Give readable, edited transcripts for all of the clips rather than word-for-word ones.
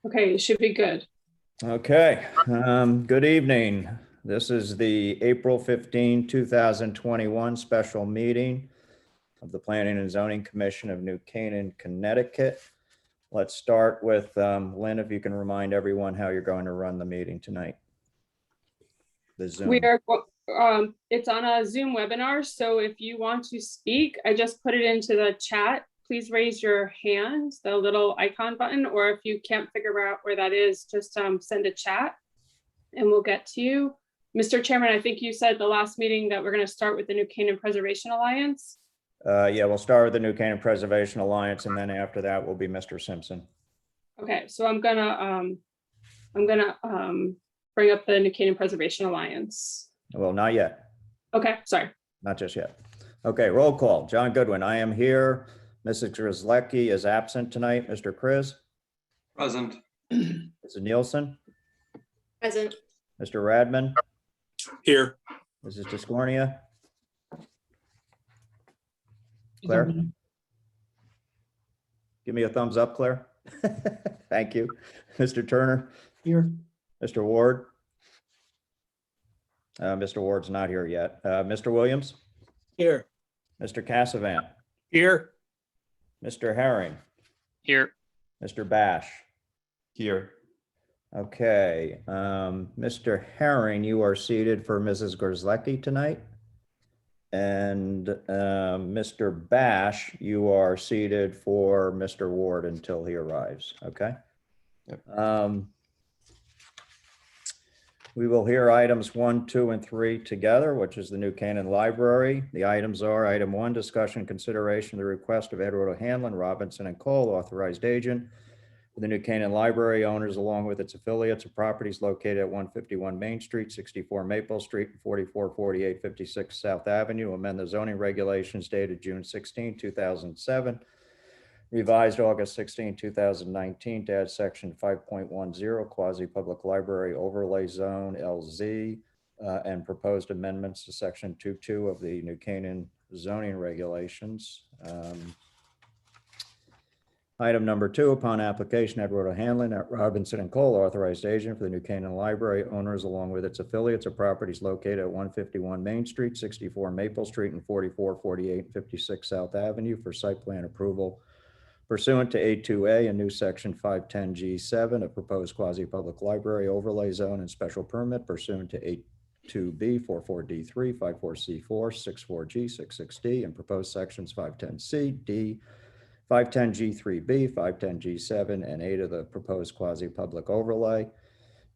Okay, it should be good. Okay, good evening. This is the April 15, 2021 special meeting of the Planning and Zoning Commission of New Canaan, Connecticut. Let's start with Lynn, if you can remind everyone how you're going to run the meeting tonight. The We Zoom. are, it's on a Zoom webinar, so if you want to speak, I just put it into the chat. Please raise your hand, the little icon button, or if you can't figure out where that is, just send a chat and we'll get to you. Mr. Chairman, I think you said the last meeting that we're going to start with the New Canaan Preservation Alliance. Yeah, we'll start with the New Canaan Preservation Alliance, and then after that will be Mr. Simpson. Okay, so I'm gonna bring up the New Canaan Preservation Alliance. Well, not yet. Okay, sorry. Not just yet. Okay, roll call. John Goodwin, I am here. Mrs. Grzelewski is absent tonight. Mr. Kriz? Present. Mrs. Nielsen? Present. Mr. Radman? Here. Mrs. Discornia? Claire? Give me a thumbs up, Claire. Thank you. Mr. Turner? Here. Mr. Ward? Mr. Ward's not here yet. Mr. Williams? Here. Mr. Cassavant? Here. Mr. Herring? Here. Mr. Bash? Here. Okay, Mr. Herring, you are seated for Mrs. Grzelewski tonight. And Mr. Bash, you are seated for Mr. Ward until he arrives, okay? Yep. We will hear items 1, 2, and 3 together, which is the New Canaan Library. The items are item 1, discussion consideration of the request of Edward O'Hanlon, Robinson and Cole, authorized agent for the New Canaan Library owners, along with its affiliates of properties located at 151 Main Street, 64 Maple Street, and 4448 56 South Avenue, amend the zoning regulations dated June 16, 2007, revised August 16, 2019 to add section 5.10 quasi-public library overlay zone LZ and proposed amendments to section 2.2 of the New Canaan zoning regulations. Item number 2, upon application, Edward O'Hanlon at Robinson and Cole, authorized agent for the New Canaan Library owners, along with its affiliates of properties located at 151 Main Street, 64 Maple Street, and 4448 56 South Avenue for site plan approval pursuant to A2A and new section 510G7 of proposed quasi-public library overlay zone and special permit pursuant to A2B 44D3, 54C4, 64G, 66D, and proposed sections 510C, D, 510G3B, 510G7, and 8 of the proposed quasi-public overlay.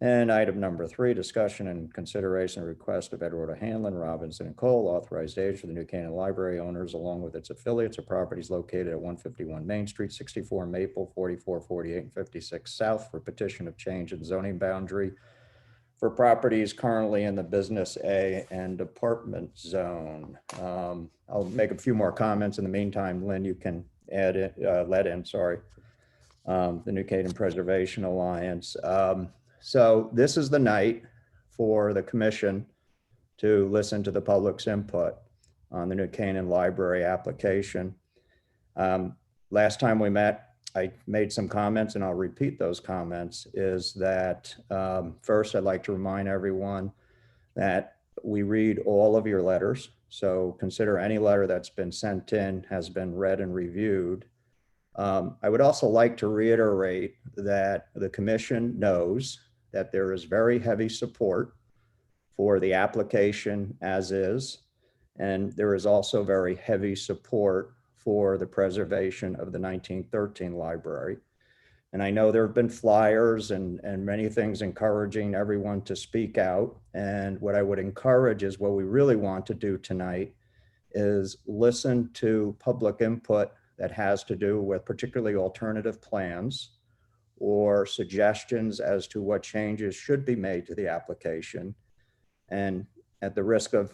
And item number 3, discussion and consideration of request of Edward O'Hanlon, Robinson and Cole, authorized agent for the New Canaan Library owners, along with its affiliates of properties located at 151 Main Street, 64 Maple, 4448, and 56 South for petition of change in zoning boundary for properties currently in the business A and apartment zone. I'll make a few more comments in the meantime. Lynn, you can add it, the New Canaan Preservation Alliance. So this is the night for the commission to listen to the public's input on the New Canaan Library application. Last time we met, I made some comments and I'll repeat those comments, is that first, I'd like to remind everyone that we read all of your letters. So consider any letter that's been sent in has been read and reviewed. I would also like to reiterate that the commission knows that there is very heavy support for the application as is, and there is also very heavy support for the preservation of the 1913 library. And I know there have been flyers and many things encouraging everyone to speak out. And what I would encourage is what we really want to do tonight is listen to public input that has to do with particularly alternative plans or suggestions as to what changes should be made to the application. And at the risk of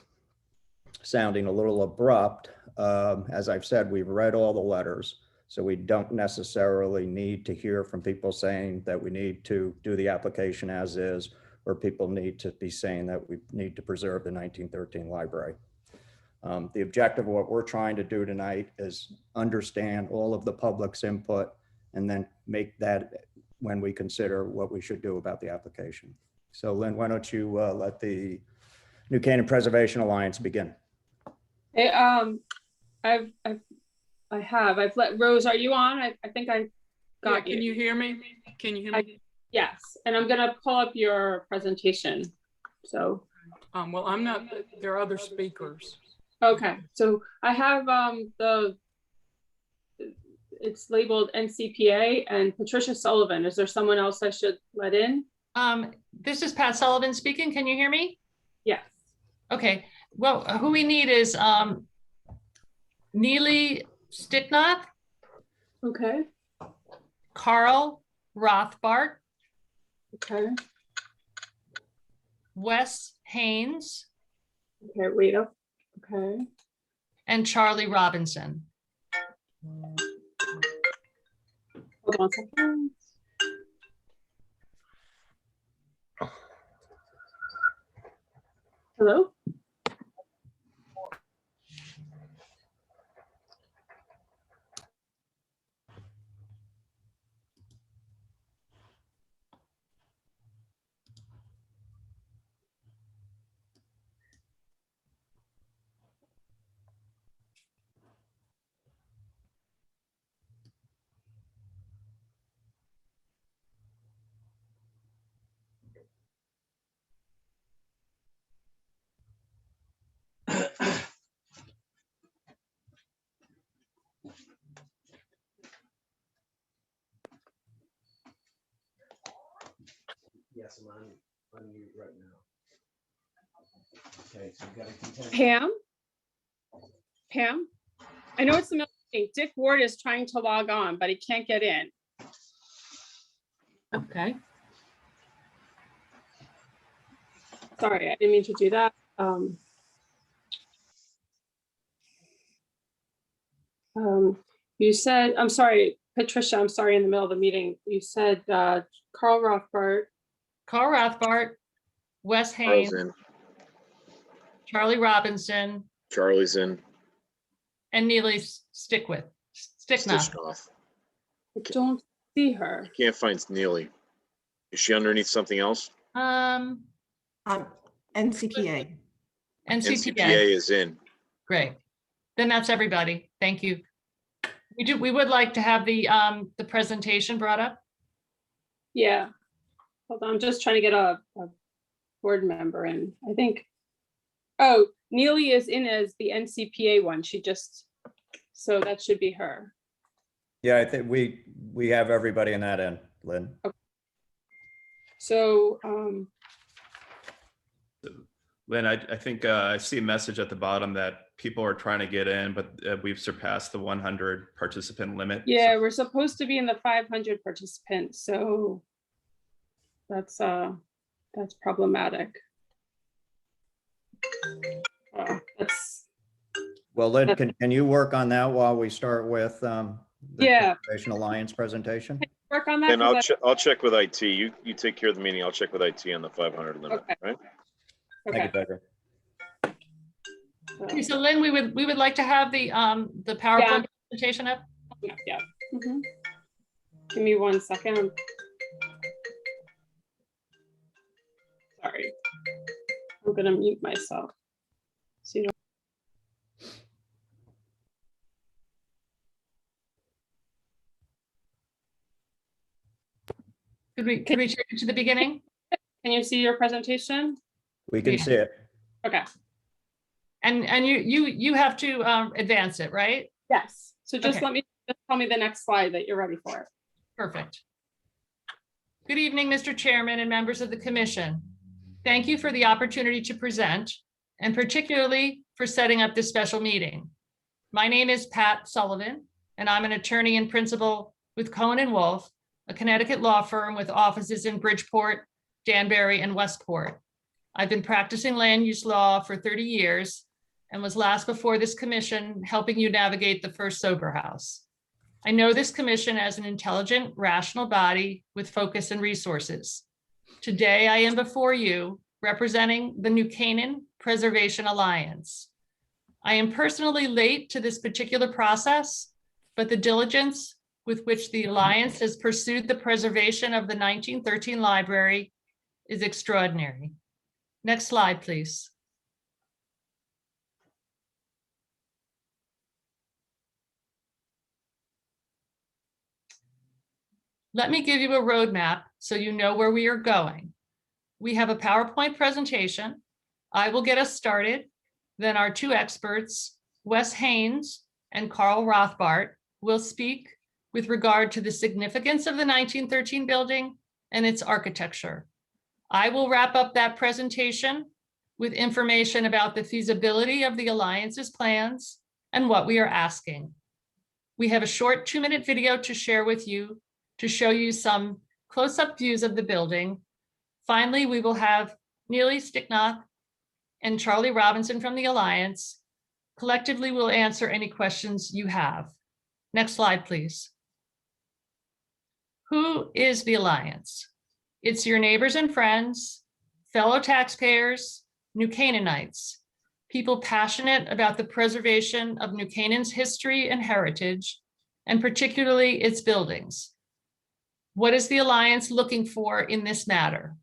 sounding a little abrupt, as I've said, we've read all the letters, so we don't necessarily need to hear from people saying that we need to do the application as is, or people need to be saying that we need to preserve the 1913 library. The objective of what we're trying to do tonight is understand all of the public's input and then make that when we consider what we should do about the application. So Lynn, why don't you let the New Canaan Preservation Alliance begin? Hey, I've let Rose, are you on? I think I got you. Can you hear me? Can you hear me? Yes, and I'm gonna pull up your presentation. So, Well, I'm not, there are other speakers. okay, so I have it's labeled NCPA and Patricia Sullivan. Is there someone else I should let in? This is Pat Sullivan speaking. Can you hear me? Yes. Okay. Well, who we need is Neely Sticknoth, Okay. Carl Rothbart, Okay. Wes Haynes, Okay. Wait up. Okay. and Charlie Robinson. Hold on a second. Hello? Yes, I'm on mute right now. Okay, so you gotta continue. Pam? I know it's the middle of the day. Dick Ward is trying to log on, but he can't get in. Okay. Sorry, I didn't mean to do that. You said, I'm sorry, Patricia, I'm sorry, in the middle of the meeting, you said Carl Rothbart. Carl Rothbart, Wes Carl's Haynes, in. Charlie Robinson, Charlie's in. and Neely Sticknoth. Stishnoff. I don't see her. Can't find Neely. Is she underneath something else? NCPA. NCPA. NCPA is in. Great. Then that's everybody. Thank you. We would like to have the presentation brought up. Yeah. Hold on, I'm just trying to get a board member in. I think, oh, Neely is in as the NCPA one. She just, so that should be her. Yeah, I think we have everybody in that end, Lynn. So, Lynn, I think I see a message at the bottom that people are trying to get in, but we've surpassed the 100 participant limit. yeah, So- we're supposed to be in the 500 participants, so that's problematic. That's, Well, Lynn, can you work on that while we start with the Yeah. Preservation Alliance presentation? work on that. And 'cause I'll check with IT. You take care of the meeting. I'll check with IT on the 500 limit, Okay. right? Thank you, Okay. Becker. Okay, so Lynn, we would like to have the PowerPoint presentation up. Yeah. Mhm. Give me 1 second. Sorry. I'm gonna mute myself. So you don't. Could we take it to the beginning? Can you see your presentation? We can Yeah. see it. Okay. And you have to advance it, right? Yes. So just Okay. just tell me the next slide that you're ready for. Perfect. Good evening, Mr. Chairman and members of the commission. Thank you for the opportunity to present, and particularly for setting up this special meeting. My name is Pat Sullivan, and I'm an attorney and principal with Cohen & Wolf, a Connecticut law firm with offices in Bridgeport, Danbury, and Westport. I've been practicing land use law for 30 years and was last before this commission helping you navigate the first sober house. I know this commission as an intelligent, rational body with focus and resources. Today, I am before you representing the New Canaan Preservation Alliance. I am personally late to this particular process, but the diligence, with which the Alliance has pursued the preservation of the 1913 library is extraordinary. Next slide, please. Let me give you a roadmap so you know where we are going. We have a PowerPoint presentation. I will get us started. Then our two experts, Wes Haynes and Carl Rothbart, will speak with regard to the significance of the 1913 building and its architecture. I will wrap up that presentation with information about the feasibility of the Alliance's plans and what we are asking. We have a short 2-minute video to share with you to show you some close-up views of the building. Finally, we will have Neely Sticknock and Charlie Robinson from the Alliance. Collectively, we'll answer any questions you have. Next slide, please. Who is the Alliance? It's your neighbors and friends, fellow taxpayers, New Canaanites, people passionate about the preservation of New Canaan's history and heritage, and particularly its buildings. What is the Alliance looking for in this matter?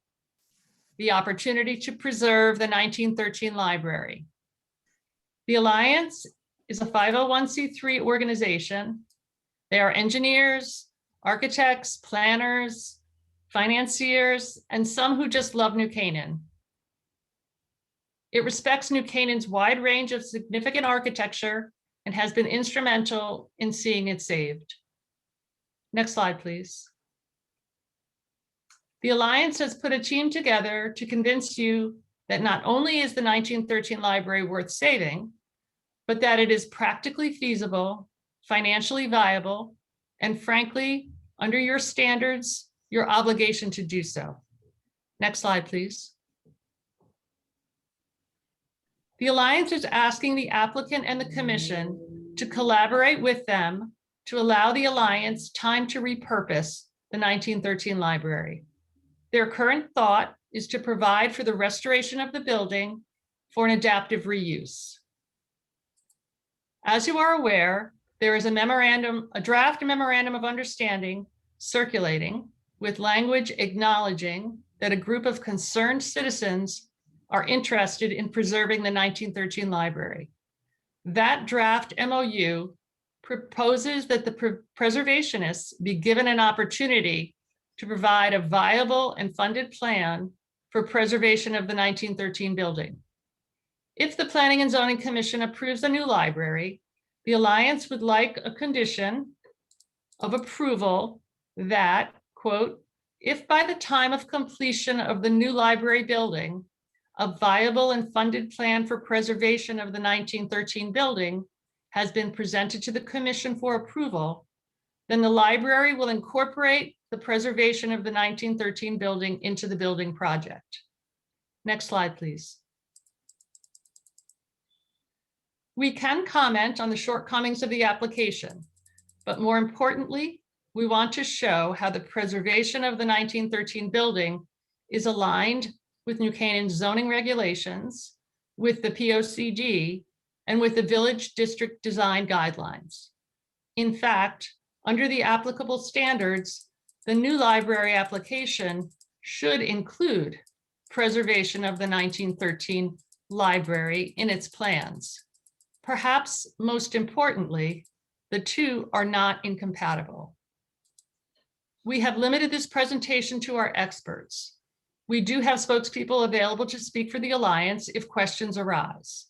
The opportunity to preserve the 1913 library. The Alliance is a 501c3 organization. They are engineers, architects, planners, financiers, and some who just love New Canaan. It respects New Canaan's wide range of significant architecture and has been instrumental in seeing it saved. Next slide, please. The Alliance has put a team together to convince you that not only is the 1913 library worth saving, but that it is practically feasible, financially viable, and frankly, under your standards, your obligation to do so. Next slide, please. The Alliance is asking the applicant and the commission to collaborate with them to allow the Alliance time to repurpose the 1913 library. Their current thought is to provide for the restoration of the building for an adaptive reuse. As you are aware, there is a draft memorandum of understanding circulating with language acknowledging that a group of concerned citizens are interested in preserving the 1913 library. That draft MOU proposes that the preservationists be given an opportunity to provide a viable and funded plan for preservation of the 1913 building. If the Planning and Zoning Commission approves a new library, the Alliance would like a condition of approval that, quote, if by the time of completion of the new library building, a viable and funded plan for preservation of the 1913 building has been presented to the Commission for approval, then the library will incorporate the preservation of the 1913 building into the building project. Next slide, please. We can comment on the shortcomings of the application, but more importantly, we want to show how the preservation of the 1913 building is aligned with New Canaan's zoning regulations, with the POCD, and with the village district design guidelines. In fact, under the applicable standards, the new library application should include preservation of the 1913 library in its plans. Perhaps most importantly, the two are not incompatible. We have limited this presentation to our experts. We do have spokespeople available to speak for the Alliance if questions arise.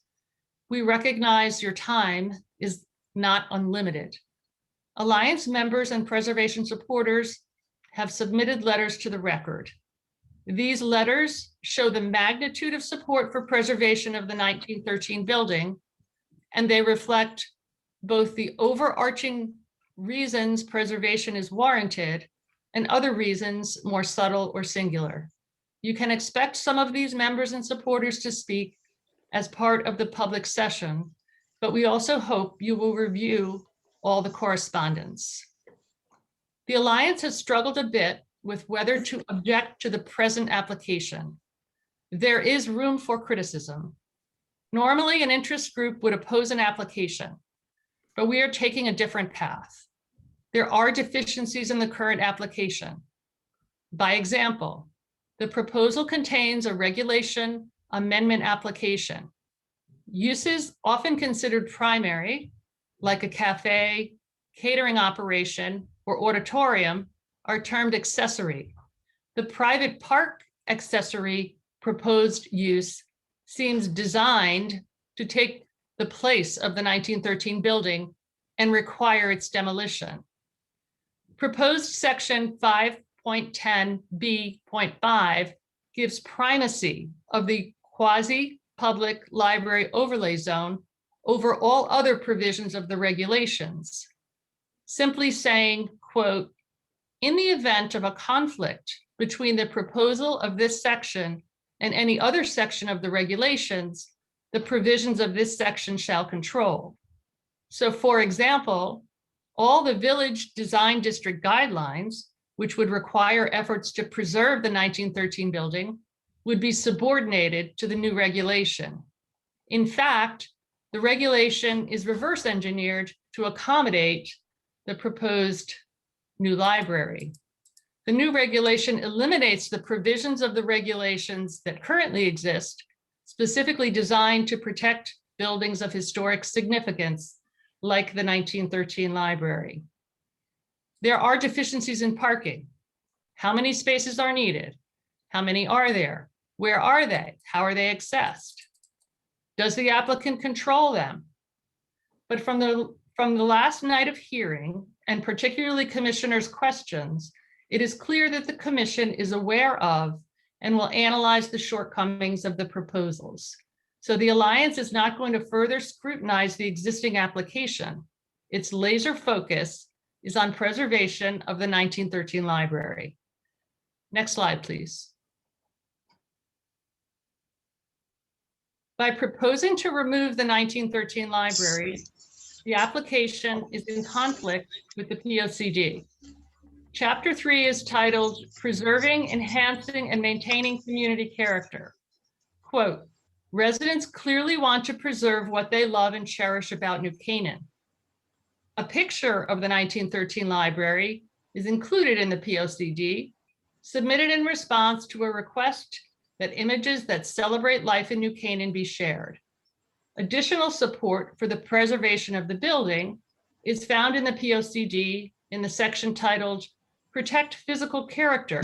We recognize your time is not unlimited. Alliance members and preservation supporters have submitted letters to the record. These letters show the magnitude of support for preservation of the 1913 building, and they reflect both the overarching reasons preservation is warranted and other reasons more subtle or singular. You can expect some of these members and supporters to speak as part of the public session, but we also hope you will review all the correspondence. The Alliance has struggled a bit with whether to object to the present application. There is room for criticism. Normally, an interest group would oppose an application, but we are taking a different path. there are deficiencies in the current application. By example, the proposal contains a regulation amendment application. Uses often considered primary, like a cafe, catering operation, or auditorium, are termed accessory. The private park accessory proposed use seems designed to take the place of the 1913 building and require its demolition. Proposed section 5.10b.5 gives primacy of the quasi-public library overlay zone over all other provisions of the regulations, simply saying, quote, "In the event of a conflict between the proposal of this section and any other section of the regulations, the provisions of this section shall control." So for example, all the village design district guidelines, which would require efforts to preserve the 1913 building, would be subordinated to the new regulation. In fact, the regulation is reverse engineered to accommodate the proposed new library. The new regulation eliminates the provisions of the regulations that currently exist, specifically designed to protect buildings of historic significance, like the 1913 library. There are deficiencies in parking. How many spaces are needed? How many are there? Where are they? How are they accessed? Does the applicant control them? But from the last night of hearing, and particularly commissioners' questions, it is clear that the commission is aware of and will analyze the shortcomings of the proposals. So the Alliance is not going to further scrutinize the existing application. Its laser focus is on preservation of the 1913 library. Next slide, please. By proposing to remove the 1913 library, the application is in conflict with the POCD. Chapter 3 is titled Preserving, Enhancing, and Maintaining Community Character. Quote, "Residents clearly want to preserve what they love and cherish about New Canaan." A picture of the 1913 library is included in the POCD, submitted in response to a request that images that celebrate life in New Canaan be shared. Additional support for the preservation of the building is found in the POCD in the section titled Protect Physical Character,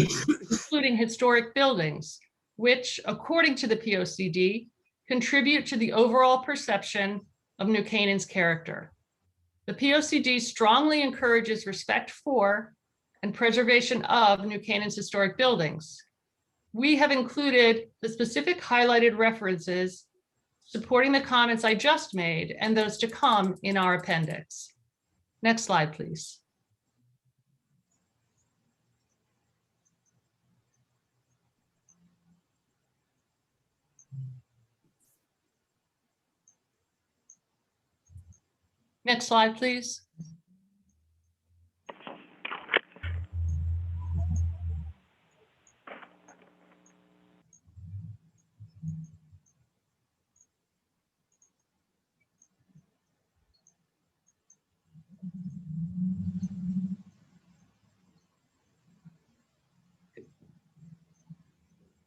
including historic buildings, which, according to the POCD, contribute to the overall perception of New Canaan's character. The POCD strongly encourages respect for and preservation of New Canaan's historic buildings. We have included the specific highlighted references supporting the comments I just made and those to come in our appendix. Next slide, please. Next slide, please.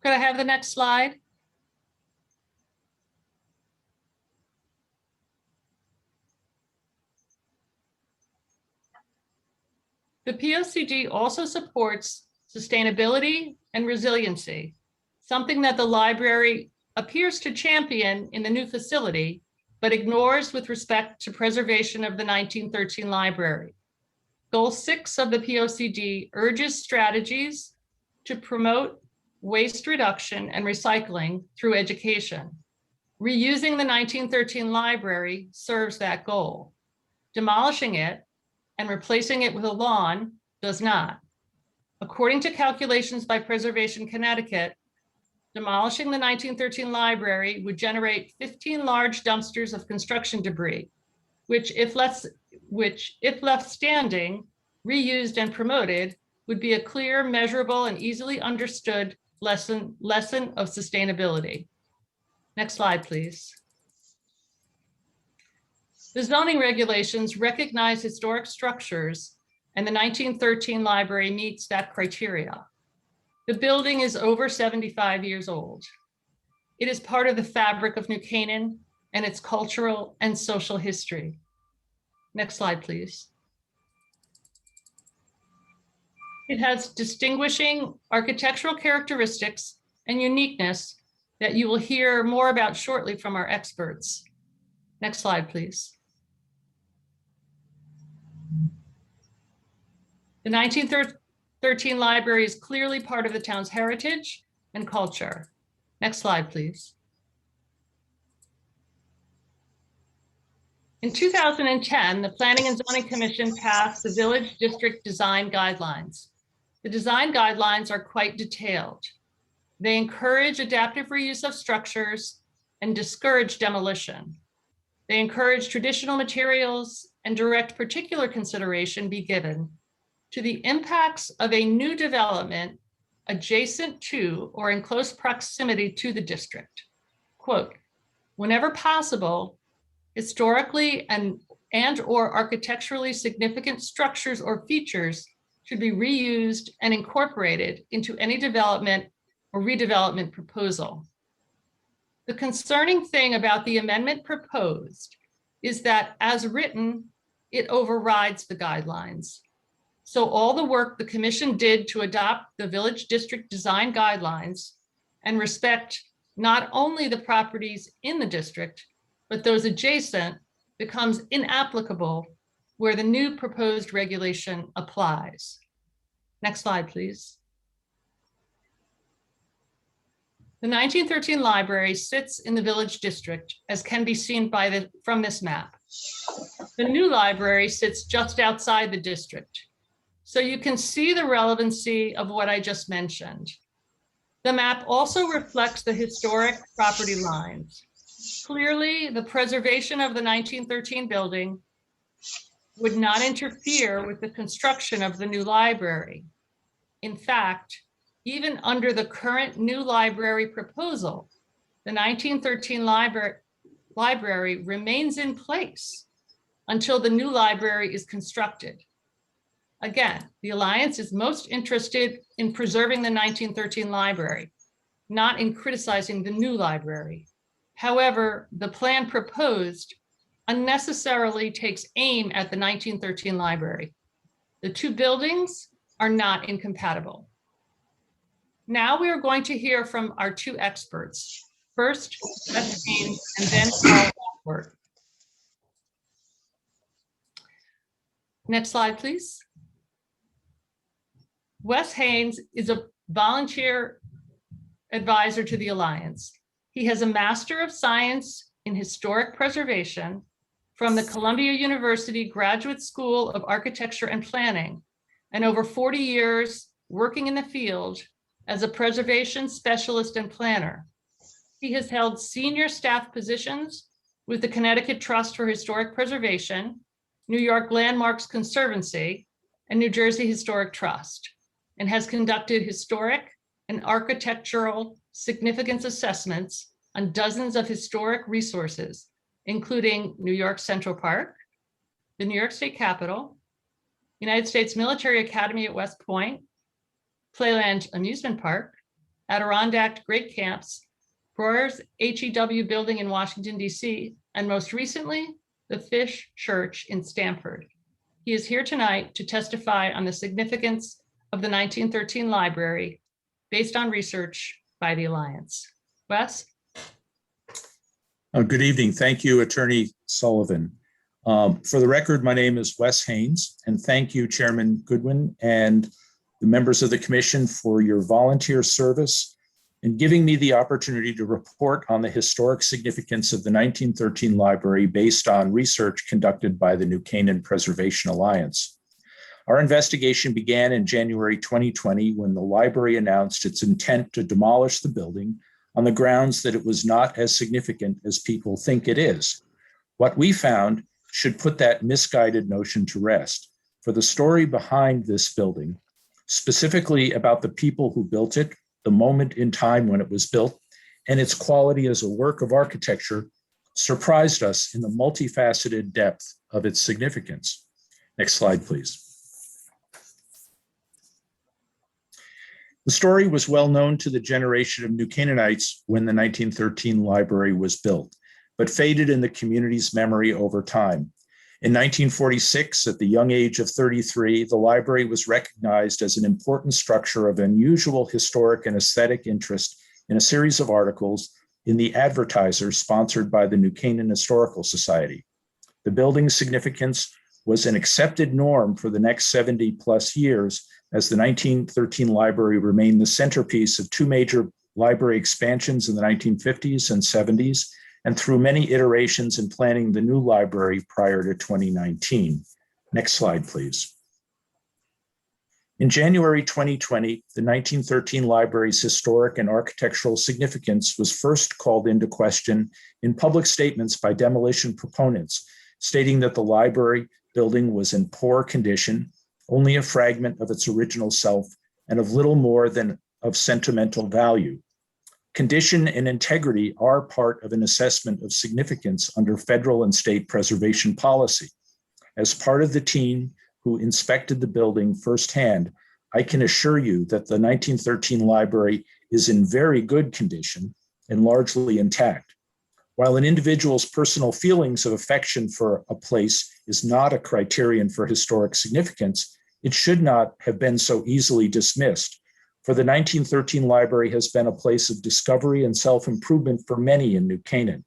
Could I have the next slide? The POCD also supports sustainability and resiliency, something that the library appears to champion in the new facility, but ignores with respect to preservation of the 1913 library. Goal 6 of the POCD urges strategies to promote waste reduction and recycling through education. Reusing the 1913 library serves that goal. Demolishing it and replacing it with a lawn does not. According to calculations by Preservation Connecticut, demolishing the 1913 library would generate 15 large dumpsters of construction debris, which if left standing, reused and promoted, would be a clear, measurable, and easily understood lesson of sustainability. Next slide, please. The zoning regulations recognize historic structures and the 1913 library meets that criteria. The building is over 75 years old. It is part of the fabric of New Canaan and its cultural and social history. Next slide, please. It has distinguishing architectural characteristics and uniqueness that you will hear more about shortly from our experts. Next slide, please. The 1913 library is clearly part of the town's heritage and culture. Next slide, please. In 2010, the Planning and Zoning Commission passed the Village District Design Guidelines. The design guidelines are quite detailed. They encourage adaptive reuse of structures and discourage demolition. They encourage traditional materials and direct particular consideration be given to the impacts of a new development adjacent to or in close proximity to the district. Quote, whenever possible, historically and or architecturally significant structures or features should be reused and incorporated into any development or redevelopment proposal. The concerning thing about the amendment proposed is that as written, it overrides the guidelines. So all the work the commission did to adopt the village district design guidelines and respect not only the properties in the district, but those adjacent becomes inapplicable where the new proposed regulation applies. Next slide, please. The 1913 library sits in the village district, as can be seen from this map. The new library sits just outside the district. So you can see the relevancy of what I just mentioned. The map also reflects the historic property lines. Clearly, the preservation of the 1913 building would not interfere with the construction of the new library. In fact, even under the current new library proposal, the 1913 library remains in place until the new library is constructed. Again, the Alliance is most interested in preserving the 1913 library, not in criticizing the new library. However, the plan proposed unnecessarily takes aim at the 1913 library. The two buildings are not incompatible. Now we are going to hear from our two experts. First, Wes Haynes and then Carl Walford. Next slide, please. Wes Haynes is a volunteer advisor to the Alliance. He has a Master of Science in Historic Preservation from the Columbia University Graduate School of Architecture and Planning, and over 40 years working in the field as a preservation specialist and planner. He has held senior staff positions with the Connecticut Trust for Historic Preservation, New York Landmarks Conservancy, and New Jersey Historic Trust, and has conducted historic and architectural significance assessments on dozens of historic resources, including New York Central Park, the New York State Capitol, United States Military Academy at West Point, Playland Amusement Park, Adirondack Great Camps, Breuer's HEW building in Washington, D.C., and most recently, the Fish Church in Stamford. He is here tonight to testify on the significance of the 1913 library based on research by the Alliance. Wes? Good evening. Thank you, Attorney Sullivan. For the record, my name is Wes Haynes, and thank you, Chairman Goodwin and the members of the commission for your volunteer service and giving me the opportunity to report on the historic significance of the 1913 library based on research conducted by the New Canaan Preservation Alliance. Our investigation began in January 2020 when the library announced its intent to demolish the building on the grounds that it was not as significant as people think it is. What we found should put that misguided notion to rest. For the story behind this building, specifically about the people who built it, the moment in time when it was built, and its quality as a work of architecture, surprised us in the multifaceted depth of its significance. Next slide, please. The story was well known to the generation of New Canaanites when the 1913 library was built, but faded in the community's memory over time. In 1946, at the young age of 33, the library was recognized as an important structure of unusual historic and aesthetic interest in a series of articles in the Advertiser sponsored by the New Canaan Historical Society. The building's significance was an accepted norm for the next 70 plus years, as the 1913 library remained the centerpiece of two major library expansions in the 1950s and 70s, and through many iterations in planning the new library prior to 2019. Next slide, please. In January 2020, the 1913 library's historic and architectural significance was first called into question in public statements by demolition proponents, stating that the library building was in poor condition, only a fragment of its original self, and of little more than of sentimental value. Condition and integrity are part of an assessment of significance under federal and state preservation policy. As part of the team who inspected the building firsthand, I can assure you that the 1913 library is in very good condition and largely intact. While an individual's personal feelings of affection for a place is not a criterion for historic significance, it should not have been so easily dismissed, for the 1913 library has been a place of discovery and self-improvement for many in New Canaan.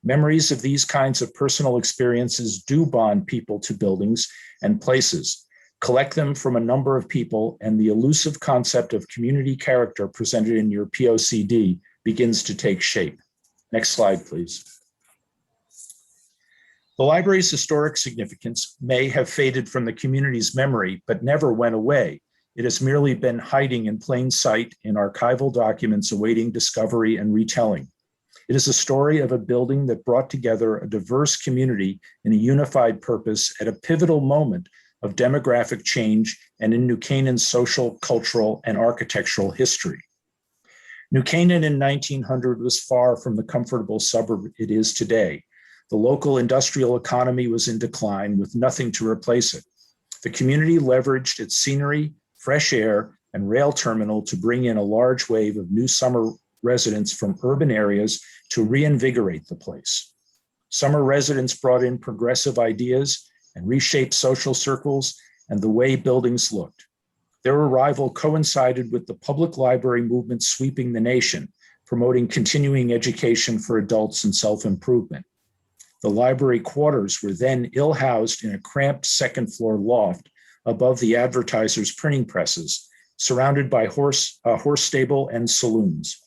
Memories of these kinds of personal experiences do bond people to buildings and places. Collect them from a number of people, and the elusive concept of community character presented in your POCD begins to take shape. Next slide, please. The library's historic significance may have faded from the community's memory, but never went away. It has merely been hiding in plain sight in archival documents awaiting discovery and retelling. It is a story of a building that brought together a diverse community in a unified purpose at a pivotal moment of demographic change and in New Canaan's social, cultural, and architectural history. New Canaan in 1900 was far from the comfortable suburb it is today. The local industrial economy was in decline with nothing to replace it. The community leveraged its scenery, fresh air, and rail terminal to bring in a large wave of new summer residents from urban areas to reinvigorate the place. Summer residents brought in progressive ideas and reshaped social circles and the way buildings looked. Their arrival coincided with the public library movement sweeping the nation, promoting continuing education for adults and self-improvement. The library quarters were then ill-housed in a cramped second-floor loft above the Advertiser's printing presses, surrounded by horse stable and saloons.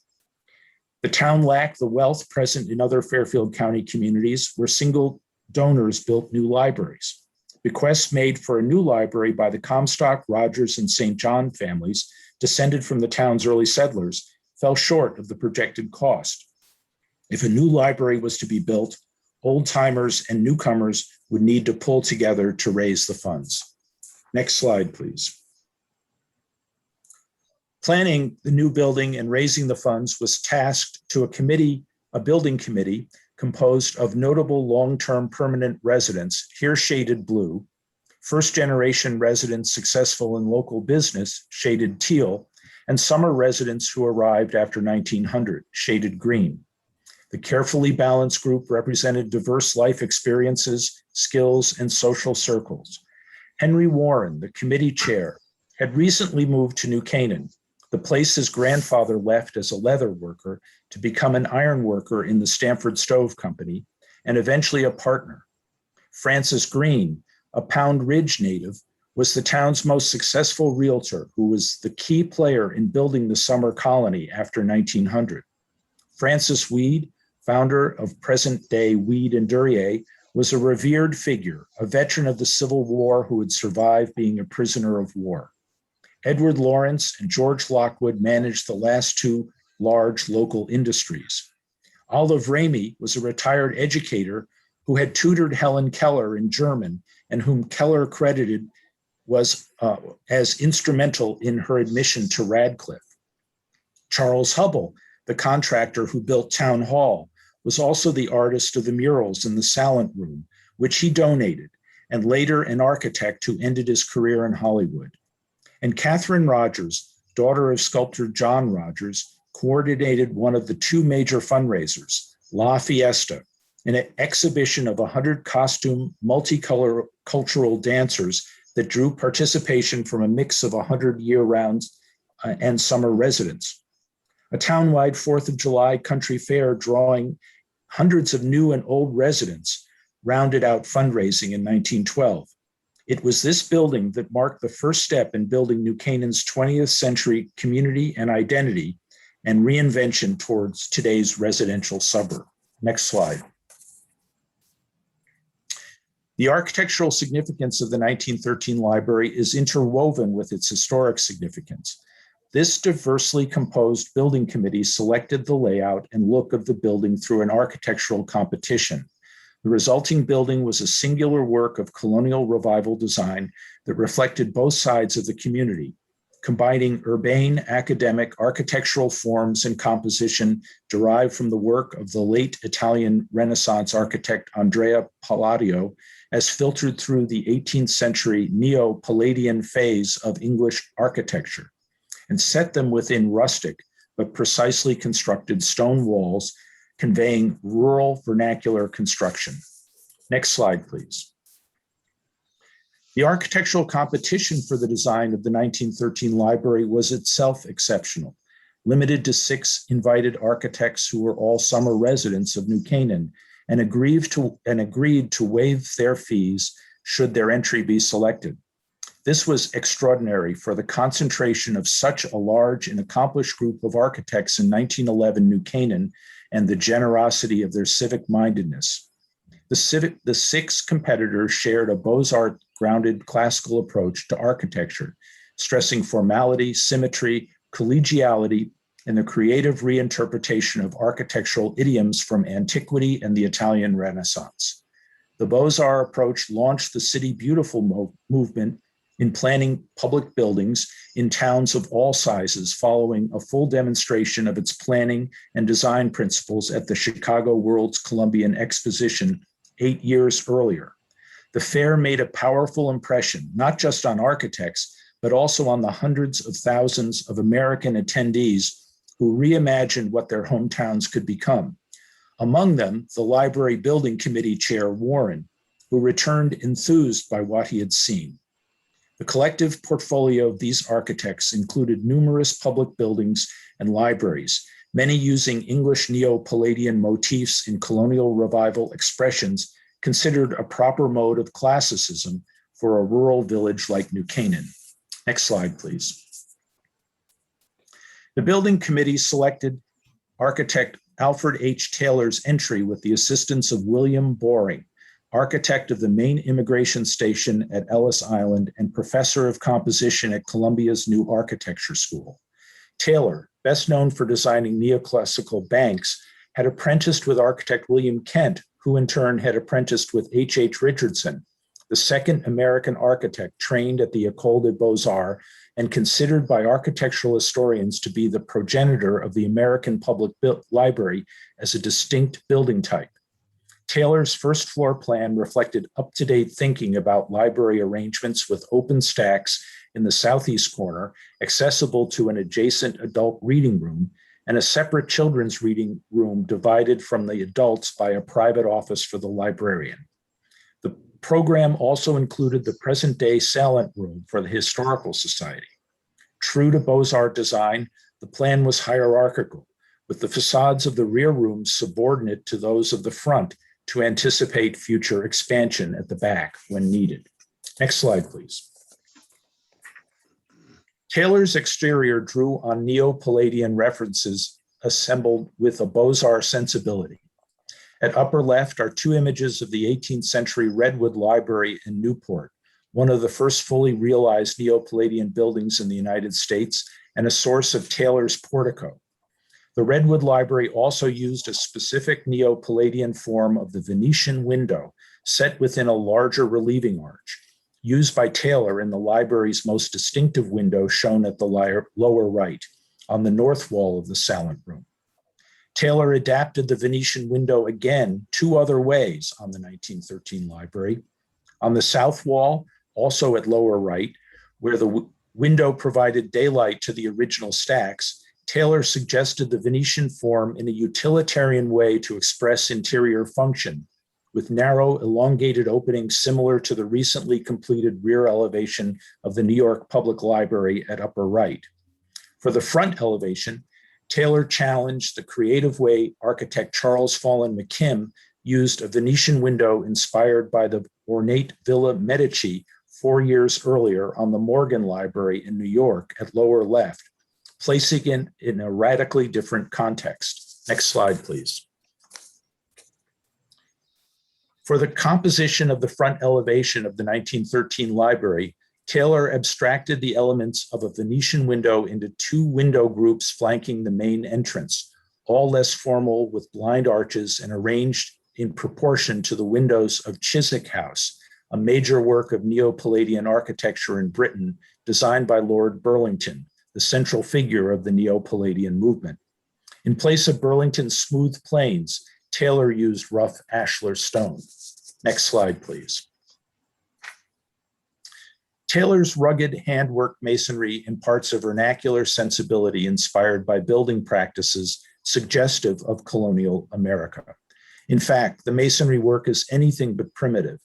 The town lacked the wealth present in other Fairfield County communities where single donors built new libraries. Bequests made for a new library by the Comstock, Rogers, and St. John families, descended from the town's early settlers, fell short of the projected cost. If a new library was to be built, old-timers and newcomers would need to pull together to raise the funds. Next slide, please. Planning the new building and raising the funds was tasked to a building committee composed of notable long-term permanent residents, here shaded blue, first-generation residents successful in local business, shaded teal, and summer residents who arrived after 1900, shaded green. The carefully balanced group represented diverse life experiences, skills, and social circles. Henry Warren, the committee chair, had recently moved to New Canaan, the place his grandfather left as a leather worker to become an iron worker in the Stamford Stove Company, and eventually a partner. Francis Green, a Pound Ridge native, was the town's most successful realtor who was the key player in building the summer colony after 1900. Francis Weed, founder of present-day Weed and Duryea, was a revered figure, a veteran of the Civil War who had survived being a prisoner of war. Edward Lawrence and George Lockwood managed the last two large local industries. Olive Ramey was a retired educator who had tutored Helen Keller in German and whom Keller credited was as instrumental in her admission to Radcliffe. Charles Hubble, the contractor who built Town Hall, was also the artist of the murals in the Sallant Room, which he donated, and later an architect who ended his career in Hollywood. And Catherine Rogers, daughter of sculptor John Rogers, coordinated one of the two major fundraisers, La Fiesta, an exhibition of 100 costume, multicultural dancers that drew participation from a mix of 100 year-round and summer residents. A townwide 4th of July country fair drawing hundreds of new and old residents rounded out fundraising in 1912. It was this building that marked the first step in building New Canaan's 20th century community and identity and reinvention towards today's residential suburb. Next slide. The architectural significance of the 1913 library is interwoven with its historic significance. This diversely composed building committee selected the layout and look of the building through an architectural competition. The resulting building was a singular work of colonial revival design that reflected both sides of the community, combining urbane, academic, architectural forms and composition derived from the work of the late Italian Renaissance architect Andrea Palladio, as filtered through the 18th century Neo-Palladian phase of English architecture, and set them within rustic but precisely constructed stone walls, conveying rural vernacular construction. Next slide, please. The architectural competition for the design of the 1913 library was itself exceptional, limited to 6 invited architects who were all summer residents of New Canaan, and agreed to waive their fees should their entry be selected. This was extraordinary for the concentration of such a large and accomplished group of architects in 1911 New Canaan and the generosity of their civic mindedness. The 6 competitors shared a Beaux-Arts grounded classical approach to architecture, stressing formality, symmetry, collegiality, and the creative reinterpretation of architectural idioms from antiquity and the Italian Renaissance. The Beaux-Arts approach launched the City Beautiful movement in planning public buildings in towns of all sizes, following a full demonstration of its planning and design principles at the Chicago World's Columbian Exposition 8 years earlier. The fair made a powerful impression, not just on architects, but also on the hundreds of thousands of American attendees who reimagined what their hometowns could become. Among them, the Library Building Committee Chair, Warren, who returned enthused by what he had seen. The collective portfolio of these architects included numerous public buildings and libraries, many using English Neo-Palladian motifs in colonial revival expressions considered a proper mode of classicism for a rural village like New Canaan. Next slide, please. The building committee selected architect Alfred H. Taylor's entry with the assistance of William Boring, architect of the main immigration station at Ellis Island and professor of composition at Columbia's New Architecture School. Taylor, best known for designing neoclassical banks, had apprenticed with architect William Kent, who in turn had apprenticed with H. H. Richardson, the second American architect trained at the École des Beaux-Arts and considered by architectural historians to be the progenitor of the American Public Library as a distinct building type. Taylor's first floor plan reflected up-to-date thinking about library arrangements with open stacks in the southeast corner, accessible to an adjacent adult reading room, and a separate children's reading room divided from the adults by a private office for the librarian. The program also included the present-day Sallant Room for the Historical Society. True to Beaux-Arts design, the plan was hierarchical, with the facades of the rear rooms subordinate to those of the front to anticipate future expansion at the back when needed. Next slide, please. Taylor's exterior drew on Neo-Palladian references assembled with a Beaux-Arts sensibility. At upper left are 2 images of the 18th century Redwood Library in Newport, one of the first fully realized Neo-Palladian buildings in the United States and a source of Taylor's portico. The Redwood Library also used a specific Neo-Palladian form of the Venetian window set within a larger relieving arch, used by Taylor in the library's most distinctive window shown at the lower right on the north wall of the Sallant Room. Taylor adapted the Venetian window again 2 other ways on the 1913 library. On the south wall, also at lower right, where the window provided daylight to the original stacks, Taylor suggested the Venetian form in a utilitarian way to express interior function, with narrow, elongated openings similar to the recently completed rear elevation of the New York Public Library at upper right. For the front elevation, Taylor challenged the creative way architect Charles Follen McKim used a Venetian window inspired by the ornate Villa Medici 4 years earlier on the Morgan Library in New York at lower left, placing it in a radically different context. Next slide, please. For the composition of the front elevation of the 1913 library, Taylor abstracted the elements of a Venetian window into 2 window groups flanking the main entrance, all less formal with blind arches and arranged in proportion to the windows of Chiswick House, a major work of Neo-Palladian architecture in Britain designed by Lord Burlington, the central figure of the Neo-Palladian movement. In place of Burlington's smooth plains, Taylor used rough ashlar stone. Next slide, please. Taylor's rugged handwork masonry imparts a vernacular sensibility inspired by building practices suggestive of colonial America. In fact, the masonry work is anything but primitive.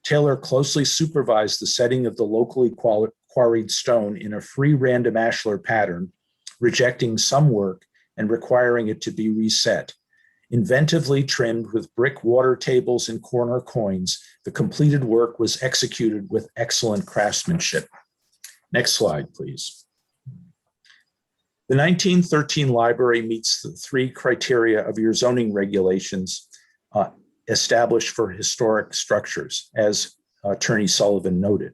Taylor closely supervised the setting of the locally quarried stone in a free random ashlar pattern, rejecting some work and requiring it to be reset. Inventively trimmed with brick water tables and corner coins, the completed work was executed with excellent craftsmanship. Next slide, please. The 1913 library meets the 3 criteria of your zoning regulations established for historic structures, as Attorney Sullivan noted.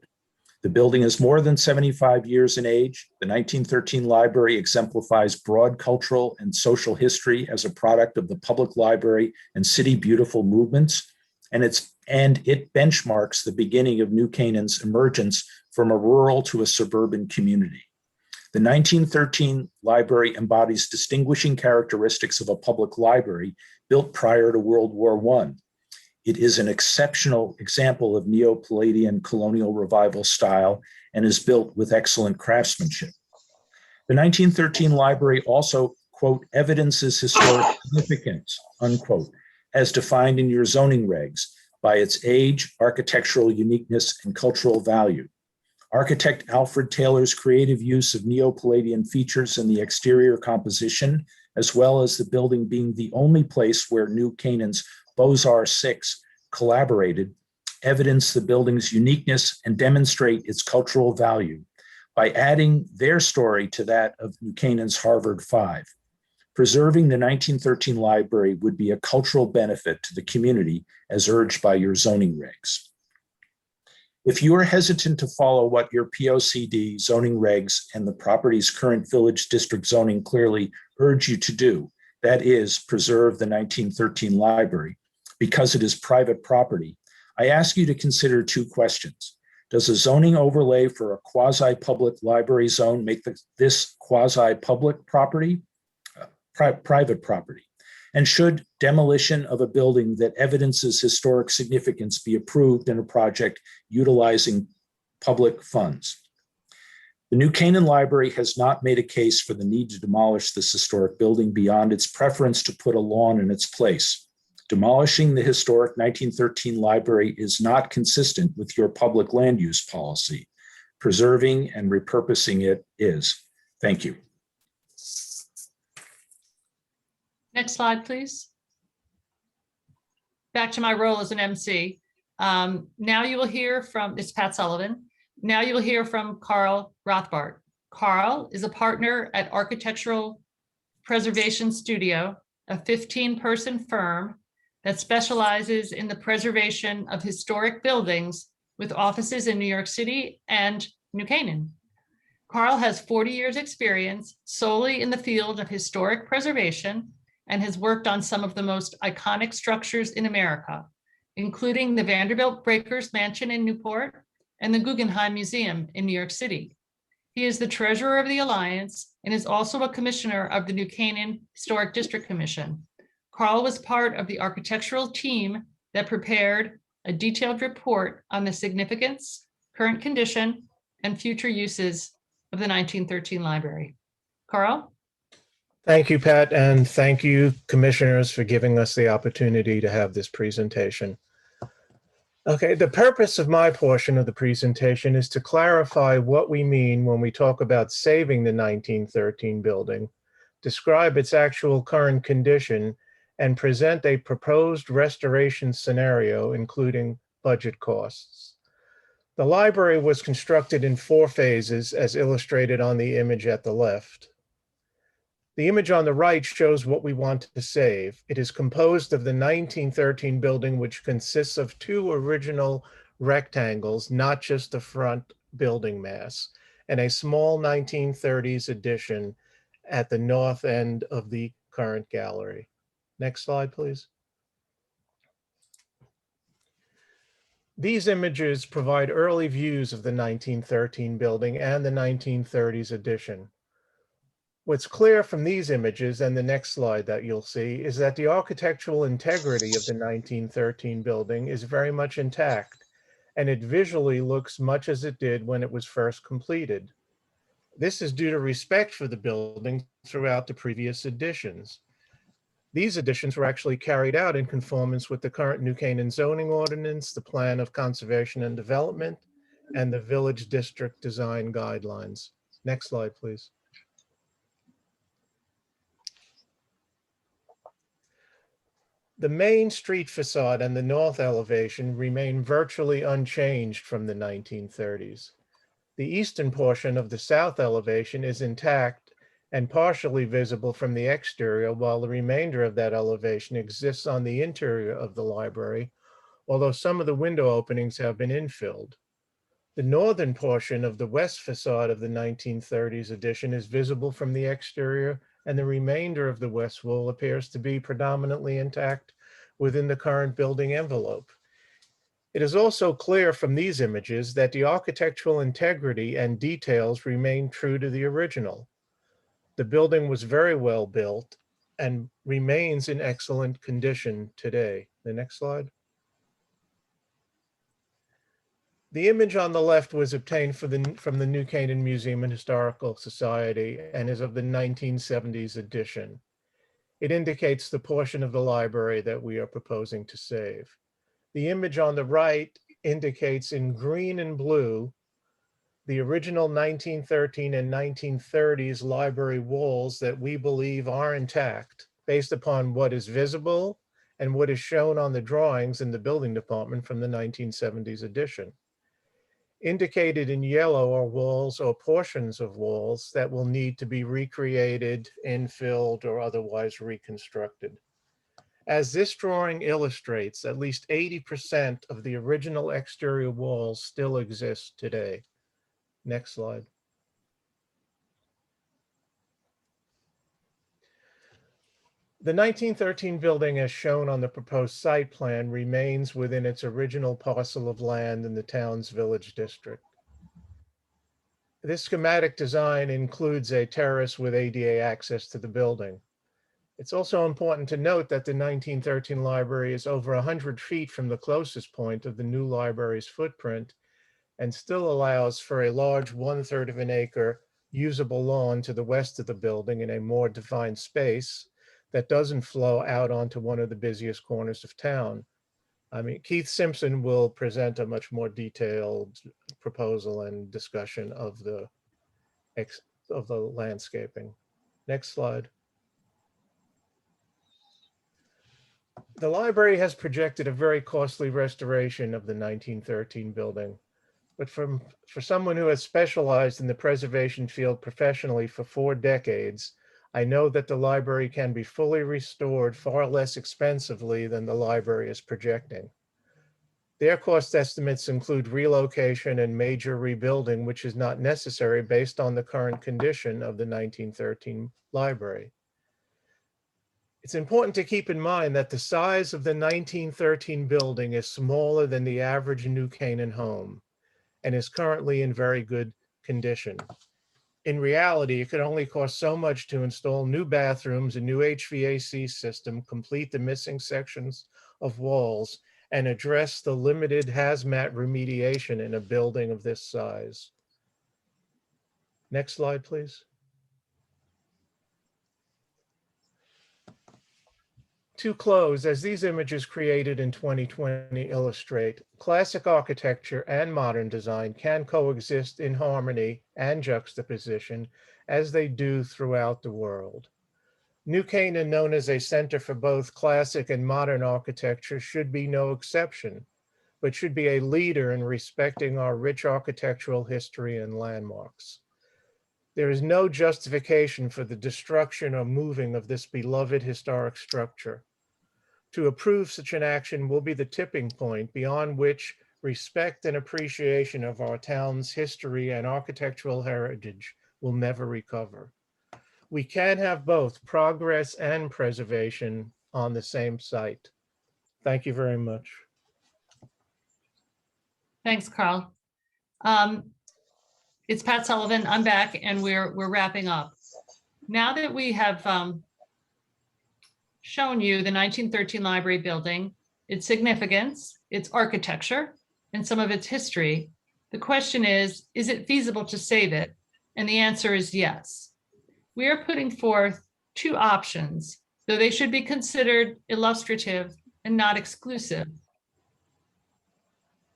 The building is more than 75 years in age. The 1913 library exemplifies broad cultural and social history as a product of the public library and city beautiful movements, and it benchmarks the beginning of New Canaan's emergence from a rural to a suburban community. The 1913 library embodies distinguishing characteristics of a public library built prior to World War I. It is an exceptional example of Neo-Palladian colonial revival style and is built with excellent craftsmanship. The 1913 library also, quote, evidences historic significance, unquote, as defined in your zoning regs by its age, architectural uniqueness, and cultural value. Architect Alfred Taylor's creative use of Neo-Palladian features in the exterior composition, as well as the building being the only place where New Canaan's Beaux-Arts 6 collaborated, evidence the building's uniqueness and demonstrate its cultural value by adding their story to that of New Canaan's Harvard 5. Preserving the 1913 library would be a cultural benefit to the community as urged by your zoning regs. If you are hesitant to follow what your POCD zoning regs and the property's current village district zoning clearly urge you to do, that is, preserve the 1913 library, because it is private property, I ask you to consider 2 questions. Does a zoning overlay for a quasi-public library zone make this quasi-public property, private property? And should demolition of a building that evidences historic significance be approved in a project utilizing public funds? The New Canaan Library has not made a case for the need to demolish this historic building beyond its preference to put a lawn in its place. Demolishing the historic 1913 library is not consistent with your public land use policy. Preserving and repurposing it is. Thank you. Next slide, please. Back to my role as an MC. Now you will hear from, it's Pat Sullivan. Now you will hear from Carl Rothbart. Carl is a partner at Architectural Preservation Studio, a 15-person firm that specializes in the preservation of historic buildings with offices in New York City and New Canaan. Carl has 40 years experience solely in the field of historic preservation and has worked on some of the most iconic structures in America, including the Vanderbilt Breakers Mansion in Newport and the Guggenheim Museum in New York City. He is the treasurer of the Alliance and is also a commissioner of the New Canaan Historic District Commission. Carl was part of the architectural team that prepared a detailed report on the significance, current condition, and future uses of the 1913 library. Carl? Thank you, Pat, and thank you, commissioners, for giving us the opportunity to have this presentation. Okay, the purpose of my portion of the presentation is to clarify what we mean when we talk about saving the 1913 building, describe its actual current condition, and present a proposed restoration scenario, including budget costs. The library was constructed in 4 phases, as illustrated on the image at the left. The image on the right shows what we want to save. It is composed of the 1913 building, which consists of 2 original rectangles, not just the front building mass, and a small 1930s addition at the north end of the current gallery. Next slide, please. These images provide early views of the 1913 building and the 1930s addition. What's clear from these images and the next slide that you'll see is that the architectural integrity of the 1913 building is very much intact, and it visually looks much as it did when it was first completed. This is due to respect for the building throughout the previous additions. These additions were actually carried out in conformance with the current New Canaan zoning ordinance, the Plan of Conservation and Development, and the Village District Design Guidelines. Next slide, please. The main street facade and the north elevation remain virtually unchanged from the 1930s. The eastern portion of the south elevation is intact and partially visible from the exterior, while the remainder of that elevation exists on the interior of the library, although some of the window openings have been infilled. The northern portion of the west facade of the 1930s addition is visible from the exterior, and the remainder of the west wall appears to be predominantly intact within the current building envelope. It is also clear from these images that the architectural integrity and details remain true to the original. The building was very well built and remains in excellent condition today. The next slide. The image on the left was obtained from the New Canaan Museum and Historical Society and is of the 1970s edition. It indicates the portion of the library that we are proposing to save. The image on the right indicates in green and blue the original 1913 and 1930s library walls that we believe are intact based upon what is visible and what is shown on the drawings in the building department from the 1970s edition. Indicated in yellow are walls or portions of walls that will need to be recreated, infilled, or otherwise reconstructed. As this drawing illustrates, at least 80% of the original exterior walls still exist today. Next slide. The 1913 building, as shown on the proposed site plan, remains within its original parcel of land in the town's village district. This schematic design includes a terrace with ADA access to the building. It's also important to note that the 1913 library is over 100 feet from the closest point of the new library's footprint and still allows for a large 1/3 of an acre usable lawn to the west of the building in a more defined space that doesn't flow out onto one of the busiest corners of town. I mean, Keith Simpson will present a much more detailed proposal and discussion of the landscaping. Next slide. The library has projected a very costly restoration of the 1913 building, but for someone who has specialized in the preservation field professionally for 4 decades, I know that the library can be fully restored far less expensively than the library is projecting. Their cost estimates include relocation and major rebuilding, which is not necessary based on the current condition of the 1913 library. It's important to keep in mind that the size of the 1913 building is smaller than the average New Canaan home and is currently in very good condition. In reality, it could only cost so much to install new bathrooms, a new HVAC system, complete the missing sections of walls, and address the limited hazmat remediation in a building of this size. Next slide, please. To close, as these images created in 2020 illustrate, classic architecture and modern design can coexist in harmony and juxtaposition as they do throughout the world. New Canaan, known as a center for both classic and modern architecture, should be no exception, but should be a leader in respecting our rich architectural history and landmarks. There is no justification for the destruction or moving of this beloved historic structure. To approve such an action will be the tipping point beyond which respect and appreciation of our town's history and architectural heritage will never recover. We can have both progress and preservation on the same site. Thank you very much. Thanks, Carl. It's Pat Sullivan. I'm back and we're wrapping up. Now that we have shown you the 1913 library building, its significance, its architecture, and some of its history, the question is it feasible to save it? And the answer is yes. We are putting forth two options, though they should be considered illustrative and not exclusive.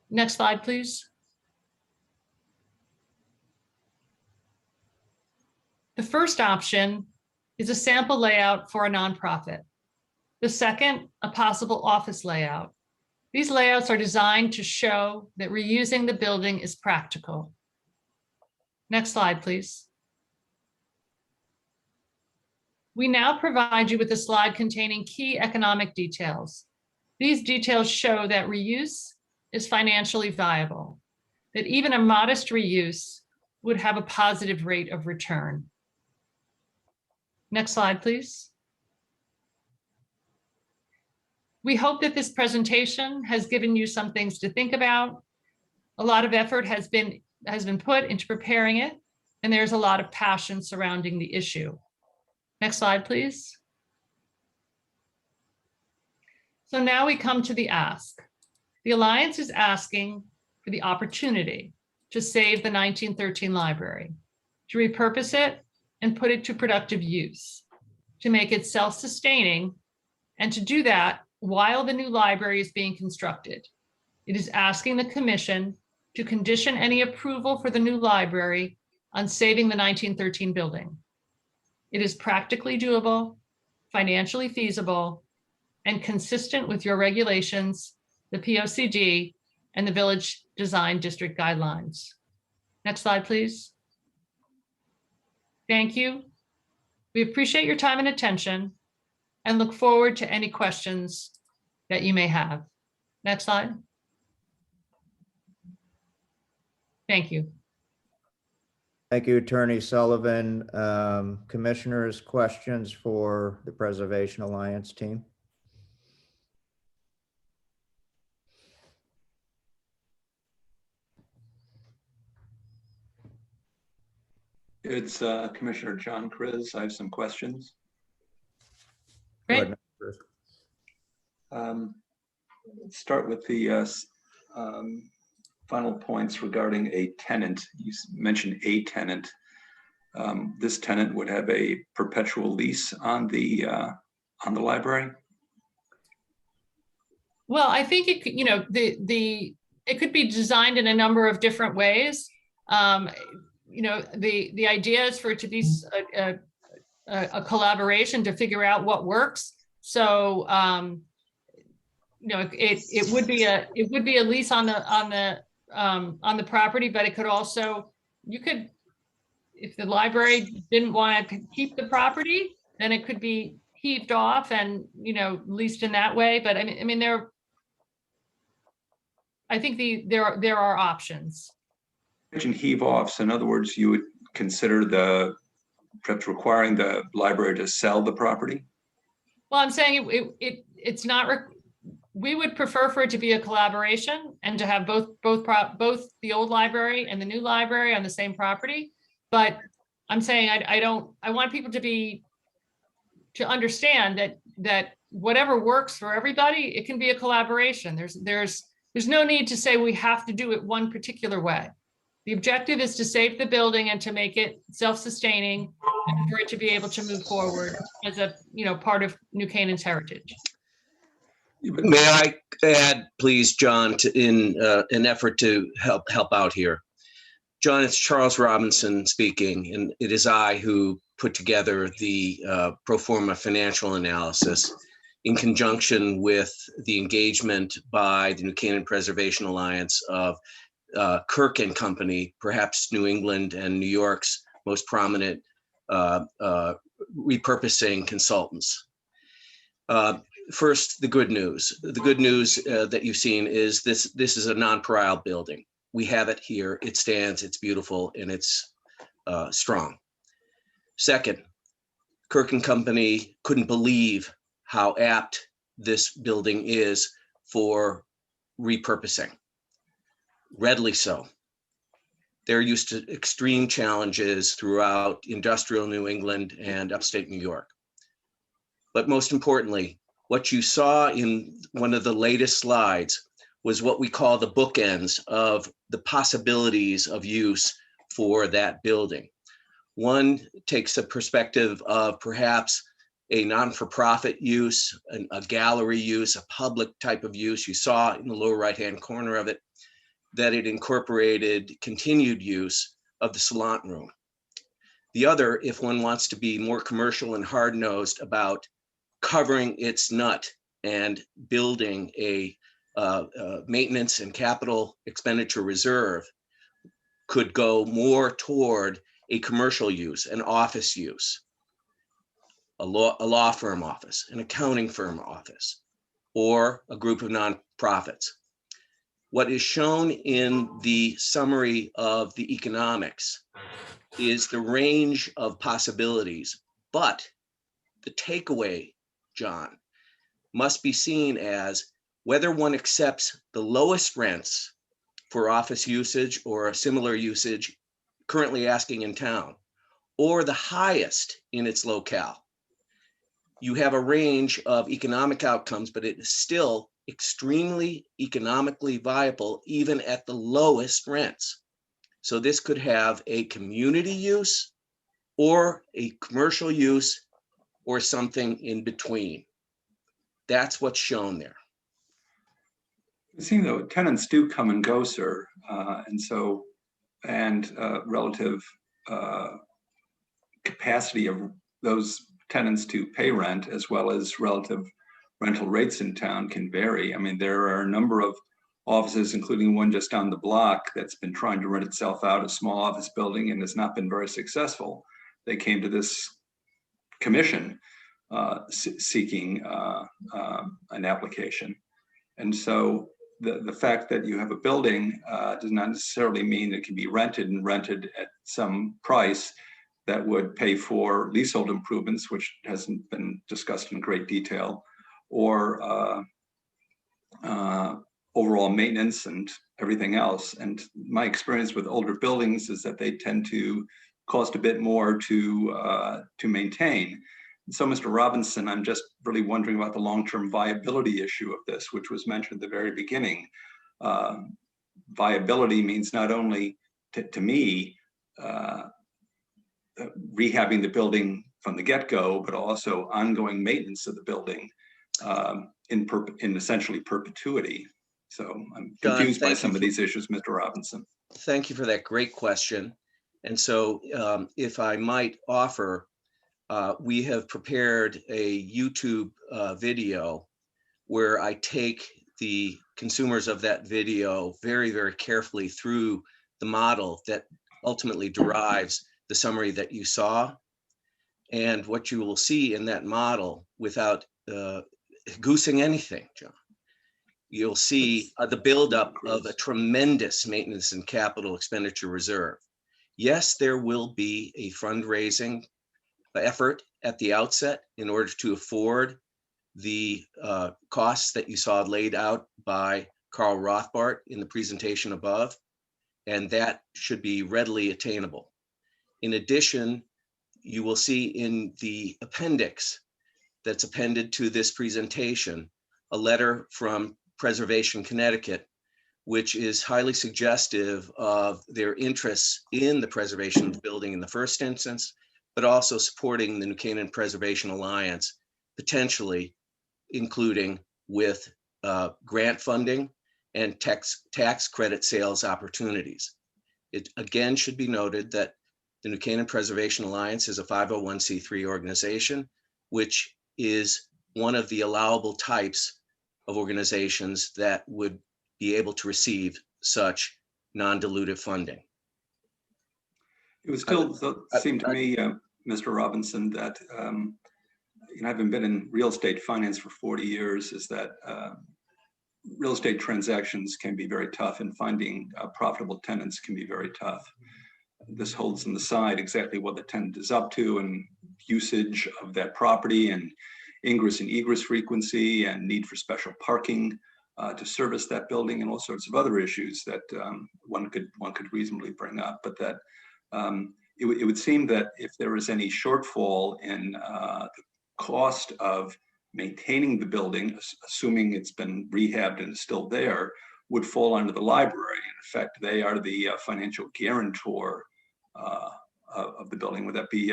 Next slide, please. The first option is a sample layout for a nonprofit. The second, a possible office layout. These layouts are designed to show that reusing the building is practical. Next slide, please. We now provide you with a slide containing key economic details. These details show that reuse is financially viable, that even a modest reuse would have a positive rate of return. Next slide, please. We hope that this presentation has given you some things to think about. A lot of effort has been put into preparing it, and there's a lot of passion surrounding the issue. Next slide, please. So now we come to the ask. The Alliance is asking for the opportunity to save the 1913 library, to repurpose it and put it to productive use, to make it self-sustaining, and to do that while the new library is being constructed. It is asking the Commission to condition any approval for the new library on saving the 1913 building. It is practically doable, financially feasible, and consistent with your regulations, the POCD, and the Village Design District Guidelines. Next slide, please. Thank you. We appreciate your time and attention and look forward to any questions that you may have. Next slide. Thank you. Thank you, Attorney Sullivan. Commissioners, questions for the Preservation Alliance team? It's Commissioner John Kriz. I have some questions. Great. Let's start with the final points regarding a tenant. You mentioned a tenant. This tenant would have a perpetual lease on the library. Well, I think it could, it could be designed in a number of different ways. The idea is for it to be a collaboration to figure out what works. So, it would be a lease on the property, but it could also, if the library didn't want to keep the property, then it could be heaved off and, leased in that way. But I think there are options. You mentioned heave offs. In other words, you would consider perhaps requiring the library to sell the property? Well, I'm saying it's not. We would prefer for it to be a collaboration and to have both the old library and the new library on the same property. But I'm saying I want people to understand that whatever works for everybody, it can be a collaboration. There's no need to say we have to do it one particular way. The objective is to save the building and to make it self-sustaining and for it to be able to move forward as a, part of New Canaan's heritage. May I add, please, John, in an effort to help out here? John, it's Charles Robinson speaking, and it is I who put together the pro forma financial analysis in conjunction with the engagement by the New Canaan Preservation Alliance of Kirk and Company, perhaps New England and New York's most prominent repurposing consultants. First, the good news. The good news that you've seen is this is a non-parial building. We have it here. It stands, it's beautiful, and it's strong. Second, Kirk and Company couldn't believe how apt this building is for repurposing. Readily so. They're used to extreme challenges throughout industrial New England and upstate New York. But most importantly, what you saw in one of the latest slides was what we call the bookends of the possibilities of use for that building. One takes a perspective of perhaps a non-for-profit use, a gallery use, a public type of use. You saw in the lower right-hand corner of it that it incorporated continued use of the salon room. The other, if one wants to be more commercial and hard-nosed about covering its nut and building a maintenance and capital expenditure reserve, could go more toward a commercial use, an office use, a law firm office, an accounting firm office, or a group of nonprofits. What is shown in the summary of the economics is the range of possibilities, but the takeaway, John, must be seen as whether one accepts the lowest rents for office usage or a similar usage currently asking in town, or the highest in its locale. You have a range of economic outcomes, but it is still extremely economically viable even at the lowest rents. So this could have a community use or a commercial use or something in between. That's what's shown there. It seems though tenants do come and go, sir, and relative capacity of those tenants to pay rent as well as relative rental rates in town can vary. I mean, there are a number of offices, including one just down the block, that's been trying to rent itself out, a small office building, and has not been very successful. They came to this commission seeking an application. And so the fact that you have a building does not necessarily mean it can be rented at some price that would pay for leasehold improvements, which hasn't been discussed in great detail, or overall maintenance and everything else. And my experience with older buildings is that they tend to cost a bit more to maintain. So, Mr. Robinson, I'm just really wondering about the long-term viability issue of this, which was mentioned at the very beginning. Viability means not only to me rehabbing the building from the get-go, but also ongoing maintenance of the building in essentially perpetuity. So I'm confused by some of these issues, Mr. Robinson. Thank you for that great question. And so if I might offer, we have prepared a YouTube video where I take the consumers of that video very, very carefully through the model that ultimately derives the summary that you saw. And what you will see in that model, without goosing anything, John, you'll see the buildup of a tremendous maintenance and capital expenditure reserve. Yes, there will be a fundraising effort at the outset in order to afford the costs that you saw laid out by Carl Rothbart in the presentation above, and that should be readily attainable. In addition, you will see in the appendix that's appended to this presentation a letter from Preservation Connecticut, which is highly suggestive of their interests in the preservation of the building in the first instance, but also supporting the New Canaan Preservation Alliance, potentially including with grant funding and tax credit sales opportunities. It again should be noted that the New Canaan Preservation Alliance is a 501c3 organization, which is one of the allowable types of organizations that would be able to receive such non-dilutive funding. It would still seem to me, Mr. Robinson, that having been in real estate finance for 40 years, is that real estate transactions can be very tough, and finding profitable tenants can be very tough. This holds on the side exactly what the tenant is up to and usage of that property and ingress and egress frequency and need for special parking to service that building and all sorts of other issues that one could reasonably bring up. But that it would seem that if there is any shortfall in the cost of maintaining the building, assuming it's been rehabbed and is still there, would fall under the library. In fact, they are the financial guarantor of the building. Would that be,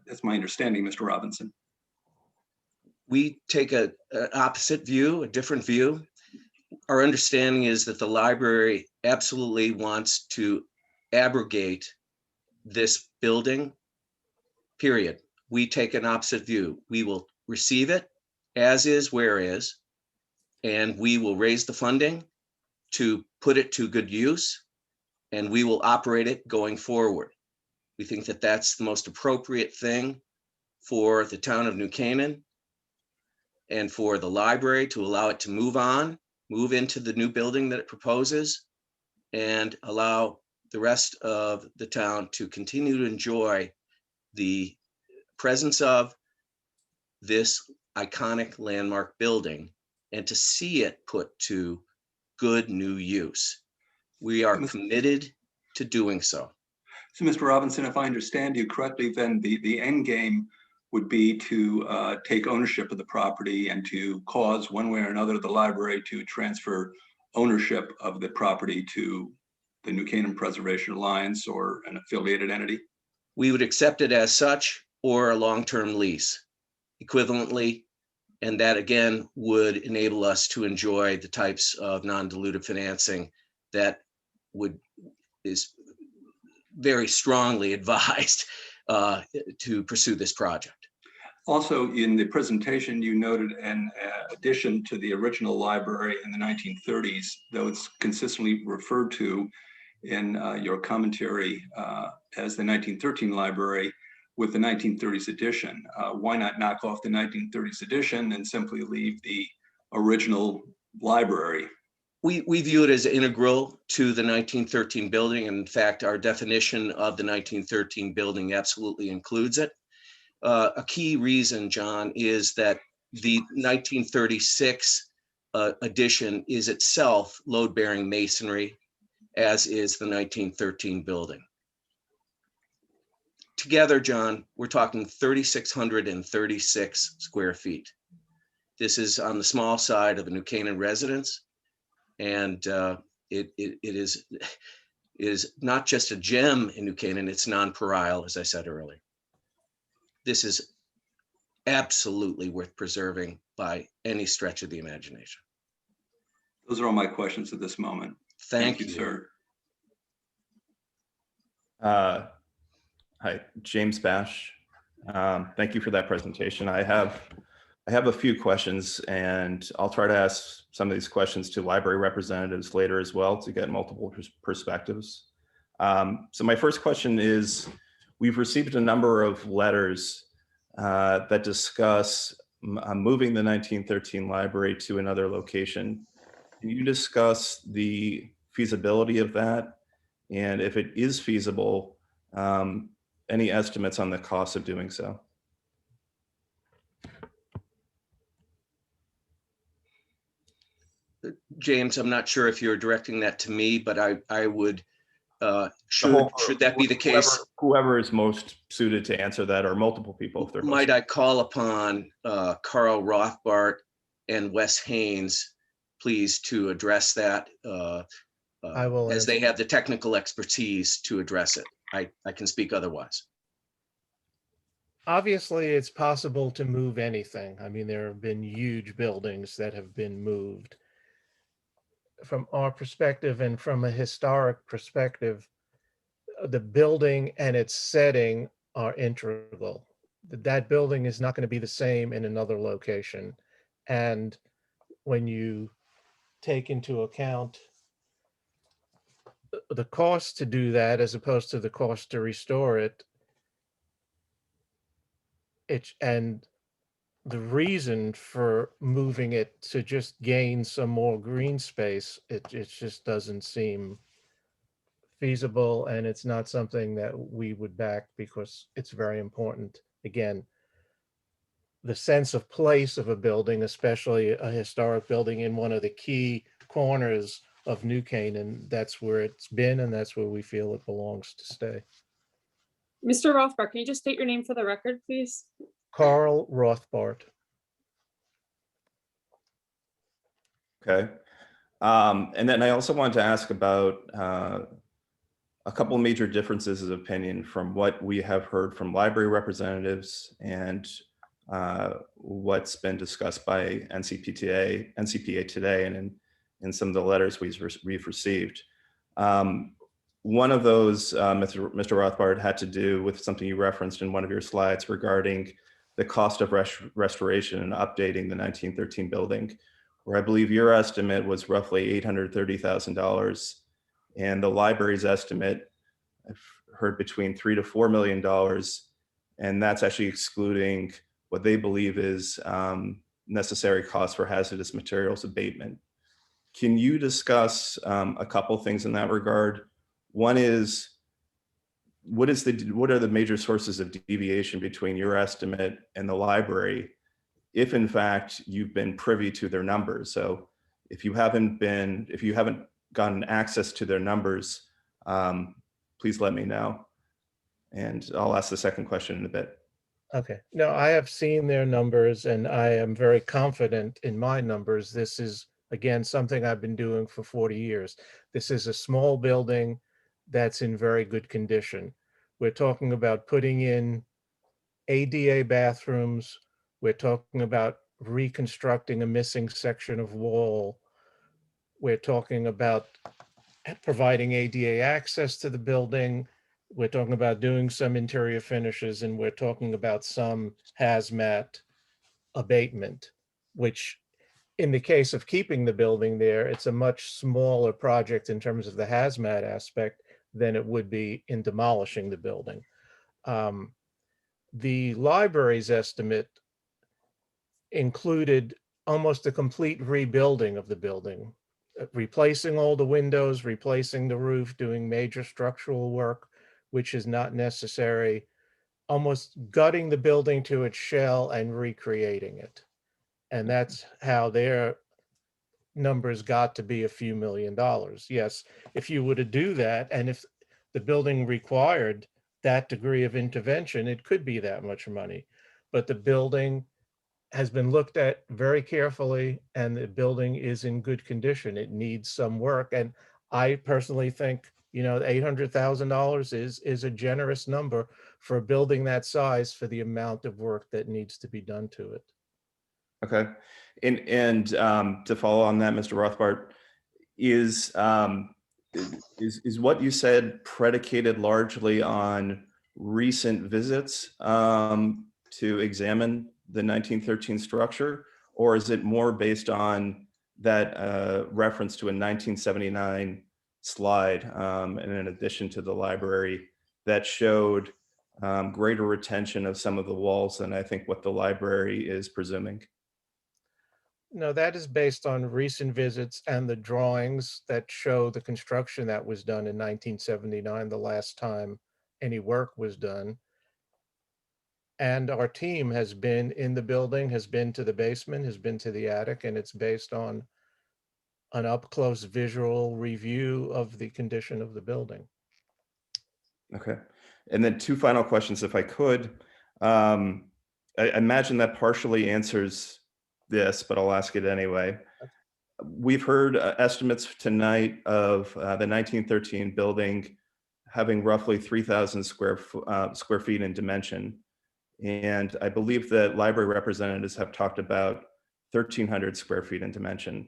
that's my understanding, Mr. Robinson? We take an opposite view, a different view. Our understanding is that the library absolutely wants to abrogate this building, period. We take an opposite view. We will receive it as is, where is, and we will raise the funding to put it to good use, and we will operate it going forward. We think that that's the most appropriate thing for the town of New Canaan and for the library to allow it to move into the new building that it proposes, and allow the rest of the town to continue to enjoy the presence of this iconic landmark building and to see it put to good new use. We are committed to doing so. So, Mr. Robinson, if I understand you correctly, then the end game would be to take ownership of the property and to cause one way or another the library to transfer ownership of the property to the New Canaan Preservation Alliance or an affiliated entity? We would accept it as such, or a long-term lease equivalently. And that again would enable us to enjoy the types of non-dilutive financing that is very strongly advised to pursue this project. Also, in the presentation, you noted an addition to the original library in the 1930s, though it's consistently referred to in your commentary as the 1913 library with the 1930s edition. Why not knock off the 1930s edition and simply leave the original library? We view it as integral to the 1913 building. In fact, our definition of the 1913 building absolutely includes it. A key reason, John, is that the 1936 edition is itself load-bearing masonry, as is the 1913 building. Together, John, we're talking 3,636 square feet. This is on the small side of a New Canaan residence, and it is not just a gem in New Canaan, it's non-pareil, as I said earlier. This is absolutely worth preserving by any stretch of the imagination. Those are all my questions at this moment. Thank you, sir. Hi, James Bash. Thank you for that presentation. I have a few questions, and I'll try to ask some of these questions to library representatives later as well to get multiple perspectives. So my first question is, we've received a number of letters that discuss moving the 1913 library to another location. Can you discuss the feasibility of that? And if it is feasible, any estimates on the cost of doing so? James, I'm not sure if you're directing that to me, but I would, should that be the case? Whoever is most suited to answer that, or multiple people. If they're might I call upon Carl Rothbart and Wes Haynes please, to address that. I will As they have the technical expertise to address it. I can speak otherwise. Obviously, it's possible to move anything. I mean, there have been huge buildings that have been moved. From our perspective and from a historic perspective, the building and its setting are integral. That building is not going to be the same in another location. And when you take into account the cost to do that as opposed to the cost to restore it, and the reason for moving it to just gain some more green space, it just doesn't seem feasible, and it's not something that we would back because it's very important. Again, the sense of place of a building, especially a historic building in one of the key corners of New Canaan, that's where it's been and that's where we feel it belongs to stay. Mr. Rothbard, can you just state your name for the record, please? Carl Rothbard. Okay. And then I also wanted to ask about a couple of major differences of opinion from what we have heard from library representatives and what's been discussed by NCPA today and in some of the letters we've received. One of those, Mr. Rothbard, had to do with something you referenced in one of your slides regarding the cost of restoration and updating the 1913 building, where I believe your estimate was roughly $830,000. And the library's estimate, I've heard between $3 to $4 million. And that's actually excluding what they believe is necessary costs for hazardous materials abatement. Can you discuss a couple things in that regard? One is, what are the major sources of deviation between your estimate and the library, if in fact you've been privy to their numbers? So if you haven't gotten access to their numbers, please let me know. And I'll ask the second question in a bit. Okay, no, I have seen their numbers and I am very confident in my numbers. This is, again, something I've been doing for 40 years. This is a small building that's in very good condition. We're talking about putting in ADA bathrooms. We're talking about reconstructing a missing section of wall. We're talking about providing ADA access to the building. We're talking about doing some interior finishes, and we're talking about some hazmat abatement, which in the case of keeping the building there, it's a much smaller project in terms of the hazmat aspect than it would be in demolishing the building. The library's estimate included almost a complete rebuilding of the building, replacing all the windows, replacing the roof, doing major structural work, which is not necessary, almost gutting the building to its shell and recreating it. And that's how their numbers got to be a few $1 million. Yes, if you were to do that, and if the building required that degree of intervention, it could be that much money. But the building has been looked at very carefully, and the building is in good condition. It needs some work. And I personally think, you know, $800,000 is a generous number for a building that size for the amount of work that needs to be done to it. Okay. And to follow on that, Mr. Rothbard, is what you said predicated largely on recent visits to examine the 1913 structure, or is it more based on that reference to a 1979 slide, and in addition to the library, that showed greater retention of some of the walls than I think what the library is presuming? No, that is based on recent visits and the drawings that show the construction that was done in 1979, the last time any work was done. And our team has been in the building, has been to the basement, has been to the attic, and it's based on an up-close visual review of the condition of the building. Okay. And then two final questions, if I could. I imagine that partially answers this, but I'll ask it anyway. we've heard estimates tonight of the 1913 building having roughly 3,000 square feet in dimension. And I believe that library representatives have talked about 1,300 square feet in dimension.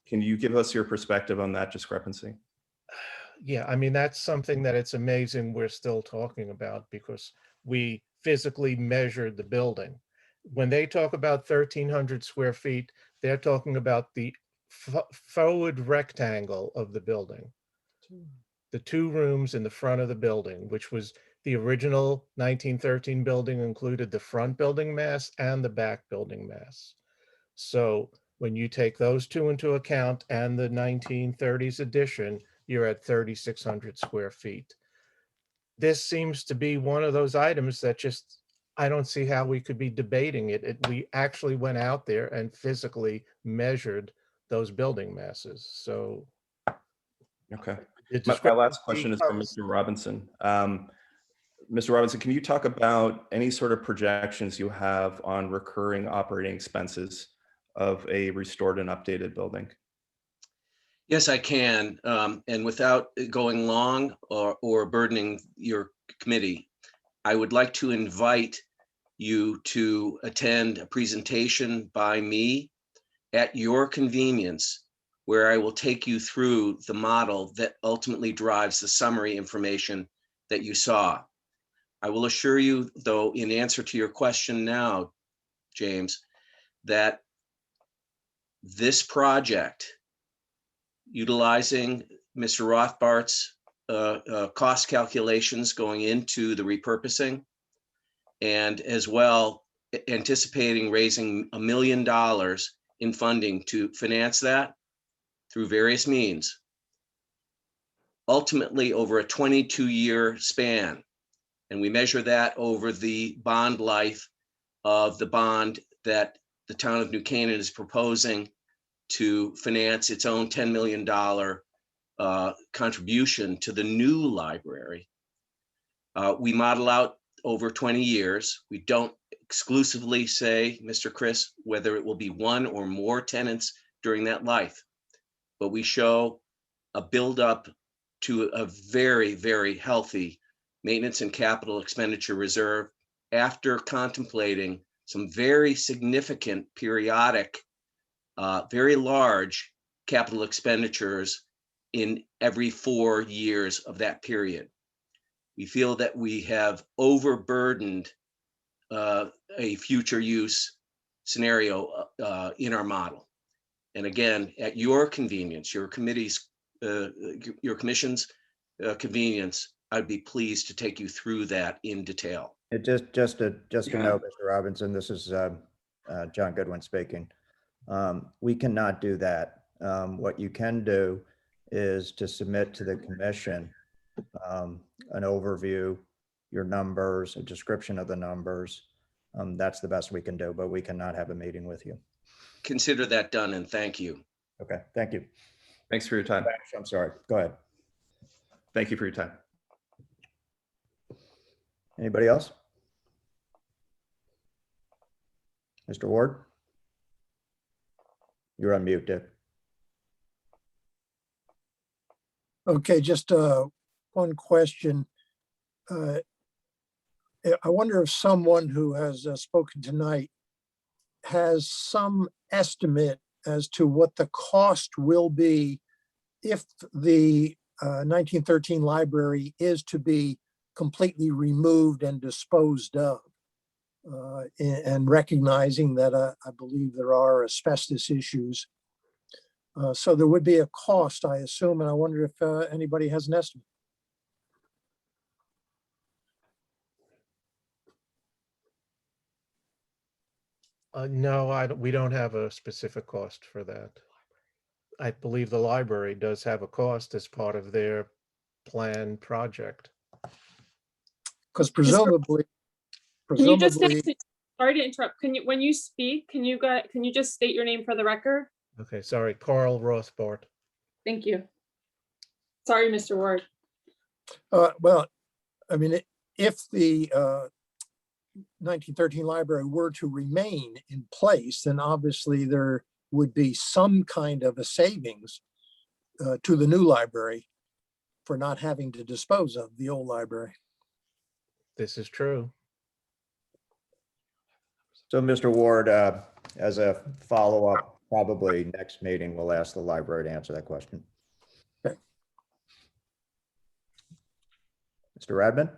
Can you give us your perspective on that discrepancy? Yeah, I mean, that's something that it's amazing we're still talking about because we physically measured the building. When they talk about 1,300 square feet, they're talking about the forward rectangle of the building. The two rooms in the front of the building, which was the original 1913 building, included the front building mass and the back building mass. So when you take those two into account and the 1930s addition, you're at 3,600 square feet. This seems to be one of those items that just, I don't see how we could be debating it. We actually went out there and physically measured those building masses. So. Okay. the My last discrepancy question is for comes- Mr. Robinson. Mr. Robinson, can you talk about any sort of projections you have on recurring operating expenses of a restored and updated building? Yes, I can. And without going long or burdening your committee, I would like to invite you to attend a presentation by me at your convenience, where I will take you through the model that ultimately drives the summary information that you saw. I will assure you, though, in answer to your question now, James, that this project, utilizing Mr. Rothbart's cost calculations going into the repurposing, and as well anticipating raising $1 million in funding to finance that through various means, ultimately over a 22-year span. And we measure that over the bond life of the bond that the town of New Canaan is proposing to finance its own $10 million contribution to the new library. We model out over 20 years. We don't exclusively say, Mr. Chris, whether it will be one or more tenants during that life, but we show a buildup to a very, very healthy maintenance and capital expenditure reserve after contemplating some very significant periodic, very large capital expenditures in every 4 years of that period. We feel that we have overburdened a future use scenario in our model. And again, at your convenience, your committee's, your commission's convenience, I'd be pleased to take you through that in detail. Just to know, Mr. Robinson, this is John Goodwin speaking. We cannot do that. What you can do is to submit to the commission an overview, your numbers, a description of the numbers. That's the best we can do, but we cannot have a meeting with you. Consider that done, and thank you. Okay, thank you. Thanks for your time. I'm sorry, go ahead. Thank you for your time. Anybody else? Mr. Ward? You're on mute, Dick. Okay, just one question. I wonder if someone who has spoken tonight has some estimate as to what the cost will be if the 1913 library is to be completely removed and disposed of, and recognizing that I believe there are asbestos issues. So there would be a cost, I assume, and I wonder if anybody has an estimate. No, we don't have a specific cost for that. I believe the library does have a cost as part of their planned project. Because presumably, Can you just say, sorry to interrupt, can you, when you speak, can you just state your name for the record? Okay, sorry, Carl Rothbart. Thank you. Sorry, Mr. Ward. well, I mean, if the 1913 library were to remain in place, then obviously there would be some kind of a savings to the new library for not having to dispose of the old library. This is true. So, Mr. Ward, as a follow-up, probably next meeting, we'll ask the library to answer that question. Okay. Mr. Radman?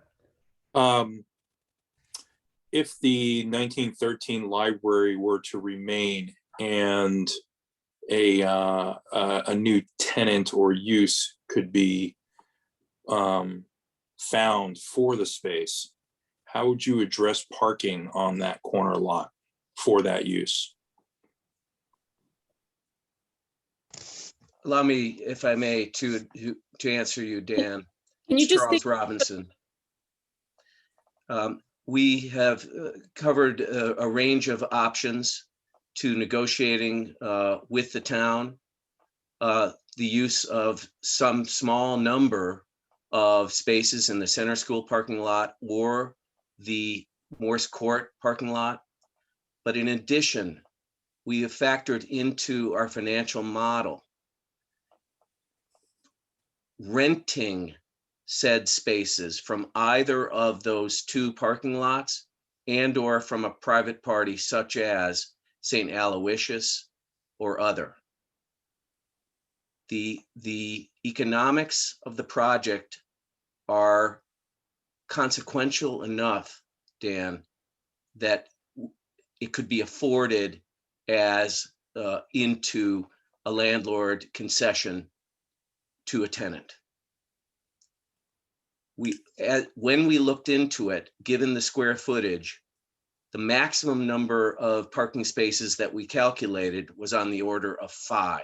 If the 1913 library were to remain and a new tenant or use could be found for the space, how would you address parking on that corner lot for that use? Allow me, if I may, to answer you, Dan. Can you just Charles think, Robinson. We have covered a range of options to negotiating with the town. The use of some small number of spaces in the center school parking lot or the Morse Court parking lot. But in addition, we have factored into our financial model renting said spaces from either of those two parking lots and or from a private party such as St. Aloysius or other. The economics of the project are consequential enough, Dan, that it could be afforded as into a landlord concession to a tenant. When we looked into it, given the square footage, the maximum number of parking spaces that we calculated was on the order of 5.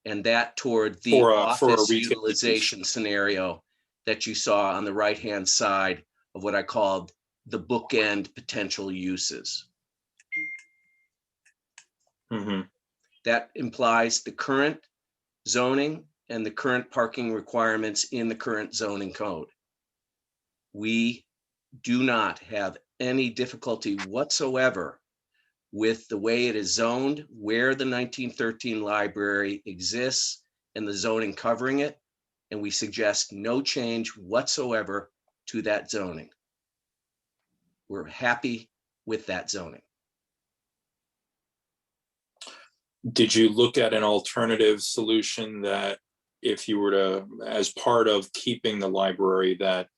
And that toward the For a office retail utilization scenario that you saw on the right-hand side of what I called the bookend potential uses. Mm-hmm. That implies the current zoning and the current parking requirements in the current zoning code. We do not have any difficulty whatsoever with the way it is zoned, where the 1913 library exists and the zoning covering it. And we suggest no change whatsoever to that zoning. We're happy with that zoning. Did you look at an alternative solution that if you were to, as part of keeping the library, that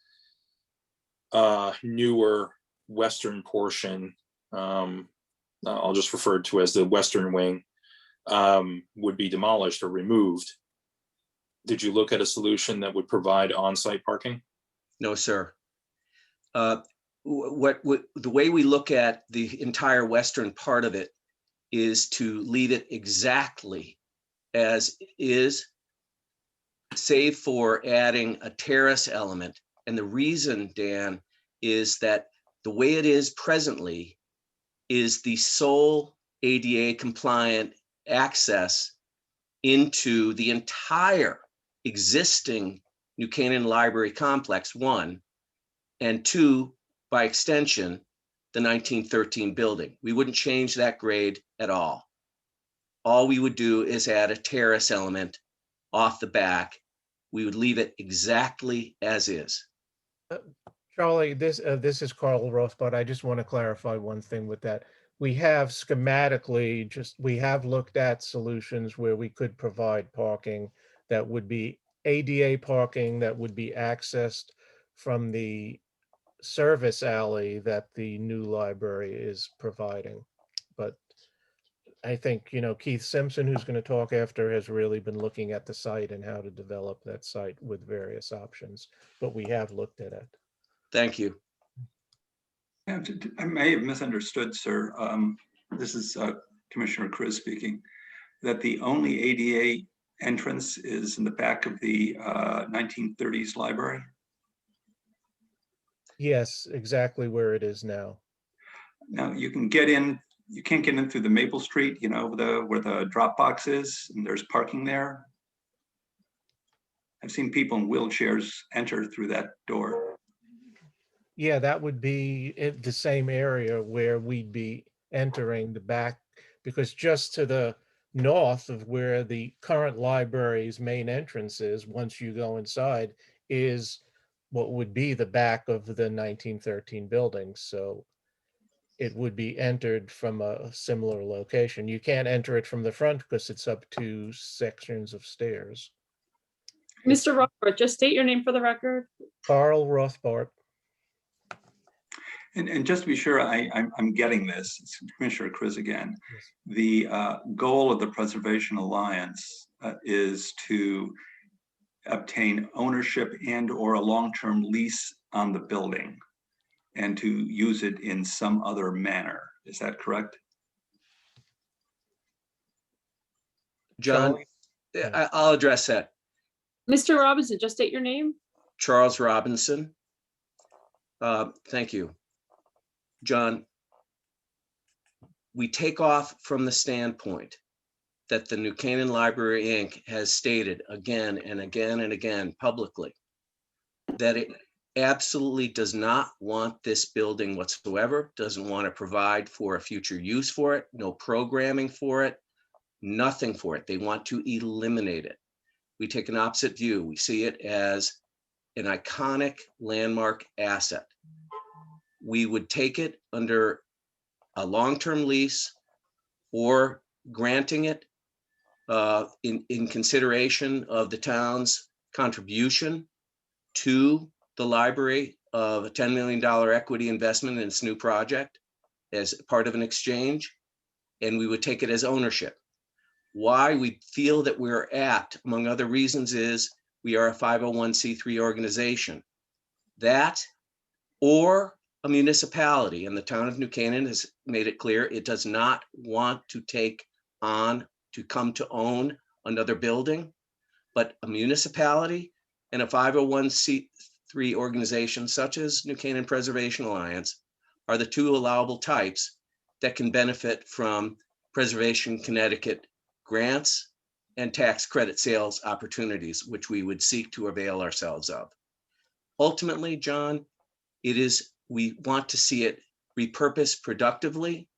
newer western portion, I'll just refer to as the western wing, would be demolished or removed? Did you look at a solution that would provide on-site parking? No, sir. The way we look at the entire western part of it is to leave it exactly as is, save for adding a terrace element. And the reason, Dan, is that the way it is presently is the sole ADA compliant access into the entire existing New Canaan Library complex, 1, and 2, by extension, the 1913 building. We wouldn't change that grade at all. All we would do is add a terrace element off the back. We would leave it exactly as is. Charlie, this is Carl Rothbard. I just want to clarify one thing with that. We have schematically we have looked at solutions where we could provide parking that would be ADA parking that would be accessed from the service alley that the new library is providing. But I think, Keith Simpson, who's going to talk after, has really been looking at the site and how to develop that site with various options, but we have looked at it. Thank you. I may have misunderstood, sir. This is Commissioner Cruz speaking, that the only ADA entrance is in the back of the 1930s library? Yes, exactly where it is now. Now you can get in, you can't get in through the Maple Street, where the drop box is, and there's parking there. I've seen people in wheelchairs enter through that door. Yeah, that would be the same area where we'd be entering the back because just to the north of where the current library's main entrance is, once you go inside, is what would be the back of the 1913 building. So it would be entered from a similar location. You can't enter it from the front because it's up 2 sections of stairs. Mr. Rothbart, just state your name for the record. Carl Rothbart. And just to be sure, I'm getting this, it's Commissioner Chris again. The goal of the Preservation Alliance is to obtain ownership and or a long-term lease on the building and to use it in some other manner. Is that correct? John, I'll address that. Mr. Robinson, just state your name. Charles Robinson. Thank you. John, we take off from the standpoint that the New Canaan Library, Inc. has stated again and again and again publicly that it absolutely does not want this building whatsoever, doesn't want to provide for a future use for it, no programming for it, nothing for it. They want to eliminate it. We take an opposite view. We see it as an iconic landmark asset. We would take it under a long-term lease or granting it in consideration of the town's contribution to the library of a $10 million equity investment in its new project as part of an exchange, and we would take it as ownership. Why we feel that we're apt, among other reasons, is we are a 501c3 organization. That or a municipality, and the town of New Canaan has made it clear it does not want to take on to come to own another building, but a municipality and a 501c3 organization such as New Canaan Preservation Alliance are the two allowable types that can benefit from Preservation Connecticut grants and tax credit sales opportunities, which we would seek to avail ourselves of. Ultimately, John, we want to see it repurposed productively,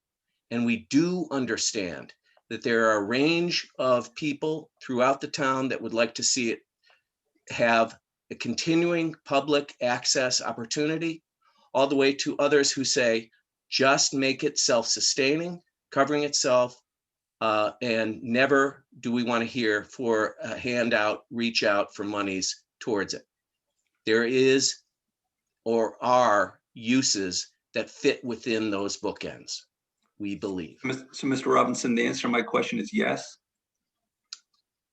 and we do understand that there are a range of people throughout the town that would like to see it have a continuing public access opportunity, all the way to others who say, just make it self-sustaining, covering itself, and never do we want to hear for a handout, reach out for monies towards it. There is or are uses that fit within those bookends, we believe. So, Mr. Robinson, the answer to my question is yes?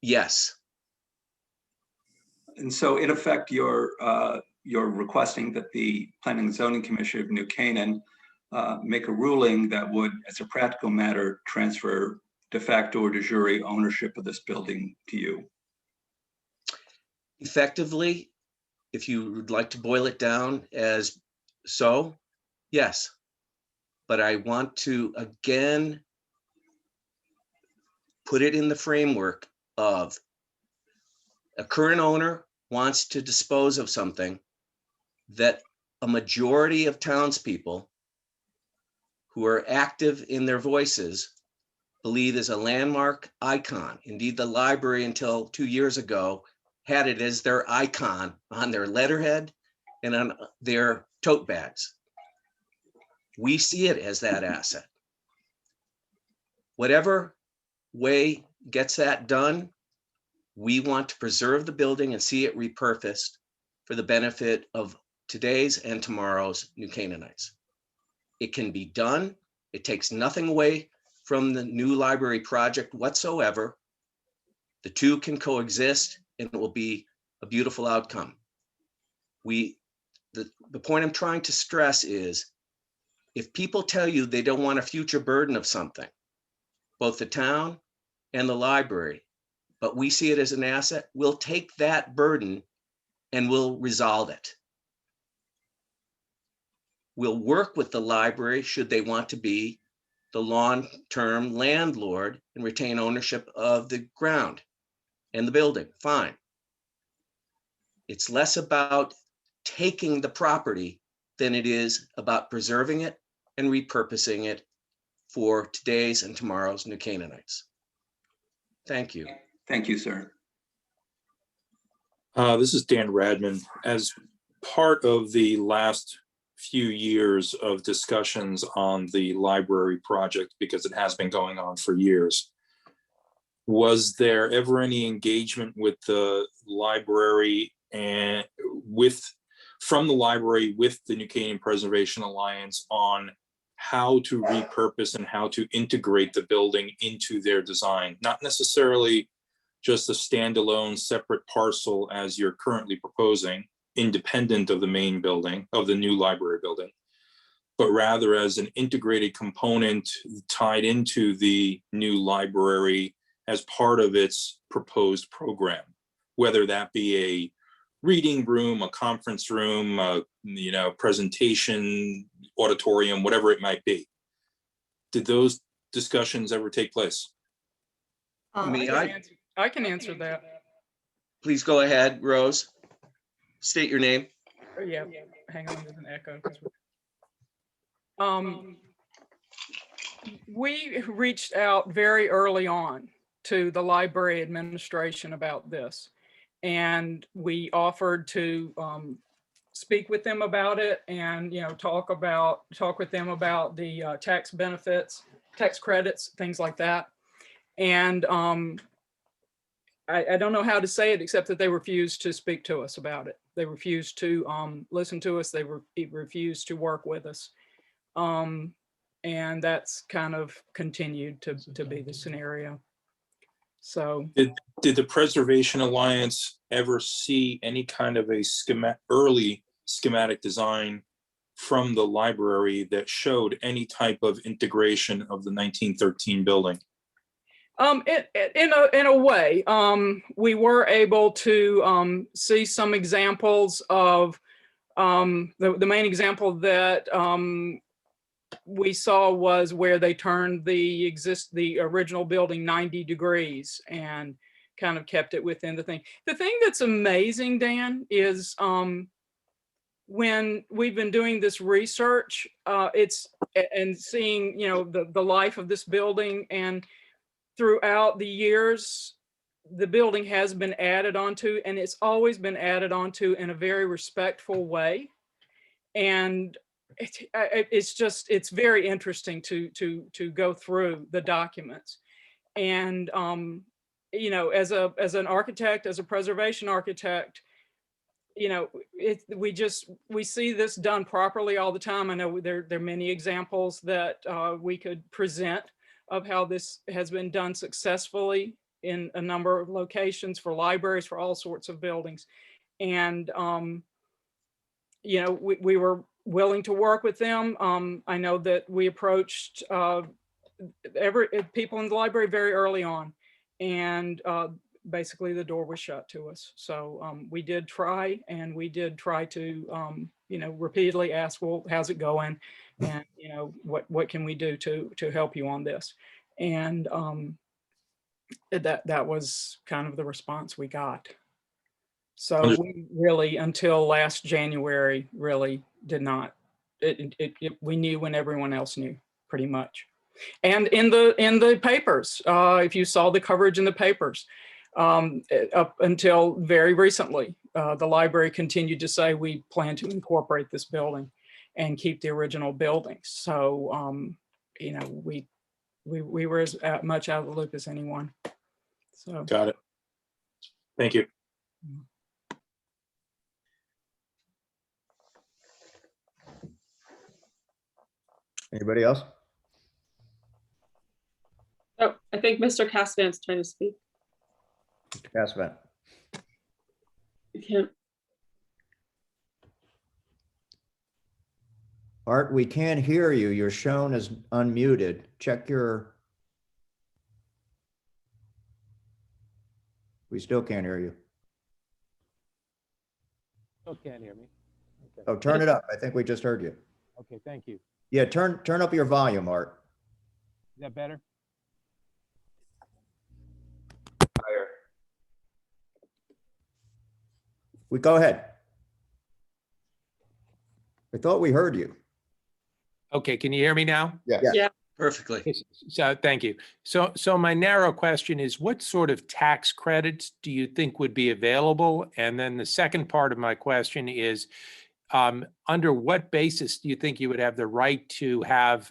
Yes. And so in effect, you're requesting that the Planning and Zoning Commission of New Canaan make a ruling that would, as a practical matter, transfer de facto or de jure ownership of this building to you? Effectively, if you would like to boil it down as so, yes. But I want to again put it in the framework of a current owner wants to dispose of something that a majority of townspeople who are active in their voices believe is a landmark icon. Indeed, the library until 2 years ago had it as their icon on their letterhead and on their tote bags. We see it as that asset. Whatever way gets that done, we want to preserve the building and see it repurposed for the benefit of today's and tomorrow's New Canaanites. It can be done. It takes nothing away from the new library project whatsoever. The two can coexist and it will be a beautiful outcome. The point I'm trying to stress is if people tell you they don't want a future burden of something, both the town and the library, but we see it as an asset, we'll take that burden and we'll resolve it. We'll work with the library should they want to be the long-term landlord and retain ownership of the ground and the building, fine. It's less about taking the property than it is about preserving it and repurposing it for today's and tomorrow's New Canaanites. Thank you. Thank you, sir. This is Dan Radman. As part of the last few years of discussions on the library project, because it has been going on for years, was there ever any engagement with the library and from the library with the New Canaan Preservation Alliance on how to repurpose and how to integrate the building into their design? Not necessarily just a standalone separate parcel as you're currently proposing, independent of the main building, of the new library building, but rather as an integrated component tied into the new library as part of its proposed program, whether that be a reading room, a conference room, presentation, auditorium, whatever it might be. Did those discussions ever take place? I can answer that. Please go ahead, Rose. State your name. Yeah, hang on, there's an echo. We reached out very early on to the library administration about this, and we offered to speak with them about it, and talk with them about the tax benefits, tax credits, things like that. And I don't know how to say it except that they refused to speak to us about it. They refused to listen to us. They refused to work with us. And that's kind of continued to be the scenario. So did the Preservation Alliance ever see any kind of a early schematic design from the library that showed any type of integration of the 1913 building? In a way, we were able to see some examples of the main example that we saw was where they turned the original building 90 degrees and kind of kept it within the thing. The thing that's amazing, Dan, is when we've been doing this research, and seeing the life of this building, and throughout the years, the building has been added onto, and it's always been added onto in a very respectful way. And it's very interesting to go through the documents. And as an architect, as a preservation architect, we see this done properly all the time. I know there are many examples that we could present of how this has been done successfully in a number of locations for libraries, for all sorts of buildings. And we were willing to work with them. I know that we approached people in the library very early on, and basically the door was shut to us. So we did try, and we did try to repeatedly ask, well, how's it going? And what can we do to help you on this? And that was kind of the response we got. So we really, until last January, really did not. We knew when everyone else knew, pretty much. And in the papers, if you saw the coverage in the papers, up until very recently, the library continued to say we plan to incorporate this building and keep the original building. So we were as much out of the loop as anyone. So got it. Thank you. Anybody else? Oh, I think Mr. Cassavant's trying to speak. Mr. Cassavant. You can't. Art, we can't hear you. You're shown as unmuted. Check your. We still can't hear you. Still can't hear me. Okay. Oh, turn it up. I think we just heard you. Okay, thank you. Yeah, turn up your volume, Art. Is that better? Higher. We go ahead. I thought we heard you. Okay, can you hear me now? Yeah. Yeah. Perfectly. Yes, so thank you. So my narrow question is, what sort of tax credits do you think would be available? And then the second part of my question is, under what basis do you think you would have the right to have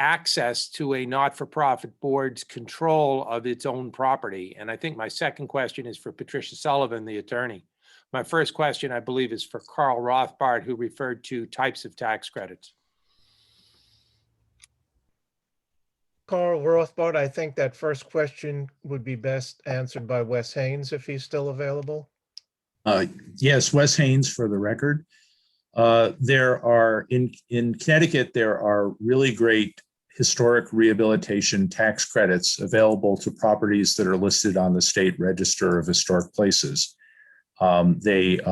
access to a not-for-profit board's control of its own property? And I think my second question is for Patricia Sullivan, the attorney. My first question, I believe, is for Carl Rothbard, who referred to types of tax credits. Carl Rothbard, I think that first question would be best answered by Wes Haynes if he's still available. Yes, Wes Haynes for the record. There are in Connecticut, there are really great historic rehabilitation tax credits available to properties that are listed on the State Register of Historic Places. For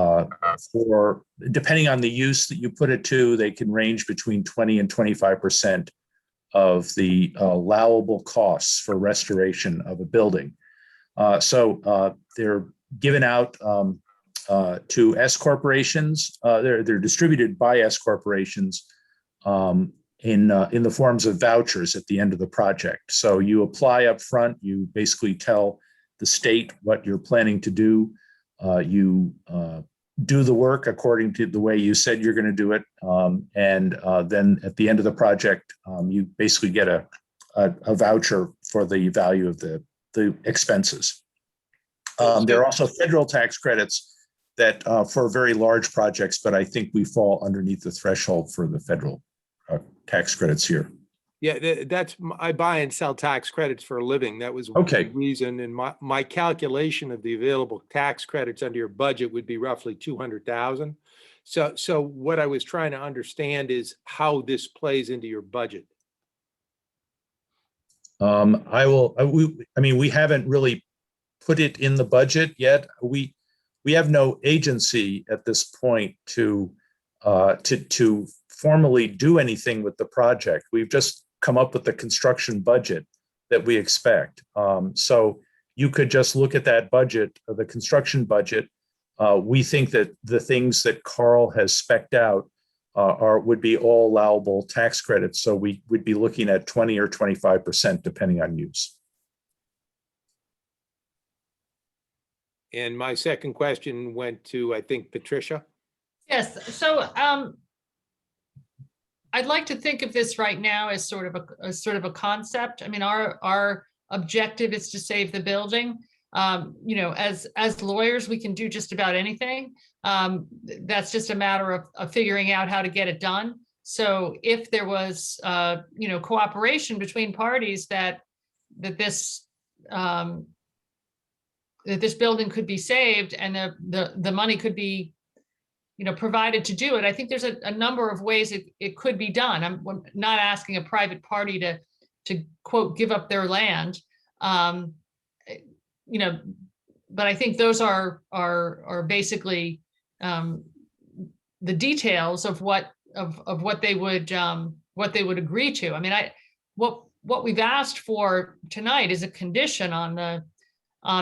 depending on the use that you put it to, they can range between 20 and 25% of the allowable costs for restoration of a building. So they're given out to S corporations. They're distributed by S corporations in the forms of vouchers at the end of the project. So you apply up front. You basically tell the state what you're planning to do. You do the work according to the way you said you're going to do it. And then at the end of the project, you basically get a voucher for the value of the expenses. There are also federal tax credits that for very large projects, but I think we fall underneath the threshold for the federal tax credits here. Yeah, that's, I buy and sell tax credits for a living. That was Okay. the reason. And my calculation of the available tax credits under your budget would be roughly 200,000. So what I was trying to understand is how this plays into your budget. We haven't really put it in the budget yet. We have no agency at this point to formally do anything with the project. We've just come up with the construction budget that we expect. So you could just look at that budget, the construction budget. We think that the things that Carl has spec'd out would be all allowable tax credits. So we would be looking at 20 or 25% depending on use. And my second question went to, I think, Patricia. Yes, so I'd like to think of this right now as sort of a concept. I mean, our objective is to save the building. As lawyers, we can do just about anything. That's just a matter of figuring out how to get it done. So if there was, cooperation between parties that this building could be saved and the money could be, provided to do it, I think there's a number of ways it could be done. I'm not asking a private party to quote, give up their land. But I think those are basically the details of what they would agree to. I mean, what we've asked for tonight is a condition on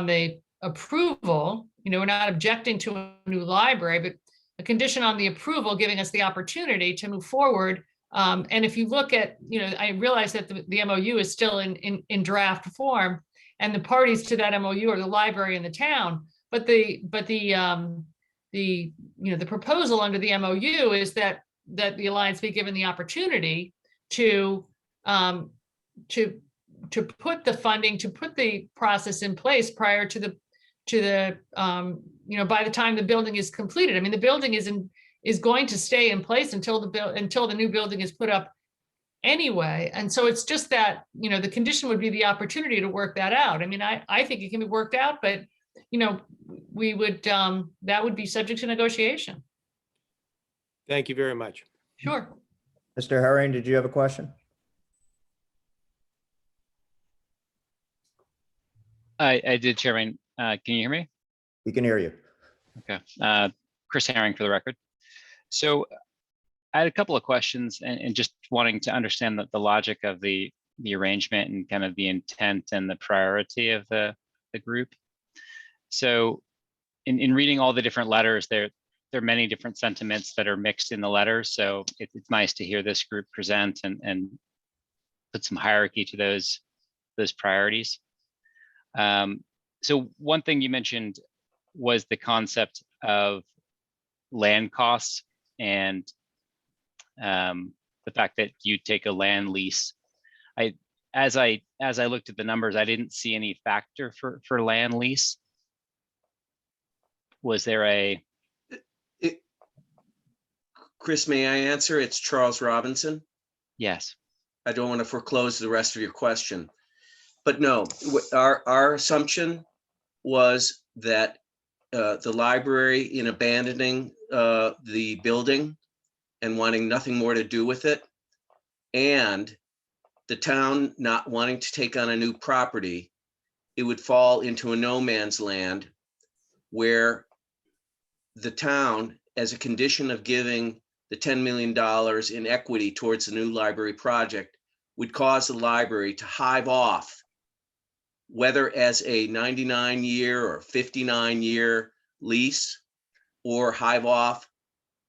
the approval. We're not objecting to a new library, but a condition on the approval, giving us the opportunity to move forward. And if you look at, I realize that the MOU is still in draft form, and the parties to that MOU are the library and the town. But the proposal under the MOU is that the Alliance be given the opportunity to put the funding, to put the process in place prior to the by the time the building is completed. I mean, the building is going to stay in place until the new building is put up anyway. And so it's just that, the condition would be the opportunity to work that out. I mean, I think it can be worked out, but, we would, that would be subject to negotiation. Thank you very much. Sure. Mr. Herring, did you have a question? I did, Chairman. Can you hear me? We can hear you. Okay. Chris Herring for the record. So I had a couple of questions and just wanting to understand the logic of the arrangement and kind of the intent and the priority of the group. So in reading all the different letters, there there are many different sentiments that are mixed in the letter. So it's nice to hear this group present and put some hierarchy to those priorities. So one thing you mentioned was the concept of land costs and the fact that you take a land lease. As I looked at the numbers, I didn't see any factor for land lease. Was there a? Chris, may I answer? It's Charles Robinson. Yes. I don't want to foreclose the rest of your question, but no, our assumption was that the library, in abandoning the building and wanting nothing more to do with it, and the town not wanting to take on a new property, it would fall into a no man's land where the town, as a condition of giving the $10 million in equity towards the new library project, would cause the library to hive off, whether as a 99-year or 59-year lease, or hive off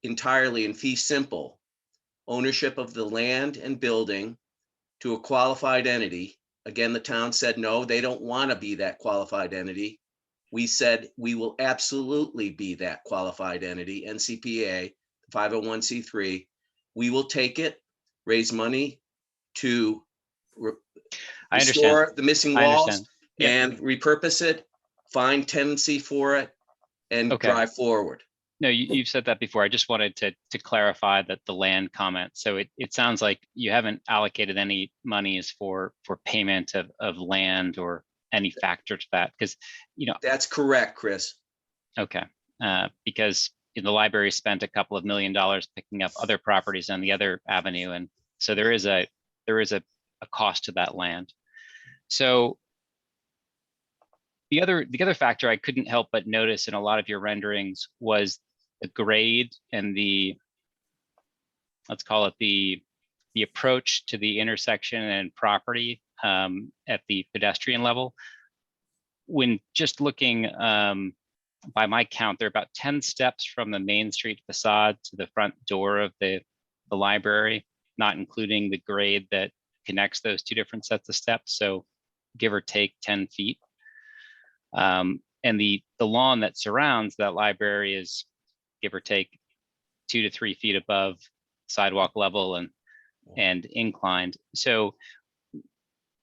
entirely in fee simple ownership of the land and building to a qualified entity. Again, the town said, no, they don't want to be that qualified entity. We said, we will absolutely be that qualified entity, NCPA, 501c3. We will take it, raise money to restore the missing walls and repurpose it, find tenancy for it, and drive forward. No, you've said that before. I just wanted to clarify that the land comment. So it sounds like you haven't allocated any monies for payment of land or any factor to that, because that's correct, Chris. Okay, because the library spent a couple of $1 million picking up other properties on the other avenue, and so there is a cost to that land. So the other factor I couldn't help but notice in a lot of your renderings was the grade and the, let's call it the approach to the intersection and property at the pedestrian level. When just looking by my count, there are about 10 steps from the Main Street facade to the front door of the library, not including the grade that connects those two different sets of steps. So give or take 10 feet. And the lawn that surrounds that library is give or take 2 to 3 feet above sidewalk level and inclined. So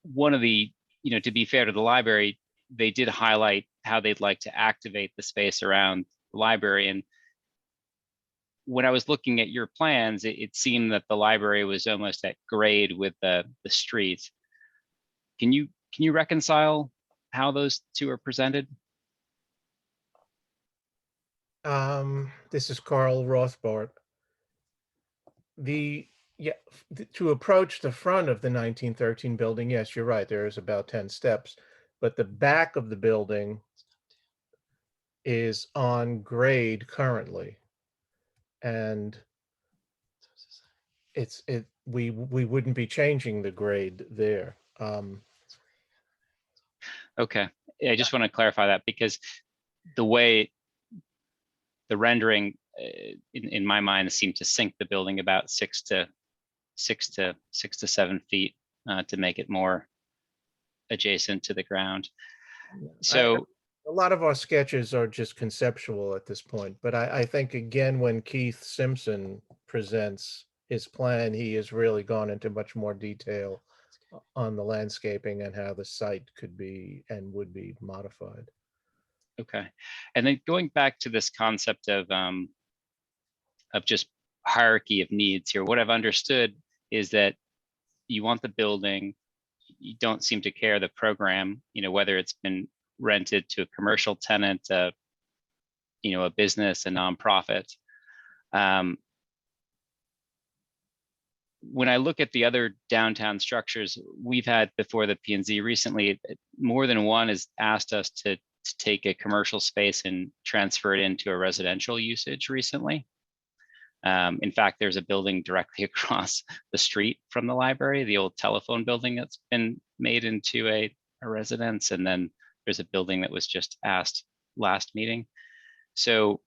one of the, to be fair to the library, they did highlight how they'd like to activate the space around the library. And when I was looking at your plans, it seemed that the library was almost at grade with the street. Can you reconcile how those two are presented? This is Carl Rothbart. To approach the front of the 1913 building, yes, you're right, there is about 10 steps, but the back of the building is on grade currently. And we wouldn't be changing the grade there. Okay, I just want to clarify that, because the way the rendering in my mind seemed to sink the building about 6 to 7 feet to make it more adjacent to the ground. So a lot of our sketches are just conceptual at this point, but I think, again, when Keith Simpson presents his plan, he has really gone into much more detail on the landscaping and how the site could be and would be modified. Okay, and then going back to this concept of just hierarchy of needs here, what I've understood is that you want the building, you don't seem to care the program, whether it's been rented to a commercial tenant, a business, a nonprofit. When I look at the other downtown structures we've had before the P&Z recently, more than one has asked us to take a commercial space and transfer it into a residential usage recently. In fact, there's a building directly across the street from the library, the old telephone building that's been made into a residence. And then there's a building that was just asked last meeting. So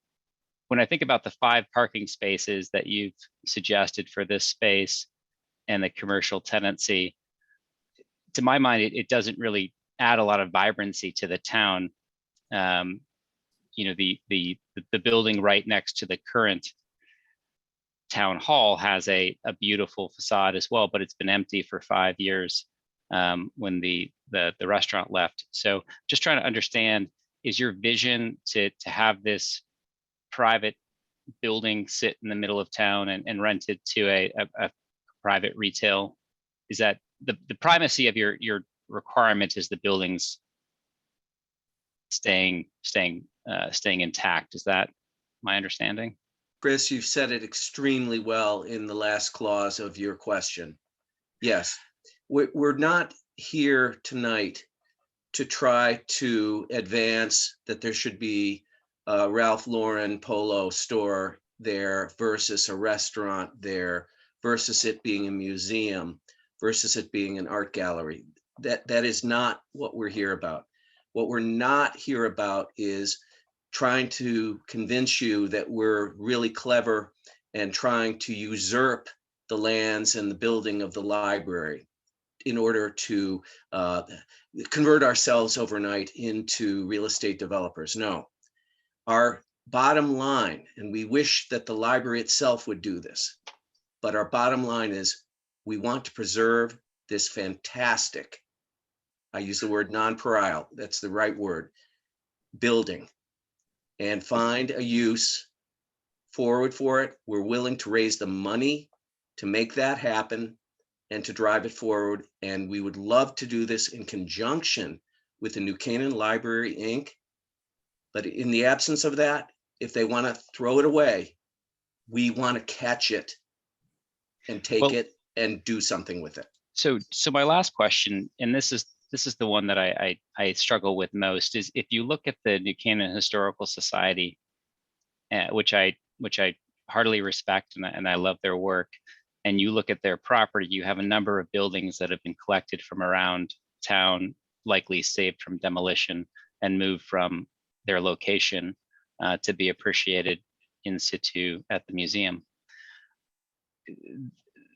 when I think about the 5 parking spaces that you've suggested for this space and the commercial tenancy, to my mind, it doesn't really add a lot of vibrancy to the town. You know, the building right next to the current town hall has a beautiful facade as well, but it's been empty for 5 years when the restaurant left. So just trying to understand, is your vision to have this private building sit in the middle of town and rent it to a private retail? Is that the primacy of your requirement is the buildings staying intact? Is that my understanding? Chris, you've said it extremely well in the last clause of your question. Yes, we're not here tonight to try to advance that there should be a Ralph Lauren polo store there versus a restaurant there versus it being a museum versus it being an art gallery. That is not what we're here about. What we're not here about is trying to convince you that we're really clever and trying to usurp the lands and the building of the library in order to convert ourselves overnight into real estate developers. No, our bottom line, and we wish that the library itself would do this, but our bottom line is we want to preserve this fantastic, I use the word non-pareil, that's the right word, building, and find a use forward for it. We're willing to raise the money to make that happen and to drive it forward. And we would love to do this in conjunction with the New Canaan Library, Inc. But in the absence of that, if they want to throw it away, we want to catch it and take it and do something with it. So my last question, and this is the one that I struggle with most, is if you look at the New Canaan Historical Society, which I heartily respect and I love their work, and you look at their property, you have a number of buildings that have been collected from around town, likely saved from demolition and moved from their location to be appreciated in situ at the museum.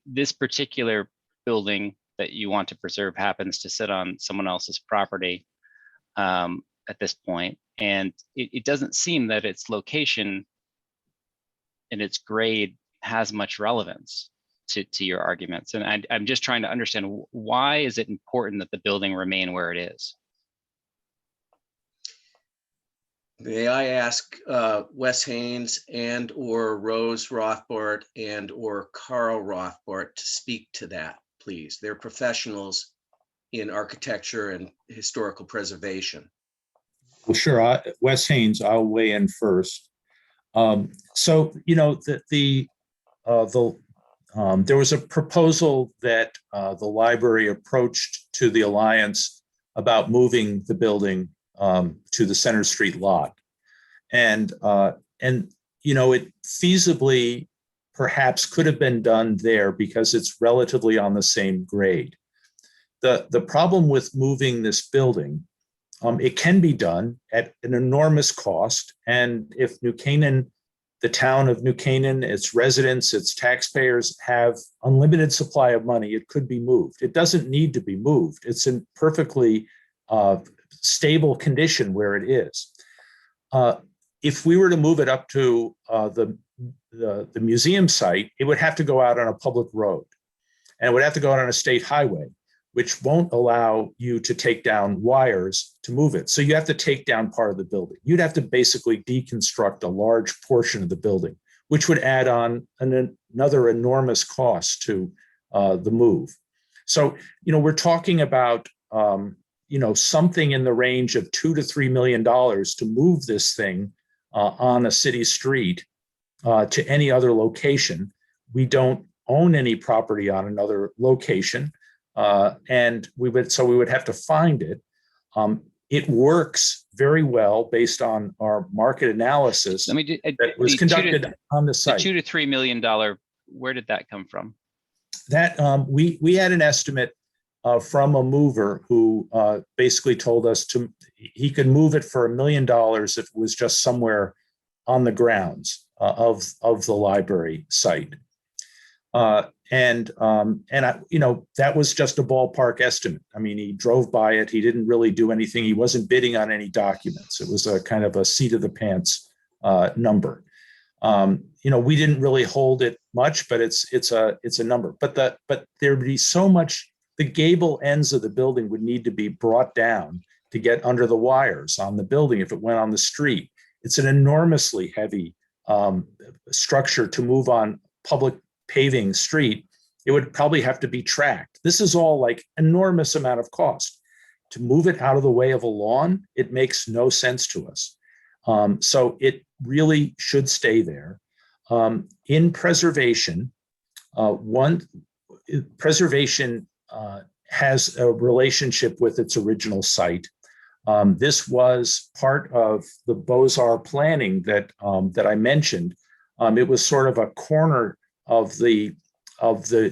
This particular building that you want to preserve happens to sit on someone else's property at this point, and it doesn't seem that its location and its grade has much relevance to your arguments. And I'm just trying to understand, why is it important that the building remain where it is? May I ask Wes Haynes and or Rose Rothbart and or Carl Rothbart to speak to that, please? They're professionals in architecture and historical preservation. Well, sure. Wes Haynes, I'll weigh in first. So, you know, there was a proposal that the library approached to the Alliance about moving the building to the Center Street lot. And you know, it feasibly perhaps could have been done there because it's relatively on the same grade. The problem with moving this building, it can be done at an enormous cost. And if New Canaan, the town of New Canaan, its residents, its taxpayers have unlimited supply of money, it could be moved. It doesn't need to be moved. It's in perfectly stable condition where it is. If we were to move it up to the museum site, it would have to go out on a public road, and it would have to go out on a state highway, which won't allow you to take down wires to move it. So you have to take down part of the building. You'd have to basically deconstruct a large portion of the building, which would add on another enormous cost to the move. So, you know, we're talking about, you know, something in the range of $2 to $3 million to move this thing on a city street to any other location. We don't own any property on another location. And we would have to find it. It works very well based on our market analysis that was conducted on the site. The $2 to $3 million, where did that come from? That we had an estimate from a mover who basically told us he could move it for $1 million if it was just somewhere on the grounds of the library site. And that was just a ballpark estimate. I mean, he drove by it. He didn't really do anything. He wasn't bidding on any documents. It was a kind of a seat of the pants number. We didn't really hold it much, but it's a number. But there'd be so much. The gable ends of the building would need to be brought down to get under the wires on the building if it went on the street. It's an enormously heavy structure to move on public paving street. It would probably have to be tracked. This is all like enormous amount of cost. To move it out of the way of a lawn, it makes no sense to us. So it really should stay there. In preservation, preservation has a relationship with its original site. This was part of the Beaux-Arts planning that I mentioned. It was sort of a corner of the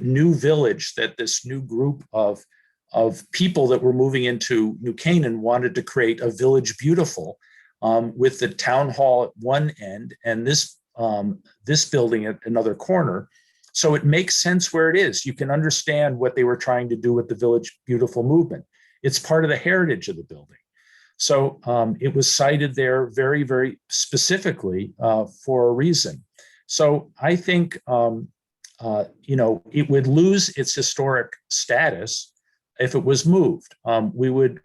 new village that this new group of people that were moving into New Canaan wanted to create a village beautiful, with the town hall at one end and this building at another corner. So it makes sense where it is. You can understand what they were trying to do with the Village Beautiful movement. It's part of the heritage of the building. So it was cited there very, very specifically for a reason. So I think, it would lose its historic status if it was moved. We would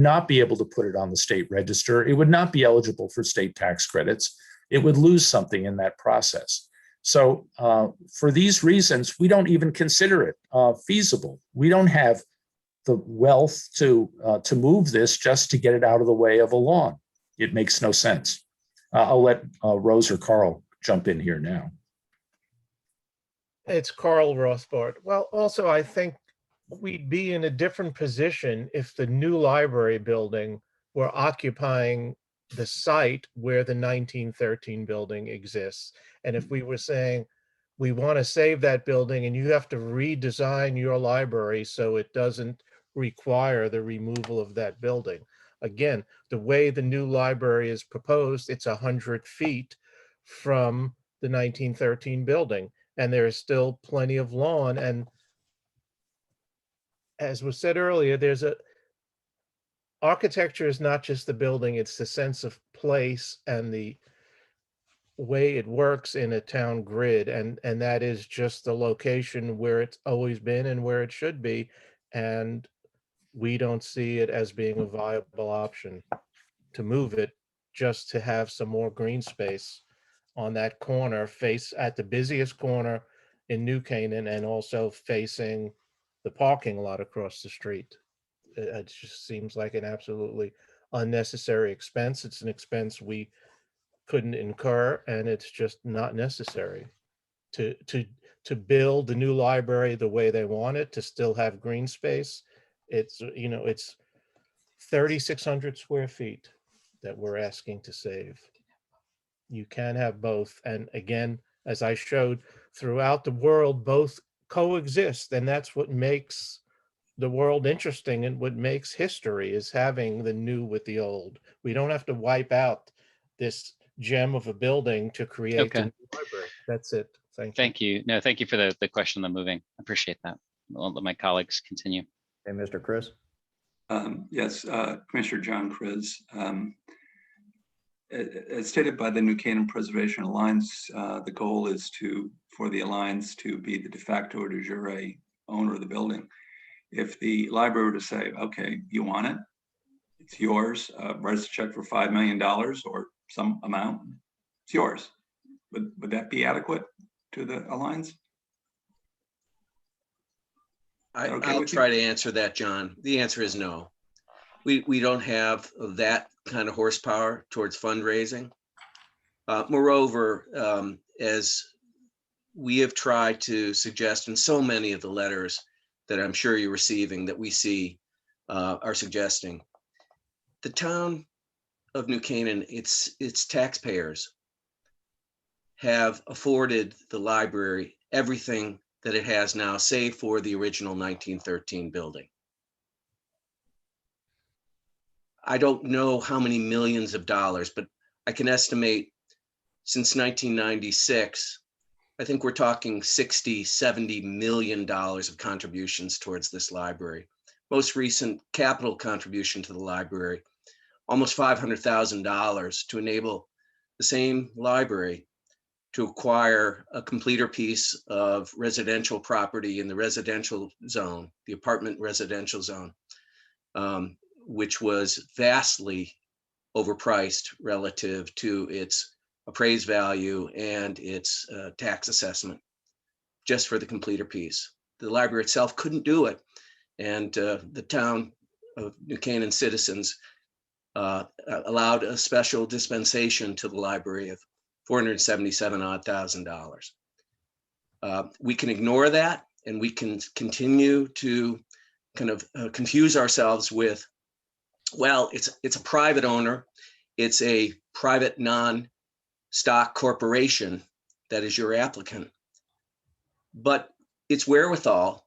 not be able to put it on the state register. It would not be eligible for state tax credits. It would lose something in that process. So for these reasons, we don't even consider it feasible. We don't have the wealth to move this just to get it out of the way of a lawn. It makes no sense. I'll let Rose or Carl jump in here now. It's Carl Rothbart. Well, also, I think we'd be in a different position if the new library building were occupying the site where the 1913 building exists. And if we were saying, we want to save that building and you have to redesign your library so it doesn't require the removal of that building. Again, the way the new library is proposed, it's 100 feet from the 1913 building, and there is still plenty of lawn. And as was said earlier, architecture is not just the building, it's the sense of place and the way it works in a town grid. And that is just the location where it's always been and where it should be. And we don't see it as being a viable option to move it just to have some more green space on that corner, face at the busiest corner in New Canaan, and also facing the parking lot across the street. It just seems like an absolutely unnecessary expense. It's an expense we couldn't incur, and it's just not necessary to build the new library the way they want it, to still have green space. It's 3,600 square feet that we're asking to save. You can have both. And again, as I showed, throughout the world, both coexist. And that's what makes the world interesting, and what makes history is having the new with the old. We don't have to wipe out this gem of a building to create the new library. That's it. Thank you. No, thank you for the question on the moving. I appreciate that. I'll let my colleagues continue. Hey, Mr. Chris. Yes, Commissioner John Kriz. As stated by the New Canaan Preservation Alliance, the goal is for the Alliance to be the de facto de jure owner of the building. If the library were to say, okay, you want it, it's yours, write us a check for $5 million or some amount, it's yours. Would that be adequate to the Alliance? I'll try to answer that, John. The answer is no. We don't have that kind of horsepower towards fundraising. Moreover, as we have tried to suggest in so many of the letters that I'm sure you're receiving, that we see are suggesting, the town of New Canaan, its taxpayers have afforded the library everything that it has now, save for the original 1913 building. I don't know how many millions of dollars, but I can estimate since 1996, I think we're talking 60, $70 million of contributions towards this library. Most recent capital contribution to the library, almost $500,000 to enable the same library to acquire a completer piece of residential property in the residential zone, the apartment residential zone, which was vastly overpriced relative to its appraised value and its tax assessment just for the completer piece. The library itself couldn't do it. And the town of New Canaan citizens allowed a special dispensation to the library of $477,000. We can ignore that, and we can continue to kind of confuse ourselves with, well, it's a private owner, it's a private non-stock corporation that is your applicant, but its wherewithal,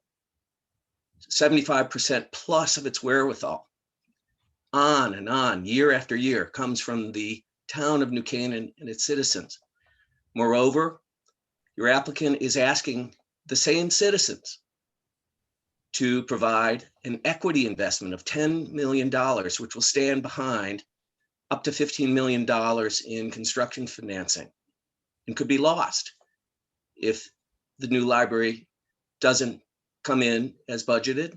75% plus of its wherewithal, on and on, year after year, comes from the town of New Canaan and its citizens. Moreover, your applicant is asking the same citizens to provide an equity investment of $10 million, which will stand behind up to $15 million in construction financing and could be lost if the new library doesn't come in as budgeted,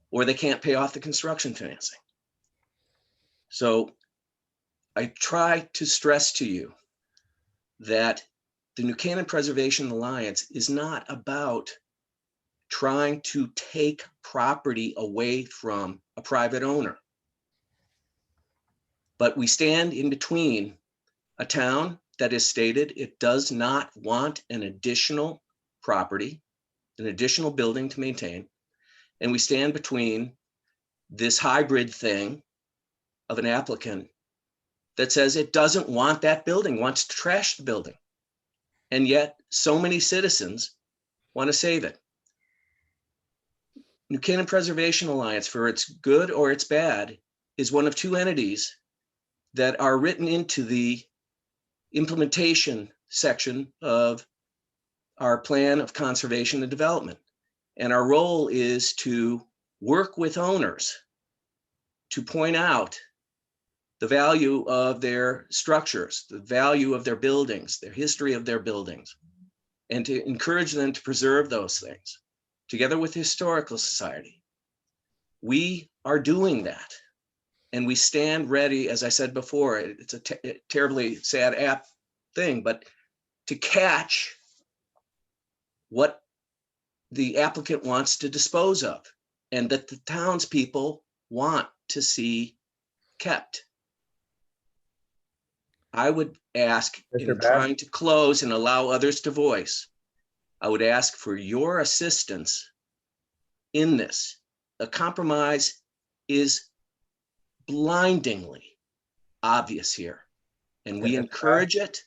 or they can't pay off the construction financing. So I try to stress to you that the New Canaan Preservation Alliance is not about trying to take property away from a private owner. But we stand in between a town that has stated it does not want an additional property, an additional building to maintain, and we stand between this hybrid thing of an applicant that says it doesn't want that building, wants to trash the building. And yet so many citizens want to save it. New Canaan Preservation Alliance, for its good or its bad, is one of two entities that are written into the implementation section of our plan of conservation and development. And our role is to work with owners to point out the value of their structures, the value of their buildings, their history of their buildings, and to encourage them to preserve those things together with the Historical Society. We are doing that. And we stand ready, as I said before, it's a terribly sad thing, but to catch what the applicant wants to dispose of and that the townspeople want to see kept. I would ask, in trying to close and allow others to voice, I would ask for your assistance in this. A compromise is blindingly obvious here, and we encourage it,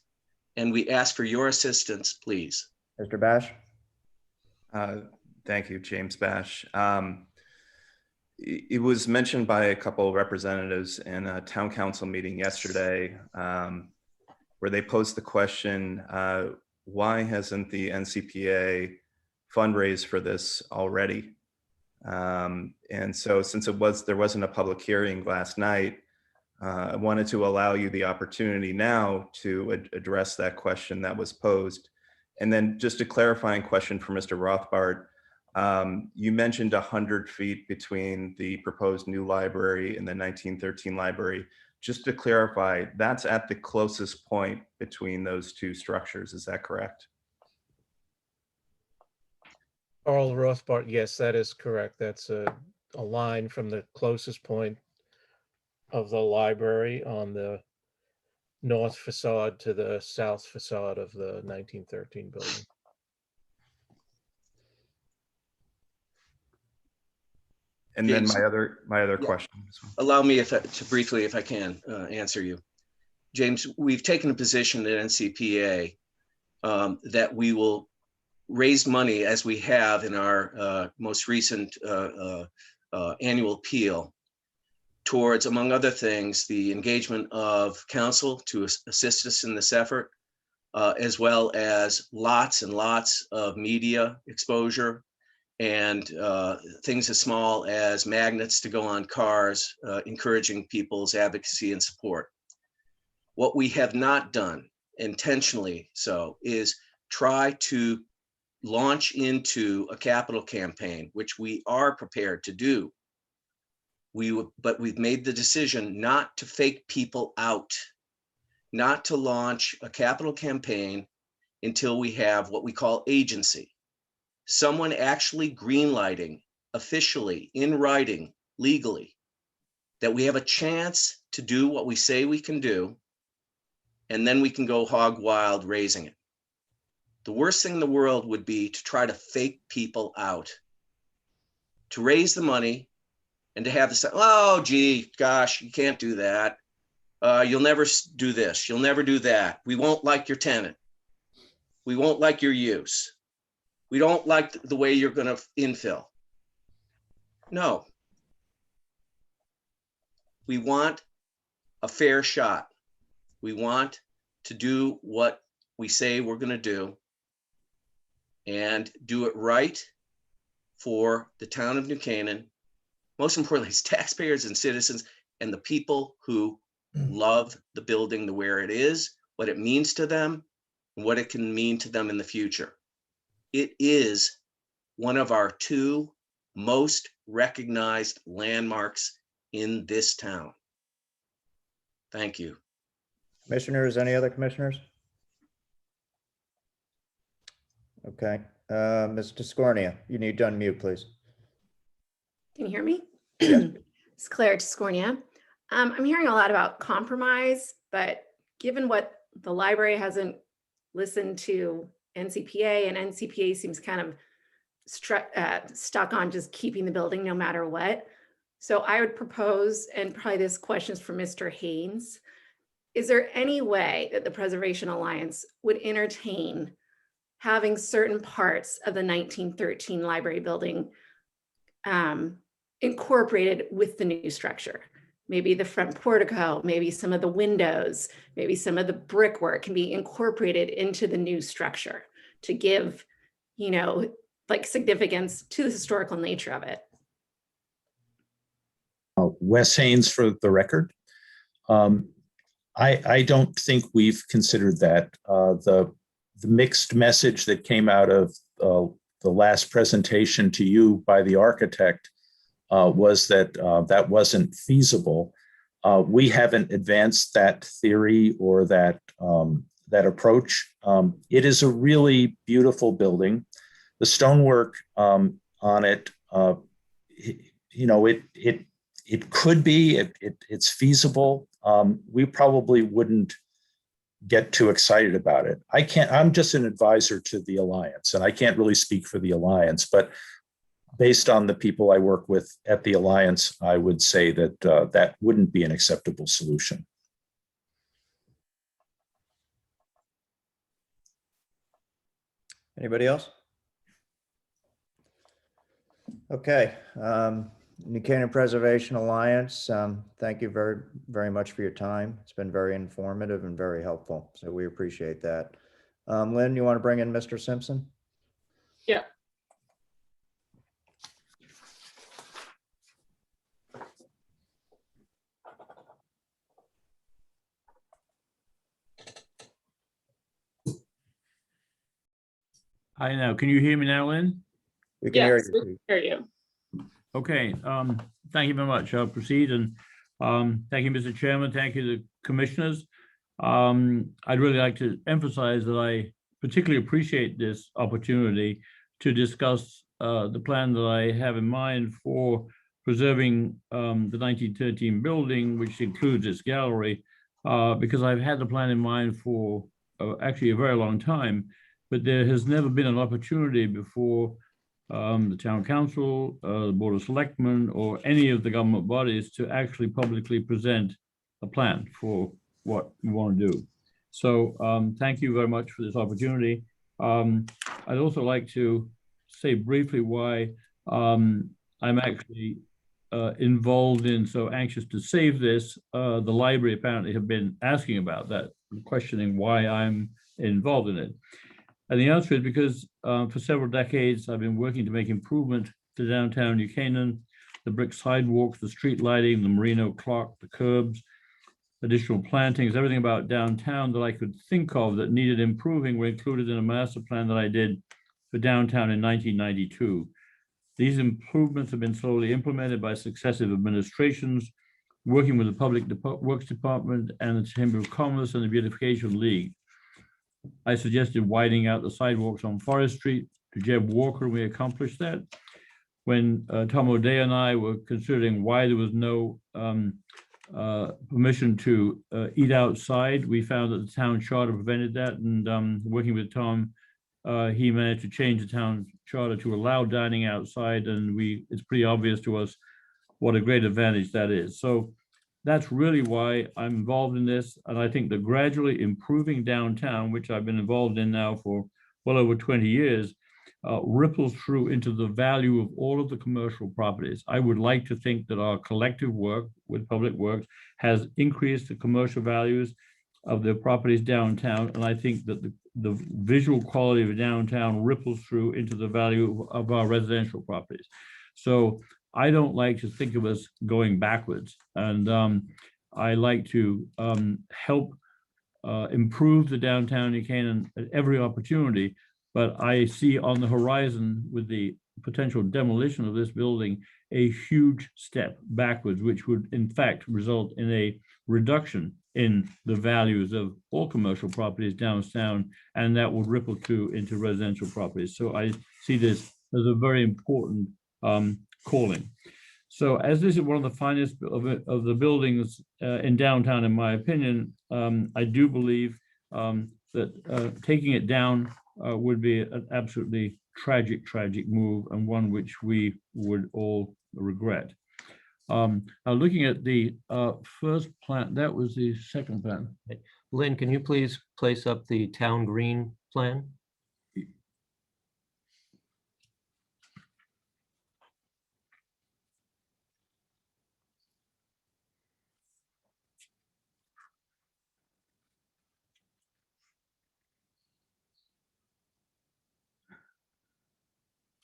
and we ask for your assistance, please. Mr. Bash? Thank you, James Bash. It was mentioned by a couple of representatives in a town council meeting yesterday, where they posed the question, why hasn't the NCPA fundraised for this already? And so since there wasn't a public hearing last night, I wanted to allow you the opportunity now to address that question that was posed. And then just a clarifying question for Mr. Rothbard. You mentioned 100 feet between the proposed new library and the 1913 library. Just to clarify, that's at the closest point between those two structures, is that correct? Carl Rothbard, yes, that is correct. That's a line from the closest point of the library on the north facade to the south facade of the 1913 building. And James, then my other question. Allow me to briefly, if I can, answer you. James, we've taken a position at NCPA that we will raise money, as we have in our most recent annual appeal, towards, among other things, the engagement of council to assist us in this effort, as well as lots and lots of media exposure and things as small as magnets to go on cars, encouraging people's advocacy and support. What we have not done, intentionally so, is try to launch into a capital campaign, which we are prepared to do. But we've made the decision not to fake people out, not to launch a capital campaign until we have what we call agency. Someone actually greenlighting officially in writing, legally, that we have a chance to do what we say we can do, and then we can go hog wild raising it. The worst thing in the world would be to try to fake people out, to raise the money and to have this, oh, gee, gosh, you can't do that. You'll never do this. You'll never do that. We won't like your tenant. We won't like your use. We don't like the way you're going to infill. No. We want a fair shot. We want to do what we say we're going to do and do it right for the town of New Canaan. Most importantly, it's taxpayers and citizens and the people who love the building the where it is, what it means to them, and what it can mean to them in the future. It is one of our two most recognized landmarks in this town. Thank you. Commissioners, any other commissioners? Okay, Ms. Tiscornia, you need to unmute, please. Can you hear me? It's Claire Tiscornia. I'm hearing a lot about compromise, but given what the library hasn't listened to NCPA, and NCPA seems kind of stuck on just keeping the building no matter what. So I would propose, and probably this question is for Mr. Haynes, is there any way that the Preservation Alliance would entertain having certain parts of the 1913 library building incorporated with the new structure? Maybe the front portico, maybe some of the windows, maybe some of the brickwork can be incorporated into the new structure to give, you know, like significance to the historical nature of it. Wes Haynes for the record. I don't think we've considered that. The mixed message that came out of the last presentation to you by the architect was that that wasn't feasible. We haven't advanced that theory or that that approach. It is a really beautiful building. The stonework on it, you know, it could be, it's feasible. We probably wouldn't get too excited about it. I'm just an advisor to the Alliance, and I can't really speak for the Alliance, but based on the people I work with at the Alliance, I would say that that wouldn't be an acceptable solution. Anybody else? Okay, New Canaan Preservation Alliance, thank you very, very much for your time. It's been very informative and very helpful, so we appreciate that. Lynn, you want to bring in Mr. Simpson? Yeah. I know. Can you hear me now, Lynn? We can Yes, hear we you. can hear you. Okay. Thank you very much. I'll proceed. And thank you, Mr. Chairman. Thank you to the commissioners. I'd really like to emphasize that I particularly appreciate this opportunity to discuss the plan that I have in mind for preserving the 1913 building, which includes its gallery, because I've had the plan in mind for actually a very long time, but there has never been an opportunity before the town council, the board of selectmen, or any of the government bodies to actually publicly present a plan for what we want to do. So thank you very much for this opportunity. I'd also like to say briefly why I'm actually involved in, so anxious to save this. The library apparently have been asking about that, questioning why I'm involved in it. And the answer is because for several decades, I've been working to make improvement to downtown New Canaan, the brick sidewalks, the street lighting, the Merino clock, the curbs, additional plantings, everything about downtown that I could think of that needed improving were included in a master plan that I did for downtown in 1992. These improvements have been slowly implemented by successive administrations, working with the Public Works Department and the Chamber of Commerce and the Beautification League. I suggested widening out the sidewalks on Forest Street to Jeb Walker, and we accomplished that. When Tom O'Day and I were considering why there was no permission to eat outside, we found that the town charter prevented that, and working with Tom, he managed to change the town charter to allow dining outside, and it's pretty obvious to us what a great advantage that is. So that's really why I'm involved in this, and I think that gradually improving downtown, which I've been involved in now for well over 20 years, ripples through into the value of all of the commercial properties. I would like to think that our collective work with Public Works has increased the commercial values of the properties downtown, and I think that the visual quality of downtown ripples through into the value of our residential properties. So I don't like to think of us going backwards, and I like to help improve the downtown New Canaan at every opportunity. But I see on the horizon, with the potential demolition of this building, a huge step backwards, which would in fact result in a reduction in the values of all commercial properties downtown, and that would ripple through into residential properties. So I see this as a very important calling. So as this is one of the finest of the buildings in downtown, in my opinion, I do believe that taking it down would be an absolutely tragic move, and one which we would all regret. Looking at the first plan, that was the second plan. Lynn, can you please place up the town green plan?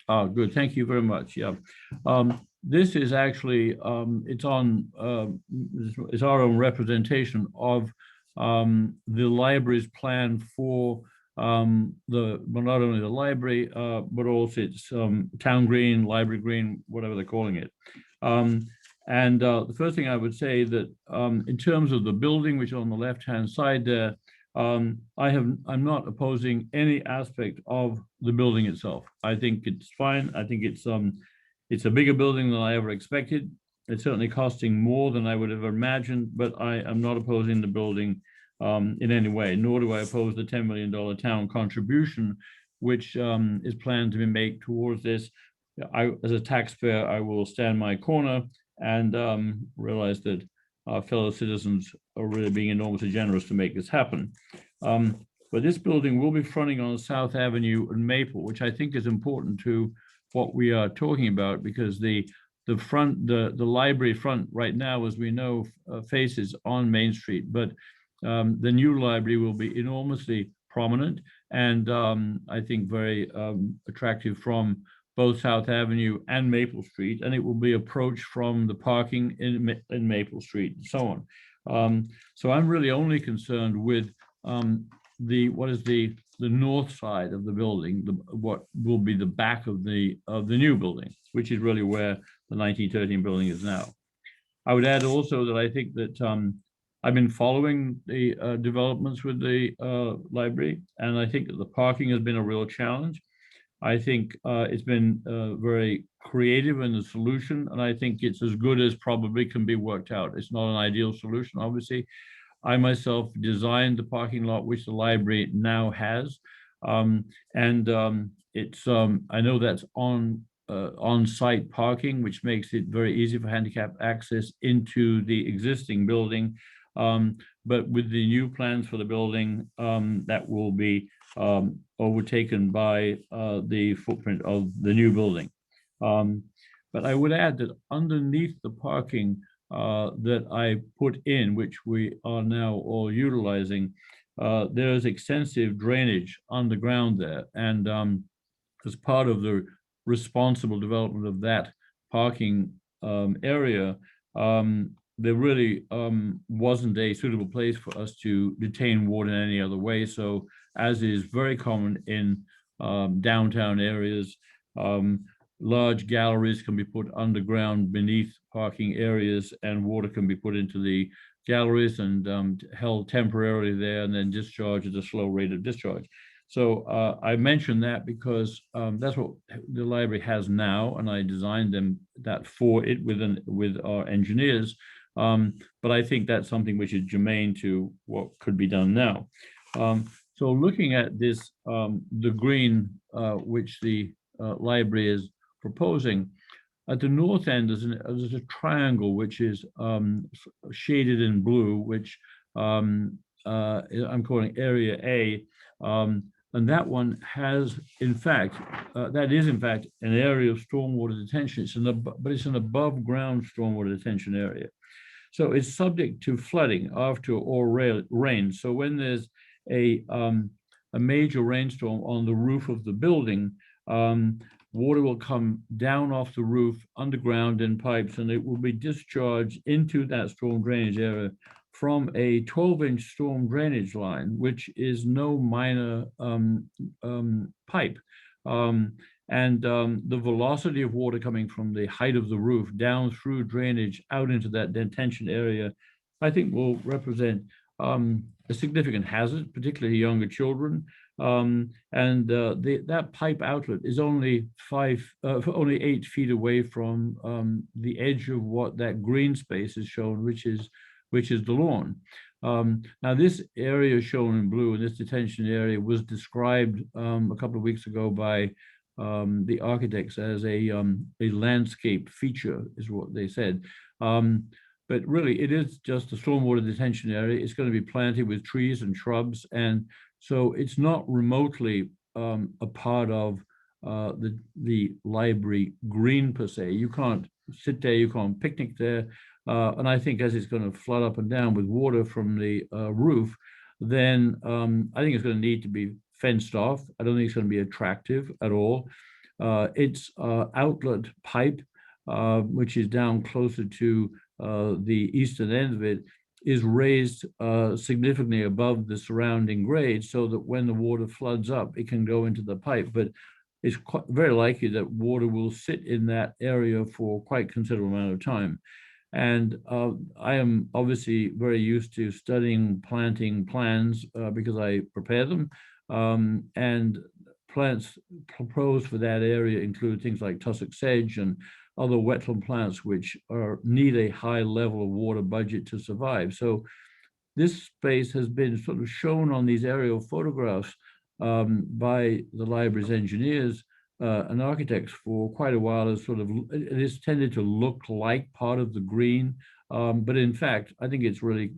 Oh, good. Thank you very much. Yeah. This is actually, it's our own representation of the library's plan for not only the library, but also its town green, library green, whatever they're calling it. The first thing I would say that in terms of the building, which is on the left-hand side there, I'm not opposing any aspect of the building itself. I think it's fine. I think it's a bigger building than I ever expected. It's certainly costing more than I would have imagined, but I am not opposing the building in any way, nor do I oppose the $10 million town contribution, which is planned to be made towards this. As a taxpayer, I will stand my corner and realize that our fellow citizens are really being enormously generous to make this happen. But this building will be fronting on South Avenue and Maple, which I think is important to what we are talking about, because the library front right now, as we know, faces on Main Street, but the new library will be enormously prominent and I think very attractive from both South Avenue and Maple Street, and it will be approached from the parking in Maple Street and so on. So I'm really only concerned with the north side of the building, what will be the back of the new building, which is really where the 1913 building is now. I would add also that I think that I've been following the developments with the library, and I think that the parking has been a real challenge. I think it's been very creative in the solution, and I think it's as good as probably can be worked out. It's not an ideal solution, obviously. I myself designed the parking lot, which the library now has. It's I know that's on-site parking, which makes it very easy for handicap access into the existing building. But with the new plans for the building, that will be overtaken by the footprint of the new building. But I would add that underneath the parking that I put in, which we are now all utilizing, there is extensive drainage underground there. And as part of the responsible development of that parking area, there really wasn't a suitable place for us to detain water in any other way. So as is very common in downtown areas, large galleries can be put underground beneath parking areas, and water can be put into the galleries and held temporarily there and then discharged at a slow rate of discharge. So I mentioned that because that's what the library has now, and I designed that for it with our engineers. But I think that's something which is germane to what could be done now. So looking at this, the green, which the library is proposing, at the north end there's a triangle which is shaded in blue, which I'm calling Area A. And that one has, in fact, that is in fact an area of stormwater detention. But it's an above ground stormwater detention area. So it's subject to flooding after or rain. So when there's a major rainstorm on the roof of the building, water will come down off the roof underground in pipes, and it will be discharged into that storm drainage area from a 12-inch storm drainage line, which is no minor pipe. The velocity of water coming from the height of the roof down through drainage out into that detention area, I think will represent a significant hazard, particularly younger children. That pipe outlet is only 8 feet away from the edge of what that green space is shown, which is the lawn. Now this area shown in blue, and this detention area, was described a couple of weeks ago by the architects as a landscape feature, is what they said. But really, it is just a stormwater detention area. It's going to be planted with trees and shrubs, and so it's not remotely a part of the library green per se. You can't sit there, you can't picnic there. And I think as it's going to flood up and down with water from the roof, then I think it's going to need to be fenced off. I don't think it's going to be attractive at all. Its outlet pipe, which is down closer to the eastern end of it, is raised significantly above the surrounding grade, so that when the water floods up, it can go into the pipe. But it's very likely that water will sit in that area for quite a considerable amount of time. And I am obviously very used to studying planting plans because I prepare them. And plants proposed for that area include things like tussock sedge and other wetland plants which need a high level of water budget to survive. So this space has been sort of shown on these aerial photographs by the library's engineers and architects for quite a while. As sort of, it is tended to look like part of the green, but in fact, I think it's really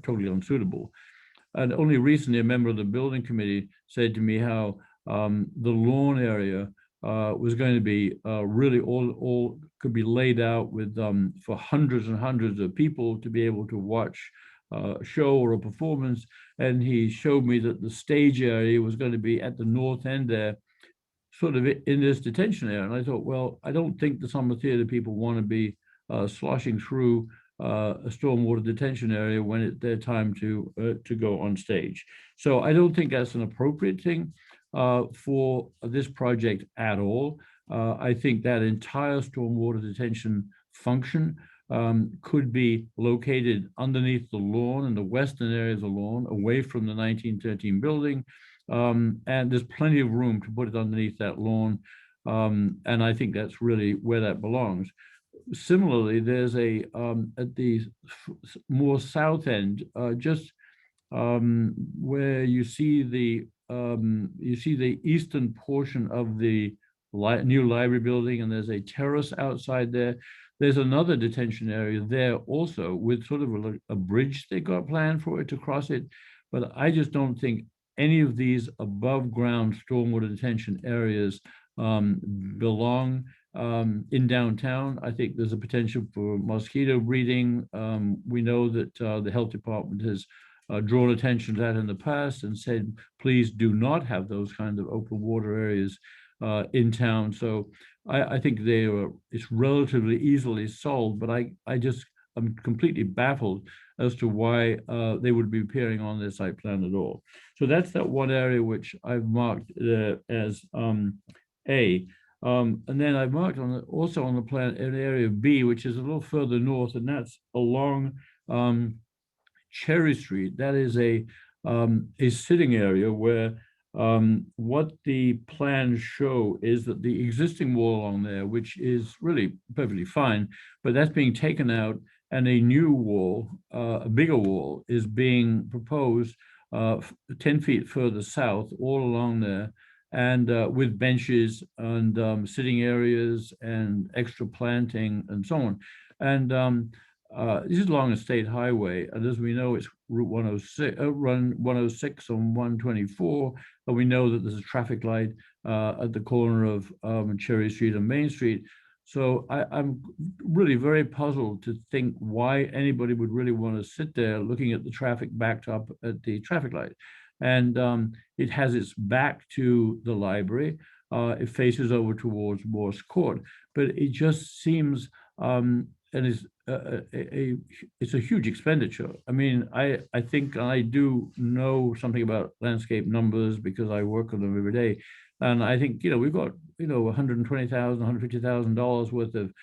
totally unsuitable. And only recently, a member of the building committee said to me how the lawn area was going to be really all could be laid out with for hundreds and hundreds of people to be able to watch a show or a performance. And he showed me that the stage area was going to be at the north end there, sort of in this detention area. And I thought, well, I don't think the summer theater people want to be sloshing through a stormwater detention area when it's their time to go on stage. So I don't think that's an appropriate thing for this project at all. I think that entire stormwater detention function could be located underneath the lawn, in the western area of the lawn, away from the 1913 building. And there's plenty of room to put it underneath that lawn. And I think that's really where that belongs. Similarly, there's a at the more south end, just where you see the eastern portion of the new library building, and there's a terrace outside there. There's another detention area there also, with sort of a bridge they got planned for it to cross it. But I just don't think any of these above ground stormwater detention areas belong in downtown. I think there's a potential for mosquito breeding. We know that the health department has drawn attention to that in the past and said, please do not have those kind of open water areas in town. So I think it's relatively easily solved, but I'm completely baffled as to why they would be appearing on their site plan at all. So that's that one area which I've marked as A. And then I've marked also on the plan an area B, which is a little further north, and that's along Cherry Street. That is a sitting area where what the plans show is that the existing wall along there, which is really perfectly fine, but that's being taken out, and a new wall, a bigger wall, is being proposed 10 feet further south, all along there, and with benches and sitting areas and extra planting and so on. And this is along a state highway, and as we know, it's Route 106, Run 106 on 124, and we know that there's a traffic light at the corner of Cherry Street and Main Street. So I'm really very puzzled to think why anybody would really want to sit there looking at the traffic backed up at the traffic light. And it has its back to the library. It faces over towards Morse Court, but it just seems, and it's a huge expenditure. I mean, I think I do know something about landscape numbers because I work on them every day. And I think, we've got, $120,000, $150,000 worth of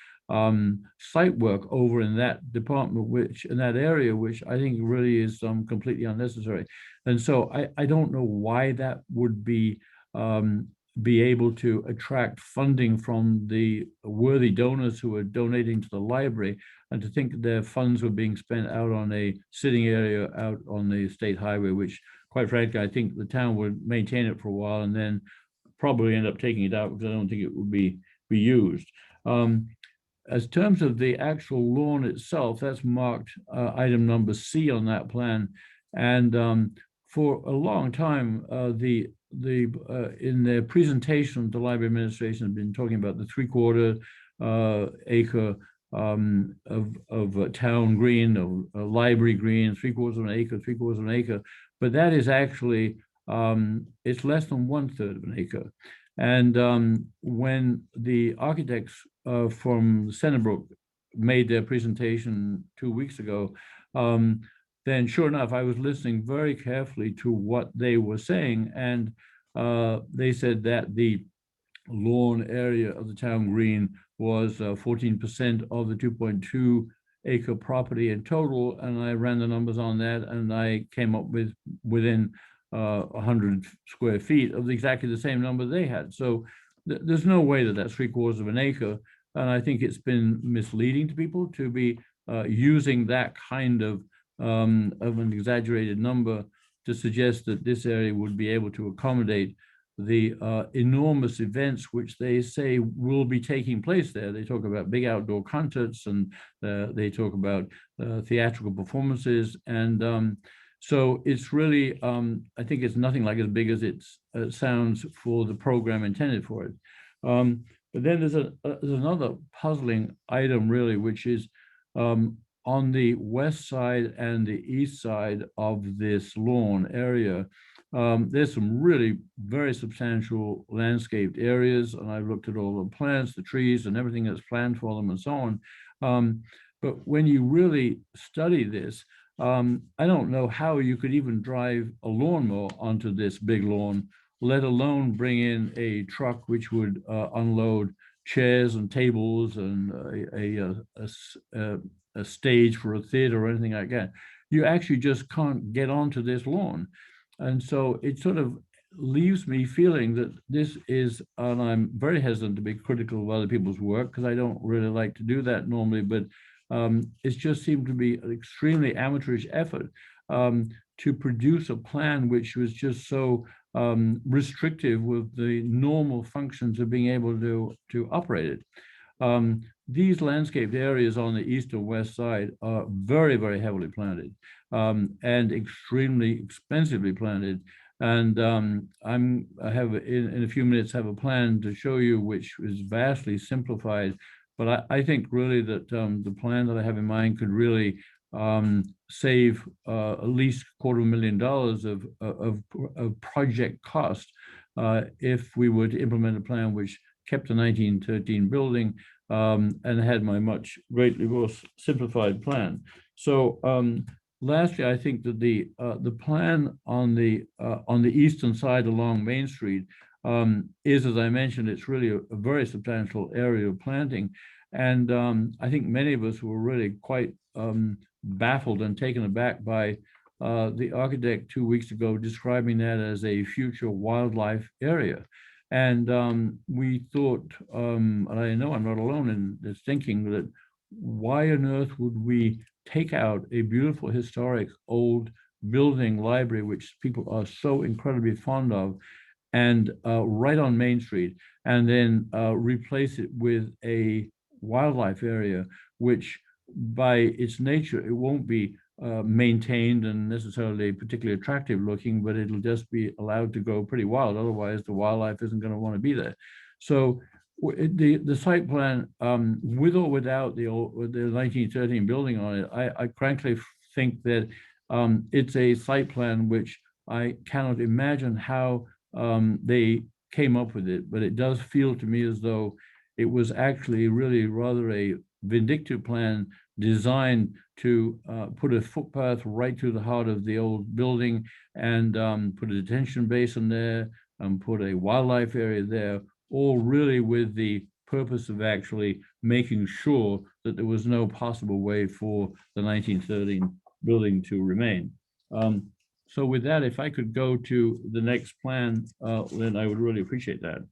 site work over in that department, in that area, which I think really is completely unnecessary. And so I don't know why that would be able to attract funding from the worthy donors who are donating to the library, and to think that their funds were being spent out on a sitting area out on the state highway, which quite frankly, I think the town would maintain it for a while and then probably end up taking it out because I don't think it would be used. As terms of the actual lawn itself, that's marked item number C on that plan. And for a long time, in their presentation, the library administration has been talking about the 3/4 acre of town green, of library green, 3/4 of an acre, 3/4 of an acre. But that is actually, it's less than 1/3 of an acre. And when the architects from Centerbrook made their presentation 2 weeks ago, then sure enough, I was listening very carefully to what they were saying. And they said that the lawn area of the town green was 14% of the 2.2 acre property in total. And I ran the numbers on that, and I came up with within 100 square feet of exactly the same number they had. So there's no way that that's 3/4 of an acre. And I think it's been misleading to people to be using that kind of an exaggerated number to suggest that this area would be able to accommodate the enormous events which they say will be taking place there. They talk about big outdoor concerts, and they talk about theatrical performances. And so it's really, I think it's nothing like as big as it sounds for the program intended for it. But then there's another puzzling item really, which is on the west side and the east side of this lawn area. There's some really very substantial landscaped areas, and I've looked at all the plants, the trees, and everything that's planned for them and so on. But when you really study this, I don't know how you could even drive a lawnmower onto this big lawn, let alone bring in a truck which would unload chairs and tables and a stage for a theater or anything like that. You actually just can't get onto this lawn. And so it sort of leaves me feeling that this is, and I'm very hesitant to be critical of other people's work because I don't really like to do that normally, but it's just seemed to be an extremely amateurish effort to produce a plan which was just so restrictive with the normal functions of being able to operate it. These landscaped areas on the east and west side are very, very heavily planted and extremely expensively planted. And I have in a few minutes have a plan to show you, which is vastly simplified. But I think really that the plan that I have in mind could really save at least $250,000 of project cost if we were to implement a plan which kept the 1913 building and had my greatly more simplified plan. So lastly, I think that the plan on the eastern side along Main Street is, as I mentioned, it's really a very substantial area of planting. And I think many of us were really quite baffled and taken aback by the architect 2 weeks ago describing that as a future wildlife area. And we thought, and I know I'm not alone in this thinking, that why on earth would we take out a beautiful historic old building library, which people are so incredibly fond of, and right on Main Street, and then replace it with a wildlife area, which by its nature, it won't be maintained and necessarily particularly attractive looking, but it'll just be allowed to go pretty wild. Otherwise, the wildlife isn't going to want to be there. So the site plan, with or without the 1913 building on it, I frankly think that it's a site plan which I cannot imagine how they came up with it, but it does feel to me as though it was actually really rather a vindictive plan designed to put a footpath right through the heart of the old building and put a detention basin there and put a wildlife area there, all really with the purpose of actually making sure that there was no possible way for the 1913 building to remain. So with that, if I could go to the next plan, then I would really appreciate that.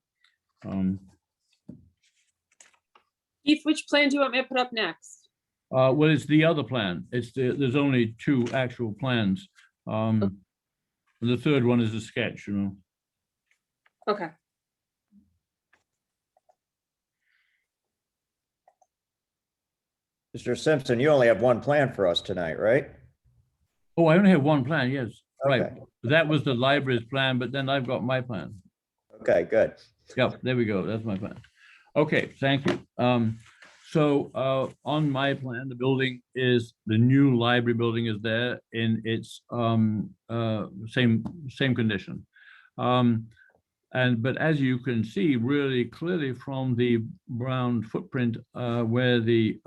Keith, which plan do you want me to put up next? Well, it's the other plan. There's only two actual plans. The third one is a sketch, you know. Okay. Mr. Simpson, you only have one plan for us tonight, right? Oh, I only have one plan, yes. Okay. Right. That was the library's plan, but then I've got my plan. Okay, good. Yep, there we go. That's my plan. Okay, thank you. So on my plan, the building is, the new library building is there in its same condition. But as you can see really clearly from the brown footprint where the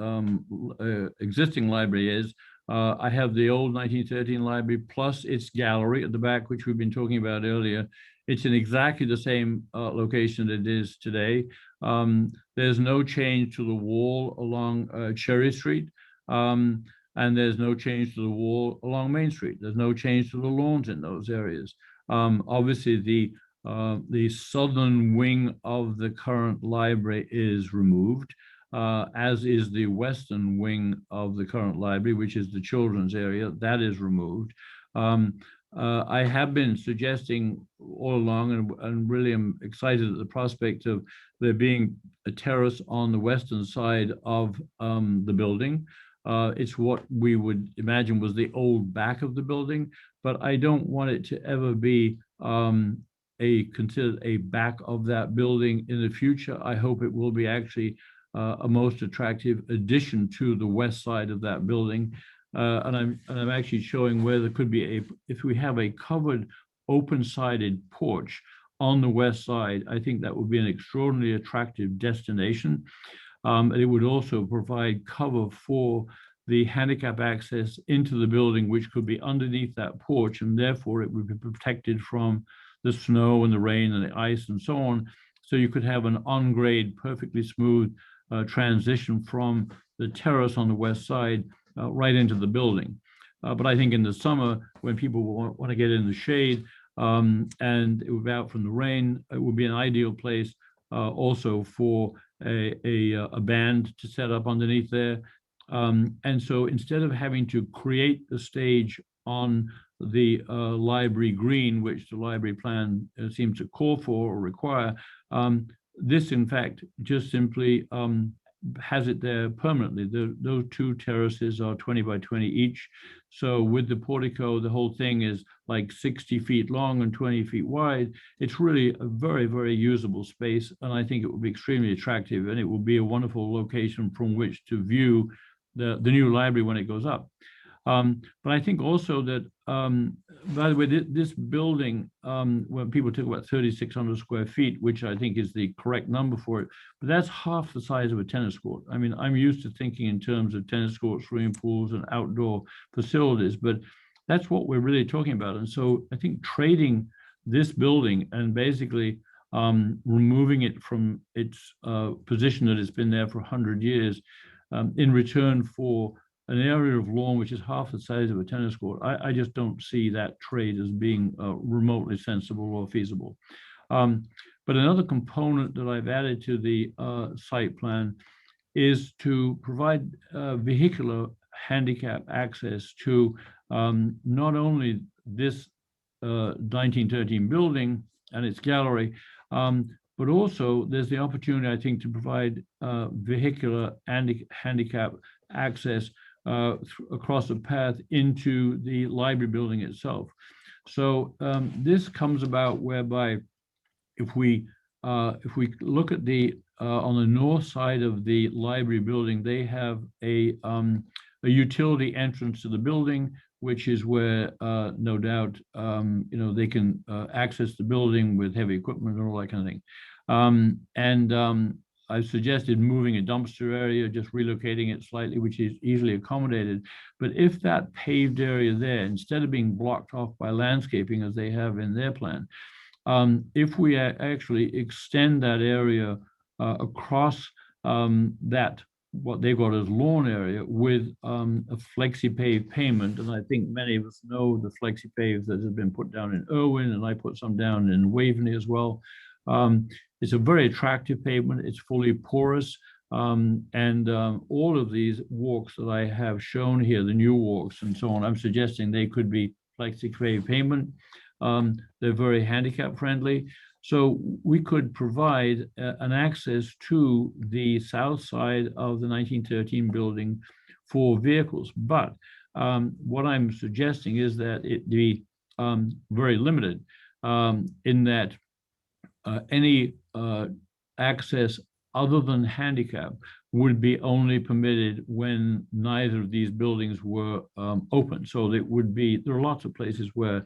existing library is, I have the old 1913 library plus its gallery at the back, which we've been talking about earlier. It's in exactly the same location that it is today. There's no change to the wall along Cherry Street, and there's no change to the wall along Main Street. There's no change to the lawns in those areas. Obviously, the southern wing of the current library is removed, as is the western wing of the current library, which is the children's area. That is removed. I have been suggesting all along, and really am excited at the prospect of there being a terrace on the western side of the building. It's what we would imagine was the old back of the building, but I don't want it to ever be considered a back of that building in the future. I hope it will be actually a most attractive addition to the west side of that building. And I'm actually showing where there could be if we have a covered open-sided porch on the west side, I think that would be an extraordinarily attractive destination. It would also provide cover for the handicap access into the building, which could be underneath that porch, and therefore it would be protected from the snow and the rain and the ice and so on. So you could have an on-grade, perfectly smooth transition from the terrace on the west side right into the building. But I think in the summer, when people want to get in the shade and it would be out from the rain, it would be an ideal place also for a band to set up underneath there. And so instead of having to create the stage on the library green, which the library plan seems to call for or require, this in fact just simply has it there permanently. Those two terraces are 20 by 20 each. So with the portico, the whole thing is like 60 feet long and 20 feet wide. It's really a very, very usable space. And I think it will be extremely attractive, and it will be a wonderful location from which to view the new library when it goes up. But I think also that, by the way, this building, when people talk about 3,600 square feet, which I think is the correct number for it, but that's half the size of a tennis court. I mean, I'm used to thinking in terms of tennis courts, swimming pools, and outdoor facilities, but that's what we're really talking about. And so I think trading this building and basically removing it from its position that it's been there for 100 years in return for an area of lawn which is half the size of a tennis court, I just don't see that trade as being remotely sensible or feasible. But another component that I've added to the site plan is to provide vehicular handicap access to not only this 1913 building and its gallery, but also there's the opportunity, I think, to provide vehicular handicap access across the path into the library building itself. So this comes about whereby if we look at the on the north side of the library building, they have a utility entrance to the building, which is where no doubt they can access the building with heavy equipment and all that kind of thing. I've suggested moving a dumpster area, just relocating it slightly, which is easily accommodated. But if that paved area there, instead of being blocked off by landscaping as they have in their plan, if we actually extend that area across that, what they've got as lawn area with a flexi-pave pavement, and I think many of us know the flexi-pave that has been put down in Irwin, and I put some down in Waveney as well. It's a very attractive pavement. It's fully porous. And all of these walks that I have shown here, the new walks and so on, I'm suggesting they could be flexi-pave pavement. They're very handicap friendly. So we could provide an access to the south side of the 1913 building for vehicles. But what I'm suggesting is that it be very limited in that any access other than handicap would be only permitted when neither of these buildings were open. So there are lots of places where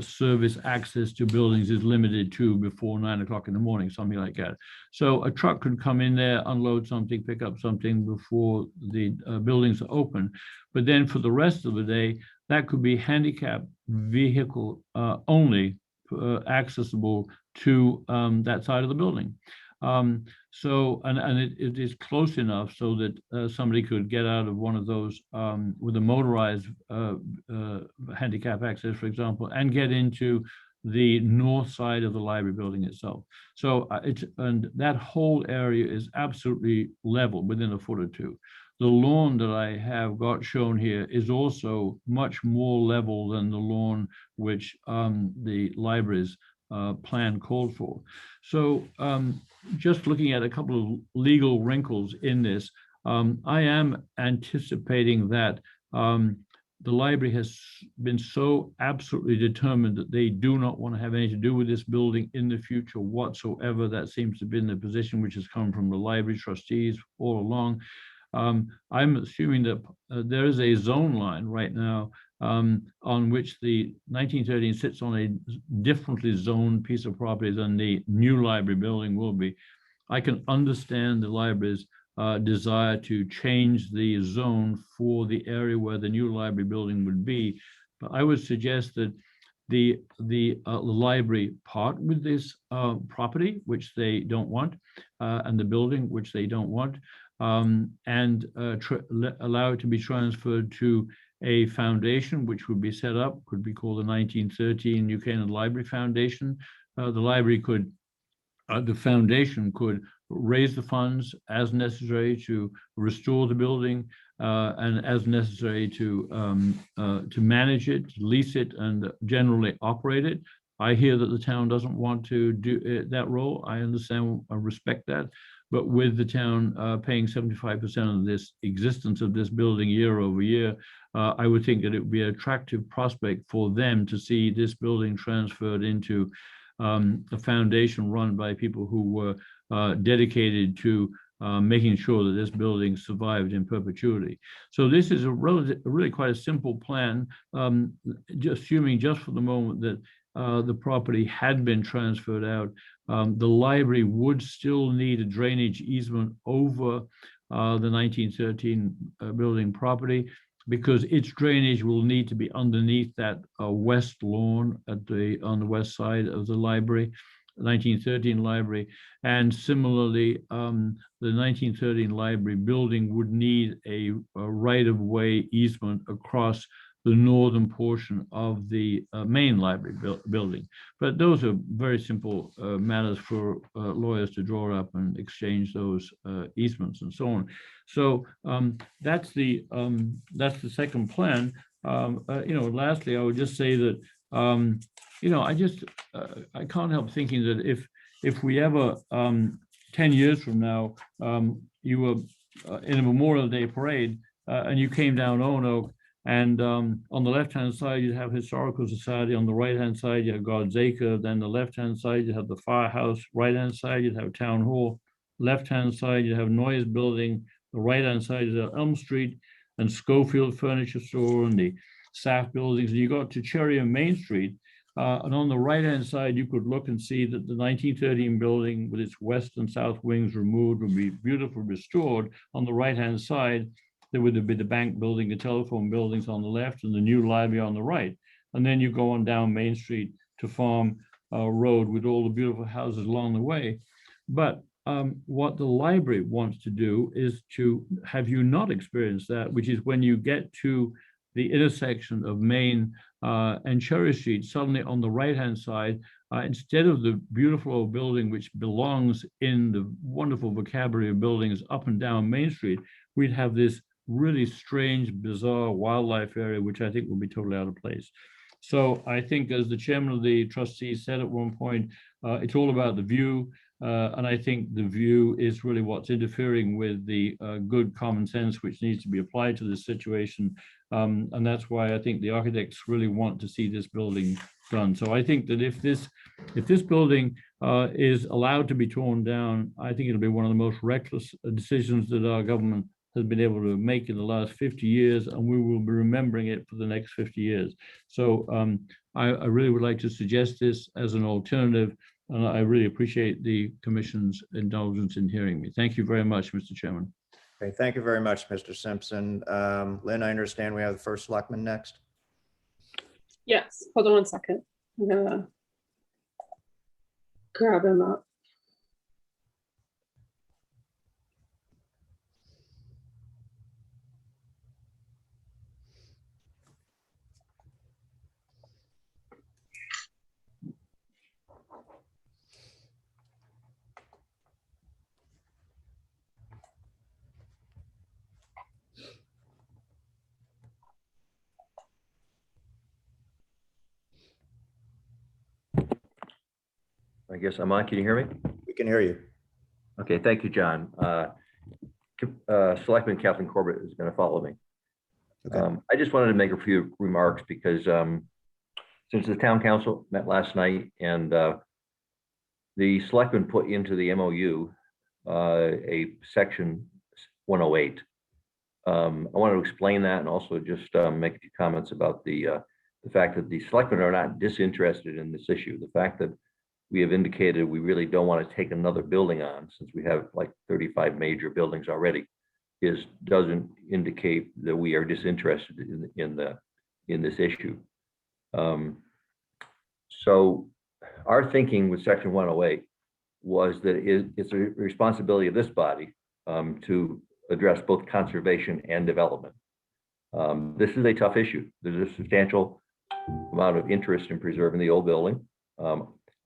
service access to buildings is limited to before 9 o'clock in the morning, something like that. So a truck could come in there, unload something, pick up something before the buildings are open. But then for the rest of the day, that could be handicap vehicle only accessible to that side of the building. So it is close enough so that somebody could get out of one of those with a motorized handicap access, for example, and get into the north side of the library building itself. So and that whole area is absolutely level within a foot or two. The lawn that I have got shown here is also much more level than the lawn which the library's plan called for. So just looking at a couple of legal wrinkles in this, I am anticipating that the library has been so absolutely determined that they do not want to have anything to do with this building in the future whatsoever. That seems to have been the position which has come from the library trustees all along. I'm assuming that there is a zone line right now on which the 1913 sits on a differently zoned piece of property than the new library building will be. I can understand the library's desire to change the zone for the area where the new library building would be, but I would suggest that the library part with this property, which they don't want, and the building, which they don't want, and allow it to be transferred to a foundation which would be set up, could be called the 1913 New Canaan Library Foundation. The foundation could raise the funds as necessary to restore the building and as necessary to manage it, lease it, and generally operate it. I hear that the town doesn't want to do that role. I understand, I respect that. but with the town paying 75% of this existence of this building year over year, I would think that it would be an attractive prospect for them to see this building transferred into a foundation run by people who were dedicated to making sure that this building survived in perpetuity. So this is a really quite a simple plan, just assuming just for the moment that the property had been transferred out. The library would still need a drainage easement over the 1913 building property, because its drainage will need to be underneath that west lawn on the west side of the library, 1913 library. And similarly, the 1913 library building would need a right-of-way easement across the northern portion of the main library building. But those are very simple matters for lawyers to draw up and exchange those easements and so on. So that's the second plan. Lastly, I would just say that I can't help thinking that if we ever 10 years from now you were in a Memorial Day parade and you came down Roanoke, and on the left-hand side, you have Historical Society. On the right-hand side, you have God's Acre. Then the left-hand side, you have the firehouse. Right-hand side, you have Town Hall. Left-hand side, you have Noyes Building. The right-hand side is Elm Street and Schofield Furniture Store and the Saff buildings. And you got to Cherry and Main Street. And on the right-hand side, you could look and see that the 1913 building with its west and south wings removed would be beautifully restored. On the right-hand side, there would be the bank building, the telephone buildings on the left, and the new library on the right. And then you go on down Main Street to Farm Road with all the beautiful houses along the way. But what the library wants to do is to have you not experience that, which is when you get to the intersection of Main and Cherry Street, suddenly on the right-hand side, instead of the beautiful old building which belongs in the wonderful vocabulary of buildings up and down Main Street, we'd have this really strange, bizarre wildlife area, which I think will be totally out of place. So I think, as the chairman of the trustees said at one point, it's all about the view. And I think the view is really what's interfering with the good common sense which needs to be applied to this situation. And that's why I think the architects really want to see this building done. So I think that if this building is allowed to be torn down, I think it'll be one of the most reckless decisions that our government has been able to make in the last 50 years, and we will be remembering it for the next 50 years. So I really would like to suggest this as an alternative, and I really appreciate the Commission's indulgence in hearing me. Thank you very much, Mr. Chairman. Okay, thank you very much, Mr. Simpson. Lynn, I understand we have the first selectman next. Yes, hold on one second. I'm gonna grab him up. I guess I'm on. Can you hear me? We can hear you. Okay, thank you, John. Selectman Kathleen Corbett is going to follow me. Okay. I just wanted to make a few remarks because since the town council met last night and the selectmen put into the MOU a section 108. I wanted to explain that and also just make a few comments about the fact that the selectmen are not disinterested in this issue. The fact that we have indicated we really don't want to take another building on, since we have like 35 major buildings already, doesn't indicate that we are disinterested in this issue. So our thinking with section 108 was that it's a responsibility of this body to address both conservation and development. This is a tough issue. There's a substantial amount of interest in preserving the old building.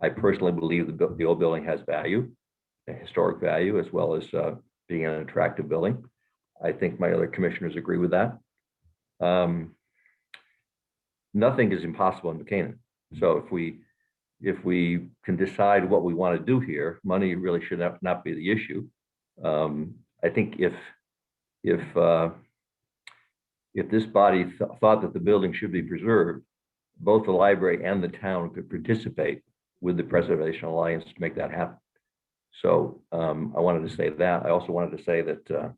I personally believe the old building has value, a historic value, as well as being an attractive building. I think my other commissioners agree with that. Nothing is impossible in New Canaan. So if we can decide what we want to do here, money really should not be the issue. I think if this body thought that the building should be preserved, both the library and the town could participate with the Preservation Alliance to make that happen. So I wanted to say that. I also wanted to say that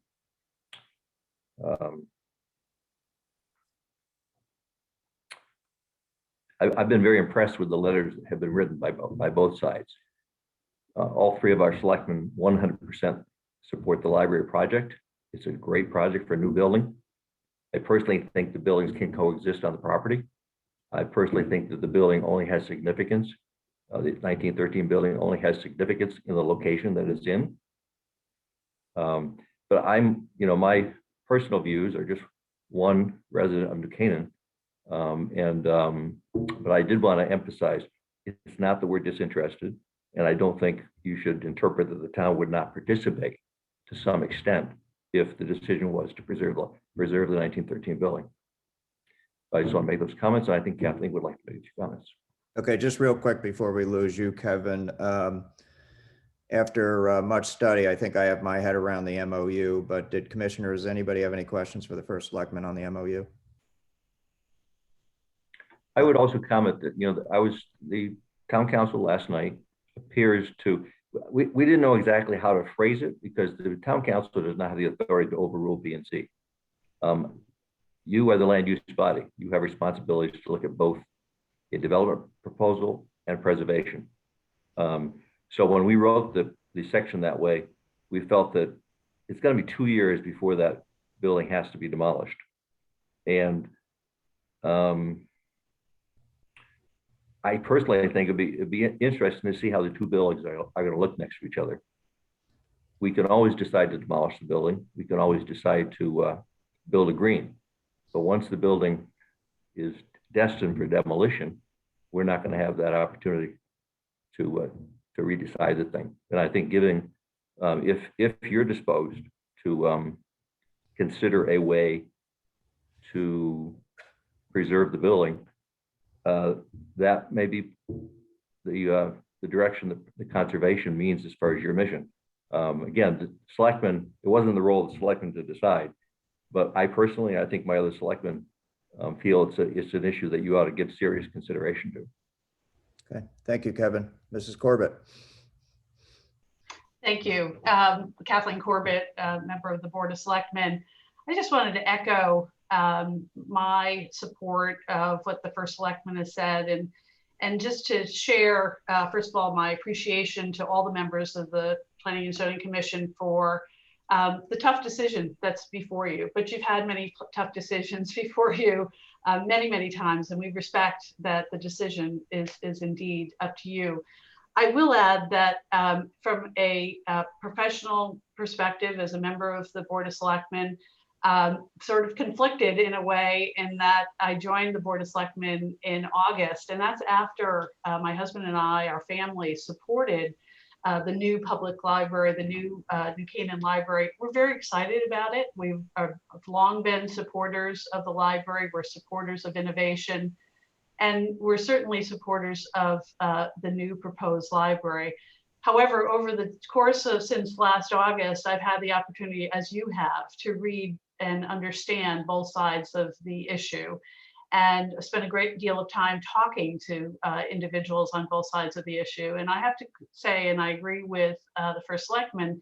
I've been very impressed with the letters that have been written by both sides. All three of our selectmen 100% support the library project. It's a great project for a new building. I personally think the buildings can coexist on the property. I personally think that the building only has significance. The 1913 building only has significance in the location that it's in. But my personal views are just one resident of New Canaan. But I did want to emphasize, it's not that we're disinterested, and I don't think you should interpret that the town would not participate to some extent if the decision was to preserve the 1913 building. I just want to make those comments. I think Kathleen would like to make a few comments. Okay, just real quick before we lose you, Kevin. After much study, I think I have my head around the MOU, but did commissioners, anybody have any questions for the first selectman on the MOU? I would also comment that, the town council last night appears to, we didn't know exactly how to phrase it because the town council does not have the authority to overrule B&C. You are the land use body. You have responsibilities to look at both a development proposal and preservation. So when we wrote the section that way, we felt that it's going to be 2 years before that building has to be demolished. And I personally think it'd be interesting to see how the two buildings are going to look next to each other. We can always decide to demolish the building. We can always decide to build a green. But once the building is destined for demolition, we're not going to have that opportunity to redecide the thing. And I think if you're disposed to consider a way to preserve the building, that may be the direction that the conservation means as far as your mission. Again, the selectmen, it wasn't the role of the selectmen to decide, but I think my other selectmen feel it's an issue that you ought to give serious consideration to. Okay, thank you, Kevin. Mrs. Corbett. Thank you. Kathleen Corbett, member of the Board of Selectmen. I just wanted to echo my support of what the first selectman has said, and just to share, first of all, my appreciation to all the members of the Planning and Zoning Commission for the tough decision that's before you. But you've had many tough decisions before you many times, and we respect that the decision is indeed up to you. I will add that from a professional perspective, as a member of the Board of Selectmen, sort of conflicted in a way in that I joined the Board of Selectmen in August, and that's after my husband and I, our family, supported the new public library, the new New Canaan Library. We're very excited about it. We've long been supporters of the library. We're supporters of innovation, and we're certainly supporters of the new proposed library. However, over the course of since last August, I've had the opportunity, as you have, to read and understand both sides of the issue, and spent a great deal of time talking to individuals on both sides of the issue. And I have to say, and I agree with the first selectman,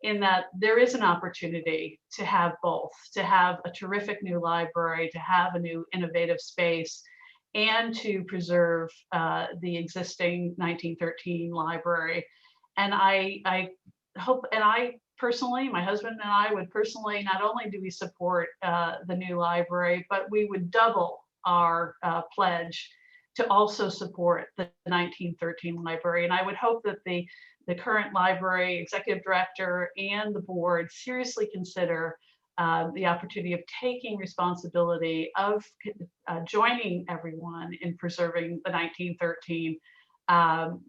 in that there is an opportunity to have both, to have a terrific new library, to have a new innovative space, and to preserve the existing 1913 library. And I hope, and I personally, my husband and I would personally, not only do we support the new library, but we would double our pledge to also support the 1913 library. And I would hope that the current library executive director and the board seriously consider the opportunity of taking responsibility of joining everyone in preserving the 1913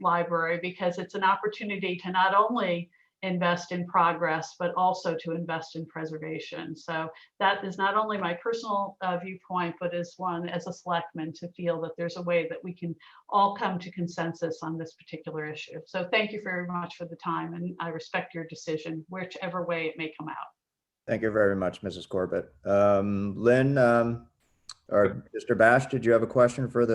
library, because it's an opportunity to not only invest in progress, but also to invest in preservation. So that is not only my personal viewpoint, but is one as a selectman to feel that there's a way that we can all come to consensus on this particular issue. So thank you very much for the time, and I respect your decision, whichever way it may come out. Thank you very much, Mrs. Corbett. Lynn, or Mr. Bash, did you have a question for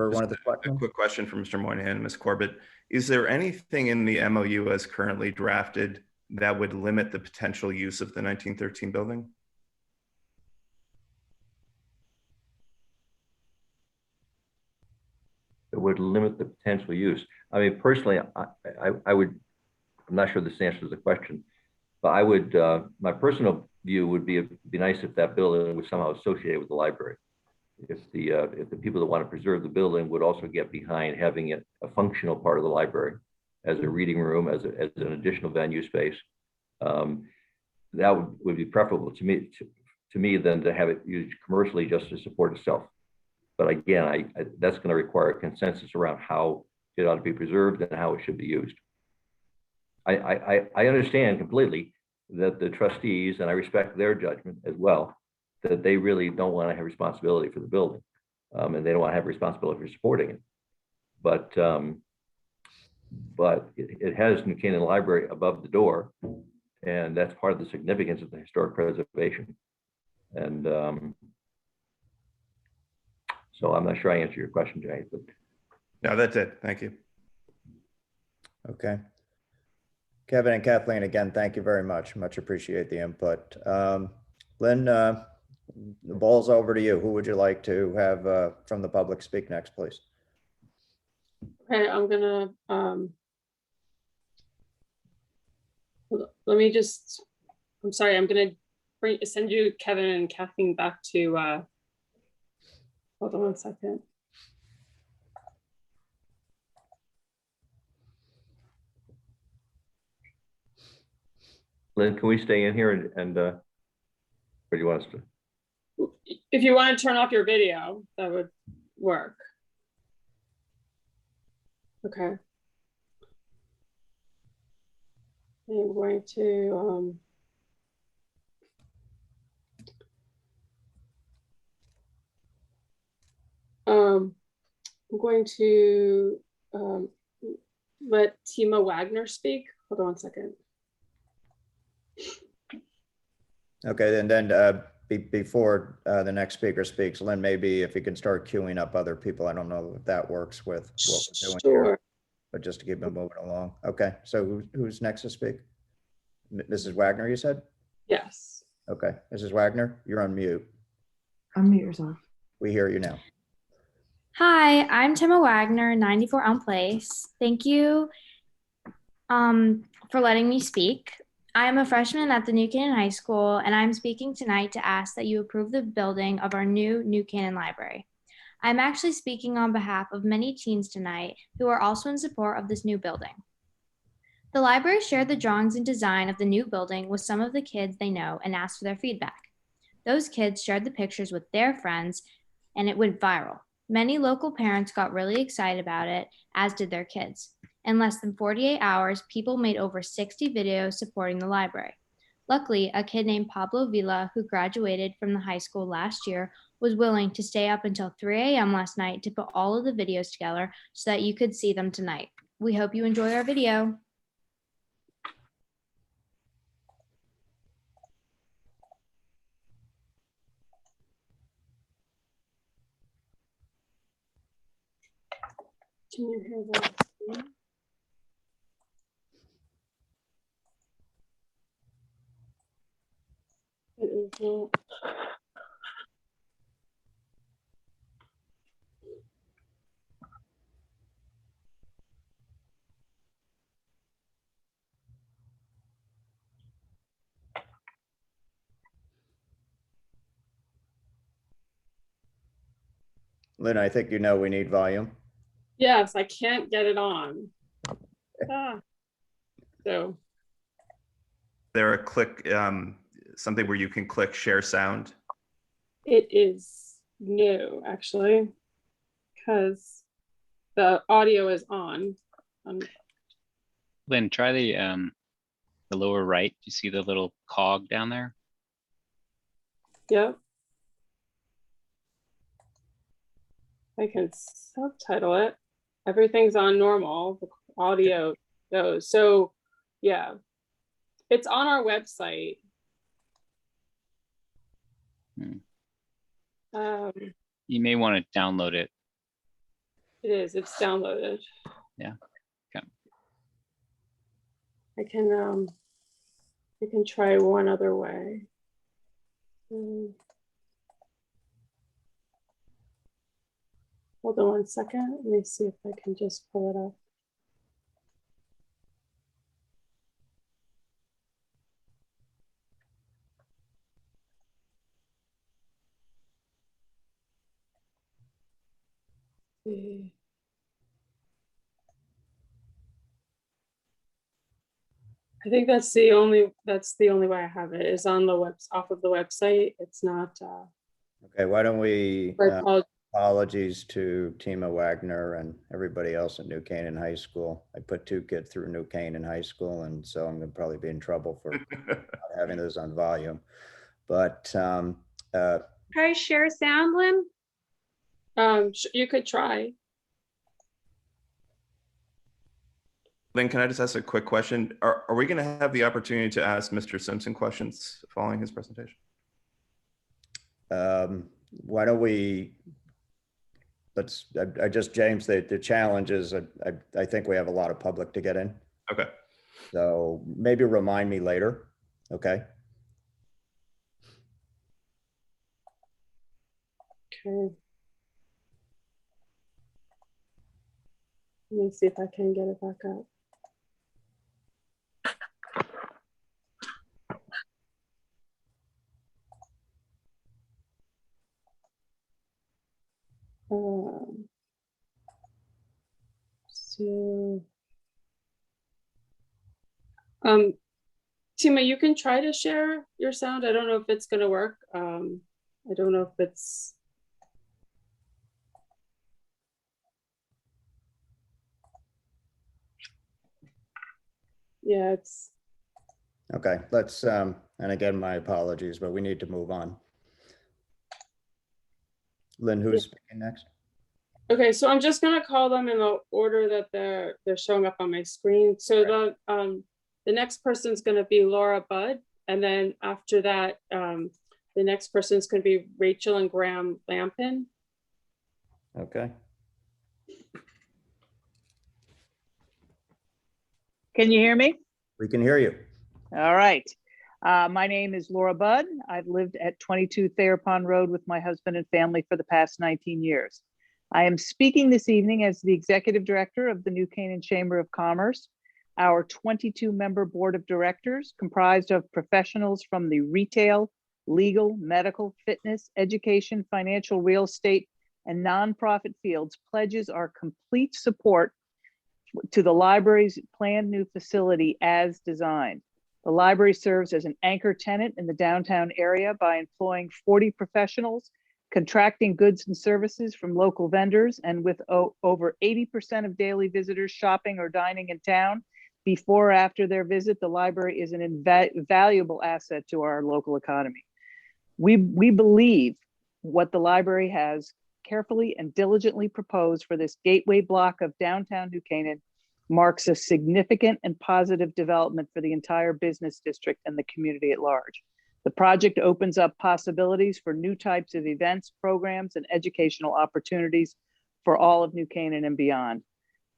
one of the A quick question for Mr. Moynihan and Ms. Corbett. Is there anything in the MOU as currently drafted that would limit the potential use of the 1913 building? It would limit the potential use. I mean, personally, I would, I'm not sure this answers the question, but I would, my personal view would be, it'd be nice if that building was somehow associated with the library. If the people that want to preserve the building would also get behind having it a functional part of the library as a reading room, as an additional venue space, that would be preferable to me than to have it used commercially just to support itself. But again, that's going to require a consensus around how it ought to be preserved and how it should be used. I understand completely that the trustees, and I respect their judgment as well, that they really don't want to have responsibility for the building, and they don't want to have responsibility for supporting it. But it has New Canaan Library above the door, and that's part of the significance of the historic preservation. And so I'm not sure I answered your question, Jay, but. No, that's it. Thank you. Okay. Kevin and Kathleen, again, thank you very much. Much appreciate the input. Lynn, the ball's over to you. Who would you like to have from the public speak next, please? Okay, I'm gonna, let me just, I'm sorry, I'm gonna send you Kevin and Kathleen back to, hold on one second. Lynn, can we stay in here and or do you want us to? If you want to turn off your video, that would work. Okay. I'm going to I'm going to let Tima Wagner speak. Hold on one second. Okay, and then before the next speaker speaks, Lynn, maybe if you can start queuing up other people. I don't know if that works with what we're doing here, but just to keep them moving along. Okay, so who's next to speak? Mrs. Wagner, you said? Yes. Okay, Mrs. Wagner, you're on mute. Unmute yourself. We hear you now. Hi, I'm Tima Wagner, 94 Elm Place. Thank you for letting me speak. I am a freshman at the New Canaan High School, and I'm speaking tonight to ask that you approve the building of our New Canaan Library. I'm actually speaking on behalf of many teens tonight who are also in support of this new building. The library shared the drawings and design of the new building with some of the kids they know and asked for their feedback. Those kids shared the pictures with their friends, and it went viral. Many local parents got really excited about it, as did their kids. In less than 48 hours, people made over 60 videos supporting the library. Luckily, a kid named Pablo Villa, who graduated from the high school last year, was willing to stay up until 3 a.m. last night to put all of the videos together so that you could see them tonight. We hope you enjoy our video. Can you hear that? It is not. Lynn, I think you know we need volume. Yes, I can't get it on. So. There a click, something where you can click share sound? It is new, actually, because the audio is on. Lynn, try the the lower right, you see the little cog down there? Yep. I can subtitle it. Everything's on normal, the audio goes. So yeah, it's on our website. You may want to download it. It's downloaded. Yeah. Okay. I can try one other way. Hold on 1 second. Let me see if I can just pull it up. See. I think that's the only way I have it, is on the off of the website. It's not Okay, why don't we, I apologize. apologies to Tima Wagner and everybody else at New Canaan High School. I put 2 kids through New Canaan High School, and so I'm gonna probably be in trouble for not having those on volume. But Try share sound, Lynn. You could try. Lynn, can I just ask a quick question? Are we going to have the opportunity to ask Mr. Simpson questions following his presentation? Why don't we, James, the challenge is, I think we have a lot of public to get in. Okay. So maybe remind me later, okay? Okay. Let me see if I can get it back up. Tima, you can try to share your sound. I don't know if it's going to work. I don't know if it's. Yeah, it's. Okay, let's, and again, my apologies, but we need to move on. Lynn, who's speaking next? Okay, so I'm just gonna call them in the order that they're showing up on my screen. So the next person's gonna be Laura Budd, and then after that, the next person's gonna be Rachel and Graham Lampin. Okay. Can you hear me? We can hear you. All right. My name is Laura Budd. I've lived at 22 Thayer Pond Road with my husband and family for the past 19 years. I am speaking this evening as the Executive Director of the New Canaan Chamber of Commerce. Our 22-member board of directors, comprised of professionals from the retail, legal, medical, fitness, education, financial, real estate, and nonprofit fields, pledges our complete support to the library's planned new facility as designed. The library serves as an anchor tenant in the downtown area by employing 40 professionals, contracting goods and services from local vendors, and with over 80% of daily visitors shopping or dining in town before or after their visit, the library is an invaluable asset to our local economy. We believe what the library has carefully and diligently proposed for this gateway block of downtown New Canaan marks a significant and positive development for the entire business district and the community at large. The project opens up possibilities for new types of events, programs, and educational opportunities for all of New Canaan and beyond.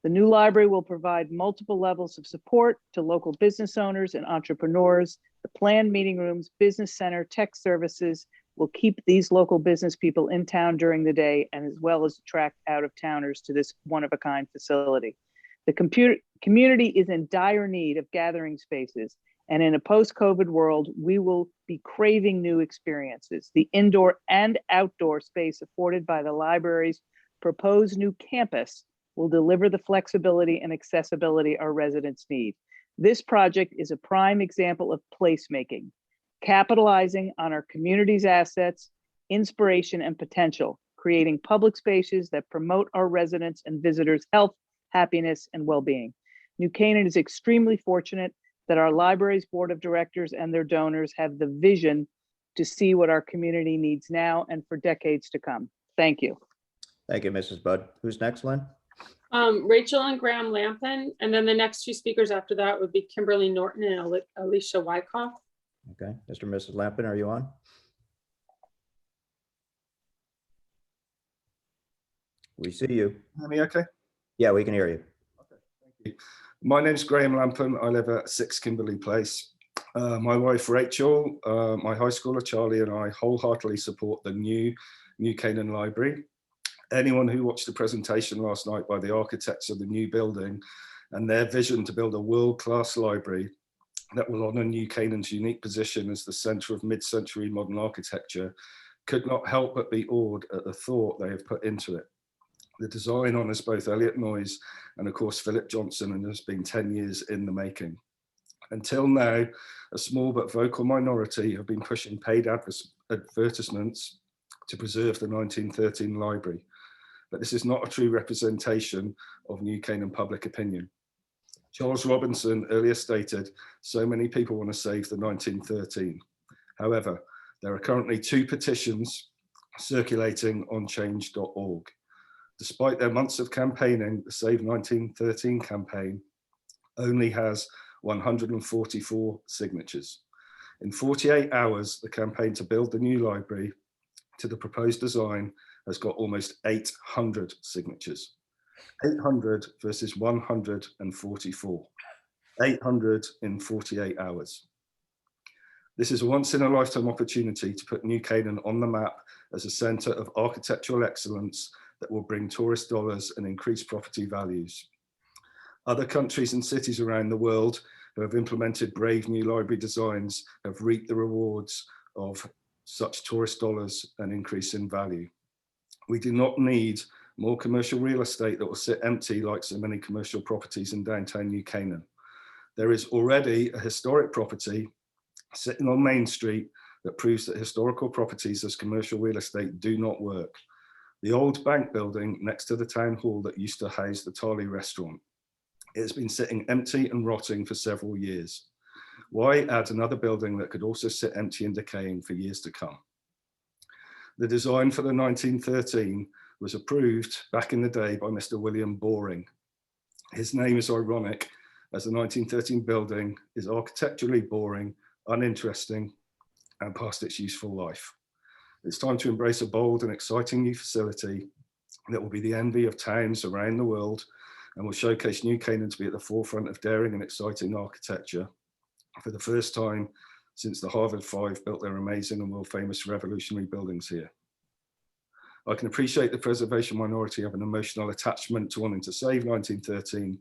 The new library will provide multiple levels of support to local business owners and entrepreneurs. The planned meeting rooms, business center, tech services will keep these local business people in town during the day, and as well as attract out-of-towners to this one-of-a-kind facility. The community is in dire need of gathering spaces, and in a post-COVID world, we will be craving new experiences. The indoor and outdoor space afforded by the library's proposed new campus will deliver the flexibility and accessibility our residents need. This project is a prime example of placemaking, capitalizing on our community's assets, inspiration, and potential, creating public spaces that promote our residents and visitors' health, happiness, and well-being. New Canaan is extremely fortunate that that our library's board of directors and their donors have the vision to see what our community needs now and for decades to come. Thank you. Thank you, Mrs. Budd. Who's next, Lynn? Rachel and Graham Lampin, and then the next two speakers after that would be Kimberly Norton and Alicia Wyckoff. Okay, Mr. and Mrs. Lampin, are you on? We see you. Hear me okay? Yeah, we can hear you. Thank you. My name's Graham Lampin. I live at 6 Kimberley Place. My wife Rachel, my high schooler Charlie, and I wholeheartedly support the new Canaan Library. Anyone who watched the presentation last night by the architects of the new building and their vision to build a world-class library that will honour New Canaan's unique position as the centre of mid-century modern architecture could not help but be awed at the thought they have put into it. The design honours both Elliot Noyes and of course Philip Johnson, and has been 10 years in the making. Until now, a small but vocal minority have been pushing paid advertisements to preserve the 1913 library. But this is not a true representation of New Canaan public opinion. Charles Robinson earlier stated, so many people want to save the 1913. However, there are currently 2 petitions circulating on change.org. Despite their months of campaigning, the Save 1913 campaign only has 144 signatures. In 48 hours, the campaign to build the new library to the proposed design has got almost 800 signatures. 800 versus 144. 800 in 48 hours. This is a once-in-a-lifetime opportunity to put New Canaan on the map as a centre of architectural excellence that will bring tourist dollars and increase property values. Other countries and cities around the world who have implemented brave new library designs have reaped the rewards of such tourist dollars and increase in value. We do not need more commercial real estate that will sit empty like so many commercial properties in downtown New Canaan. There is already a historic property sitting on Main Street that proves that historical properties as commercial real estate do not work. The old bank building next to the town hall that used to house the Tali restaurant. It has been sitting empty and rotting for several years. Why add another building that could also sit empty and decaying for years to come? The design for the 1913 was approved back in the day by Mr. William Boring. His name is ironic, as the 1913 building is architecturally boring, uninteresting, and past its useful life. It's time to embrace a bold and exciting new facility that will be the envy of towns around the world and will showcase New Canaan to be at the forefront of daring and exciting architecture for the first time since the Harvard Five built their amazing and world famous revolutionary buildings here. I can appreciate the preservation minority have an emotional attachment to wanting to save 1913,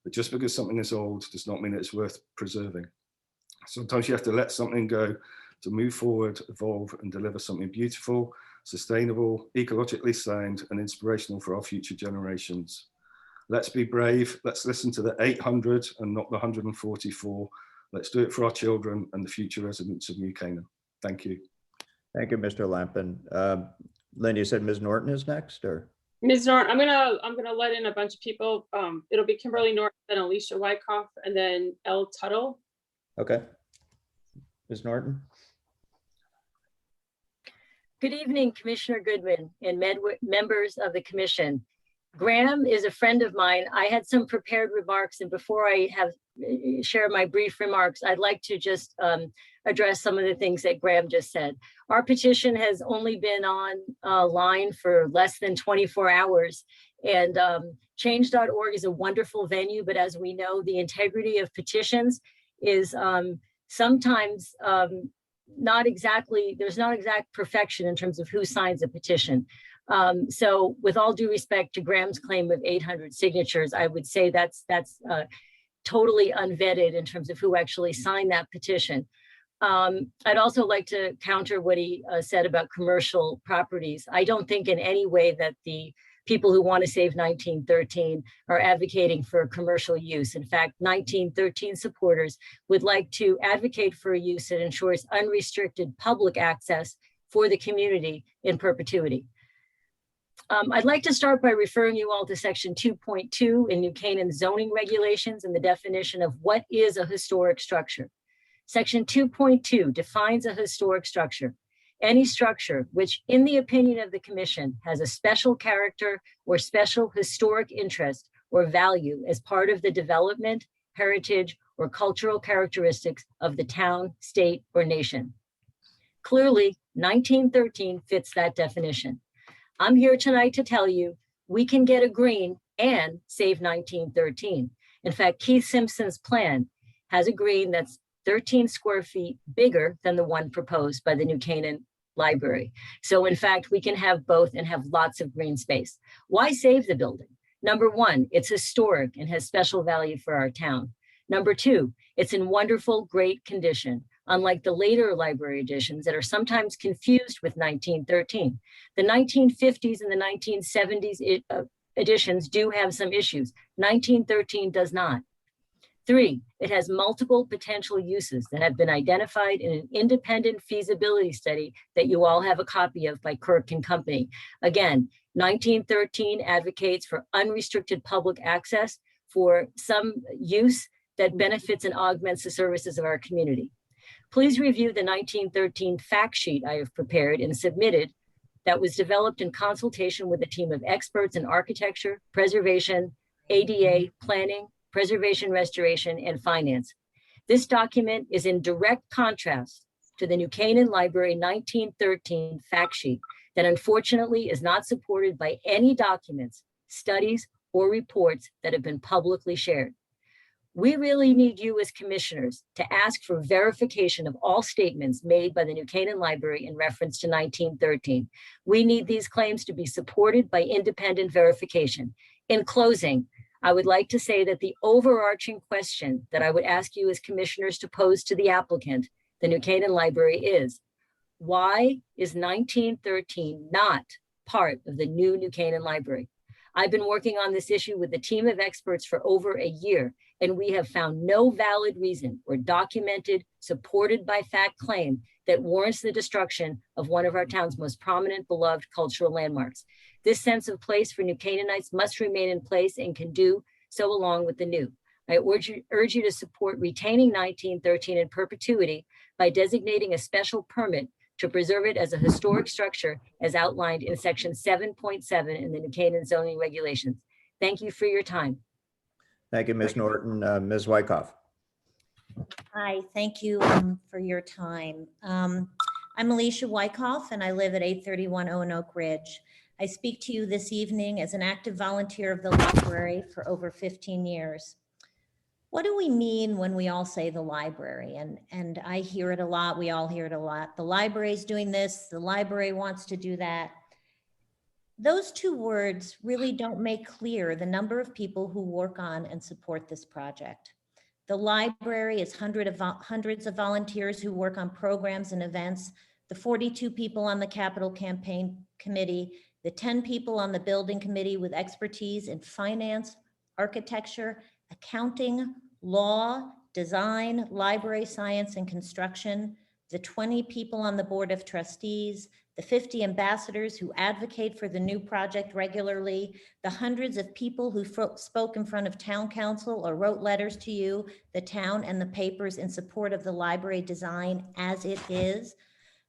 but just because something is old does not mean it's worth preserving. Sometimes you have to let something go to move forward, evolve, and deliver something beautiful, sustainable, ecologically sound, and inspirational for our future generations. Let's be brave. Let's listen to the 800 and not the 144. Let's do it for our children and the future residents of New Canaan. Thank you. Thank you, Mr. Lampin. Lynn, you said Ms. Norton is next, or? Ms. Norton, I'm gonna let in a bunch of people. It'll be Kimberly Norton, then Alicia Wyckoff, and then Elle Tuttle. Okay. Ms. Norton. Good evening, Commissioner Goodwin and members of the commission. Graham is a friend of mine. I had some prepared remarks, and before I share my brief remarks, I'd like to just address some of the things that Graham just said. Our petition has only been on line for less than 24 hours, and change.org is a wonderful venue, but as we know, the integrity of petitions is sometimes not exactly, there's not exact perfection in terms of who signs a petition. So with all due respect to Graham's claim of 800 signatures, I would say that's totally unvetted in terms of who actually signed that petition. I'd also like to counter what he said about commercial properties. I don't think in any way that the people who want to save 1913 are advocating for commercial use. In fact, 1913 supporters would like to advocate for a use that ensures unrestricted public access for the community in perpetuity. I'd like to start by referring you all to section 2.2 in New Canaan zoning regulations and the definition of what is a historic structure. Section 2.2 defines a historic structure: any structure which, in the opinion of the commission, has a special character or special historic interest or value as part of the development, heritage, or cultural characteristics of the town, state, or nation. Clearly, 1913 fits that definition. I'm here tonight to tell you we can get a green and save 1913. In fact, Keith Simpson's plan has a green that's 13 square feet bigger than the one proposed by the New Canaan Library. So in fact, we can have both and have lots of green space. Why save the building? Number one, it's historic and has special value for our town. Number two, it's in wonderful, great condition, unlike the later library editions that are sometimes confused with 1913. The 1950s and the 1970s editions do have some issues. 1913 does not. Three, it has multiple potential uses that have been identified in an independent feasibility study that you all have a copy of by Kirk and Company. Again, 1913 advocates for unrestricted public access for some use that benefits and augments the services of our community. Please review the 1913 fact sheet I have prepared and submitted that was developed in consultation with a team of experts in architecture, preservation, ADA, planning, preservation, restoration, and finance. This document is in direct contrast to the New Canaan Library 1913 fact sheet that unfortunately is not supported by any documents, studies, or reports that have been publicly shared. We really need you as commissioners to ask for verification of all statements made by the New Canaan Library in reference to 1913. We need these claims to be supported by independent verification. In closing, I would like to say that the overarching question that I would ask you as commissioners to pose to the applicant, the New Canaan Library, is why is 1913 not part of the New Canaan Library? I've been working on this issue with a team of experts for over a year, and we have found no valid reason or documented, supported by fact claim that warrants the destruction of one of our town's most prominent, beloved cultural landmarks. This sense of place for New Canaanites must remain in place and can do so along with the new. I urge you to support retaining 1913 in perpetuity by designating a special permit to preserve it as a historic structure as outlined in section 7.7 in the New Canaan zoning regulations. Thank you for your time. Thank you, Ms. Norton. Ms. Wyckoff. Hi, thank you for your time. I'm Alicia Wyckoff and I live at 831 Owen Oak Ridge. I speak to you this evening as an active volunteer of the library for over 15 years. What do we mean when we all say the library? And I hear it a lot, we all hear it a lot. The library is doing this, the library wants to do that. Those two words really don't make clear the number of people who work on and support this project. The library is hundreds of volunteers who work on programs and events, the 42 people on the capital campaign committee, the 10 people on the building committee with expertise in finance, architecture, accounting, law, design, library science, and construction, the 20 people on the board of trustees, the 50 ambassadors who advocate for the new project regularly, the hundreds of people who spoke in front of town council or wrote letters to you, the town, and the papers in support of the library design as it is.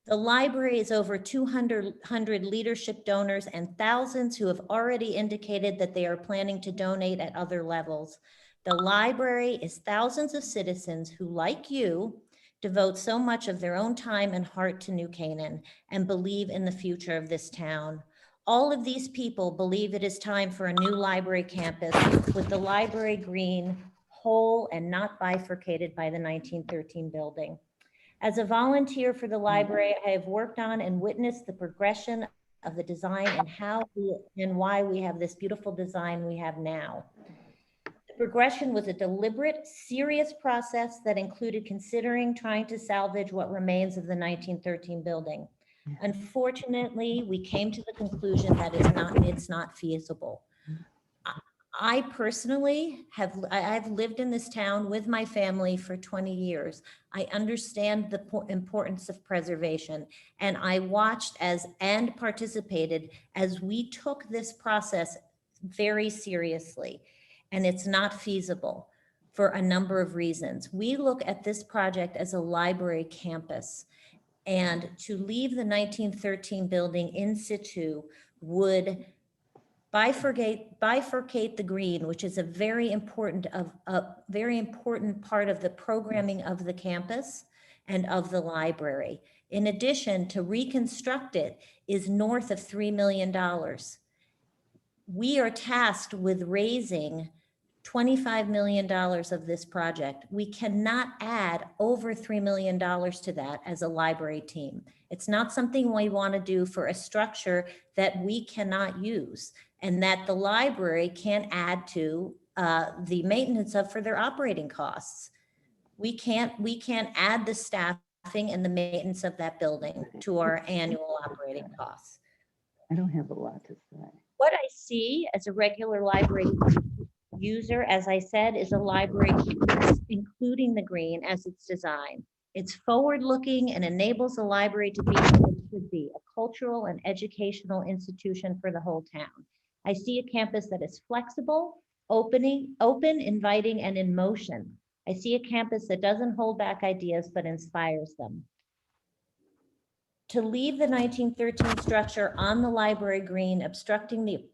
The library is over 200 leadership donors and thousands who have already indicated that they are planning to donate at other levels. The library is thousands of citizens who, like you, devote so much of their own time and heart to New Canaan and believe in the future of this town. All of these people believe it is time for a new library campus with the library green, whole and not bifurcated by the 1913 building. As a volunteer for the library, I have worked on and witnessed the progression of the design and how and why we have this beautiful design we have now. The progression was a deliberate, serious process that included considering trying to salvage what remains of the 1913 building. Unfortunately, we came to the conclusion that it's not feasible. I personally I've lived in this town with my family for 20 years. I understand the importance of preservation, and I watched and participated as we took this process very seriously, and it's not feasible for a number of reasons. We look at this project as a library campus, and to leave the 1913 building in situ would bifurcate the green, which is a very important part of the programming of the campus and of the library. In addition, to reconstruct it is north of $3 million. We are tasked with raising $25 million of this project. We cannot add over $3 million to that as a library team. It's not something we want to do for a structure that we cannot use and that the library can add to the maintenance of for their operating costs. We can't add the staffing and the maintenance of that building to our annual operating costs. I don't have a lot to say. What I see as a regular library user, as I said, is a library including the green as its design. It's forward-looking and enables the library to be what it should be, a cultural and educational institution for the whole town. I see a campus that is flexible, open, inviting, and in motion. I see a campus that doesn't hold back ideas, but inspires them. To leave the 1913 structure on the library green, obstructing the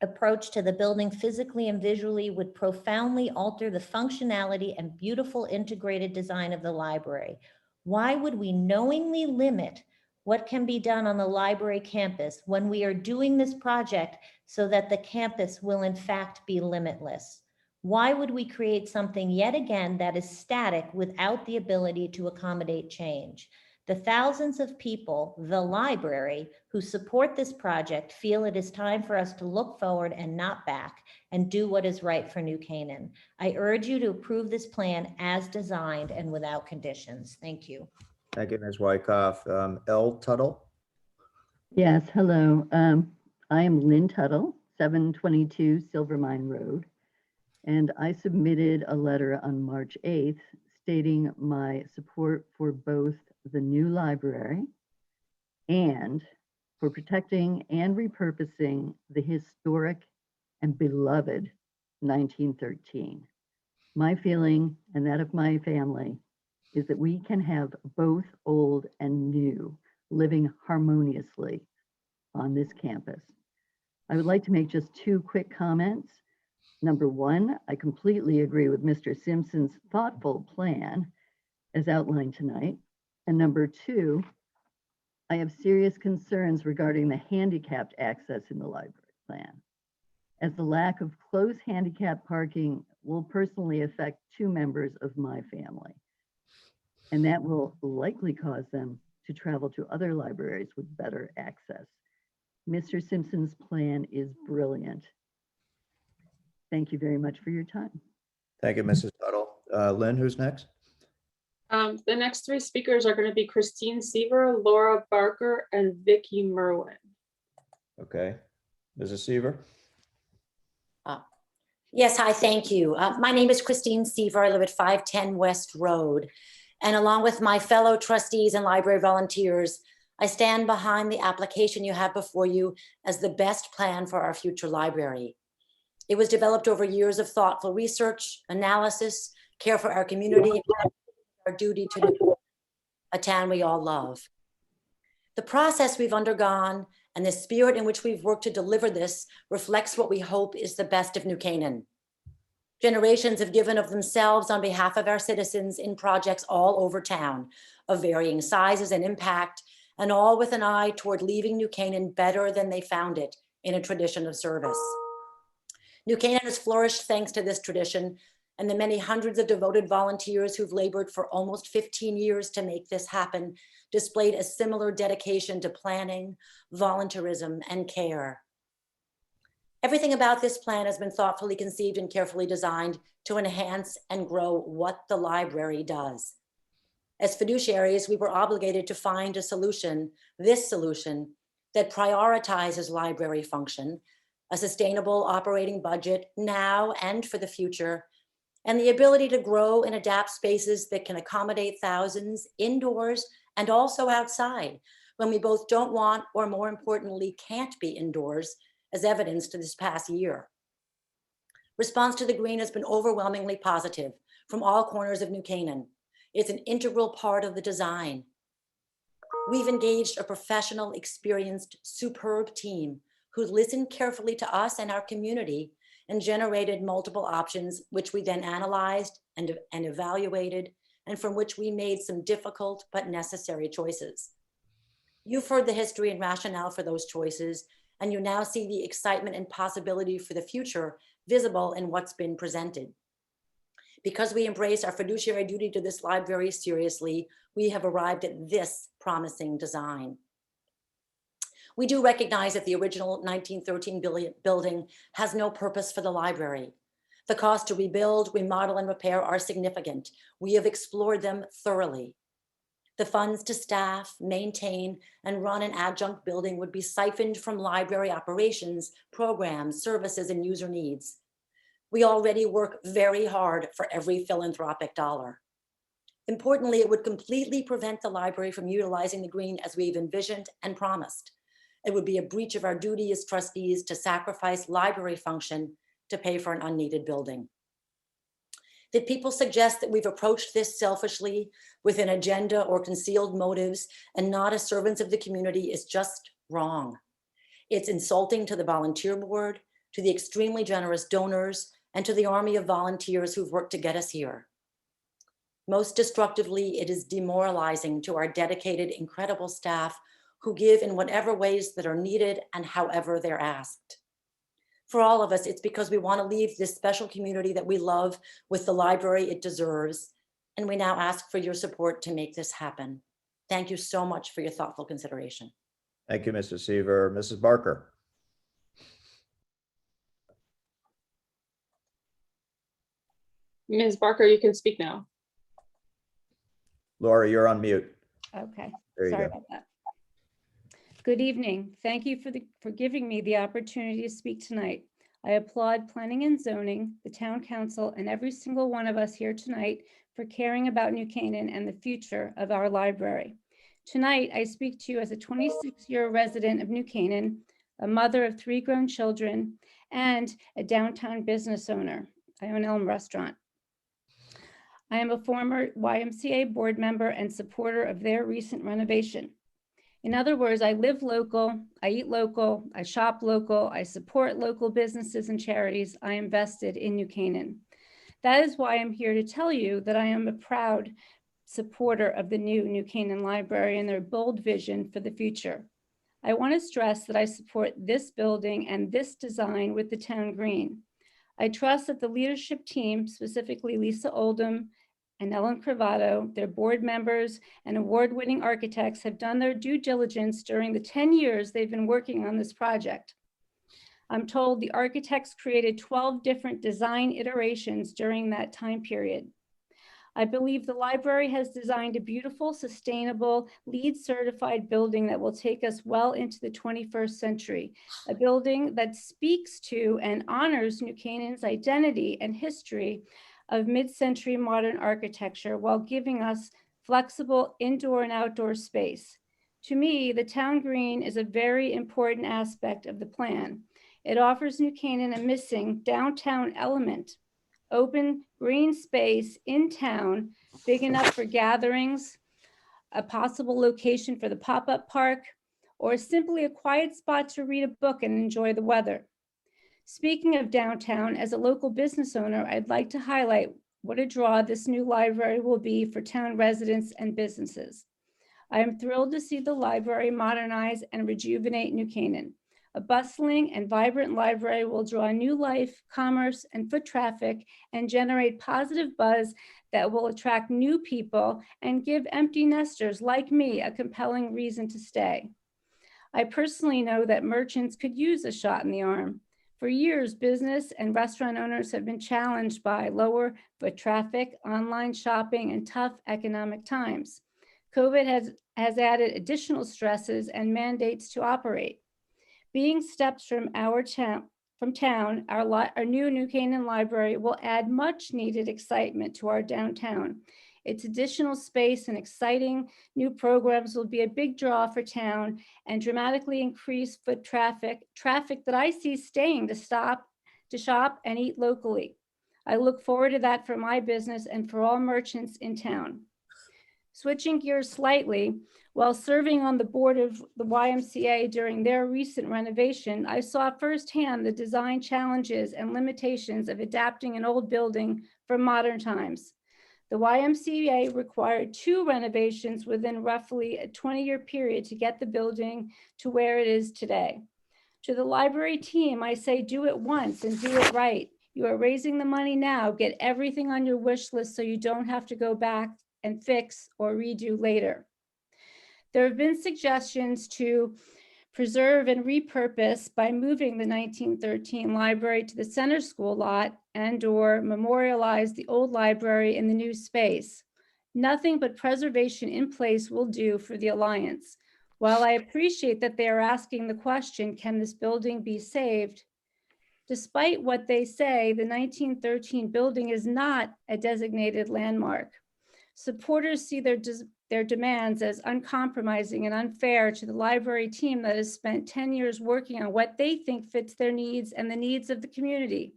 approach to the building physically and visually, would profoundly alter the functionality and beautiful integrated design of the library. Why would we knowingly limit what can be done on the library campus when we are doing this project so that the campus will in fact be limitless? Why would we create something yet again that is static without the ability to accommodate change? The thousands of people, the library, who support this project feel it is time for us to look forward and not back and do what is right for New Canaan. I urge you to approve this plan as designed and without conditions. Thank you. Thank you, Ms. Wyckoff. L. Tuttle. Yes, hello. I am Lynn Tuttle, 722 Silver Mine Road, and I submitted a letter on March 8th stating my support for both the new library and for protecting and repurposing the historic and beloved 1913. My feeling, and that of my family, is that we can have both old and new living harmoniously on this campus. I would like to make just two quick comments. Number one, I completely agree with Mr. Simpson's thoughtful plan as outlined tonight. And number two, I have serious concerns regarding the handicapped access in the library plan, as the lack of close handicap parking will personally affect two members of my family. And that will likely cause them to travel to other libraries with better access. Mr. Simpson's plan is brilliant. Thank you very much for your time. Thank you, Mrs. Tuttle. Lynn, who's next? The next three speakers are going to be Christine Seaver, Laura Barker, and Vicki Merwin. Okay. Mrs. Seaver? Yes, hi, thank you. My name is Christine Seaver. I live at 510 West Road. And along with my fellow trustees and library volunteers, I stand behind the application you have before you as the best plan for our future library. It was developed over years of thoughtful research, analysis, care for our community, and our duty to a town we all love. The process we've undergone and the spirit in which we've worked to deliver this reflects what we hope is the best of New Canaan. Generations have given of themselves on behalf of our citizens in projects all over town of varying sizes and impact, and all with an eye toward leaving New Canaan better than they found it in a tradition of service. New Canaan has flourished thanks to this tradition and the many hundreds of devoted volunteers who've labored for almost 15 years to make this happen, displayed a similar dedication to planning, volunteerism, and care. Everything about this plan has been thoughtfully conceived and carefully designed to enhance and grow what the library does. As fiduciaries, we were obligated to find a solution, this solution, that prioritizes library function, a sustainable operating budget now and for the future, and the ability to grow and adapt spaces that can accommodate thousands indoors and also outside when we both don't want, or more importantly, can't be indoors, as evidenced this past year. Response to the green has been overwhelmingly positive from all corners of New Canaan. It's an integral part of the design. We've engaged a professional, experienced, superb team who listened carefully to us and our community and generated multiple options, which we then analyzed and evaluated, and from which we made some difficult but necessary choices. You've heard the history and rationale for those choices, and you now see the excitement and possibility for the future visible in what's been presented. Because we embrace our fiduciary duty to this library seriously, we have arrived at this promising design. We do recognize that the original 1913 building has no purpose for the library. The cost to rebuild, remodel, and repair are significant. We have explored them thoroughly. The funds to staff, maintain, and run an adjunct building would be siphoned from library operations, programs, services, and user needs. We already work very hard for every philanthropic dollar. Importantly, it would completely prevent the library from utilizing the green as we've envisioned and promised. It would be a breach of our duty as trustees to sacrifice library function to pay for an unneeded building. That people suggest that we've approached this selfishly with an agenda or concealed motives and not as servants of the community is just wrong. It's insulting to the volunteer board, to the extremely generous donors, and to the army of volunteers who've worked to get us here. Most destructively, it is demoralizing to our dedicated, incredible staff who give in whatever ways that are needed and however they're asked. For all of us, it's because we want to leave this special community that we love with the library it deserves, and we now ask for your support to make this happen. Thank you so much for your thoughtful consideration. Thank you, Mrs. Seaver. Mrs. Barker. Ms. Barker, you can speak now. Laura, you're on mute. Okay, There you sorry go. about that. Good evening. Thank you for giving me the opportunity to speak tonight. I applaud Planning and Zoning, the Town Council, and every single one of us here tonight for caring about New Canaan and the future of our library. Tonight, I speak to you as a 26-year resident of New Canaan, a mother of 3 grown children, and a downtown business owner. I own Elm Restaurant. I am a former YMCA board member and supporter of their recent renovation. In other words, I live local, I eat local, I shop local, I support local businesses and charities. I am vested in New Canaan. That is why I'm here to tell you that I am a proud supporter of the New Canaan Library and their bold vision for the future. I want to stress that I support this building and this design with the town green. I trust that the leadership team, specifically Lisa Oldham and Ellen Cravato, their board members and award-winning architects have done their due diligence during the 10 years they've been working on this project. I'm told the architects created 12 different design iterations during that time period. I believe the library has designed a beautiful, sustainable, LEED certified building that will take us well into the 21st century, a building that speaks to and honors New Canaan's identity and history of mid-century modern architecture while giving us flexible indoor and outdoor space. To me, the town green is a very important aspect of the plan. It offers New Canaan a missing downtown element, open green space in town, big enough for gatherings, a possible location for the pop-up park, or simply a quiet spot to read a book and enjoy the weather. Speaking of downtown, as a local business owner, I'd like to highlight what a draw this new library will be for town residents and businesses. I am thrilled to see the library modernize and rejuvenate New Canaan. A bustling and vibrant library will draw new life, commerce, and foot traffic and generate positive buzz that will attract new people and give empty nesters like me a compelling reason to stay. I personally know that merchants could use a shot in the arm. For years, business and restaurant owners have been challenged by lower foot traffic, online shopping, and tough economic times. COVID has added additional stresses and mandates to operate. Being steps from our town from town, our new Canaan Library will add much needed excitement to our downtown. Its additional space and exciting new programs will be a big draw for town and dramatically increase foot traffic that I see staying to shop and eat locally. I look forward to that for my business and for all merchants in town. Switching gears slightly, while serving on the board of the YMCA during their recent renovation, I saw firsthand the design challenges and limitations of adapting an old building for modern times. The YMCA required 2 renovations within roughly a 20-year period to get the building to where it is today. To the library team, I say do it once and do it right. You are raising the money now. Get everything on your wish list so you don't have to go back and fix or redo later. There have been suggestions to preserve and repurpose by moving the 1913 library to the center school lot and/or memorialize the old library in the new space. Nothing but preservation in place will do for the Alliance. While I appreciate that they are asking the question, can this building be saved? Despite what they say, the 1913 building is not a designated landmark. Supporters see their demands as uncompromising and unfair to the library team that has spent 10 years working on what they think fits their needs and the needs of the community.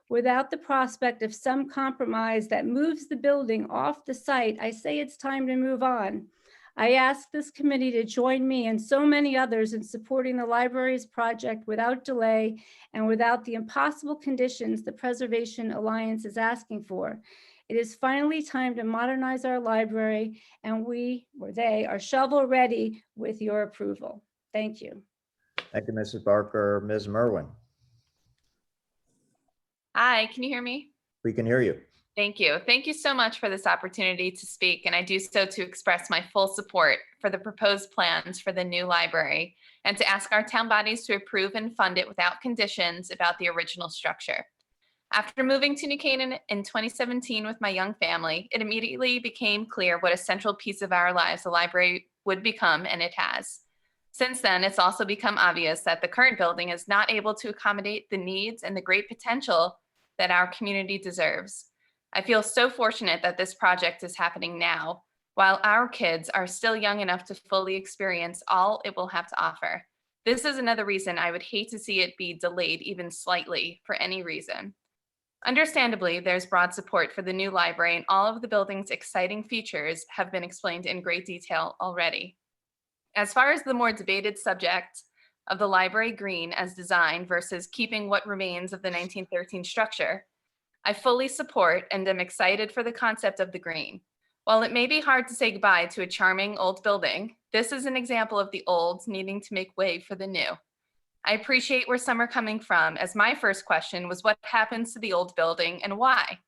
Without the prospect of some compromise that moves the building off the site, I say it's time to move on. I ask this committee to join me and so many others in supporting the library's project without delay and without the impossible conditions the Preservation Alliance is asking for. It is finally time to modernize our library, and they are shovel ready with your approval. Thank you. Thank you, Mrs. Barker. Ms. Merwin. Hi, can you hear me? We can hear you. Thank you. Thank you so much for this opportunity to speak, and I do so to express my full support for the proposed plans for the new library and to ask our town bodies to approve and fund it without conditions about the original structure. After moving to New Canaan in 2017 with my young family, it immediately became clear what a central piece of our lives the library would become, and it has. Since then, it's also become obvious that the current building is not able to accommodate the needs and the great potential that our community deserves. I feel so fortunate that this project is happening now, while our kids are still young enough to fully experience all it will have to offer. This is another reason I would hate to see it be delayed even slightly for any reason. Understandably, there's broad support for the new library, and all of the building's exciting features have been explained in great detail already. As far as the more debated subject of the library green as designed versus keeping what remains of the 1913 structure, I fully support and am excited for the concept of the green. While it may be hard to say goodbye to a charming old building, this is an example of the old needing to make way for the new. I appreciate where some are coming from, as my first question was what happens to the old building and why?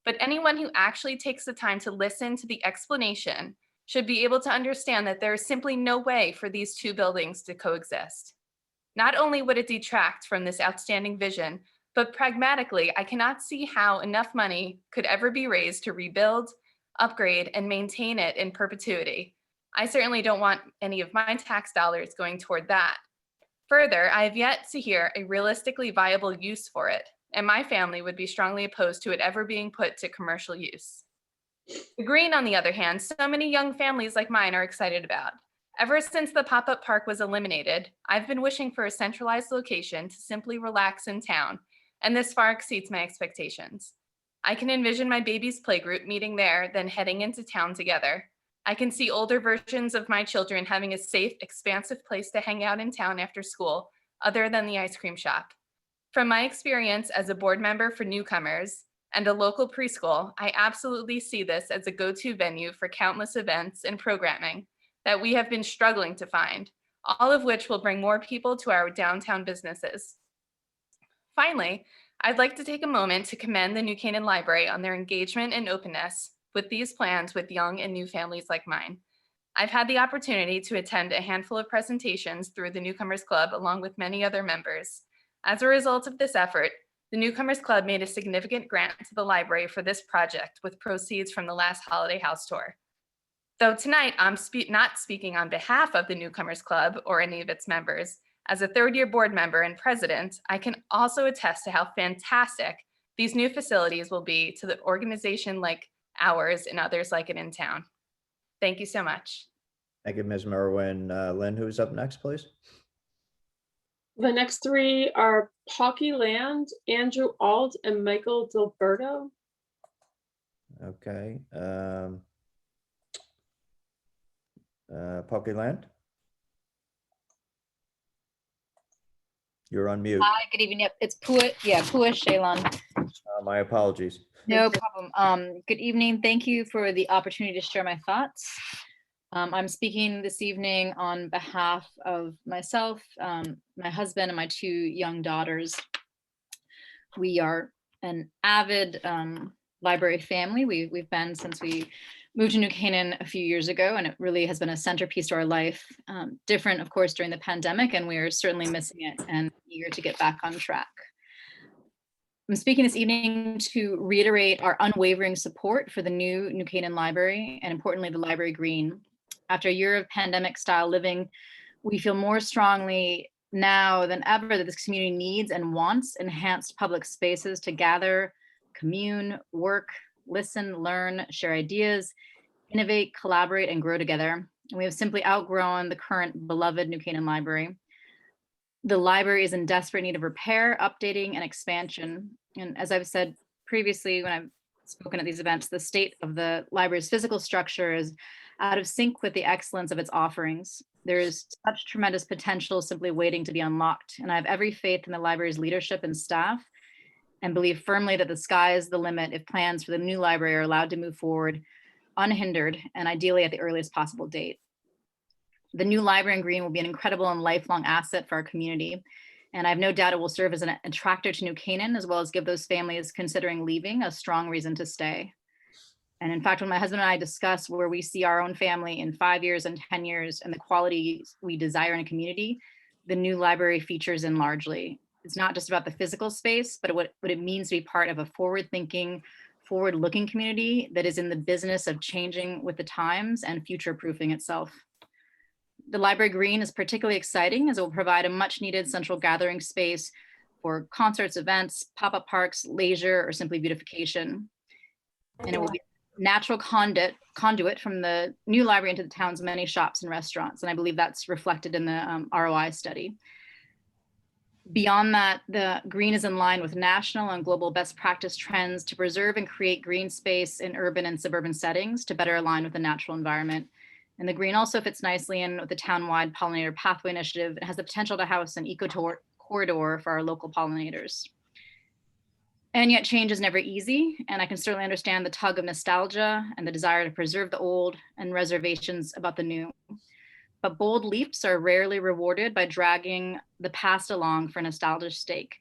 But anyone who actually takes the time to listen to the explanation should be able to understand that there is simply no way for these two buildings to coexist. Not only would it detract from this outstanding vision, but pragmatically, I cannot see how enough money could ever be raised to rebuild, upgrade, and maintain it in perpetuity. I certainly don't want any of my tax dollars going toward that. Further, I have yet to hear a realistically viable use for it, and my family would be strongly opposed to it ever being put to commercial use. The green, on the other hand, so many young families like mine are excited about. Ever since the pop-up park was eliminated, I've been wishing for a centralized location to simply relax in town, and this far exceeds my expectations. I can envision my baby's playgroup meeting there, then heading into town together. I can see older versions of my children having a safe, expansive place to hang out in town after school, other than the ice cream shop. From my experience as a board member for newcomers and a local preschool, I absolutely see this as a go-to venue for countless events and programming that we have been struggling to find, all of which will bring more people to our downtown businesses. Finally, I'd like to take a moment to commend the New Canaan Library on their engagement and openness with these plans with young and new families like mine. I've had the opportunity to attend a handful of presentations through the Newcomers Club along with many other members. As a result of this effort, the Newcomers Club made a significant grant to the library for this project with proceeds from the last Holiday House tour. Though tonight I'm not speaking on behalf of the Newcomers Club or any of its members, As a third-year board member and president, I can also attest to how fantastic these new facilities will be to the organization like ours and others like it in town. Thank you so much. Thank you, Ms. Merwin. Lynn, who's up next, please? The next three are Pocky Land, Andrew Alt, and Michael Dilberto. Okay. Pocky Land? You're on mute. Hi, good evening. Yep, it's Pua, Pua Shalon. My apologies. No problem. Good evening. Thank you for the opportunity to share my thoughts. I'm speaking this evening on behalf of myself, my husband, and my 2 young daughters. We are an avid library family. We've been since we moved to New Canaan a few years ago, and it really has been a centerpiece to our life. Different, of course, during the pandemic, and we are certainly missing it and eager to get back on track. I'm speaking this evening to reiterate our unwavering support for the new New Canaan Library, and importantly, the Library Green. After a year of pandemic-style living, we feel more strongly now than ever that this community needs and wants enhanced public spaces to gather, commune, work, listen, learn, share ideas, innovate, collaborate, and grow together. And we have simply outgrown the current beloved New Canaan Library. The library is in desperate need of repair, updating, and expansion. And as I've said previously when I've spoken at these events, the state of the library's physical structure is out of sync with the excellence of its offerings. There is such tremendous potential simply waiting to be unlocked. And I have every faith in the library's leadership and staff, and believe firmly that the sky is the limit if plans for the new library are allowed to move forward unhindered and ideally at the earliest possible date. The new library in Green will be an incredible and lifelong asset for our community. And I have no doubt it will serve as an attractor to New Canaan, as well as give those families considering leaving a strong reason to stay. And in fact, when my husband and I discuss where we see our own family in 5 years and 10 years and the quality we desire in a community, the new library features in largely. It's not just about the physical space, but what it means to be part of a forward-thinking, forward-looking community that is in the business of changing with the times and future-proofing itself. The Library Green is particularly exciting as it will provide a much-needed central gathering space for concerts, events, pop-up parks, leisure, or simply beautification. And it will be a natural conduit from the new library into the town's many shops and restaurants. And I believe that's reflected in the ROI study. Beyond that, the Green is in line with national and global best practice trends to preserve and create green space in urban and suburban settings to better align with the natural environment. And the Green also fits nicely in with the town-wide pollinator pathway initiative and has the potential to house an eco-corridor for our local pollinators. And yet change is never easy, and I can certainly understand the tug of nostalgia and the desire to preserve the old and reservations about the new. But bold leaps are rarely rewarded by dragging the past along for nostalgia's sake.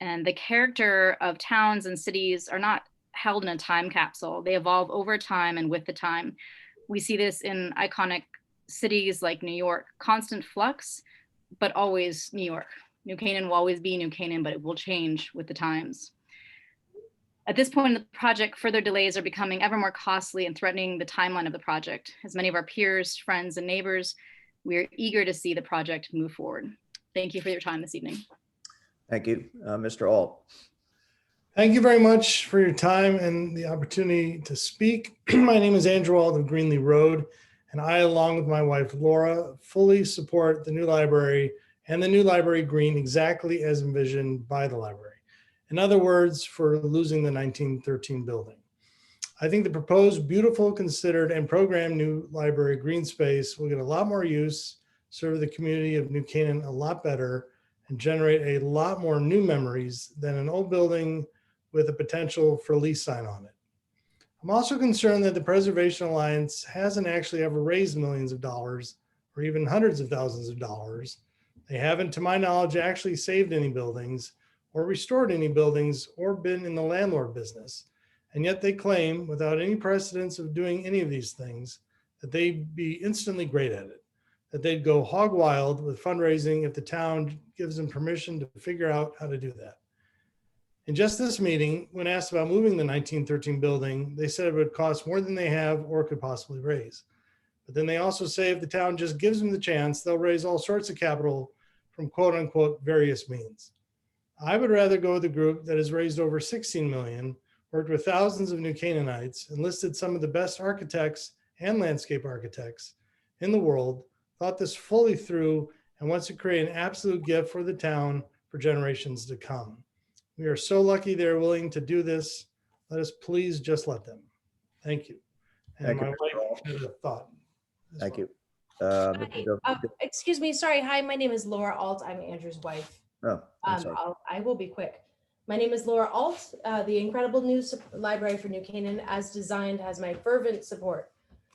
And the character of towns and cities are not held in a time capsule. They evolve over time and with the time. We see this in iconic cities like New York, constant flux, but always New York. New Canaan will always be New Canaan, but it will change with the times. At this point in the project, further delays are becoming ever more costly and threatening the timeline of the project. As many of our peers, friends, and neighbors, we are eager to see the project move forward. Thank you for your time this evening. Thank you. Mr. Alt. Thank you very much for your time and the opportunity to speak. My name is Andrew Alt of Greenlee Road, and I, along with my wife, Laura, fully support the new library and the new Library Green exactly as envisioned by the library. In other words, for losing the 1913 building. I think the proposed beautiful, considered, and programmed new library green space will get a lot more use, serve the community of New Canaan a lot better, and generate a lot more new memories than an old building with a potential for lease sign on it. I'm also concerned that the Preservation Alliance hasn't actually ever raised millions of dollars or even hundreds of thousands of dollars. They haven't, to my knowledge, actually saved any buildings or restored any buildings or been in the landlord business. And yet they claim, without any precedence of doing any of these things, that they'd be instantly great at it, that they'd go hog wild with fundraising if the town gives them permission to figure out how to do that. In just this meeting, when asked about moving the 1913 building, they said it would cost more than they have or could possibly raise. But then they also say if the town just gives them the chance, they'll raise all sorts of capital from quote unquote various means. I would rather go with a group that has raised over 16 million, worked with thousands of New Canaanites, enlisted some of the best architects and landscape architects in the world, thought this fully through, and wants to create an absolute gift for the town for generations to come. We are so lucky they're willing to do this. Let us please just let them. Thank you. And Thank my you, Mr. wife has a thought. Thank you. Excuse me, sorry. Hi, my name is Laura Alt. I'm Andrew's wife. Oh, I'm sorry. I will be quick. My name is Laura Alt. The incredible new library for New Canaan, as designed, has my fervent support.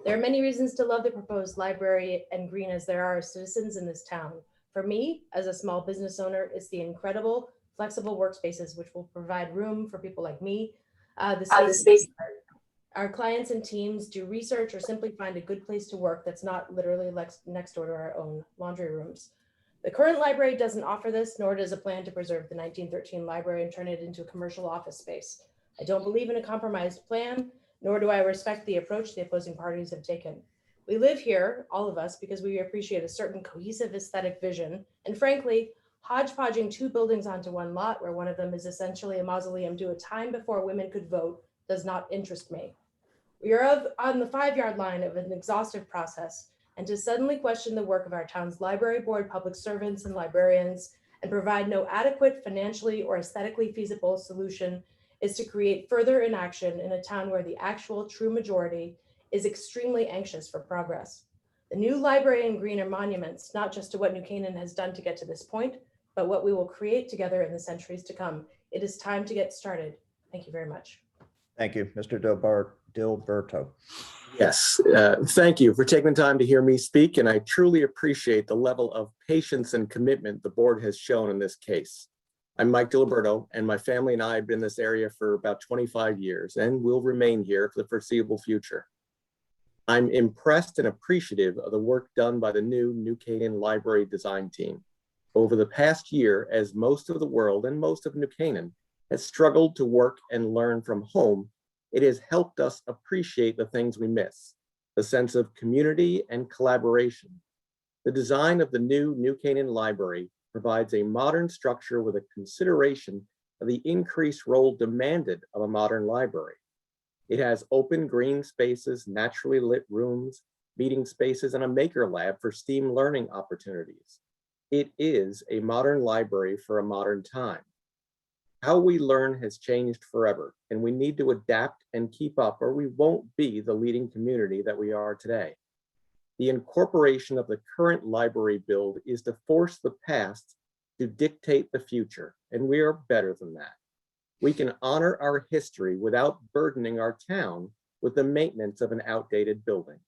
There are many reasons to love the proposed library and green as there are citizens in this town. For me, as a small business owner, it's the incredible flexible workspaces which will provide room for people like me. The space our clients and teams do research or simply find a good place to work that's not literally next door to our own laundry rooms. The current library doesn't offer this, nor does it plan to preserve the 1913 library and turn it into a commercial office space. I don't believe in a compromised plan, nor do I respect the approach the opposing parties have taken. We live here, all of us, because we appreciate a certain cohesive aesthetic vision, and frankly, hodgepodging two buildings onto one lot where one of them is essentially a mausoleum to a time before women could vote does not interest me. We are on the 5-yard line of an exhaustive process, and to suddenly question the work of our town's library board, public servants, and librarians, and provide no adequate financially or aesthetically feasible solution is to create further inaction in a town where the actual true majority is extremely anxious for progress. The new library and green are monuments, not just to what New Canaan has done to get to this point, but what we will create together in the centuries to come. It is time to get started. Thank you very much. Thank you, Mr. Dilberto. Yes, thank you for taking the time to hear me speak, and I truly appreciate the level of patience and commitment the board has shown in this case. I'm Mike Diliberto, and my family and I have been in this area for about 25 years and will remain here for the foreseeable future. I'm impressed and appreciative of the work done by the New Canaan Library design team. Over the past year, as most of the world and most of New Canaan has struggled to work and learn from home, it has helped us appreciate the things we miss, the sense of community and collaboration. The design of the New Canaan Library provides a modern structure with a consideration of the increased role demanded of a modern library. It has open green spaces, naturally lit rooms, meeting spaces, and a maker lab for STEAM learning opportunities. It is a modern library for a modern time. How we learn has changed forever, and we need to adapt and keep up, or we won't be the leading community that we are today. The incorporation of the current library build is to force the past to dictate the future, and we are better than that. We can honor our history without burdening our town with the maintenance of an outdated building.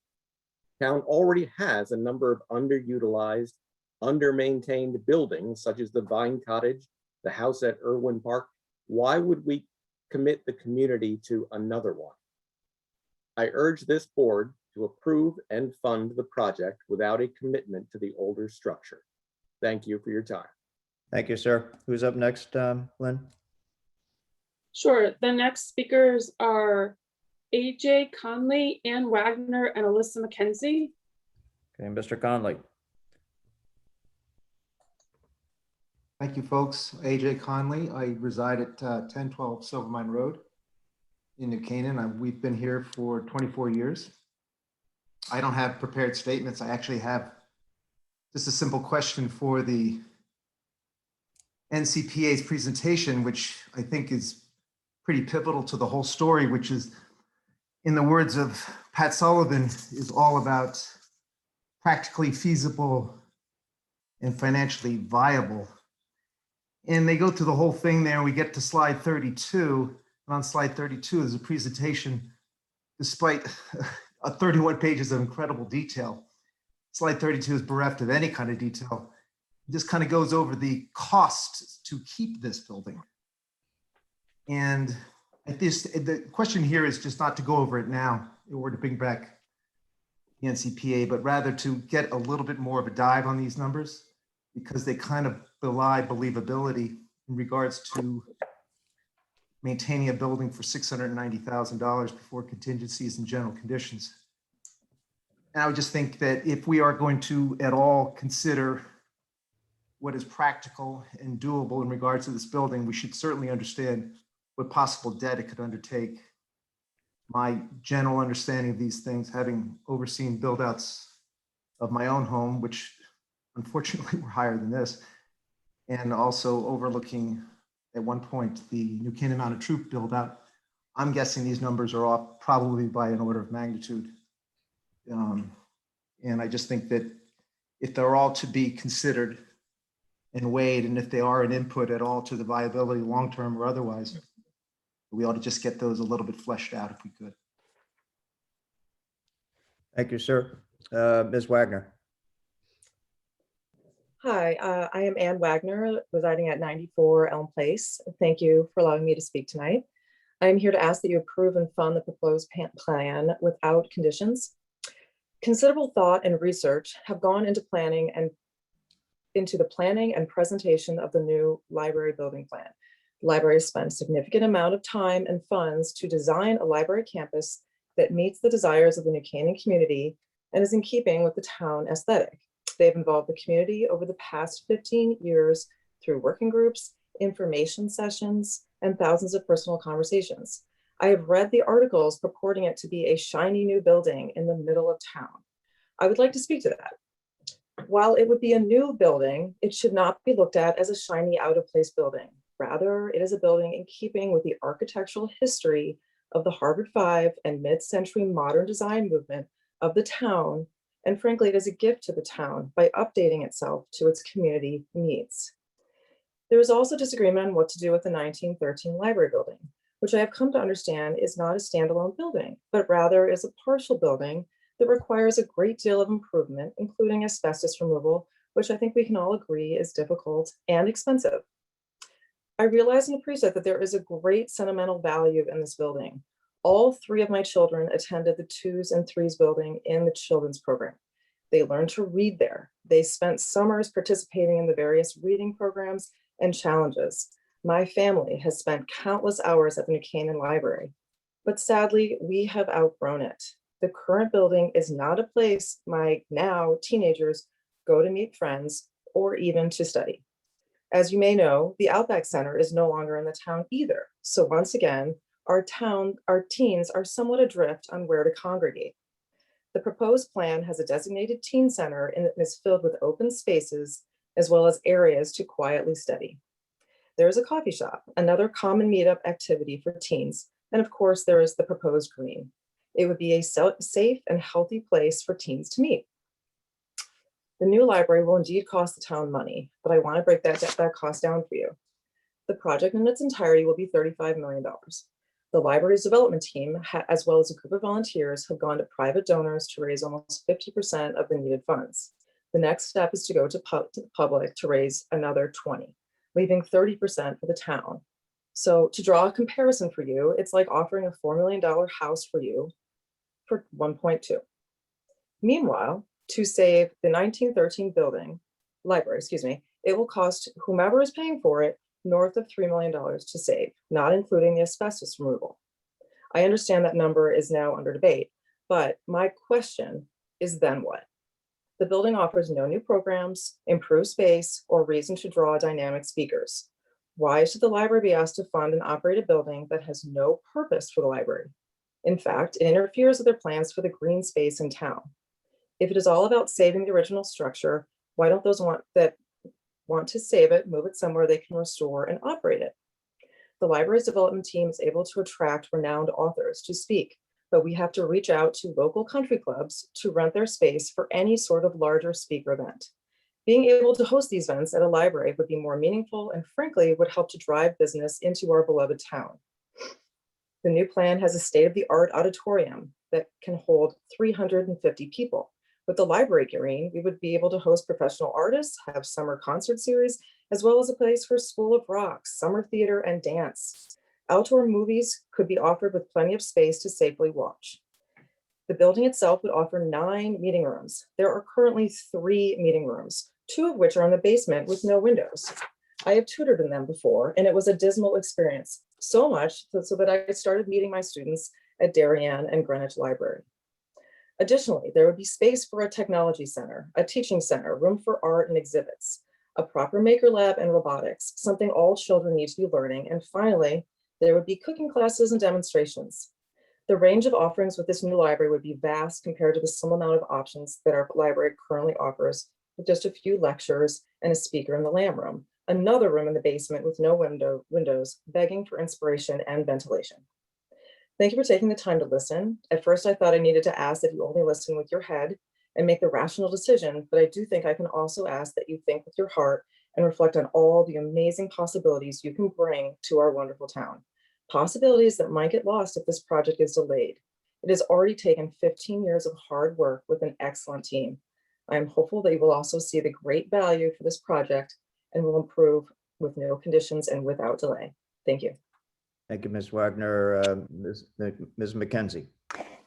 Town already has a number of underutilized, under-maintained buildings, such as the Vine Cottage, the house at Irwin Park. Why would we commit the community to another one? I urge this board to approve and fund the project without a commitment to the older structure. Thank you for your time. Thank you, sir. Who's up next, Lynn? Sure. The next speakers are AJ Conley, Ann Wagner, and Alyssa McKenzie. Okay, Mr. Conley. Thank you, folks. AJ Conley. I reside at 1012 Silvermine Road in New Canaan. We've been here for 24 years. I don't have prepared statements. I actually have just a simple question for the NCPA's presentation, which I think is pretty pivotal to the whole story, which is, in the words of Pat Sullivan, is all about practically feasible and financially viable. And they go through the whole thing there, and we get to slide 32. And on slide 32, there's a presentation, despite 31 pages of incredible detail. Slide 32 is bereft of any kind of detail. It just kind of goes over the cost to keep this building. And the question here is just not to go over it now or to bring back the NCPA, but rather to get a little bit more of a dive on these numbers, because they kind of belie believability in regards to maintaining a building for $690,000 before contingencies and general conditions. And I would just think that if we are going to at all consider what is practical and doable in regards to this building, we should certainly understand what possible debt it could undertake. My general understanding of these things, having overseen build outs of my own home, which unfortunately were higher than this, and also overlooking at one point the New Canaan Mounted Troop build out, I'm guessing these numbers are off probably by an order of magnitude. And I just think that if they're all to be considered and weighed, and if they are an input at all to the viability long-term or otherwise, we ought to just get those a little bit fleshed out if we could. Thank you, sir. Ms. Wagner. Hi, I am Ann Wagner, residing at 94 Elm Place. Thank you for allowing me to speak tonight. I'm here to ask that you approve and fund the proposed plan without conditions. Considerable thought and research have gone into the planning and presentation of the new library building plan. The library has spent a significant amount of time and funds to design a library campus that meets the desires of the New Canaan community and is in keeping with the town aesthetic. They've involved the community over the past 15 years through working groups, information sessions, and thousands of personal conversations. I have read the articles purporting it to be a shiny new building in the middle of town. I would like to speak to that. While it would be a new building, it should not be looked at as a shiny out of place building. Rather, it is a building in keeping with the architectural history of the Harvard Five and mid-century modern design movement of the town. And frankly, it is a gift to the town by updating itself to its community needs. There is also disagreement on what to do with the 1913 library building, which I have come to understand is not a standalone building, but rather is a partial building that requires a great deal of improvement, including asbestos removal, which I think we can all agree is difficult and expensive. I realize and appreciate that there is a great sentimental value in this building. All three of my children attended the 2s and 3s building in the children's program. They learned to read there. They spent summers participating in the various reading programs and challenges. My family has spent countless hours at the New Canaan Library, but sadly, we have outgrown it. The current building is not a place my now teenagers go to meet friends or even to study. As you may know, the Outback Center is no longer in the town either. So once again, our teens are somewhat adrift on where to congregate. The proposed plan has a designated teen center and is filled with open spaces as well as areas to quietly study. There is a coffee shop, another common meetup activity for teens, and of course there is the proposed green. It would be a safe and healthy place for teens to meet. The new library will indeed cost the town money, but I want to break that cost down for you. The project in its entirety will be $35 million. The library's development team, as well as a group of volunteers, have gone to private donors to raise almost 50% of the needed funds. The next step is to go to the public to raise another 20, leaving 30% for the town. So to draw a comparison for you, it's like offering a $4 million house for you for 1.2. Meanwhile, to save the 1913 library, it will cost whomever is paying for it north of $3 million to save, not including the asbestos removal. I understand that number is now under debate, but my question is then what? The building offers no new programs, improved space, or reason to draw dynamic speakers. Why should the library be asked to fund and operate a building that has no purpose for the library? In fact, it interferes with their plans for the green space in town. If it is all about saving the original structure, why don't those that want to save it move it somewhere they can restore and operate it? The library's development team is able to attract renowned authors to speak, but we have to reach out to local country clubs to rent their space for any sort of larger speaker event. Being able to host these events at a library would be more meaningful and frankly would help to drive business into our beloved town. The new plan has a state-of-the-art auditorium that can hold 350 people. With the library green, we would be able to host professional artists, have summer concert series, as well as a place for School of Rock, summer theater, and dance. Outdoor movies could be offered with plenty of space to safely watch. The building itself would offer 9 meeting rooms. There are currently 3 meeting rooms, 2 of which are in the basement with no windows. I have tutored in them before, and it was a dismal experience, so much so that I started meeting my students at Darien and Greenwich Library. Additionally, there would be space for a technology center, a teaching center, room for art and exhibits, a proper maker lab and robotics, something all children need to be learning. And finally, there would be cooking classes and demonstrations. The range of offerings with this new library would be vast compared to the slim amount of options that our library currently offers, with just a few lectures and a speaker in the Lamb Room, another room in the basement with no windows, begging for inspiration and ventilation. Thank you for taking the time to listen. At first, I thought I needed to ask that you only listen with your head and make the rational decision, but I do think I can also ask that you think with your heart and reflect on all the amazing possibilities you can bring to our wonderful town. Possibilities that might get lost if this project is delayed. It has already taken 15 years of hard work with an excellent team. I am hopeful that you will also see the great value for this project and will improve with no conditions and without delay. Thank you. Thank you, Ms. Wagner. Ms. McKenzie.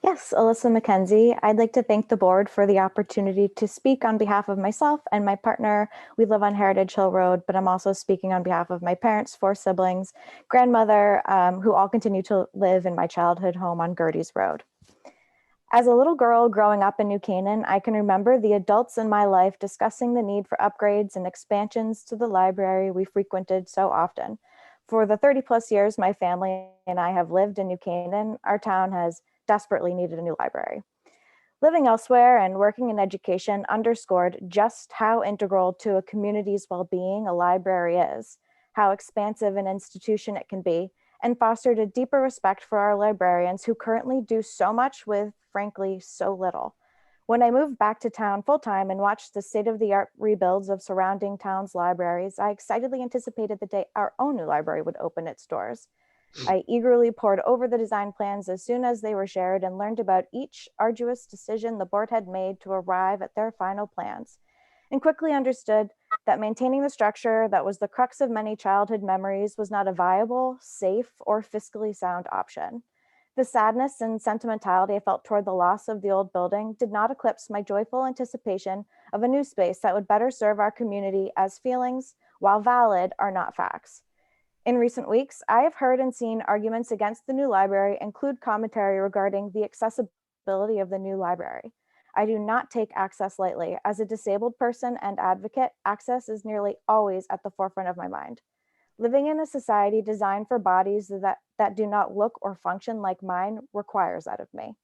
Yes, Alyssa McKenzie. I'd like to thank the board for the opportunity to speak on behalf of myself and my partner. We live on Heritage Hill Road, but I'm also speaking on behalf of my parents, 4 siblings, grandmother, who all continue to live in my childhood home on Gertie's Road. As a little girl growing up in New Canaan, I can remember the adults in my life discussing the need for upgrades and expansions to the library we frequented so often. For the 30+ years my family and I have lived in New Canaan, our town has desperately needed a new library. Living elsewhere and working in education underscored just how integral to a community's well-being a library is, how expansive an institution it can be, and fostered a deeper respect for our librarians who currently do so much with, frankly, so little. When I moved back to town full-time and watched the state-of-the-art rebuilds of surrounding towns' libraries, I excitedly anticipated the day our own new library would open its doors. I eagerly pored over the design plans as soon as they were shared and learned about each arduous decision the board had made to arrive at their final plans, and quickly understood that maintaining the structure that was the crux of many childhood memories was not a viable, safe, or fiscally sound option. The sadness and sentimentality I felt toward the loss of the old building did not eclipse my joyful anticipation of a new space that would better serve our community, as feelings, while valid, are not facts. In recent weeks, I have heard and seen arguments against the new library include commentary regarding the accessibility of the new library. I do not take access lightly. As a disabled person and advocate, access is nearly always at the forefront of my mind. Living in a society designed for bodies that do not look or function like mine requires that of me.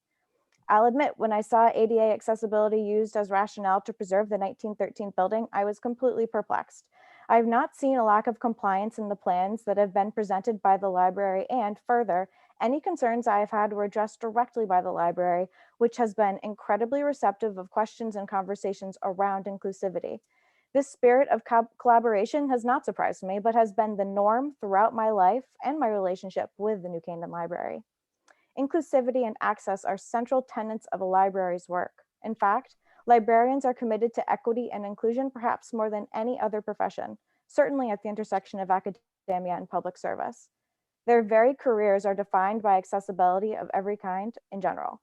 I'll admit, when I saw ADA accessibility used as rationale to preserve the 1913 building, I was completely perplexed. I have not seen a lack of compliance in the plans that have been presented by the library, and further, any concerns I have had were addressed directly by the library, which has been incredibly receptive of questions and conversations around inclusivity. This spirit of collaboration has not surprised me, but has been the norm throughout my life and my relationship with the New Canaan Library. Inclusivity and access are central tenets of a library's work. In fact, librarians are committed to equity and inclusion perhaps more than any other profession, certainly at the intersection of academia and public service. Their very careers are defined by accessibility of every kind in general.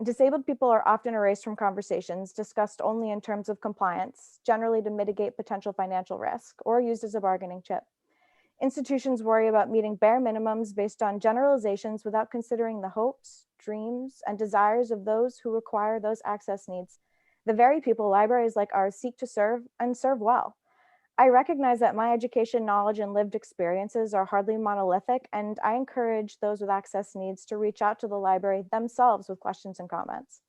Disabled people are often erased from conversations discussed only in terms of compliance, generally to mitigate potential financial risk, or used as a bargaining chip. Institutions worry about meeting bare minimums based on generalizations without considering the hopes, dreams, and desires of those who require those access needs, the very people libraries like ours seek to serve and serve well. I recognize that my education, knowledge, and lived experiences are hardly monolithic, and I encourage those with access needs to reach out to the library themselves with questions and comments.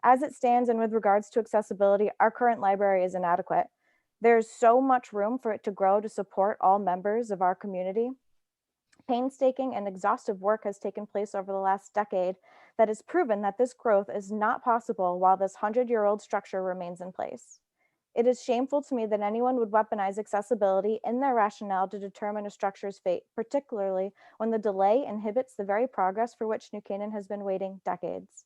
As it stands, and with regards to accessibility, our current library is inadequate. There's so much room for it to grow to support all members of our community. Painstaking and exhaustive work has taken place over the last decade that has proven that this growth is not possible while this 100-year-old structure remains in place. It is shameful to me that anyone would weaponize accessibility in their rationale to determine a structure's fate, particularly when the delay inhibits the very progress for which New Canaan has been waiting decades.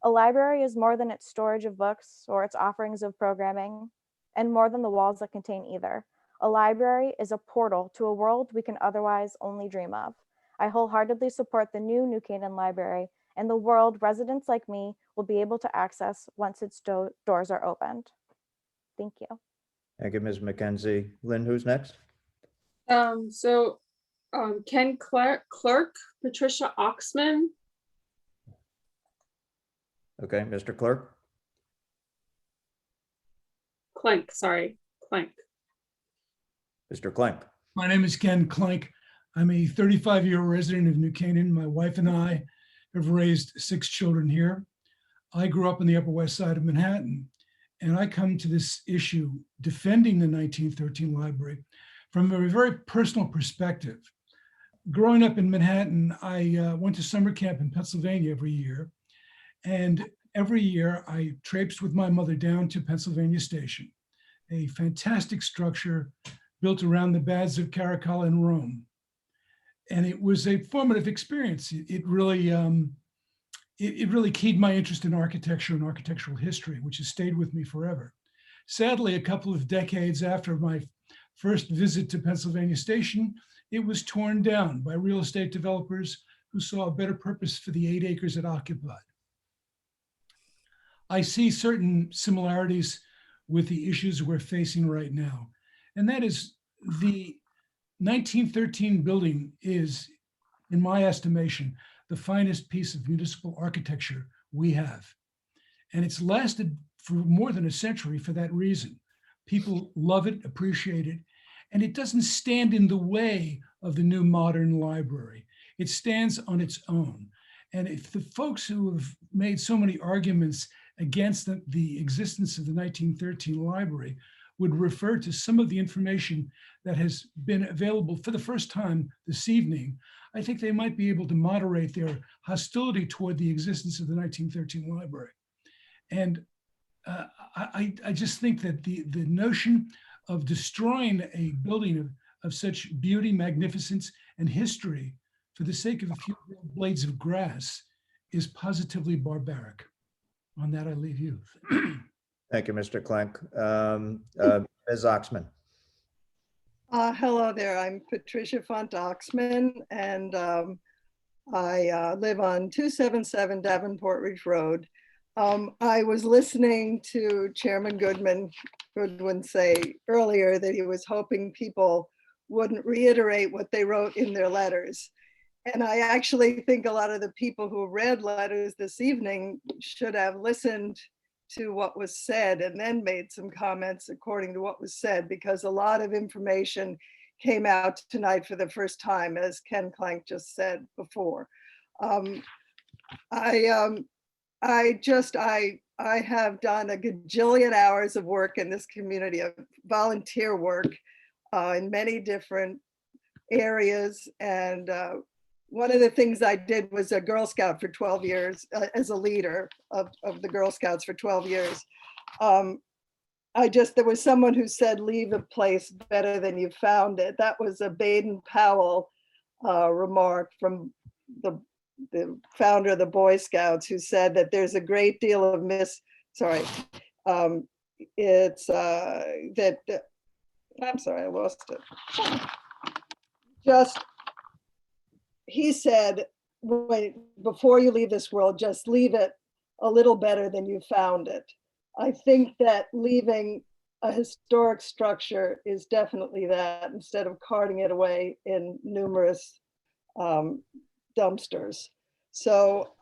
A library is more than its storage of books or its offerings of programming, and more than the walls that contain either. A library is a portal to a world we can otherwise only dream of. I wholeheartedly support the New Canaan Library and the world residents like me will be able to access once its doors are opened. Thank you. Thank you, Ms. McKenzie. Lynn, who's next? Ken Clerk, Patricia Oxman. Okay, Mr. Clerk. Clenk, sorry, Clenk. Mr. Klink. My name is Ken Klink. I'm a 35-year resident of New Canaan. My wife and I have raised 6 children here. I grew up on the Upper West Side of Manhattan, and I come to this issue defending the 1913 library from a very personal perspective. Growing up in Manhattan, I went to summer camp in Pennsylvania every year. And every year I traipsed with my mother down to Pennsylvania Station, a fantastic structure built around the Baths of Caracalla in Rome. And it was a formative experience. It really keyed my interest in architecture and architectural history, which has stayed with me forever. Sadly, a couple of decades after my first visit to Pennsylvania Station, it was torn down by real estate developers who saw a better purpose for the 8 acres it occupied. I see certain similarities with the issues we're facing right now. And that is the 1913 building is, in my estimation, the finest piece of municipal architecture we have. And it's lasted for more than a century for that reason. People love it, appreciate it, and it doesn't stand in the way of the new modern library. It stands on its own. And if the folks who have made so many arguments against the existence of the 1913 library would refer to some of the information that has been available for the first time this evening, I think they might be able to moderate their hostility toward the existence of the 1913 library. And I just think that the notion of destroying a building of such beauty, magnificence, and history for the sake of a few blades of grass is positively barbaric. On that, I leave you. Thank you, Mr. Klink. Ms. Oxman. Hello there, I'm Patricia Font Oxman, and I live on 277 Davenport Ridge Road. I was listening to Chairman Goodwin say earlier that he was hoping people wouldn't reiterate what they wrote in their letters. And I actually think a lot of the people who read letters this evening should have listened to what was said and then made some comments according to what was said, because a lot of information came out tonight for the first time, as Ken Klink just said before. I have done a gajillion hours of work in this community, of volunteer work in many different areas. And one of the things I did was a Girl Scout for 12 years, as a leader of the Girl Scouts for 12 years. There was someone who said, leave a place better than you found it. That was a Baden-Powell remark from the founder of the Boy Scouts, who said that there's a great deal of I'm sorry, I lost it. He said, before you leave this world, just leave it a little better than you found it. I think that leaving a historic structure is definitely that, instead of carting it away in numerous dumpsters. So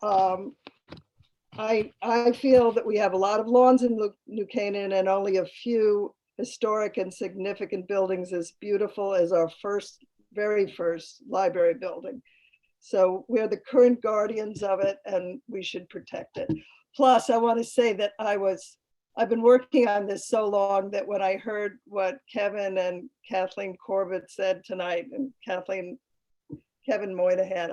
I feel that we have a lot of lawns in New Canaan and only a few historic and significant buildings as beautiful as our very first library building. So we're the current guardians of it, and we should protect it. Plus, I want to say that I've been working on this so long that when I heard what Kevin and Kathleen Corbett said tonight, and Kevin Moynihan,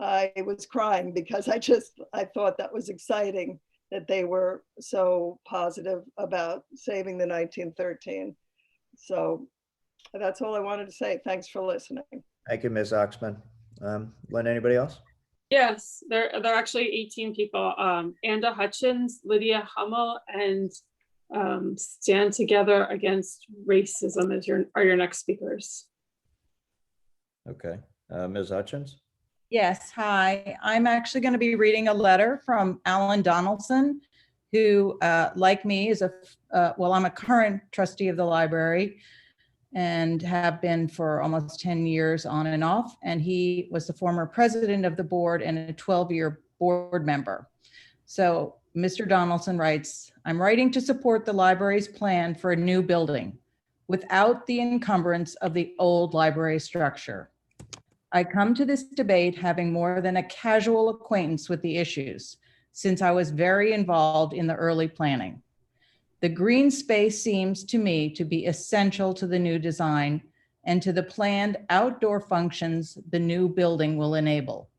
I was crying, because I thought that was exciting that they were so positive about saving the 1913. So that's all I wanted to say. Thanks for listening. Thank you, Ms. Oxman. Lynn, anybody else? Yes, there are actually 18 people. Anda Hutchins, Lydia Hummel, and Stand Together Against Racism are your next speakers. Okay, Ms. Hutchins. Yes, hi. I'm actually going to be reading a letter from Alan Donaldson, who, like me, is I'm a current trustee of the library and have been for almost 10 years on and off. And he was the former president of the board and a 12-year board member. So Mr. Donaldson writes, I'm writing to support the library's plan for a new building. without the encumbrance of the old library structure. I come to this debate having more than a casual acquaintance with the issues, since I was very involved in the early planning. The green space seems to me to be essential to the new design and to the planned outdoor functions the new building will enable.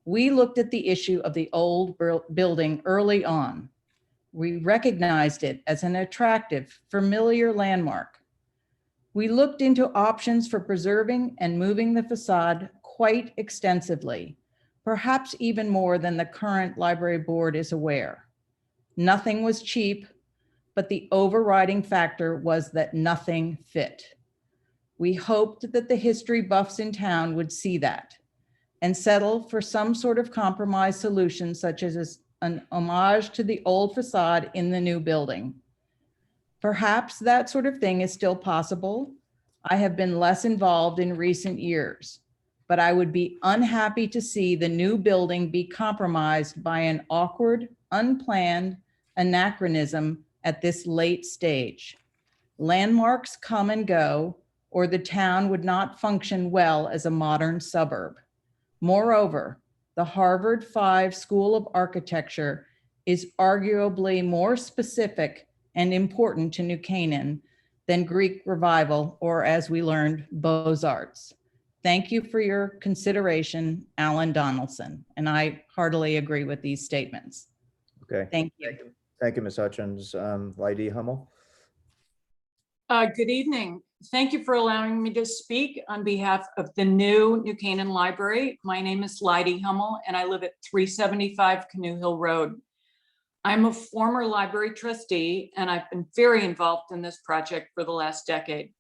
We looked at the issue of the old building early on. We recognized it as an attractive, familiar landmark. We looked into options for preserving and moving the facade quite extensively, perhaps even more than the current library board is aware. Nothing was cheap, but the overriding factor was that nothing fit. We hoped that the history buffs in town would see that and settle for some sort of compromise solution, such as an homage to the old facade in the new building. Perhaps that sort of thing is still possible. I have been less involved in recent years, but I would be unhappy to see the new building be compromised by an awkward, unplanned anachronism at this late stage. Landmarks come and go, or the town would not function well as a modern suburb. Moreover, the Harvard 5 School of Architecture is arguably more specific and important to New Canaan than Greek Revival, or as we learned, Beaux-Arts. Thank you for your consideration, Alan Donaldson. And I heartily agree with these statements. Okay. Thank you. Thank you, Ms. Hutchins. Lydie Hummel. Good evening. Thank you for allowing me to speak on behalf of the new New Canaan Library. My name is Lydie Hummel, and I live at 375 Canoe Hill Road. I'm a former library trustee, and I've been very involved in this project for the last decade.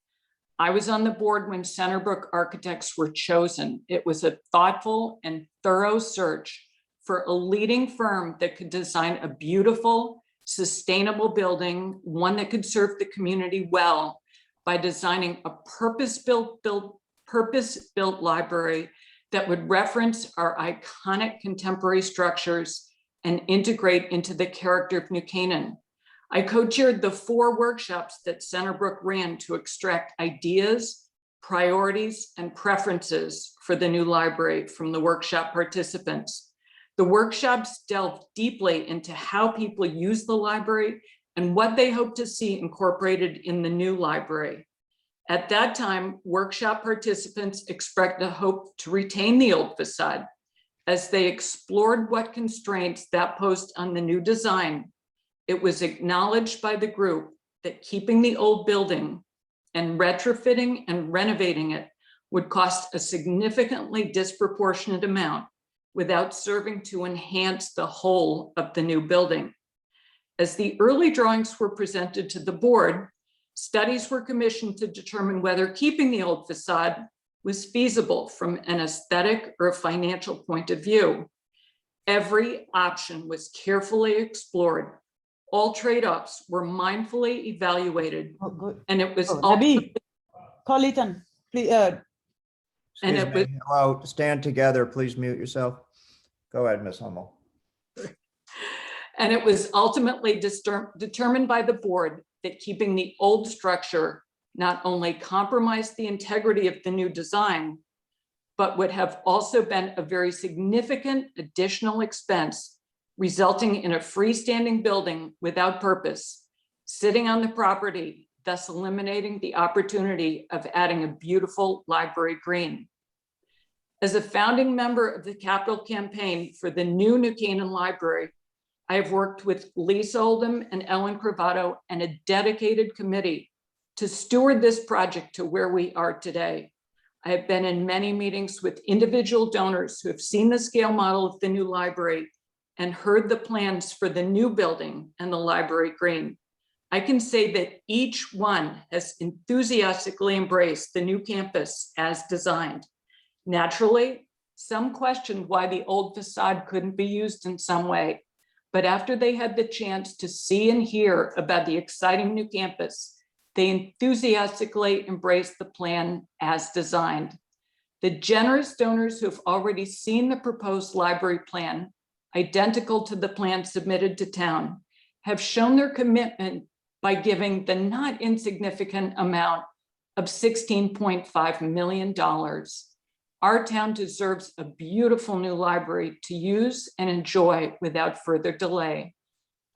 I was on the board when Centerbrook Architects were chosen. It was a thoughtful and thorough search for a leading firm that could design a beautiful, sustainable building, one that could serve the community well by designing a purpose-built library that would reference our iconic contemporary structures and integrate into the character of New Canaan. I co-chaired the 4 workshops that Centerbrook ran to extract ideas, priorities, and preferences for the new library from the workshop participants. The workshops delved deeply into how people use the library and what they hope to see incorporated in the new library. At that time, workshop participants expressed a hope to retain the old facade. As they explored what constraints that posed on the new design, it was acknowledged by the group that keeping the old building and retrofitting and renovating it would cost a significantly disproportionate amount without serving to enhance the whole of the new building. As the early drawings were presented to the board, studies were commissioned to determine whether keeping the old facade was feasible from an aesthetic or a financial point of view. Every option was carefully explored. All trade-offs were mindfully evaluated, and it was Debbie, call it on, please. And it was, Hello, stand together. Please mute yourself. Go ahead, Ms. Hummel. and it was ultimately determined by the board that keeping the old structure not only compromised the integrity of the new design, but would have also been a very significant additional expense, resulting in a freestanding building without purpose, sitting on the property, thus eliminating the opportunity of adding a beautiful library green. As a founding member of the capital campaign for the new New Canaan Library, I have worked with Lisa Oldham and Ellen Cravato and a dedicated committee to steward this project to where we are today. I have been in many meetings with individual donors who have seen the scale model of the new library and heard the plans for the new building and the library green. I can say that each one has enthusiastically embraced the new campus as designed. Naturally, some questioned why the old facade couldn't be used in some way, but after they had the chance to see and hear about the exciting new campus, they enthusiastically embraced the plan as designed. The generous donors who have already seen the proposed library plan, identical to the plan submitted to town, have shown their commitment by giving the not insignificant amount of $16.5 million. Our town deserves a beautiful new library to use and enjoy without further delay.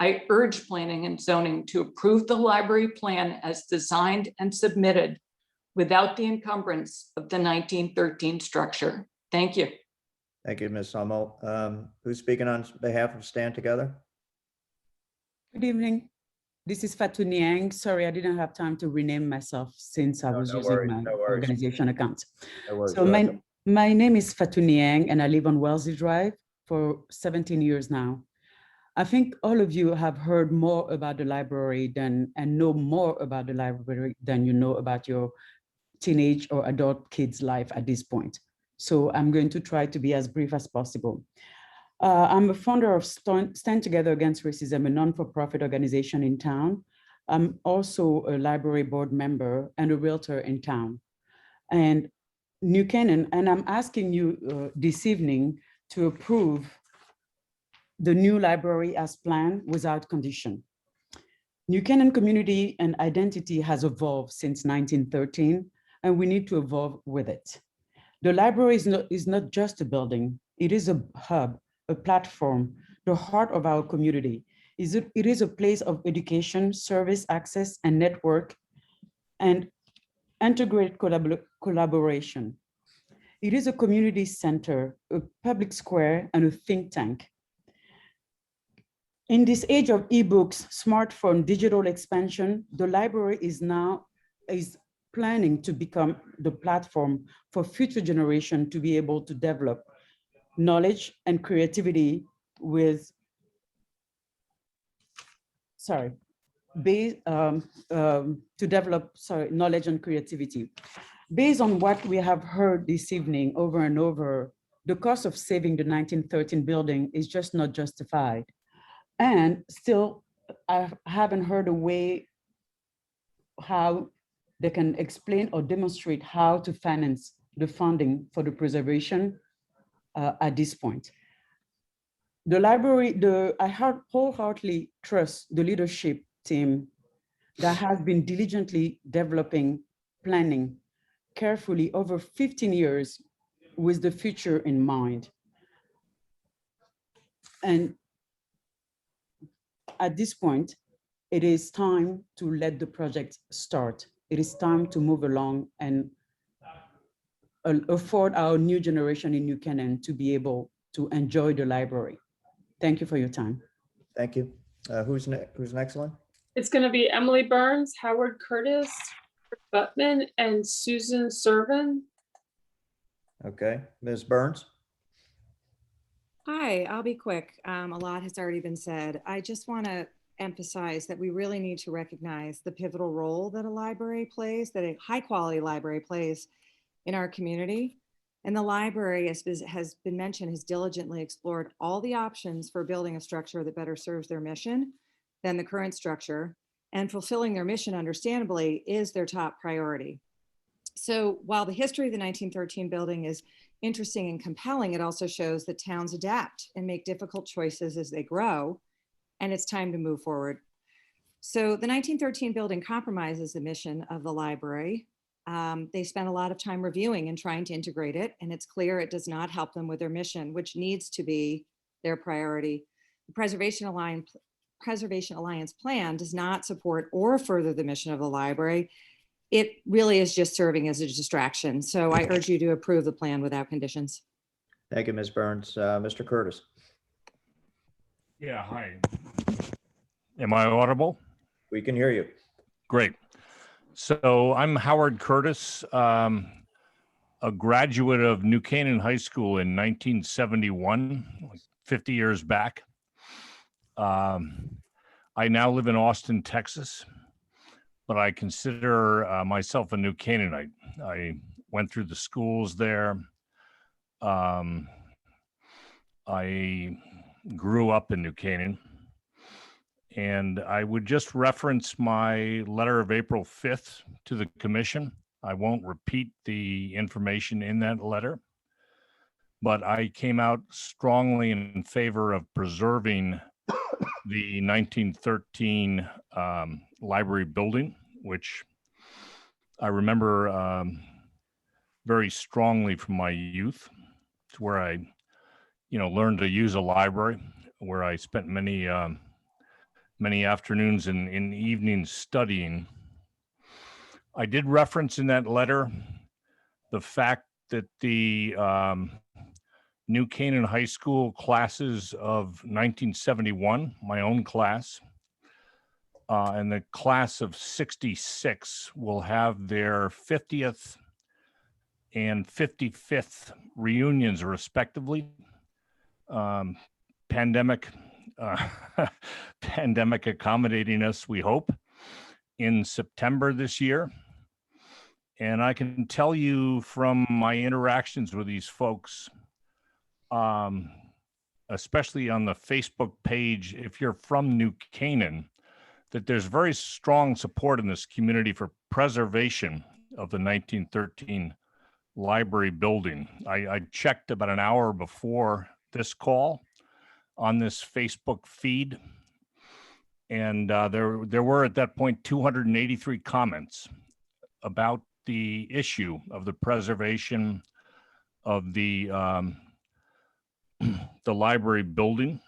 I urge planning and zoning to approve the library plan as designed and submitted without the encumbrance of the 1913 structure. Thank you. Thank you, Ms. Hummel. Who's speaking on behalf of Stand Together? Good evening. This is Fatou Niang. Sorry, I didn't have time to rename myself since I was using my organization account. So my name is Fatou Niang and I live on Wellesley Drive for 17 years now. I think all of you have heard more about the library and know more about the library than you know about your teenage or adult kids' life at this point. So I'm going to try to be as brief as possible. I'm a founder of Stand Together Against Racism, a non-for-profit organization in town. I'm also a library board member and a realtor in town. And New Canaan, and I'm asking you this evening to approve the new library as planned without condition. New Canaan community and identity has evolved since 1913, and we need to evolve with it. The library is not just a building, it is a hub, a platform, the heart of our community. It is a place of education, service, access, and network, and integrated collaboration. It is a community center, a public square, and a think tank. In this age of ebooks, smartphone, digital expansion, the library is planning to become the platform for future generation to be able to develop knowledge and creativity knowledge and creativity. Based on what we have heard this evening over and over, the cost of saving the 1913 building is just not justified. And still, I haven't heard a way how they can explain or demonstrate how to finance the funding for the preservation at this point. The library, I wholeheartedly trust the leadership team that has been diligently developing, planning carefully over 15 years with the future in mind. And at this point, it is time to let the project start. It is time to move along and afford our new generation in New Canaan to be able to enjoy the library. Thank you for your time. Thank you. Who's next one? It's going to be Emily Burns, Howard Curtis, Butman, and Susan Servin. Okay, Ms. Burns. Hi, I'll be quick. A lot has already been said. I just want to emphasize that we really need to recognize the pivotal role that a library plays, that a high quality library plays in our community. And the library, as has been mentioned, has diligently explored all the options for building a structure that better serves their mission than the current structure. And fulfilling their mission, understandably, is their top priority. So while the history of the 1913 building is interesting and compelling, it also shows that towns adapt and make difficult choices as they grow, and it's time to move forward. So the 1913 building compromises the mission of the library. They spent a lot of time reviewing and trying to integrate it, and it's clear it does not help them with their mission, which needs to be their priority. The Preservation Alliance plan does not support or further the mission of the library. It really is just serving as a distraction. So I urge you to approve the plan without conditions. Thank you, Ms. Burns. Mr. Curtis. Yeah, hi. Am I audible? We can hear you. Great. So I'm Howard Curtis, a graduate of New Canaan High School in 1971, like 50 years back. I now live in Austin, Texas, but I consider myself a New Canaanite. I went through the schools there. I grew up in New Canaan. And I would just reference my letter of April 5th to the commission. I won't repeat the information in that letter, but I came out strongly in favor of preserving the 1913 library building, which I remember very strongly from my youth. It's where I, learned to use a library, where I spent many afternoons and evenings studying. I did reference in that letter the fact that the New Canaan High School classes of 1971, my own class, and the class of 66 will have their 50th and 55th reunions respectively. Pandemic accommodating us, we hope, in September this year. And I can tell you from my interactions with these folks, especially on the Facebook page, if you're from New Canaan, that there's very strong support in this community for preservation of the 1913 library building. I checked about an hour before this call on this Facebook feed, and there were at that point 283 comments about the issue of the preservation of the library building,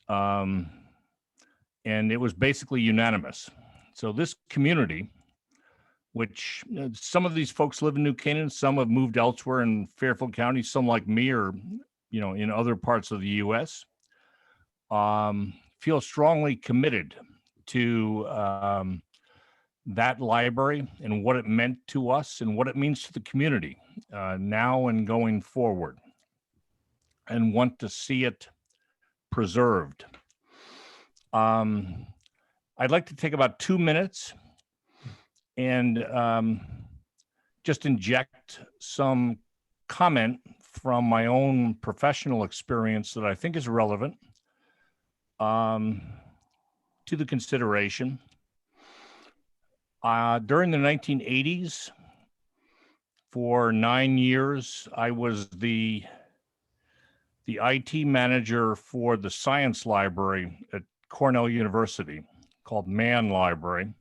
and it was basically unanimous. So this community, which some of these folks live in New Canaan, some have moved elsewhere in Fairfield County, some like me are, in other parts of the U.S., feel strongly committed to that library and what it meant to us and what it means to the community now and going forward, and want to see it preserved. I'd like to take about 2 minutes and just inject some comment from my own professional experience that I think is relevant to the consideration. During the 1980s, for 9 years, I was the IT manager for the science library at Cornell University, called Mann Library.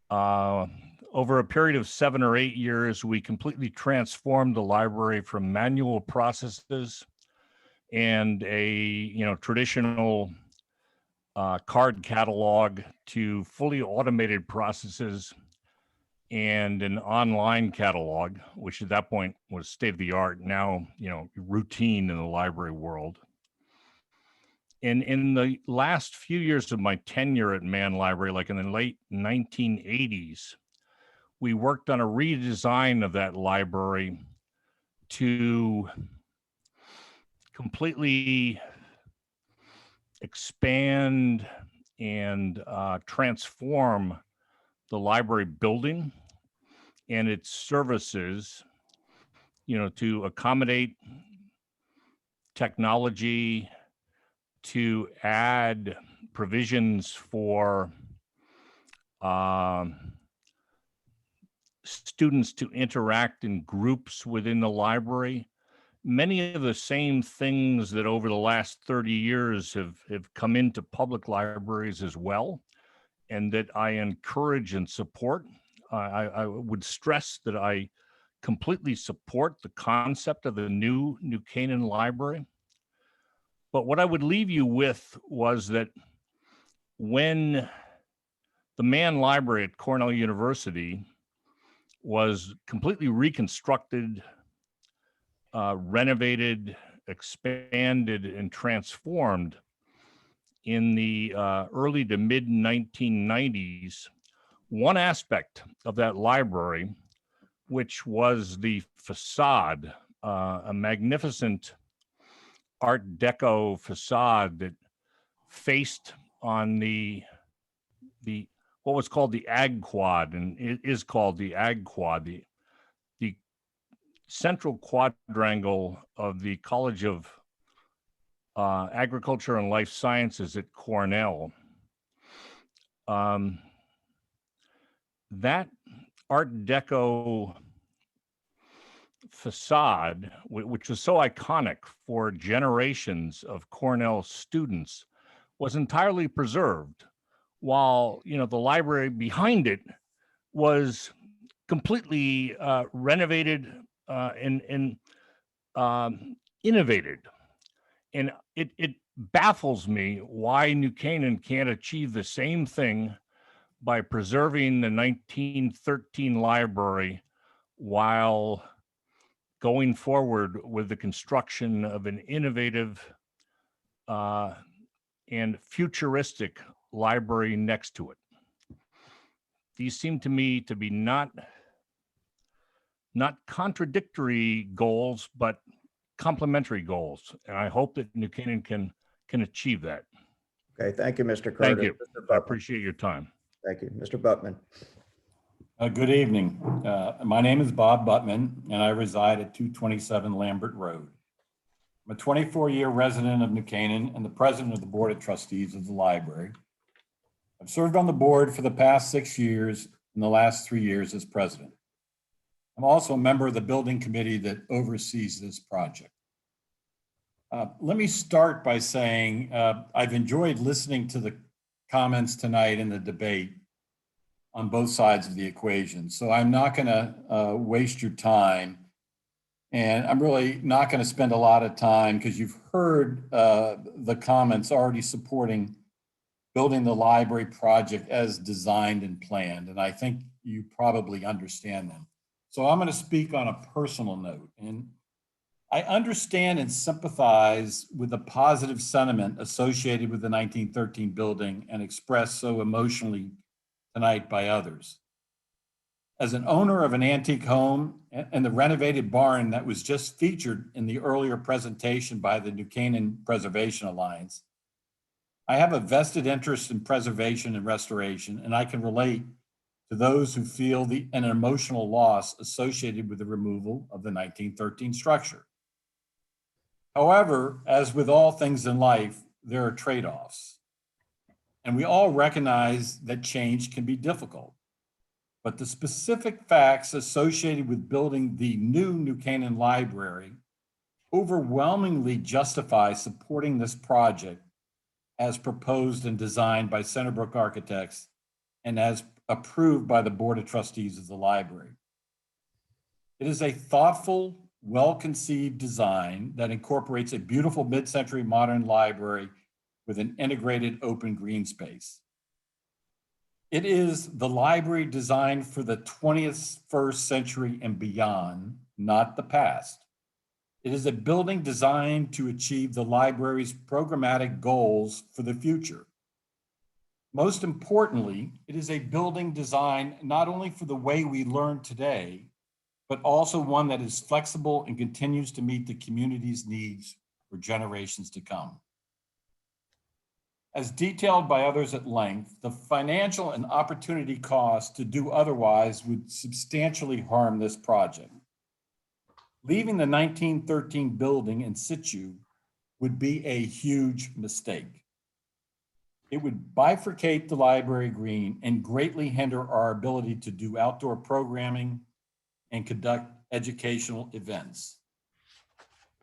Over a period of 7 or 8 years, we completely transformed the library from manual processes and a traditional card catalog to fully automated processes and an online catalog, which at that point was state of the art, now routine in the library world. And in the last few years of my tenure at Mann Library, like in the late 1980s, we worked on a redesign of that library to completely expand and transform the library building and its services, to accommodate technology, to add provisions for students to interact in groups within the library. Many of the same things that over the last 30 years have come into public libraries as well, and that I encourage and support. I would stress that I completely support the concept of the new Canaan Library. But what I would leave you with was that when the Mann Library at Cornell University was completely reconstructed, renovated, expanded, and transformed in the early to mid 1990s, one aspect of that library, which was the facade, a magnificent Art Deco facade that faced on the what was called the Ag Quad, and it is called the Ag Quad, the central quadrangle of the College of Agriculture and Life Sciences at Cornell. That Art Deco facade, which was so iconic for generations of Cornell students, was entirely preserved while, the library behind it was completely renovated and innovated. And it baffles me why New Canaan can't achieve the same thing by preserving the 1913 library while going forward with the construction of an innovative and futuristic library next to it. These seem to me to be not contradictory goals, but complementary goals. And I hope that New Canaan can achieve that. Okay, thank you, Mr. Curtis. Thank you. Mr. I Buttman. appreciate your time. Thank you. Mr. Buttman. Good evening. My name is Bob Buttman, and I reside at 227 Lambert Road. I'm a 24-year resident of New Canaan and the president of the Board of Trustees of the library. I've served on the board for the past 6 years and the last 3 years as president. I'm also a member of the building committee that oversees this project. Let me start by saying I've enjoyed listening to the comments tonight in the debate on both sides of the equation. So I'm not going to waste your time. And I'm really not going to spend a lot of time because you've heard the comments already supporting building the library project as designed and planned. And I think you probably understand them. So I'm going to speak on a personal note. And I understand and sympathize with the positive sentiment associated with the 1913 building and expressed so emotionally tonight by others. As an owner of an antique home and the renovated barn that was just featured in the earlier presentation by the New Canaan Preservation Alliance, I have a vested interest in preservation and restoration, and I can relate to those who feel an emotional loss associated with the removal of the 1913 structure. However, as with all things in life, there are trade-offs. And we all recognize that change can be difficult. But the specific facts associated with building the new New Canaan Library overwhelmingly justify supporting this project as proposed and designed by Centerbrook Architects and as approved by the Board of Trustees of the library. It is a thoughtful, well-conceived design that incorporates a beautiful mid-century modern library with an integrated open green space. It is the library designed for the 21st century and beyond, not the past. It is a building designed to achieve the library's programmatic goals for the future. Most importantly, it is a building designed not only for the way we learn today, but also one that is flexible and continues to meet the community's needs for generations to come. As detailed by others at length, the financial and opportunity costs to do otherwise would substantially harm this project. Leaving the 1913 building in situ would be a huge mistake. It would bifurcate the library green and greatly hinder our ability to do outdoor programming and conduct educational events.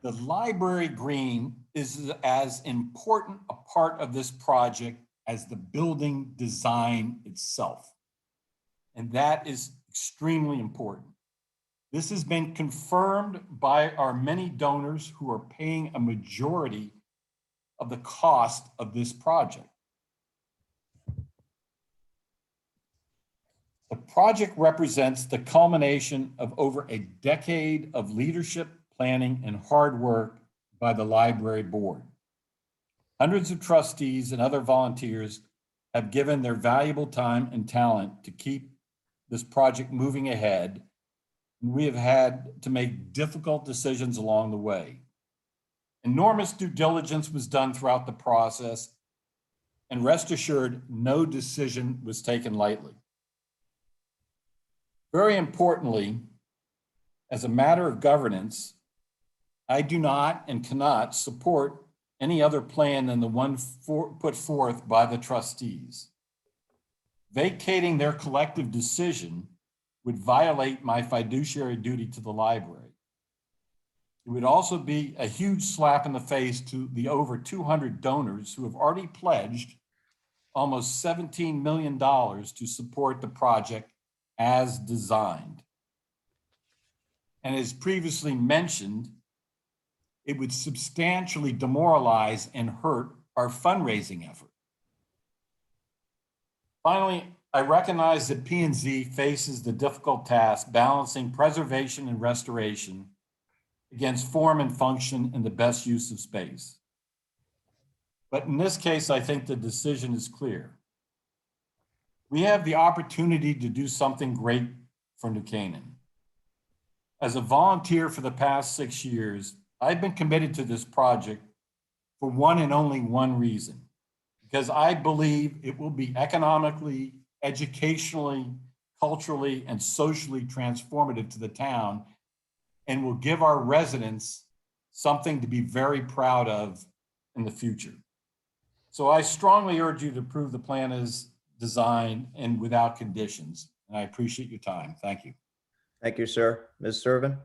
The library green is as important a part of this project as the building design itself. And that is extremely important. This has been confirmed by our many donors who are paying a majority of the cost of this project. The project represents the culmination of over a decade of leadership, planning, and hard work by the library board. Hundreds of trustees and other volunteers have given their valuable time and talent to keep this project moving ahead. We have had to make difficult decisions along the way. Enormous due diligence was done throughout the process, and rest assured, no decision was taken lightly. Very importantly, as a matter of governance, I do not and cannot support any other plan than the one put forth by the trustees. Vacating their collective decision would violate my fiduciary duty to the library. It would also be a huge slap in the face to the over 200 donors who have already pledged almost $17 million to support the project as designed. And as previously mentioned, it would substantially demoralize and hurt our fundraising effort. Finally, I recognize that P&Z faces the difficult task balancing preservation and restoration against form and function and the best use of space. But in this case, I think the decision is clear. We have the opportunity to do something great for New Canaan. As a volunteer for the past 6 years, I've been committed to this project for one and only one reason, because I believe it will be economically, educationally, culturally, and socially transformative to the town and will give our residents something to be very proud of in the future. So I strongly urge you to approve the plan as designed and without conditions. And I appreciate your time. Thank you. Thank you, sir. Ms. Servin?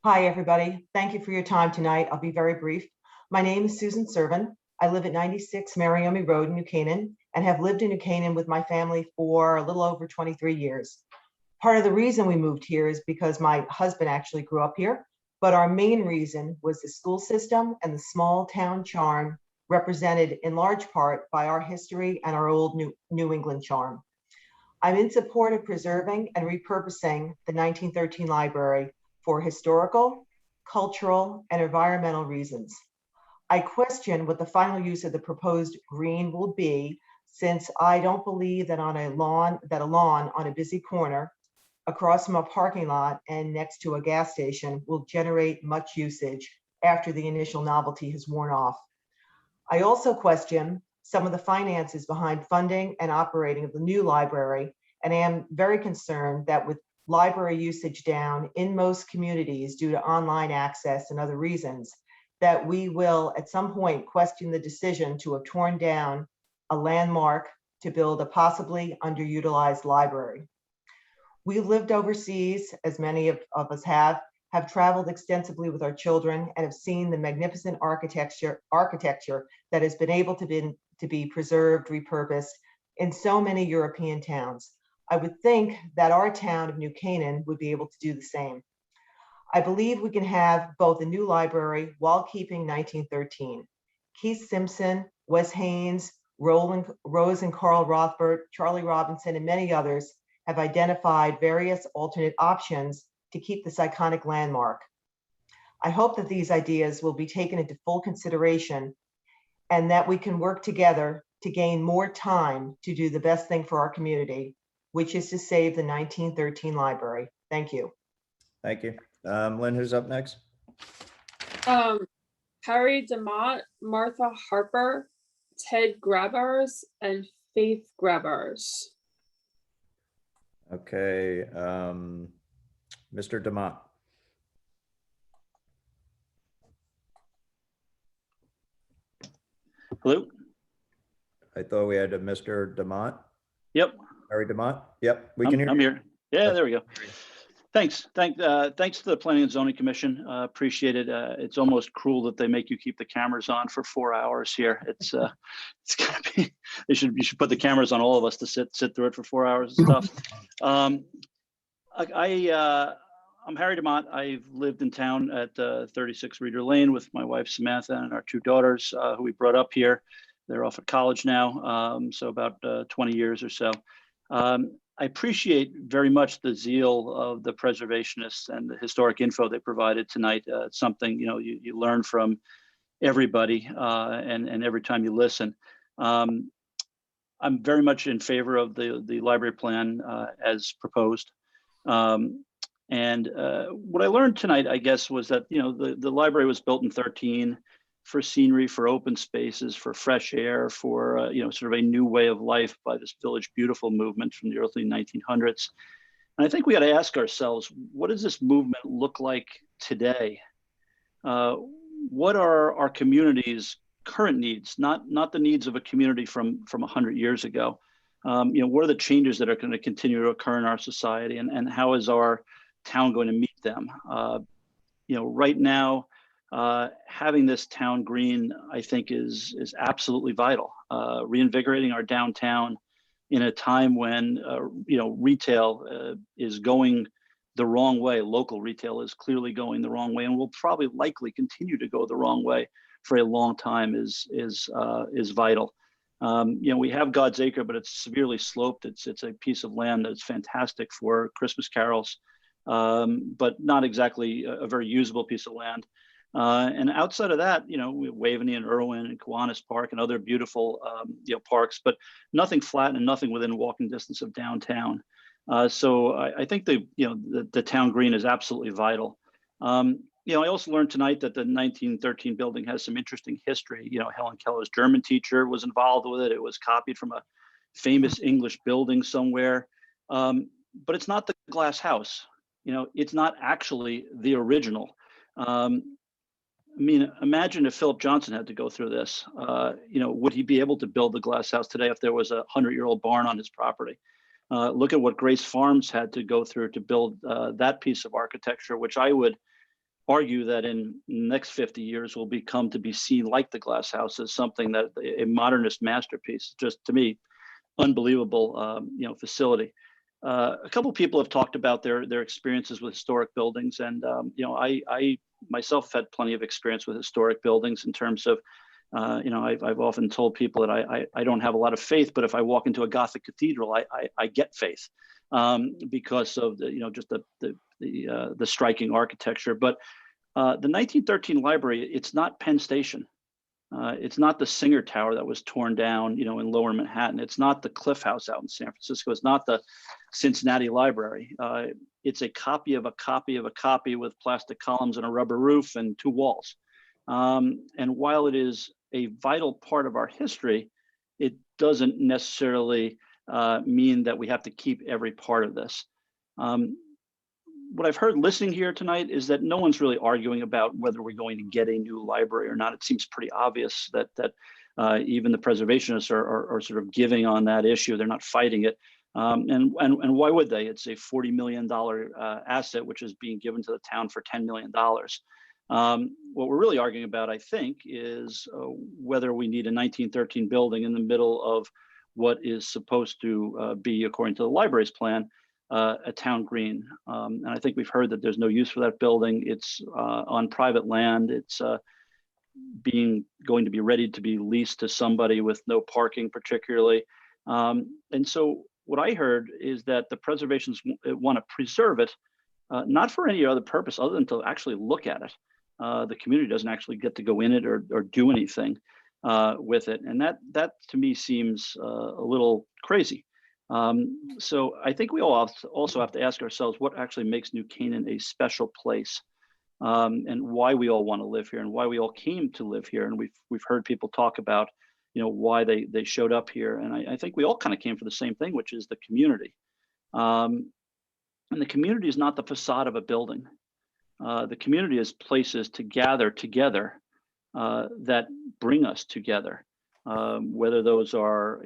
Hi, everybody. Thank you for your time tonight. I'll be very brief. My name is Susan Servin. I live at 96 Mariomi Road in New Canaan and have lived in New Canaan with my family for a little over 23 years. Part of the reason we moved here is because my husband actually grew up here, but our main reason was the school system and the small town charm represented in large part by our history and our old New England charm. I'm in support of preserving and repurposing the 1913 library for historical, cultural, and environmental reasons. I question what the final use of the proposed green will be, since I don't believe that a lawn on a busy corner across from a parking lot and next to a gas station will generate much usage after the initial novelty has worn off. I also question some of the finances behind funding and operating of the new library, and I am very concerned that with library usage down in most communities due to online access and other reasons, that we will at some point question the decision to have torn down a landmark to build a possibly underutilized library. We lived overseas, as many of us have traveled extensively with our children and have seen the magnificent architecture that has been able to be preserved, repurposed in so many European towns. I would think that our town of New Canaan would be able to do the same. I believe we can have both a new library while keeping 1913. Keith Simpson, Wes Haynes, Rose and Carl Rothbard, Charlie Robinson, and many others have identified various alternate options to keep this iconic landmark. I hope that these ideas will be taken into full consideration and that we can work together to gain more time to do the best thing for our community, which is to save the 1913 library. Thank you. Thank you. Lynn, who's up next? Harry DeMott, Martha Harper, Ted Grabars, and Faith Grabars. Okay, Mr. DeMott. Hello? I thought we had a Mr. DeMott. Yep. Harry DeMott. Yep, we can hear I'm you. here. Yeah, there we go. Thanks. Thanks to the Planning and Zoning Commission. Appreciate it. It's almost cruel that they make you keep the cameras on for 4 hours here. It's gonna be. You should put the cameras on all of us to sit through it for 4 hours and stuff. I'm Harry DeMott. I've lived in town at 36 Reeder Lane with my wife Samantha and our 2 daughters, who we brought up here. They're off at college now, so about 20 years or so. I appreciate very much the zeal of the preservationists and the historic info they provided tonight. It's something you learn from everybody, and every time you listen. I'm very much in favor of the library plan as proposed. And what I learned tonight, I guess, was that the library was built in 13 for scenery, for open spaces, for fresh air, for sort of a new way of life by this Village Beautiful movement from the early 1900s. And I think we got to ask ourselves, what does this movement look like today? What are our community's current needs, not the needs of a community from 100 years ago? What are the changes that are going to continue to occur in our society, and how is our town going to meet them? Right now, having this town green, I think, is absolutely vital. reinvigorating our downtown in a time when retail is going the wrong way. Local retail is clearly going the wrong way, and will probably likely continue to go the wrong way for a long time. Is vital. We have God's Acre, but it's severely sloped. It's a piece of land that's fantastic for Christmas carols, but not exactly a very usable piece of land. And outside of that, we have Waveney and Irwin and Kiwanis Park and other beautiful parks, but nothing flat and nothing within walking distance of downtown. So I think the town green is absolutely vital. I also learned tonight that the 1913 building has some interesting history. Helen Keller's German teacher was involved with it. It was copied from a famous English building somewhere, but it's not the glass house. It's not actually the original. Imagine if Philip Johnson had to go through this. Would he be able to build the glass house today if there was a 100-year-old barn on his property? Look at what Grace Farms had to go through to build that piece of architecture, which I would argue that in the next 50 years will become to be seen like the glass house as something that a modernist masterpiece. Just to me, unbelievable, facility. A couple of people have talked about their experiences with historic buildings, and I myself have had plenty of experience with historic buildings in terms of, I've often told people that I don't have a lot of faith, but if I walk into a Gothic cathedral, I get faith because of the striking architecture. But the 1913 library, it's not Penn Station. It's not the Singer Tower that was torn down, in Lower Manhattan. It's not the Cliff House out in San Francisco. It's not the Cincinnati Library. It's a copy of a copy of a copy with plastic columns and a rubber roof and 2 walls. And while it is a vital part of our history, it doesn't necessarily mean that we have to keep every part of this. What I've heard listening here tonight is that no one's really arguing about whether we're going to get a new library or not. It seems pretty obvious that even the preservationists are sort of giving on that issue. They're not fighting it. And why would they? It's a $40 million asset, which is being given to the town for $10 million. What we're really arguing about, I think, is whether we need a 1913 building in the middle of what is supposed to be, according to the library's plan, a town green. And I think we've heard that there's no use for that building. It's on private land. It's going to be ready to be leased to somebody with no parking particularly. And so what I heard is that the preservationists want to preserve it, not for any other purpose other than to actually look at it. The community doesn't actually get to go in it or do anything with it. And that to me seems a little crazy. So I think we all also have to ask ourselves what actually makes New Canaan a special place, and why we all want to live here and why we all came to live here. And we've heard people talk about, why they showed up here. And I think we all kind of came for the same thing, which is the community. And the community is not the facade of a building. The community is places to gather together that bring us together, whether those are,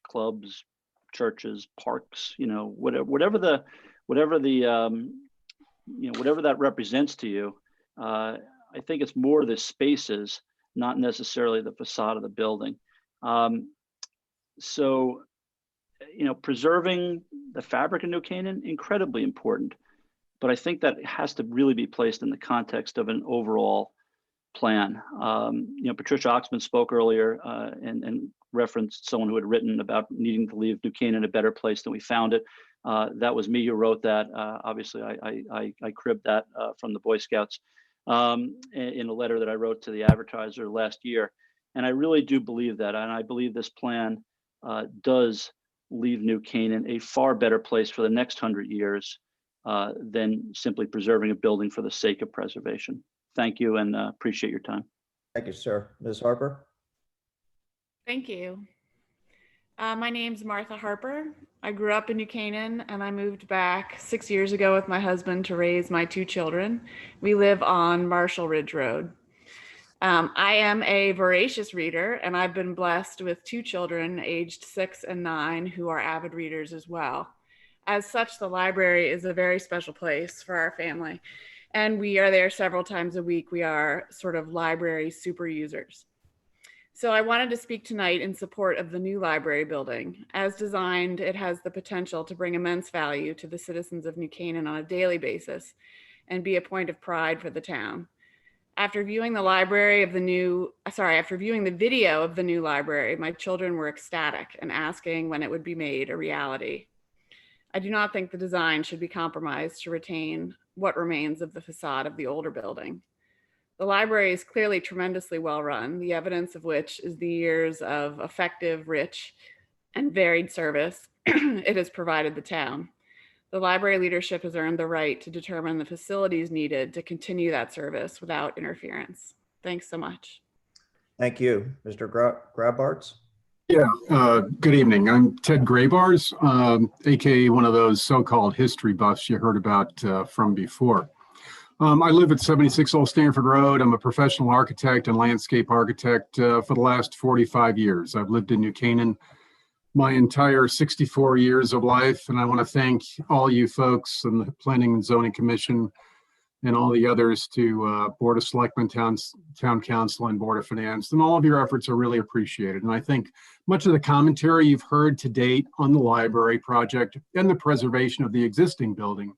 clubs, churches, parks, whatever that represents to you. I think it's more the spaces, not necessarily the facade of the building. So, preserving the fabric of New Canaan, incredibly important. But I think that has to really be placed in the context of an overall plan. Patricia Oxman spoke earlier and referenced someone who had written about needing to leave New Canaan a better place than we found it. That was me who wrote that. Obviously, I cribbed that from the Boy Scouts in a letter that I wrote to the Advertiser last year. And I really do believe that. And I believe this plan does leave New Canaan a far better place for the next 100 years than simply preserving a building for the sake of preservation. Thank you, and appreciate your time. Thank you, sir. Ms. Harper? Thank you. My name's Martha Harper. I grew up in New Canaan, and I moved back 6 years ago with my husband to raise my 2 children. We live on Marshall Ridge Road. I am a voracious reader, and I've been blessed with 2 children aged 6 and 9 who are avid readers as well. As such, the library is a very special place for our family, and we are there several times a week. We are sort of library super users. So I wanted to speak tonight in support of the new library building. As designed, it has the potential to bring immense value to the citizens of New Canaan on a daily basis and be a point of pride for the town. After viewing the video of the new library, my children were ecstatic and asking when it would be made a reality. I do not think the design should be compromised to retain what remains of the facade of the older building. The library is clearly tremendously well run, the evidence of which is the years of effective, rich, and varied service it has provided the town. The library leadership has earned the right to determine the facilities needed to continue that service without interference. Thanks so much. Thank you. Mr. Grabarts? Yeah, good evening. I'm Ted Graybars, AKA one of those so-called history buffs you heard about from before. I live at 76 Old Stanford Road. I'm a professional architect and landscape architect for the last 45 years. I've lived in New Canaan my entire 64 years of life, and I want to thank all you folks and the Planning and Zoning Commission and all the others to Board of Selectmen, Town Council, and Board of Finance. And all of your efforts are really appreciated. And I think much of the commentary you've heard to date on the library project and the preservation of the existing building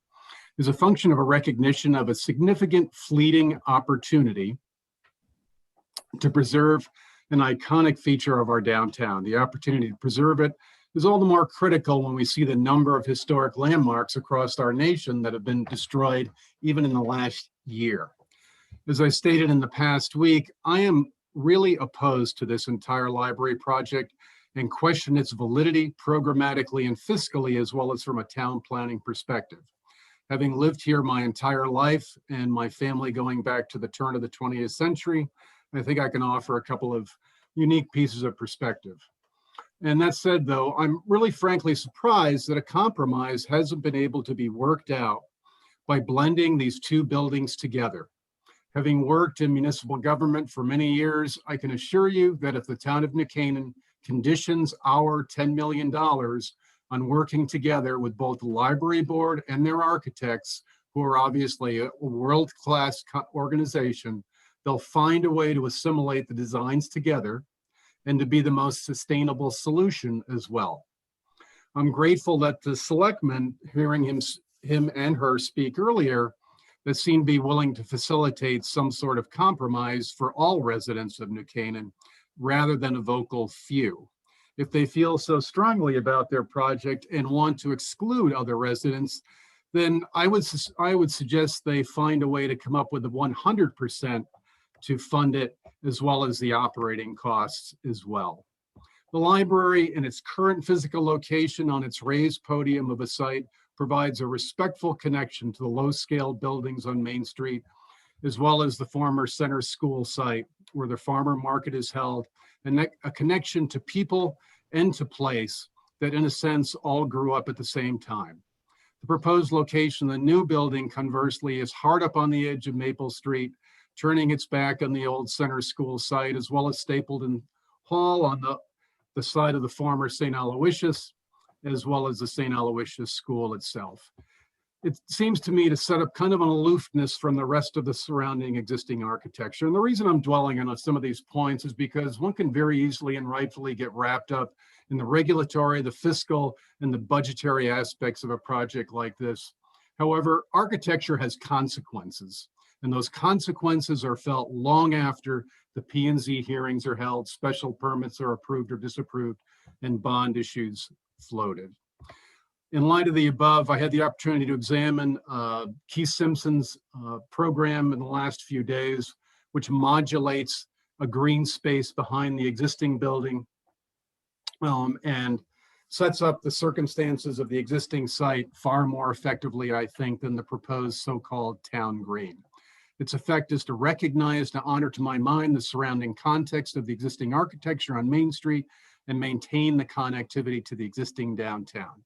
is a function of a recognition of a significant fleeting opportunity to preserve an iconic feature of our downtown. The opportunity to preserve it is all the more critical when we see the number of historic landmarks across our nation that have been destroyed even in the last year. As I stated in the past week, I am really opposed to this entire library project and question its validity programmatically and fiscally, as well as from a town planning perspective. Having lived here my entire life and my family going back to the turn of the 20th century, I think I can offer a couple of unique pieces of perspective. And that said, though, I'm really frankly surprised that a compromise hasn't been able to be worked out by blending these two buildings together. Having worked in municipal government for many years, I can assure you that if the town of New Canaan conditions our $10 million on working together with both the library board and their architects, who are obviously a world-class organization, they'll find a way to assimilate the designs together and to be the most sustainable solution as well. I'm grateful that the selectmen, hearing him and her speak earlier, that seem to be willing to facilitate some sort of compromise for all residents of New Canaan rather than a vocal few. If they feel so strongly about their project and want to exclude other residents, then I would suggest they find a way to come up with the 100% to fund it, as well as the operating costs as well. The library in its current physical location on its raised podium of a site provides a respectful connection to the low-scale buildings on Main Street, as well as the former center school site where the farmer market is held, and a connection to people and to place that in a sense all grew up at the same time. The proposed location of the new building, conversely, is hard up on the edge of Maple Street, turning its back on the old center school site, as well as Stapleton Hall on the side of the former St. Aloysius, as well as the St. Aloysius School itself. It seems to me to set up kind of an aloofness from the rest of the surrounding existing architecture. And the reason I'm dwelling on some of these points is because one can very easily and rightfully get wrapped up in the regulatory, the fiscal, and the budgetary aspects of a project like this. However, architecture has consequences, and those consequences are felt long after the P&Z hearings are held, special permits are approved or disapproved, and bond issues floated. In light of the above, I had the opportunity to examine Keith Simpson's program in the last few days, which modulates a green space behind the existing building and sets up the circumstances of the existing site far more effectively, I think, than the proposed so-called town green. Its effect is to recognize, to honor to my mind, the surrounding context of the existing architecture on Main Street and maintain the connectivity to the existing downtown.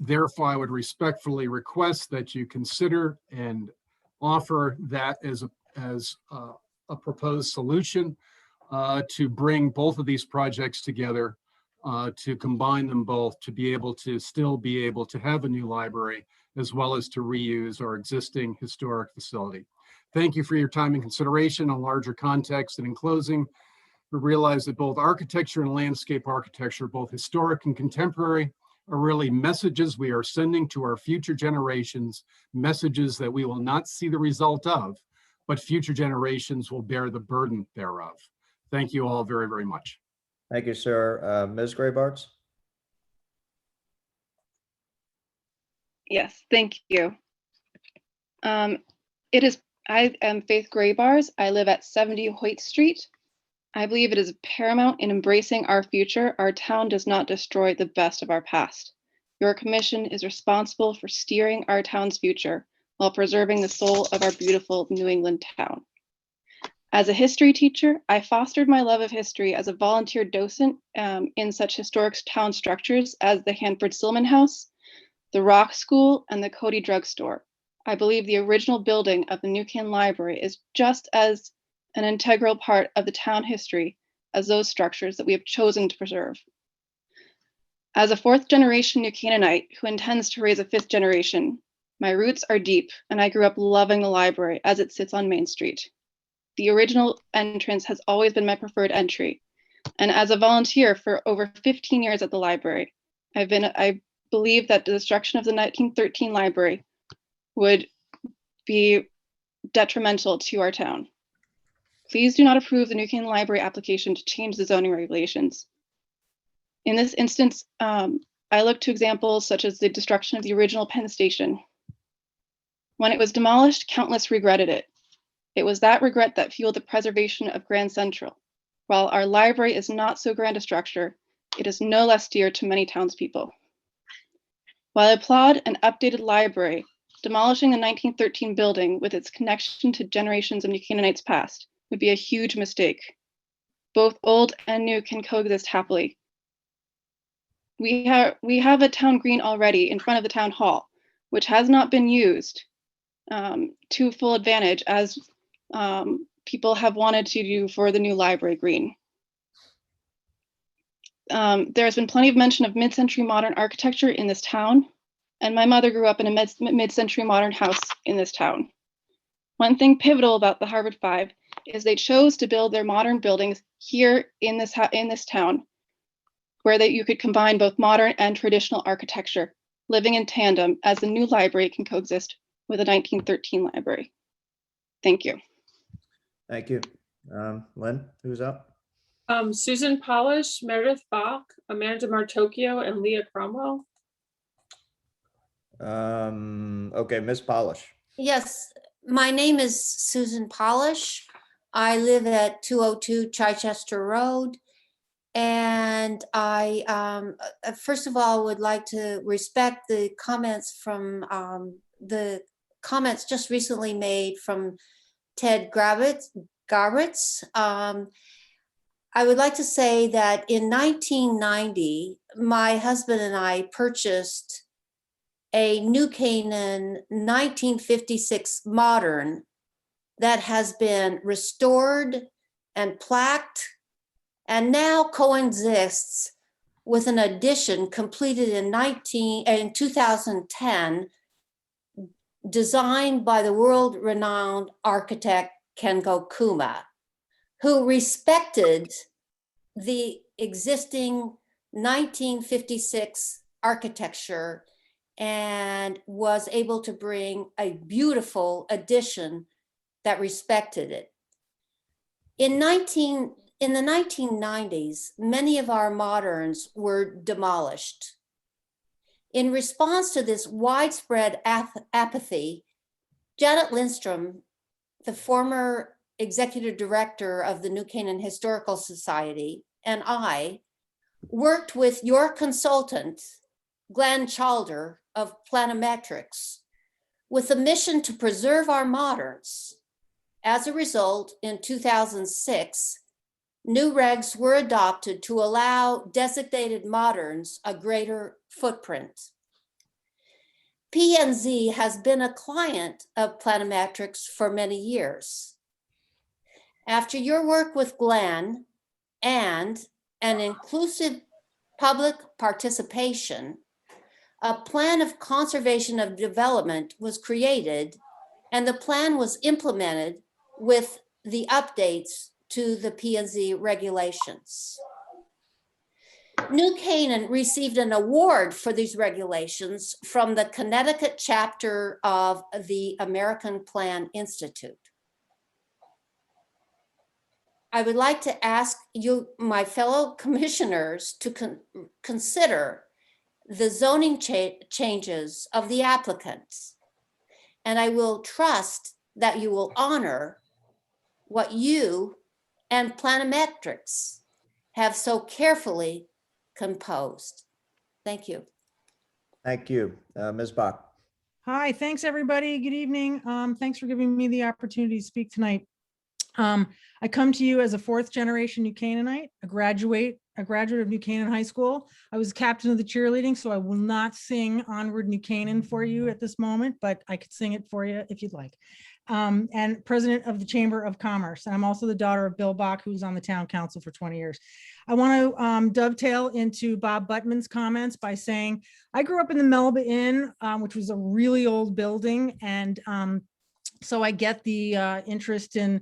Therefore, I would respectfully request that you consider and offer that as a proposed solution to bring both of these projects together, to combine them both, to be able to still be able to have a new library, as well as to reuse our existing historic facility. Thank you for your time and consideration on larger context. And in closing, we realize that both architecture and landscape architecture, both historic and contemporary, are really messages we are sending to our future generations, messages that we will not see the result of, but future generations will bear the burden thereof. Thank you all very, very much. Thank you, sir. Ms. Graybarts? Yes, thank you. I am Faith Graybars. I live at 70 Hoyt Street. I believe it is paramount in embracing our future. Our town does not destroy the best of our past. Your commission is responsible for steering our town's future while preserving the soul of our beautiful New England town. As a history teacher, I fostered my love of history as a volunteer docent in such historic town structures as the Hanford Silman House, the Rock School, and the Cody Drug Store. I believe the original building of the New Canaan Library is just as an integral part of the town history as those structures that we have chosen to preserve. As a fourth generation New Canaanite who intends to raise a fifth generation, my roots are deep and I grew up loving the library as it sits on Main Street. The original entrance has always been my preferred entry. And as a volunteer for over 15 years at the library, I believe that the destruction of the 1913 library would be detrimental to our town. Please do not approve the New Canaan Library application to change the zoning regulations. In this instance, I look to examples such as the destruction of the original Penn Station. When it was demolished, countless regretted it. It was that regret that fueled the preservation of Grand Central. While our library is not so grand a structure, it is no less dear to many townspeople. While I applaud an updated library, demolishing the 1913 building with its connection to generations of New Canaanites past would be a huge mistake. Both old and new can coexist happily. We have a town green already in front of the town hall, which has not been used to full advantage as people have wanted to do for the new library green. There's been plenty of mention of mid-century modern architecture in this town, and my mother grew up in a mid-century modern house in this town. One thing pivotal about the Harvard Five is they chose to build their modern buildings here in this town, where you could combine both modern and traditional architecture, living in tandem as the new library can coexist with a 1913 library. Thank you. Thank you. Lynn, who's up? Susan Polish, Meredith Bach, Amanda Martocchio, and Leah Cromwell. Okay, Ms. Polish. Yes, my name is Susan Polish. I live at 202 Chichester Road. And I, first of all, would like to respect the comments from the comments just recently made from Ted Garbitz. I would like to say that in 1990, my husband and I purchased a New Canaan 1956 modern that has been restored and plaqued and now coexists with an addition completed in 2010, designed by the world-renowned architect Kengo Kuma, who respected the existing 1956 architecture and was able to bring a beautiful addition that respected it. In the 1990s, many of our moderns were demolished. In response to this widespread apathy, Janet Lindstrom, the former executive director of the New Canaan Historical Society, and I worked with your consultant, Glenn Chalder of Planometrics, with a mission to preserve our moderns. As a result, in 2006, new regs were adopted to allow designated moderns a greater footprint. P&Z has been a client of Planometrics for many years. After your work with Glenn and an inclusive public participation, a plan of conservation of development was created and the plan was implemented with the updates to the P&Z regulations. New Canaan received an award for these regulations from the Connecticut chapter of the American Plan Institute. I would like to ask you, my fellow commissioners, to consider the zoning changes of the applicants. And I will trust that you will honor what you and Planometrics have so carefully composed. Thank you. Thank you. Ms. Bach. Hi, thanks everybody. Good evening. Thanks for giving me the opportunity to speak tonight. I come to you as a fourth generation New Canaanite, a graduate of New Canaan High School. I was captain of the cheerleading, so I will not sing Onward New Canaan for you at this moment, but I could sing it for you if you'd like. And president of the Chamber of Commerce. And I'm also the daughter of Bill Bach, who's on the town council for 20 years. I want to dovetail into Bob Buttman's comments by saying, I grew up in the Melba Inn, which was a really old building. And so I get the interest in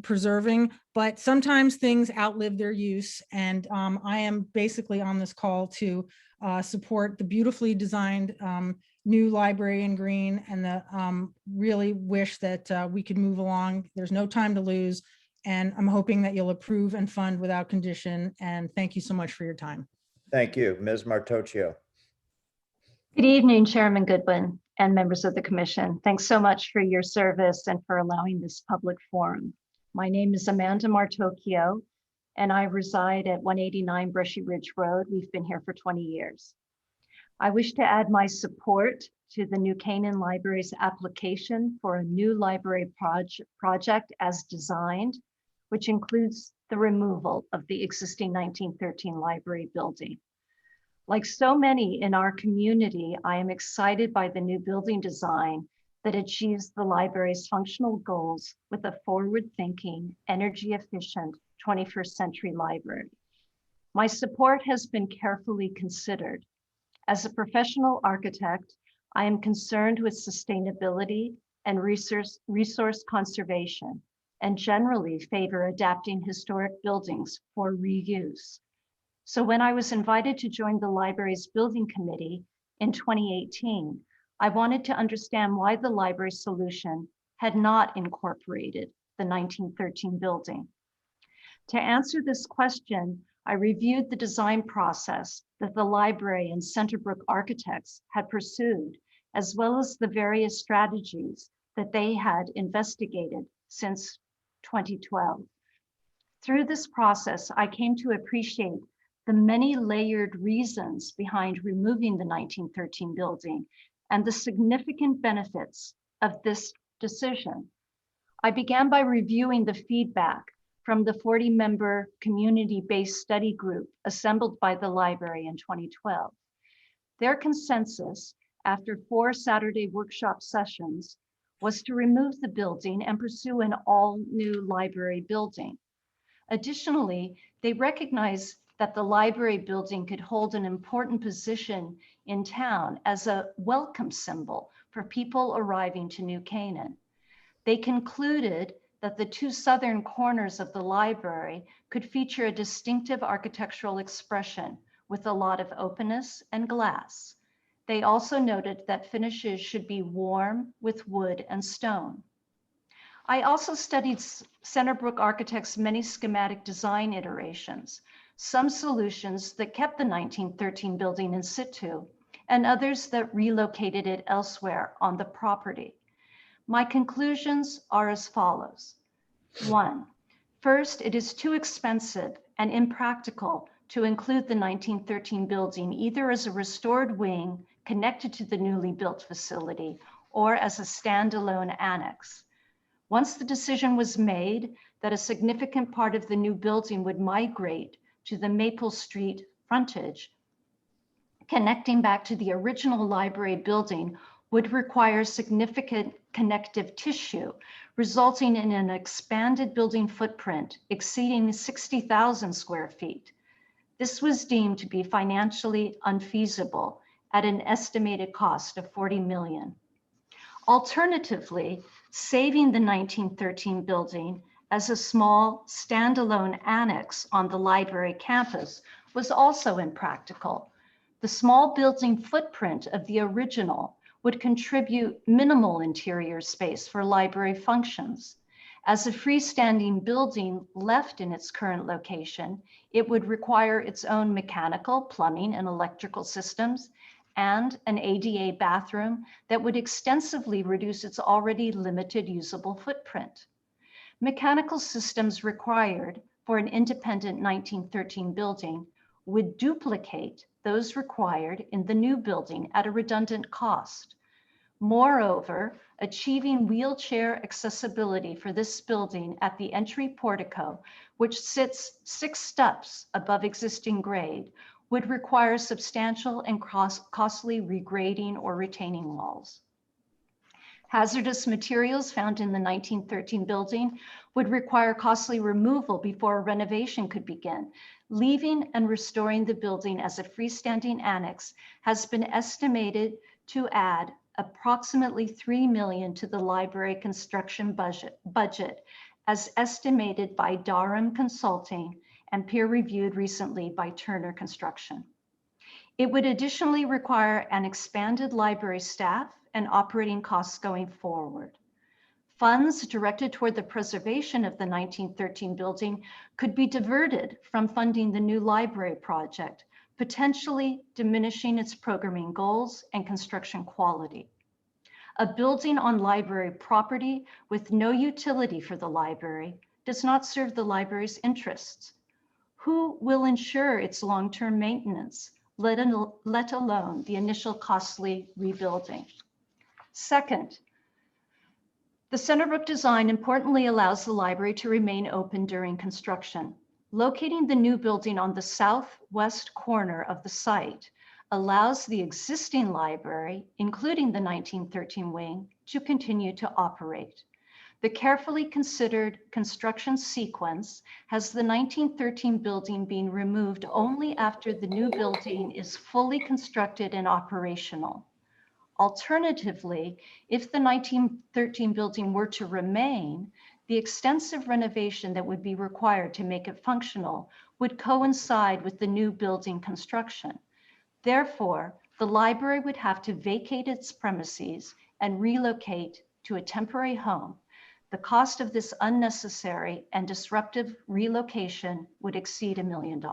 preserving, but sometimes things outlive their use. And I am basically on this call to support the beautifully designed new library in green, and the really wish that we could move along. There's no time to lose. And I'm hoping that you'll approve and fund without condition. And thank you so much for your time. Thank you. Ms. Martocchio. Good evening, Chairman Goodwin and members of the commission. Thanks so much for your service and for allowing this public forum. My name is Amanda Martocchio, and I reside at 189 Brushy Ridge Road. We've been here for 20 years. I wish to add my support to the New Canaan Library's application for a new library project as designed, which includes the removal of the existing 1913 library building. Like so many in our community, I am excited by the new building design that achieves the library's functional goals with a forward-thinking, energy-efficient 21st century library. My support has been carefully considered. As a professional architect, I am concerned with sustainability and resource conservation, and generally favor adapting historic buildings for reuse. So when I was invited to join the library's building committee in 2018, I wanted to understand why the library solution had not incorporated the 1913 building. To answer this question, I reviewed the design process that the library and Centerbrook architects had pursued, as well as the various strategies that they had investigated since 2012. Through this process, I came to appreciate the many layered reasons behind removing the 1913 building and the significant benefits of this decision. I began by reviewing the feedback from the 40-member community-based study group assembled by the library in 2012. Their consensus, after 4 Saturday workshop sessions, was to remove the building and pursue an all-new library building. Additionally, they recognized that the library building could hold an important position in town as a welcome symbol for people arriving to New Canaan. They concluded that the 2 southern corners of the library could feature a distinctive architectural expression with a lot of openness and glass. They also noted that finishes should be warm with wood and stone. I also studied Centerbrook Architects' many schematic design iterations, some solutions that kept the 1913 building in situ, and others that relocated it elsewhere on the property. My conclusions are as follows. 1, first, it is too expensive and impractical to include the 1913 building either as a restored wing connected to the newly built facility or as a standalone annex. Once the decision was made that a significant part of the new building would migrate to the Maple Street frontage, connecting back to the original library building would require significant connective tissue, resulting in an expanded building footprint exceeding 60,000 square feet. This was deemed to be financially unfeasible at an estimated cost of $40 million. Alternatively, Saving the 1913 building as a small standalone annex on the library campus was also impractical. The small building footprint of the original would contribute minimal interior space for library functions. As a freestanding building left in its current location, it would require its own mechanical, plumbing, and electrical systems, and an ADA bathroom that would extensively reduce its already limited usable footprint. Mechanical systems required for an independent 1913 building would duplicate those required in the new building at a redundant cost. Moreover, achieving wheelchair accessibility for this building at the entry portico, which sits 6 steps above existing grade, would require substantial and costly regrading or retaining walls. Hazardous materials found in the 1913 building would require costly removal before a renovation could begin. Leaving and restoring the building as a freestanding annex has been estimated to add approximately $3 million to the library construction budget as estimated by Durham Consulting and peer-reviewed recently by Turner Construction. It would additionally require an expanded library staff and operating costs going forward. Funds directed toward the preservation of the 1913 building could be diverted from funding the new library project, potentially diminishing its programming goals and construction quality. A building on library property with no utility for the library does not serve the library's interests. Who will ensure its long-term maintenance, let alone the initial costly rebuilding? Second, the Centerbrook design importantly allows the library to remain open during construction. Locating the new building on the southwest corner of the site allows the existing library, including the 1913 wing, to continue to operate. The carefully considered construction sequence has the 1913 building being removed only after the new building is fully constructed and operational. Alternatively, if the 1913 building were to remain, the extensive renovation that would be required to make it functional would coincide with the new building construction. Therefore, the library would have to vacate its premises and relocate to a temporary home. The cost of this unnecessary and disruptive relocation would exceed $1 million.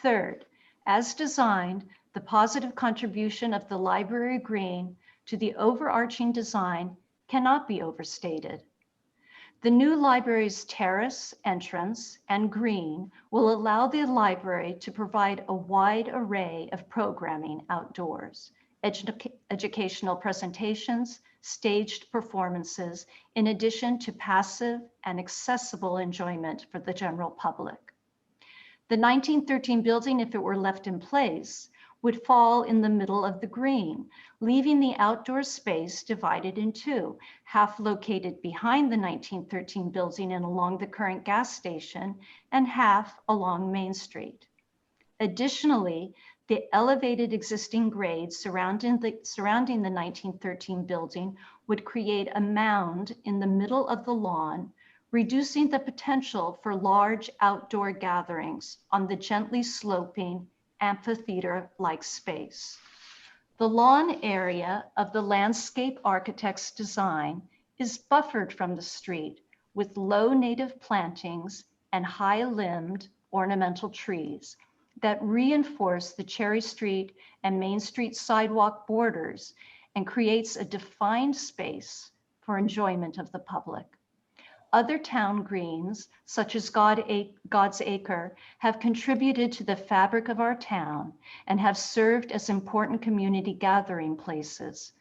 Third, as designed, the positive contribution of the library green to the overarching design cannot be overstated. The new library's terrace entrance and green will allow the library to provide a wide array of programming outdoors, educational presentations, staged performances, in addition to passive and accessible enjoyment for the general public. The 1913 building, if it were left in place, would fall in the middle of the green, leaving the outdoor space divided in two, half located behind the 1913 building and along the current gas station, and half along Main Street. Additionally, the elevated existing grade surrounding the 1913 building would create a mound in the middle of the lawn, reducing the potential for large outdoor gatherings on the gently sloping amphitheater-like space. The lawn area of the landscape architect's design is buffered from the street with low native plantings and high-limbed ornamental trees that reinforce the Cherry Street and Main Street sidewalk borders and creates a defined space for enjoyment of the public. Other town greens, such as God's Acre, have contributed to the fabric of our town and have served as important community gathering places.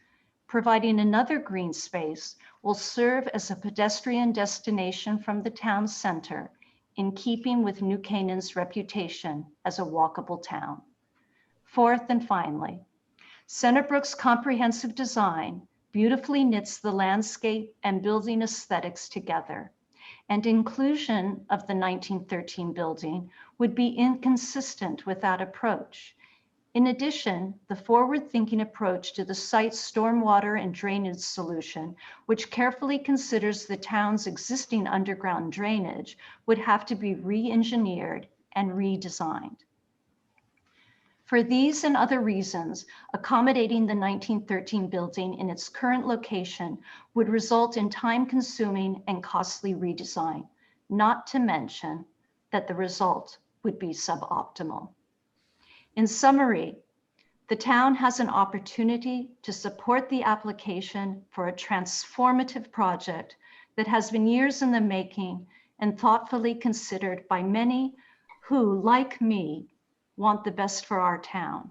Providing another green space will serve as a pedestrian destination from the town center, in keeping with New Canaan's reputation as a walkable town. Fourth and finally, Centerbrook's comprehensive design beautifully knits the landscape and building aesthetics together, and inclusion of the 1913 building would be inconsistent with that approach. In addition, the forward-thinking approach to the site's stormwater and drainage solution, which carefully considers the town's existing underground drainage, would have to be re-engineered and redesigned. For these and other reasons, accommodating the 1913 building in its current location would result in time-consuming and costly redesign, not to mention that the result would be suboptimal. In summary, the town has an opportunity to support the application for a transformative project that has been years in the making and thoughtfully considered by many who, like me, want the best for our town.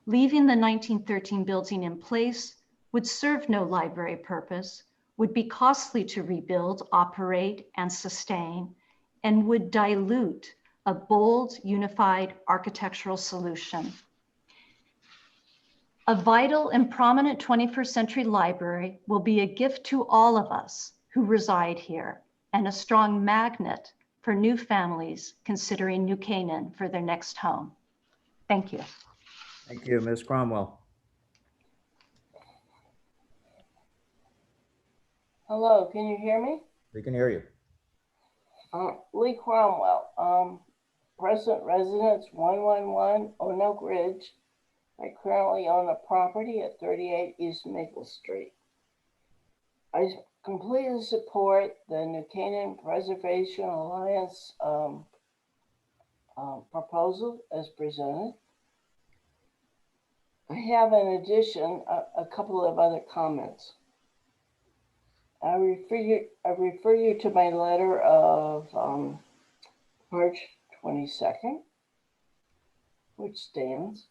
Leaving the 1913 building in place would serve no library purpose, would be costly to rebuild, operate, and sustain, and would dilute a bold, unified architectural solution. A vital and prominent 21st century library will be a gift to all of us who reside here and a strong magnet for new families considering New Canaan for their next home. Thank you. Thank you, Ms. Cromwell. Hello, can you hear me? We can hear you. Lee Cromwell, present residence 111 Oak Ridge. I currently own a property at 38 East Maple Street. I completely support the New Canaan Preservation Alliance proposal as presented. I have in addition a couple of other comments. I refer you to my letter of March 22nd, which stands.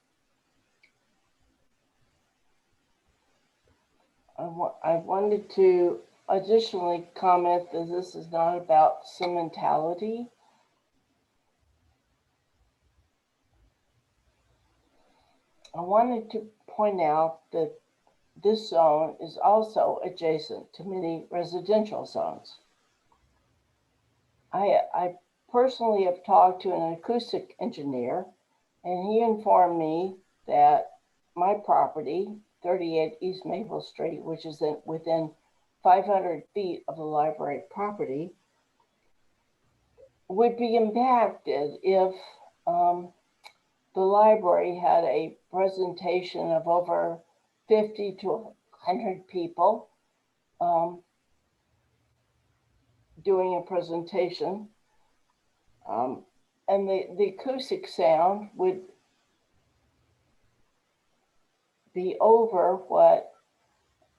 I wanted to additionally comment that this is not about sentimentality. I wanted to point out that this zone is also adjacent to many residential zones. I personally have talked to an acoustic engineer, and he informed me that my property, 38 East Maple Street, which is within 500 feet of the library property, would be impacted if the library had a presentation of over 50 to 100 people doing a presentation. And the acoustic sound would be over what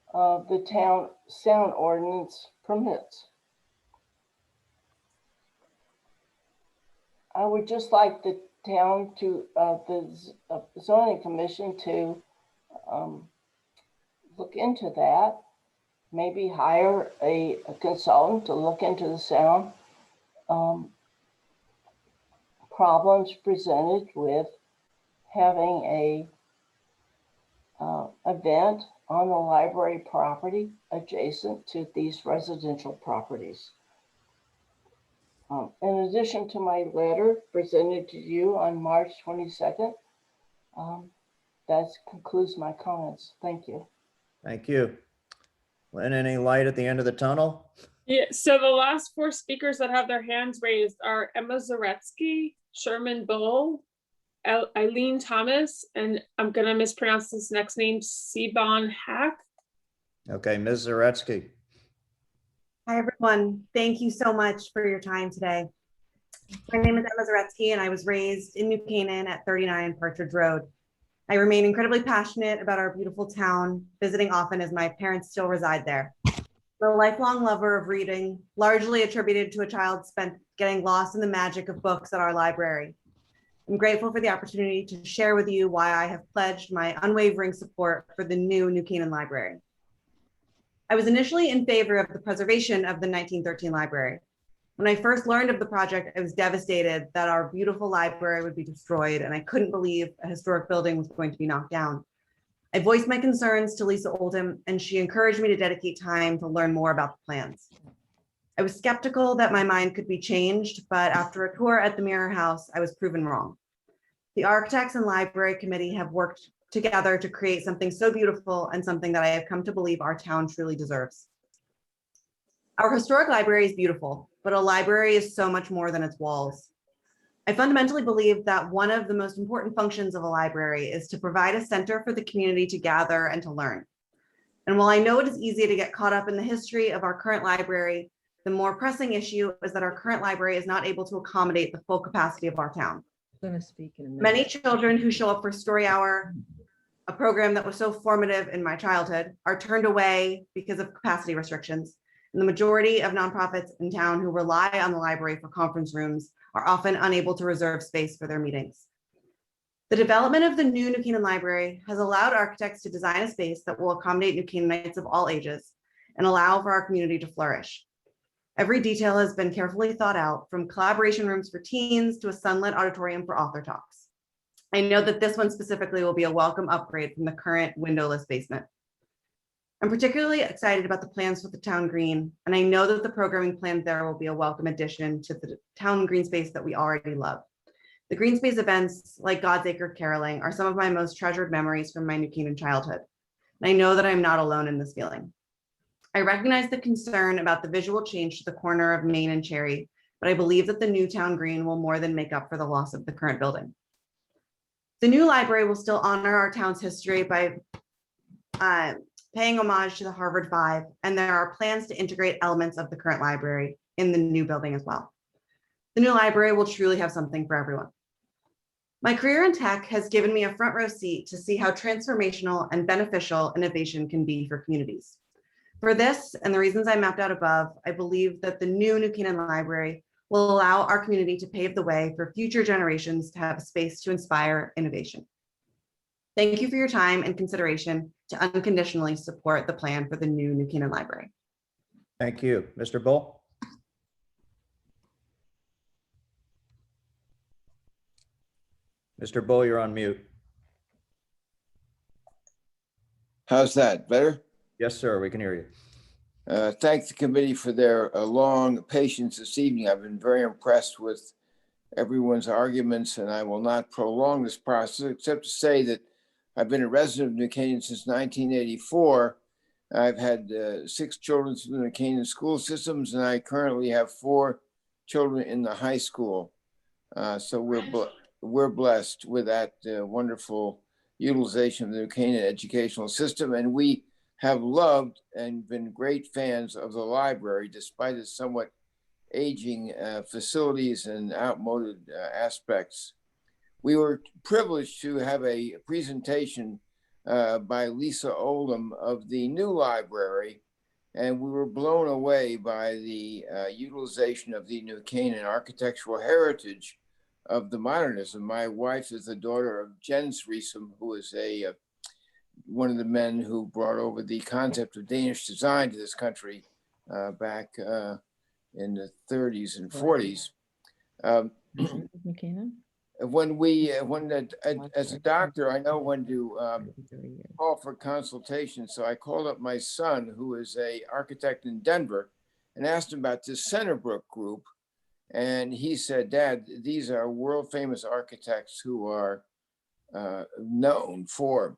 the town sound ordinance permits. I would just like the town to, the zoning commission to look into that, maybe hire a consultant to look into the sound problems presented with having a event on the library property adjacent to these residential properties. In addition to my letter presented to you on March 22nd, that concludes my comments. Thank you. Thank you. Lynn, any light at the end of the tunnel? Yeah, so the last four speakers that have their hands raised are Emma Zaretsky, Sherman Bull, Eileen Thomas, and I'm going to mispronounce this next name, Sibon Hack. Okay, Ms. Zaretsky. Hi, everyone. Thank you so much for your time today. My name is Emma Zaretsky, and I was raised in New Canaan at 39 Partridge Road. I remain incredibly passionate about our beautiful town, visiting often as my parents still reside there. I'm a lifelong lover of reading, largely attributed to a child spent getting lost in the magic of books at our library. I'm grateful for the opportunity to share with you why I have pledged my unwavering support for the new Canaan Library. I was initially in favor of the preservation of the 1913 library. When I first learned of the project, I was devastated that our beautiful library would be destroyed, and I couldn't believe a historic building was going to be knocked down. I voiced my concerns to Lisa Oldham, and she encouraged me to dedicate time to learn more about the plans. I was skeptical that my mind could be changed, but after a tour at the Mirror House, I was proven wrong. The architects and library committee have worked together to create something so beautiful and something that I have come to believe our town truly deserves. Our historic library is beautiful, but a library is so much more than its walls. I fundamentally believe that one of the most important functions of a library is to provide a center for the community to gather and to learn. And while I know it is easy to get caught up in the history of our current library, the more pressing issue is that our current library is not able to accommodate the full capacity of our town. I'm going to speak in a minute. Many children who show up for Story Hour, a program that was so formative in my childhood, are turned away because of capacity restrictions. And the majority of nonprofits in town who rely on the library for conference rooms are often unable to reserve space for their meetings. The development of the new New Canaan Library has allowed architects to design a space that will accommodate New Canaanites of all ages and allow for our community to flourish. Every detail has been carefully thought out, from collaboration rooms for teens to a sunlit auditorium for author talks. I know that this one specifically will be a welcome upgrade from the current windowless basement. I'm particularly excited about the plans for the town green, and I know that the programming plans there will be a welcome addition to the town green space that we already love. The green space events like God's Acre caroling are some of my most treasured memories from my New Canaan childhood. And I know that I'm not alone in this feeling. I recognize the concern about the visual change to the corner of Main and Cherry, but I believe that the new town green will more than make up for the loss of the current building. The new library will still honor our town's history by paying homage to the Harvard Five, and there are plans to integrate elements of the current library in the new building as well. The new library will truly have something for everyone. My career in tech has given me a front row seat to see how transformational and beneficial innovation can be for communities. For this and the reasons I mapped out above, I believe that the new Canaan Library will allow our community to pave the way for future generations to have a space to inspire innovation. Thank you for your time and consideration to unconditionally support the plan for the new Canaan Library. Thank you. Mr. Bull? Mr. Bull, you're on mute. How's that? Better? Yes, sir. We can hear you. Thank the committee for their long patience this evening. I've been very impressed with everyone's arguments, and I will not prolong this process except to say that I've been a resident of New Canaan since 1984. I've had 6 children through the New Canaan school systems, and I currently have 4 children in the high school. So we're blessed with that wonderful utilization of the New Canaan educational system, and we have loved and been great fans of the library, despite its somewhat aging facilities and outmoded aspects. We were privileged to have a presentation by Lisa Oldham of the new library, and we were blown away by the utilization of the New Canaan architectural heritage of the modernism. My wife is the daughter of Jens Riesum, who is one of the men who brought over the concept of Danish design to this country back in the 30s and 40s. As a doctor, I know when to call for consultation. So I called up my son, who is an architect in Denver, and asked him about this Centerbrook group. And he said, "Dad, these are world famous architects who are known for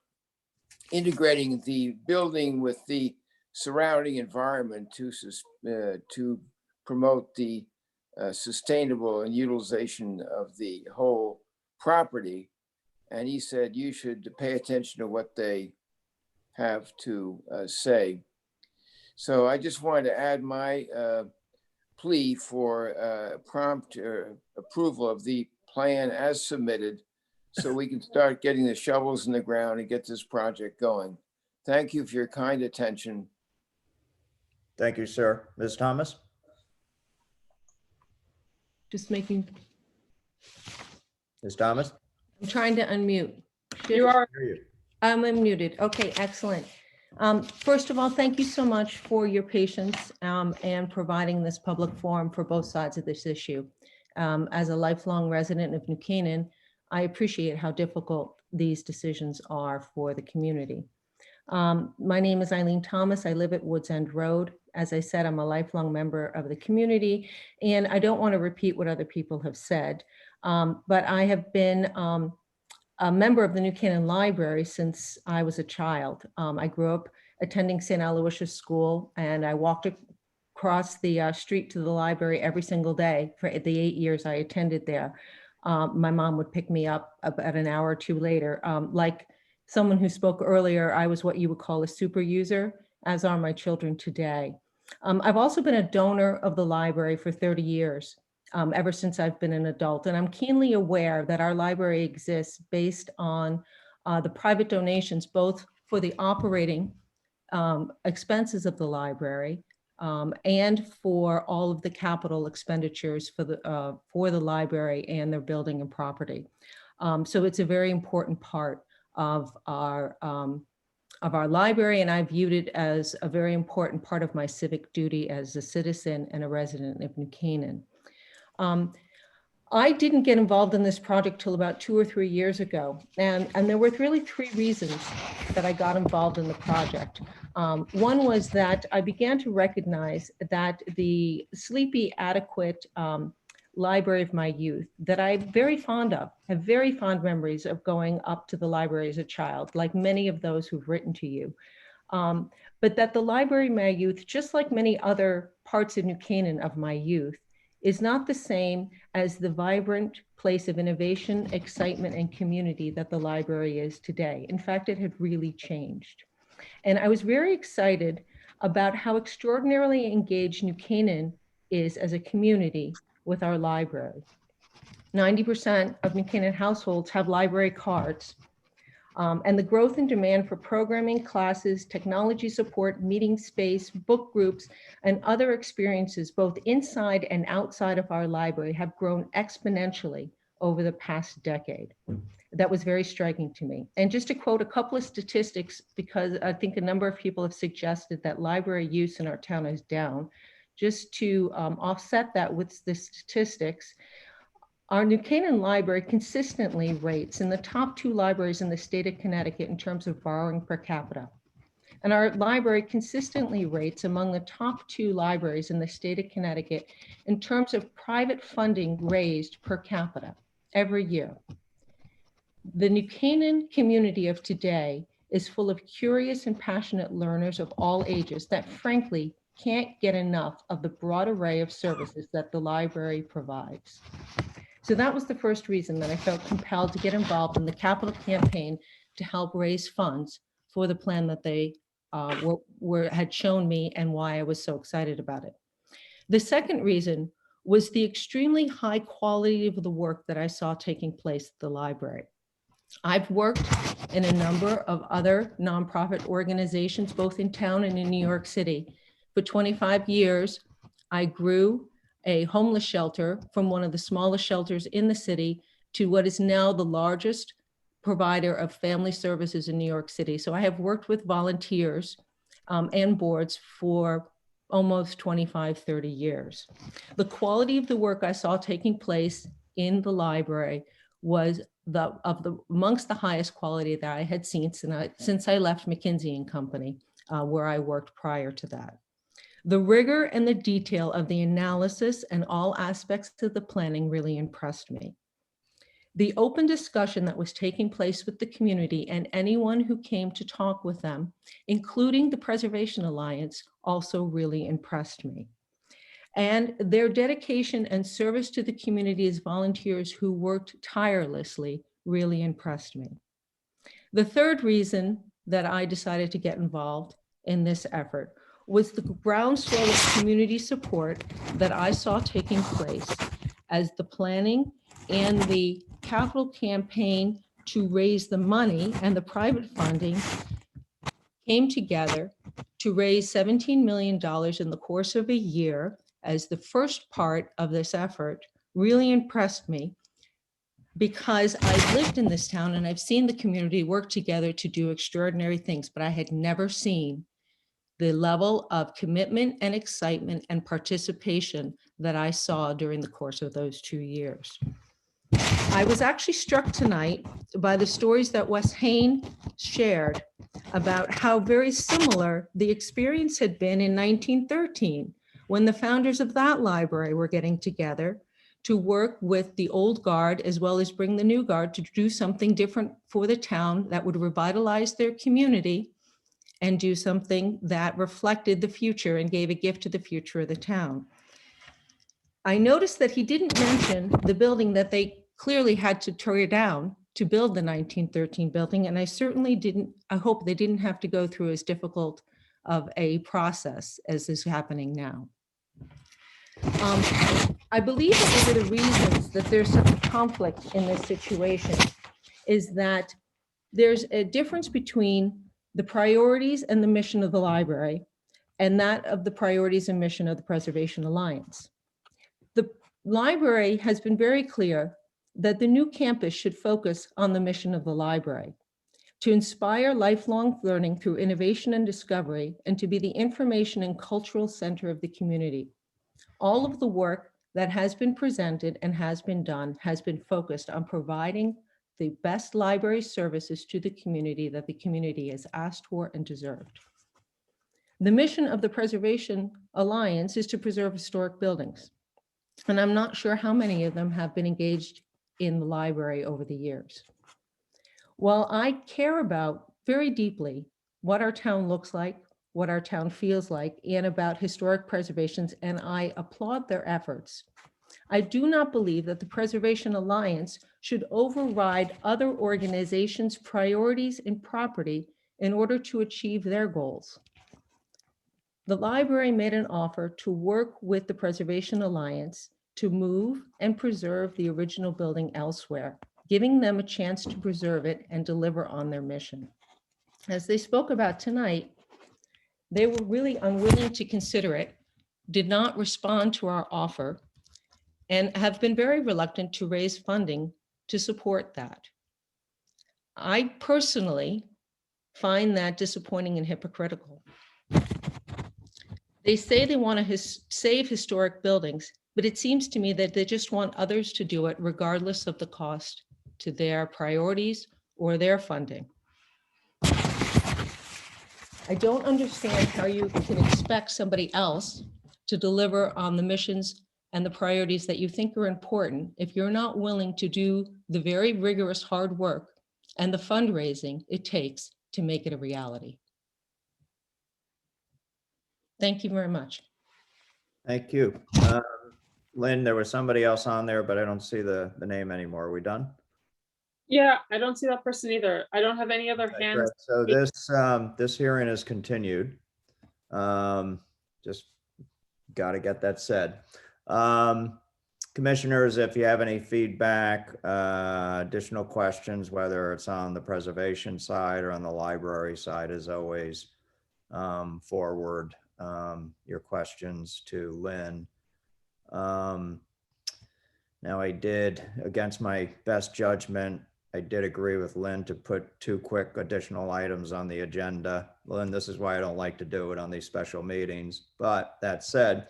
integrating the building with the surrounding environment to promote the sustainable and utilization of the whole property." And he said, "You should pay attention to what they have to say." So I just wanted to add my plea for prompt approval of the plan as submitted, so we can start getting the shovels in the ground and get this project going. Thank you for your kind attention. Thank you, sir. Ms. Thomas? Just making, Ms. Thomas? I'm trying to unmute. You are. I'm unmuted. Okay, excellent. First of all, thank you so much for your patience and providing this public forum for both sides of this issue. As a lifelong resident of New Canaan, I appreciate how difficult these decisions are for the community. My name is Eileen Thomas. I live at Woods End Road. As I said, I'm a lifelong member of the community, and I don't want to repeat what other people have said, but I have been a member of the New Canaan Library since I was a child. I grew up attending St. Aloysius School, and I walked across the street to the library every single day for the 8 years I attended there. My mom would pick me up about an hour or two later. Like someone who spoke earlier, I was what you would call a super user, as are my children today. I've also been a donor of the library for 30 years. Ever since I've been an adult. And I'm keenly aware that our library exists based on the private donations, both for the operating expenses of the library and for all of the capital expenditures for the library and their building and property. So it's a very important part of our library, and I viewed it as a very important part of my civic duty as a citizen and a resident of New Canaan. I didn't get involved in this project till about 2 or 3 years ago. And there were really 3 reasons that I got involved in the project. One was that I began to recognize that the sleepy, adequate library of my youth that I'm very fond of, have very fond memories of going up to the library as a child, like many of those who've written to you. But that the library of my youth, just like many other parts of New Canaan of my youth, is not the same as the vibrant place of innovation, excitement, and community that the library is today. In fact, it had really changed. And I was very excited about how extraordinarily engaged New Canaan is as a community with our library. 90% of New Canaan households have library cards. And the growth in demand for programming, classes, technology support, meeting space, book groups, and other experiences both inside and outside of our library have grown exponentially over the past decade. That was very striking to me. And just to quote a couple of statistics, because I think a number of people have suggested that library use in our town is down, just to offset that with the statistics, our New Canaan Library consistently rates in the top 2 libraries in the state of Connecticut in terms of borrowing per capita. And our library consistently rates among the top 2 libraries in the state of Connecticut in terms of private funding raised per capita every year. The New Canaan community of today is full of curious and passionate learners of all ages that frankly can't get enough of the broad array of services that the library provides. So that was the first reason that I felt compelled to get involved in the capital campaign to help raise funds for the plan that they had shown me and why I was so excited about it. The second reason was the extremely high quality of the work that I saw taking place at the library. I've worked in a number of other nonprofit organizations, both in town and in New York City. For 25 years, I grew a homeless shelter from one of the smallest shelters in the city to what is now the largest provider of family services in New York City. So I have worked with volunteers and boards for almost 25, 30 years. The quality of the work I saw taking place in the library was amongst the highest quality that I had seen since I left McKinsey & Company, where I worked prior to that. The rigor and the detail of the analysis and all aspects of the planning really impressed me. The open discussion that was taking place with the community and anyone who came to talk with them, including the Preservation Alliance, also really impressed me. And their dedication and service to the community as volunteers who worked tirelessly really impressed me. The third reason that I decided to get involved in this effort was the groundswell of community support that I saw taking place as the planning and the capital campaign to raise the money and the private funding came together to raise $17 million in the course of a year as the first part of this effort really impressed me because I've lived in this town and I've seen the community work together to do extraordinary things, but I had never seen the level of commitment and excitement and participation that I saw during the course of those 2 years. I was actually struck tonight by the stories that Wes Hain shared about how very similar the experience had been in 1913 when the founders of that library were getting together to work with the old guard as well as bring the new guard to do something different for the town that would revitalize their community and do something that reflected the future and gave a gift to the future of the town. I noticed that he didn't mention the building that they clearly had to tear down to build the 1913 building, and I certainly didn't, I hope they didn't have to go through as difficult of a process as is happening now. I believe that one of the reasons that there's such a conflict in this situation is that there's a difference between the priorities and the mission of the library and that of the priorities and mission of the Preservation Alliance. The library has been very clear that the new campus should focus on the mission of the library, to inspire lifelong learning through innovation and discovery, and to be the information and cultural center of the community. All of the work that has been presented and has been done has been focused on providing the best library services to the community that the community has asked for and deserved. The mission of the Preservation Alliance is to preserve historic buildings. And I'm not sure how many of them have been engaged in the library over the years. While I care about very deeply what our town looks like, what our town feels like, and about historic preservations, and I applaud their efforts, I do not believe that the Preservation Alliance should override other organizations' priorities and property in order to achieve their goals. The library made an offer to work with the Preservation Alliance to move and preserve the original building elsewhere, giving them a chance to preserve it and deliver on their mission. As they spoke about tonight, they were really unwilling to consider it, did not respond to our offer, and have been very reluctant to raise funding to support that. I personally find that disappointing and hypocritical. They say they want to save historic buildings, but it seems to me that they just want others to do it regardless of the cost to their priorities or their funding. I don't understand how you can expect somebody else to deliver on the missions and the priorities that you think are important if you're not willing to do the very rigorous hard work and the fundraising it takes to make it a reality. Thank you very much. Thank you. Lynn, there was somebody else on there, but I don't see the name anymore. Are we done? Yeah, I don't see that person either. I don't have any other hands. Great. So this hearing is continued. Just got to get that said. Commissioners, if you have any feedback, additional questions, whether it's on the preservation side or on the library side, as always, forward your questions to Lynn. Now I did, against my best judgment, I did agree with Lynn to put 2 quick additional items on the agenda. Lynn, this is why I don't like to do it on these special meetings. But that said,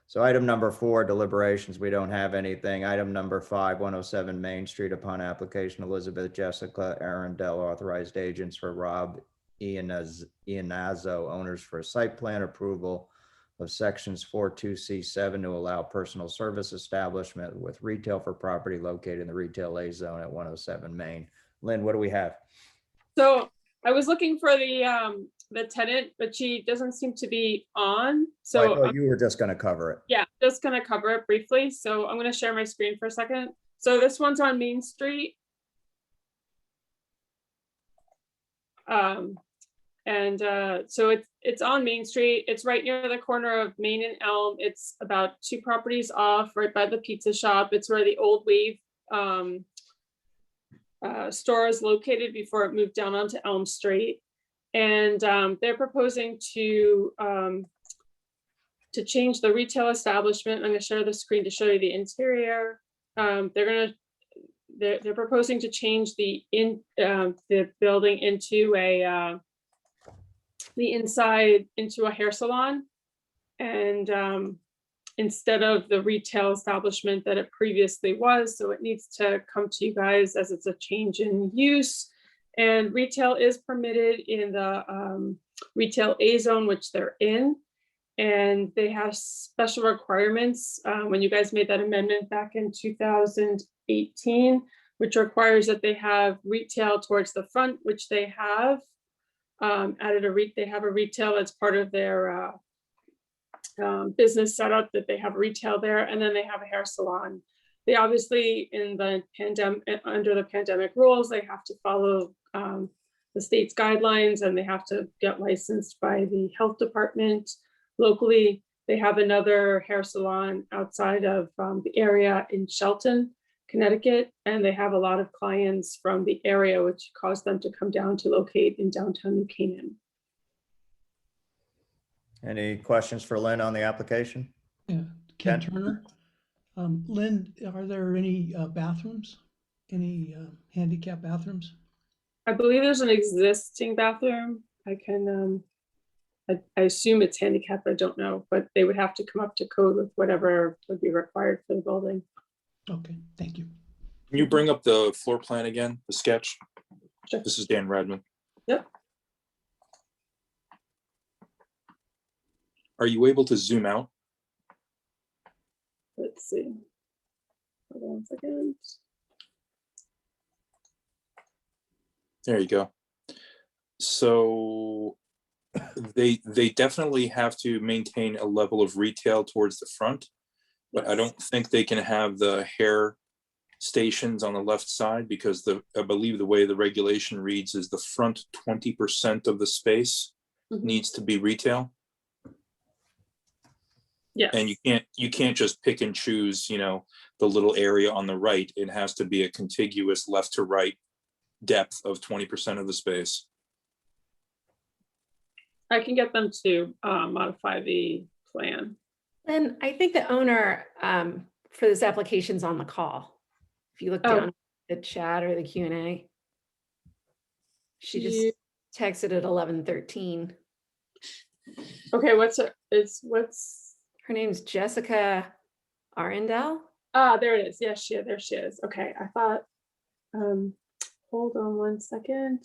so item number 4, deliberations, we don't have anything. Item number 5, 107 Main Street, upon application, Elizabeth Jessica Arundel, authorized agents for Rob Iannazzo, owners for site plan approval of sections 42C7 to allow personal service establishment with retail for property located in the retail A zone at 107 Main. Lynn, what do we have? So I was looking for the tenant, but she doesn't seem to be on. So you were just going to cover it. Yeah, just going to cover it briefly. So I'm going to share my screen for a second. So this one's on Main Street. So it's on Main Street. It's right near the corner of Main and Elm. It's about 2 properties off, right by the pizza shop. It's where the old Wave store is located before it moved down onto Elm Street. And they're proposing to change the retail establishment. I'm going to share the screen to show you the interior. They're proposing to change the building into the inside into a hair salon, and instead of the retail establishment that it previously was. So it needs to come to you guys as it's a change in use. And retail is permitted in the retail A zone, which they're in. and they have special requirements. When you guys made that amendment back in 2018, which requires that they have retail towards the front, which they have. They have a retail that's part of their business setup, that they have retail there, and then they have a hair salon. They obviously, in the pandemic, under the pandemic rules, they have to follow the state's guidelines, and they have to get licensed by the health department locally. They have another hair salon outside of the area in Shelton, Connecticut, and they have a lot of clients from the area, which caused them to come down to locate in downtown New Canaan. Any questions for Lynn on the application? Yeah, Ken Turner. Lynn, are there any bathrooms? Any handicap bathrooms? I believe there's an existing bathroom. I can, I assume it's handicapped, I don't know, but they would have to come up to code with whatever would be required for the building. Okay, thank you. Can you bring up the floor plan again, the sketch? Sure. This is Dan Radman. Yep. Are you able to zoom out? Let's see. Hold on a second. There you go. So they definitely have to maintain a level of retail towards the front, but I don't think they can have the hair stations on the left side, because I believe the way the regulation reads is the front 20% of the space needs to be retail. Yeah. And you can't just pick and choose, you know, the little area on the right. It has to be a contiguous left to right depth of 20% of the space. I can get them to modify the plan. And I think the owner for this application's on the call. If you look down the chat or the Q&A, she just texted at 11:13. Okay, what's her name's Jessica Arendelle. Ah, there it is. Yes, there she is. Okay, I thought, hold on one second.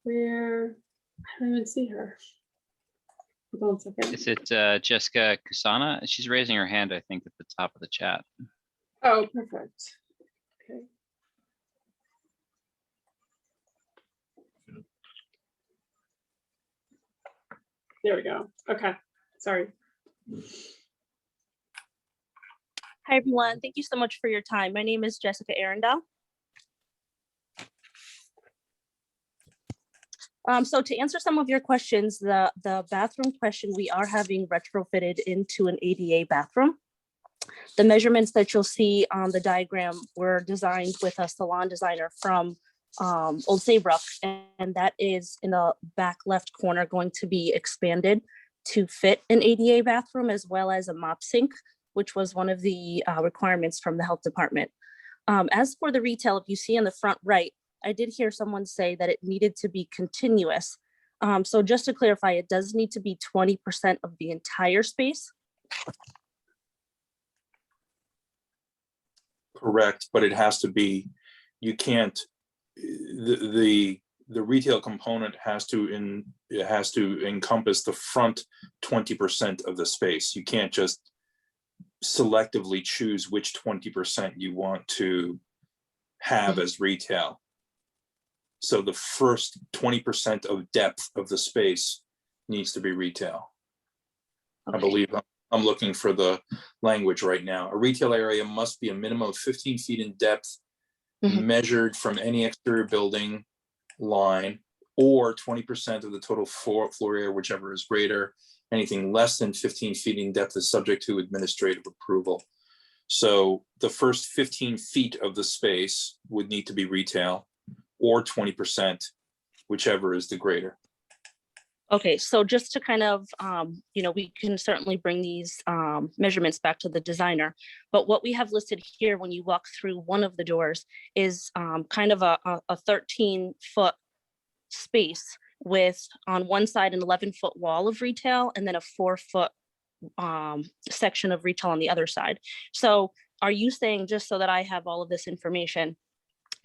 Where, I don't even see her. Hold on a second. Is it Jessica Kusana? She's raising her hand, I think, at the top of the chat. Oh, perfect. Okay. There we go. Okay, sorry. Hi, everyone. Thank you so much for your time. My name is Jessica Arendelle. So to answer some of your questions, the bathroom question, we are having retrofitted into an ADA bathroom. The measurements that you'll see on the diagram were designed with a salon designer from Old Saybrook, and that is in the back left corner going to be expanded to fit an ADA bathroom, as well as a mop sink, which was one of the requirements from the health department. As for the retail, if you see in the front right, I did hear someone say that it needed to be continuous. So just to clarify, it does need to be 20% of the entire space. Correct, but it has to be, you can't, the retail component has to encompass the front 20% of the space. You can't just selectively choose which 20% you want to have as retail. So the first 20% of depth of the space needs to be retail. Okay. I believe I'm looking for the language right now. A retail area must be a minimum of 15 feet in depth, measured from any exterior building line, or 20% of the total floor area, whichever is greater. Anything less than 15 feet in depth is subject to administrative approval. So the first 15 feet of the space would need to be retail, or 20%, whichever is the greater. Okay, so just to kind of, we can certainly bring these measurements back to the designer, but what we have listed here when you walk through one of the doors is kind of a 13-foot space with on one side an 11-foot wall of retail and then a 4-foot section of retail on the other side. So are you saying, just so that I have all of this information,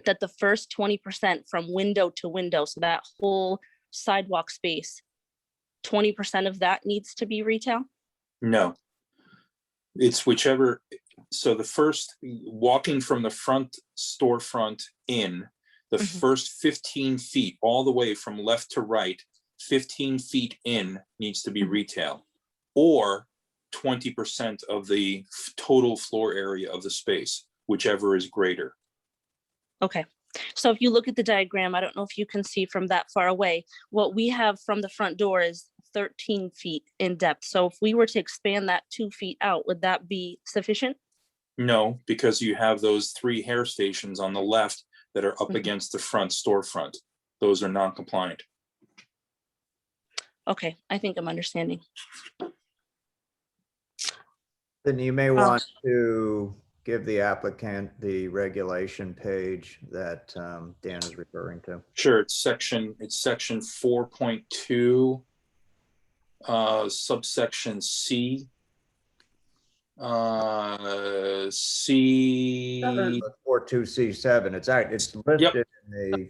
that the first 20% from window to window, so that whole sidewalk space, 20% of that needs to be retail? No, it's whichever. So the first, walking from the front storefront in, the first 15 feet, all the way from left to right, 15 feet in needs to be retail, or 20% of the total floor area of the space, whichever is greater. Okay. So if you look at the diagram, I don't know if you can see from that far away, what we have from the front door is 13 feet in depth. So if we were to expand that 2 feet out, would that be sufficient? No, because you have those 3 hair stations on the left that are up against the front storefront. Those are non-compliant. Okay, I think I'm understanding. Then you may want to give the applicant the regulation page that Dan is referring to. Sure, it's section 4.2, subsection C. C. 42C7. It's listed in the.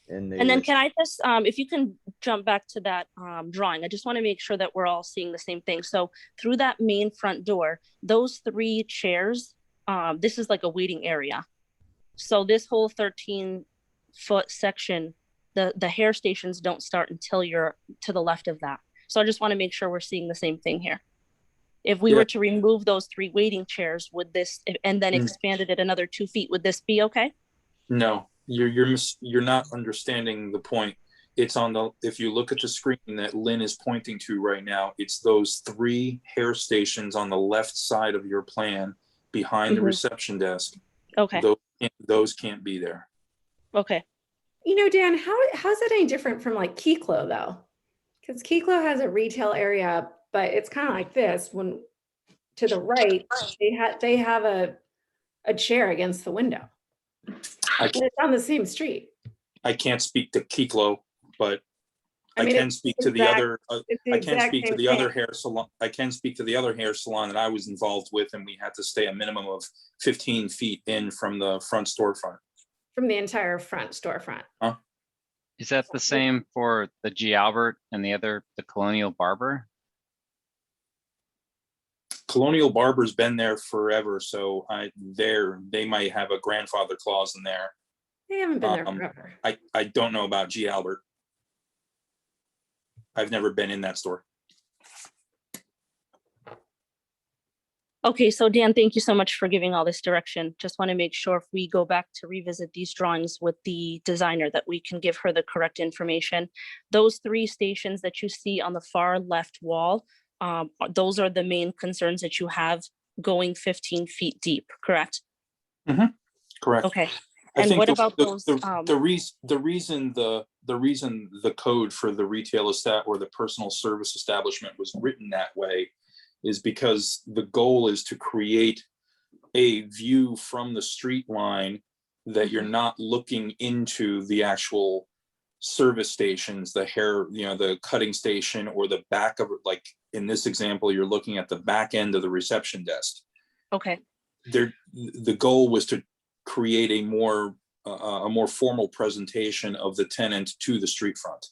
And then can I just, if you can jump back to that drawing, I just want to make sure that we're all seeing the same thing. So through that main front door, those 3 chairs, this is like a waiting area. So this whole 13-foot section, the hair stations don't start until you're to the left of that. So I just want to make sure we're seeing the same thing here. If we were to remove those 3 waiting chairs, would this, and then expanded it another 2 feet, would this be okay? No, you're not understanding the point. It's on the, if you look at the screen that Lynn is pointing to right now, it's those 3 hair stations on the left side of your plan behind the reception desk. Okay. Those can't be there. Okay. You know, Dan, how's that any different from like Keyclo though? Because Keyclo has a retail area, but it's kind of like this. When to the right, they have a chair against the window. It's on the same street. I can't speak to Keyclo, but I can speak to the other. I can speak to the other hair salon. I can speak to the other hair salon that I was involved with, and we had to stay a minimum of 15 feet in from the front storefront. From the entire front storefront. Huh? Is that the same for the G. Albert and the Colonial Barber? Colonial Barber's been there forever, so they might have a grandfather clause in there. They haven't been there forever. I don't know about G. Albert. I've never been in that store. Okay, so Dan, thank you so much for giving all this direction. Just want to make sure if we go back to revisit these drawings with the designer that we can give her the correct information. Those 3 stations that you see on the far left wall, those are the main concerns that you have going 15 feet deep, correct? Mm-hmm. Correct. Okay. And what about those? The reason the code for the retail or the personal service establishment was written that way is because the goal is to create a view from the street line that you're not looking into the actual service stations, the hair, the cutting station, or the back of it. Like in this example, you're looking at the back end of the reception desk. Okay. The goal was to create a more formal presentation of the tenant to the street front.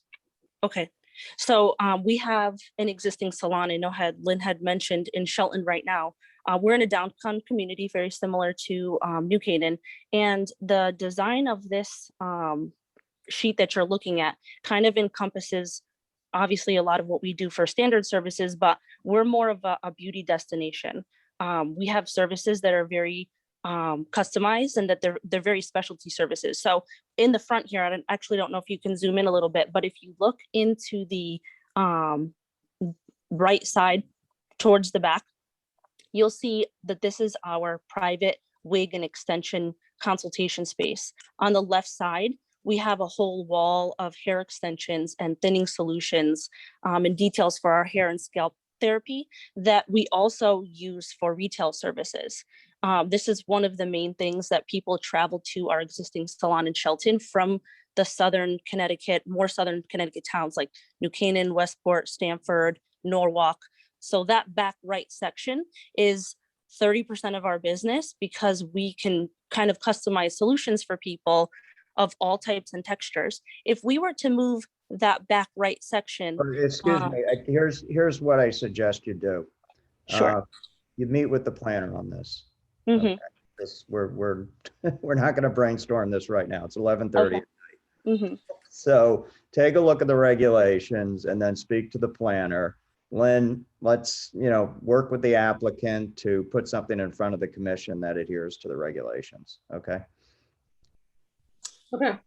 Okay. So we have an existing salon. I know Lynn had mentioned in Shelton right now. We're in a downtown community very similar to New Canaan, and the design of this sheet that you're looking at kind of encompasses obviously a lot of what we do for standard services, but we're more of a beauty destination. We have services that are very customized and that they're very specialty services. So in the front here, I actually don't know if you can zoom in a little bit, but if you look into the right side towards the back, you'll see that this is our private wig and extension consultation space. On the left side, we have a whole wall of hair extensions and thinning solutions and details for our hair and scalp therapy that we also use for retail services. This is one of the main things that people travel to our existing salon in Shelton from the more southern Connecticut towns like New Canaan, Westport, Stamford, Norwalk. So that back right section is 30% of our business because we can kind of customize solutions for people of all types and textures. If we were to move that back right section. Excuse me, here's what I suggest you do. Sure. You meet with the planner on this. Mhm. This, we're not gonna brainstorm this right now. It's 11:30. Okay. Mhm. So take a look at the regulations and then speak to the planner. Lynn, let's, work with the applicant to put something in front of the commission that adheres to the regulations, okay? Okay.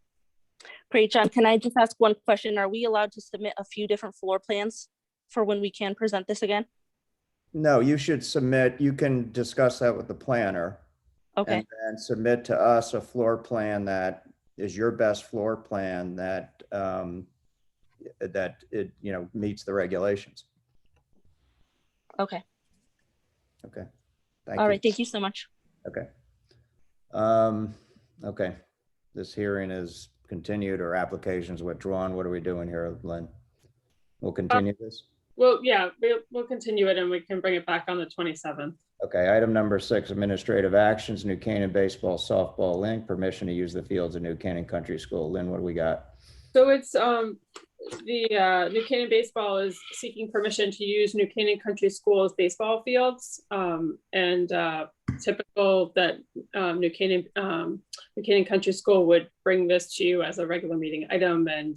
Great, John. Can I just ask one question? Are we allowed to submit a few different floor plans for when we can present this again? No, you should submit, you can discuss that with the planner. Okay. And then submit to us a floor plan that is your best floor plan that, that it, meets the regulations. Okay. Okay. Thank All you. right. Thank you so much. Okay. Okay. This hearing is continued or applications withdrawn. What are we doing here, Lynn? We'll continue this? Well, yeah, we'll continue it and we can bring it back on the 27th. Okay, item number 6, administrative actions, New Canaan Baseball Softball Link, permission to use the fields of New Canaan Country School. Lynn, what do we got? So it's the New Canaan Baseball is seeking permission to use New Canaan Country School's baseball fields, and typical that New Canaan Country School would bring this to you as a regular meeting item and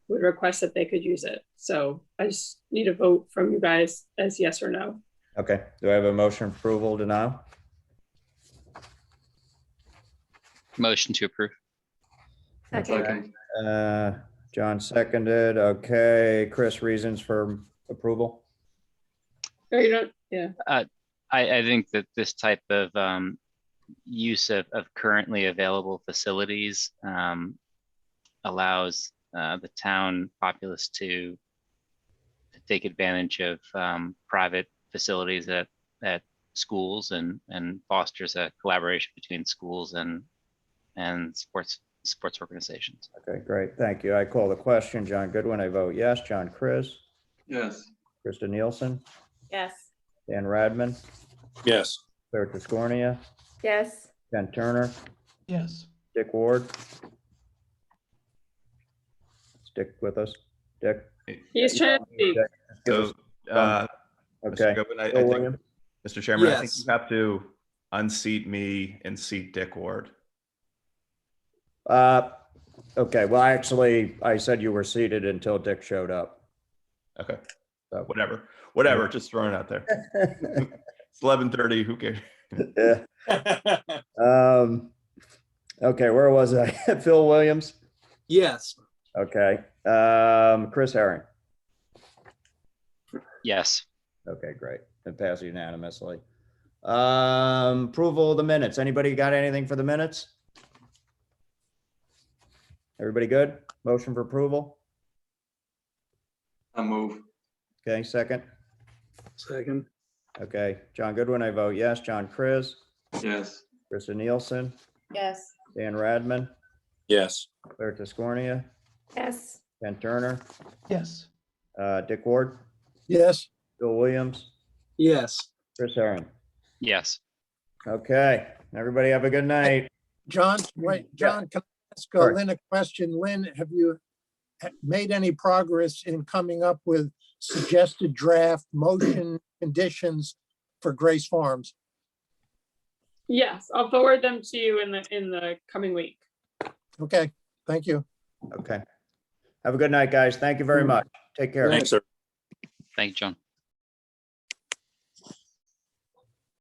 would request that they could use it. So I just need a vote from you guys as yes or no. Okay, do I have a motion for approval, denial? Motion to approve. Second. John seconded. Okay, Chris, reasons for approval? Oh, you don't, yeah. I think that this type of use of currently available facilities allows the town populace to take advantage of private facilities at schools and fosters a collaboration between schools and sports organizations. Okay, great. Thank you. I call the question. John Goodwin, I vote yes. John Chris? Yes. Krista Nielsen? Yes. Dan Radman? Yes. Claire Tiscornia? Yes. Ken Turner? Yes. Dick Ward? Stick with us. Dick? He's trying to speak. Give So, us- okay. Mr. Goodwin, I Bill think, Williams? Mr. Chairman, I think Yes. you have to unseat me and seat Dick Ward. Okay, well, actually, I said you were seated until Dick showed up. Okay, So- whatever, just throwing it out there. It's 11:30, who cares? Yeah. Okay, where was I? Phil Williams? Yes. Okay. Chris Herring? Yes. Okay, great. It passed unanimously. Approval of the minutes. Anybody got anything for the minutes? Everybody good? Motion for approval? I move. Okay, second. Second. Okay, John Goodwin, I vote yes. John Chris? Yes. Krista Nielsen? Yes. Dan Radman? Yes. Claire Tiscornia? Yes. Ken Turner? Yes. Dick Ward? Yes. Bill Williams? Yes. Chris Herring? Yes. Okay, everybody have a good night. John, wait, John, can I ask Sorry. Lynn a question? Lynn, have you made any progress in coming up with suggested draft motion conditions for Grace Farms? Yes, I'll forward them to you in the coming week. Okay, thank you. Okay. Have a good night, guys. Thank you very much. Take care. Thanks, sir. Thank you, John.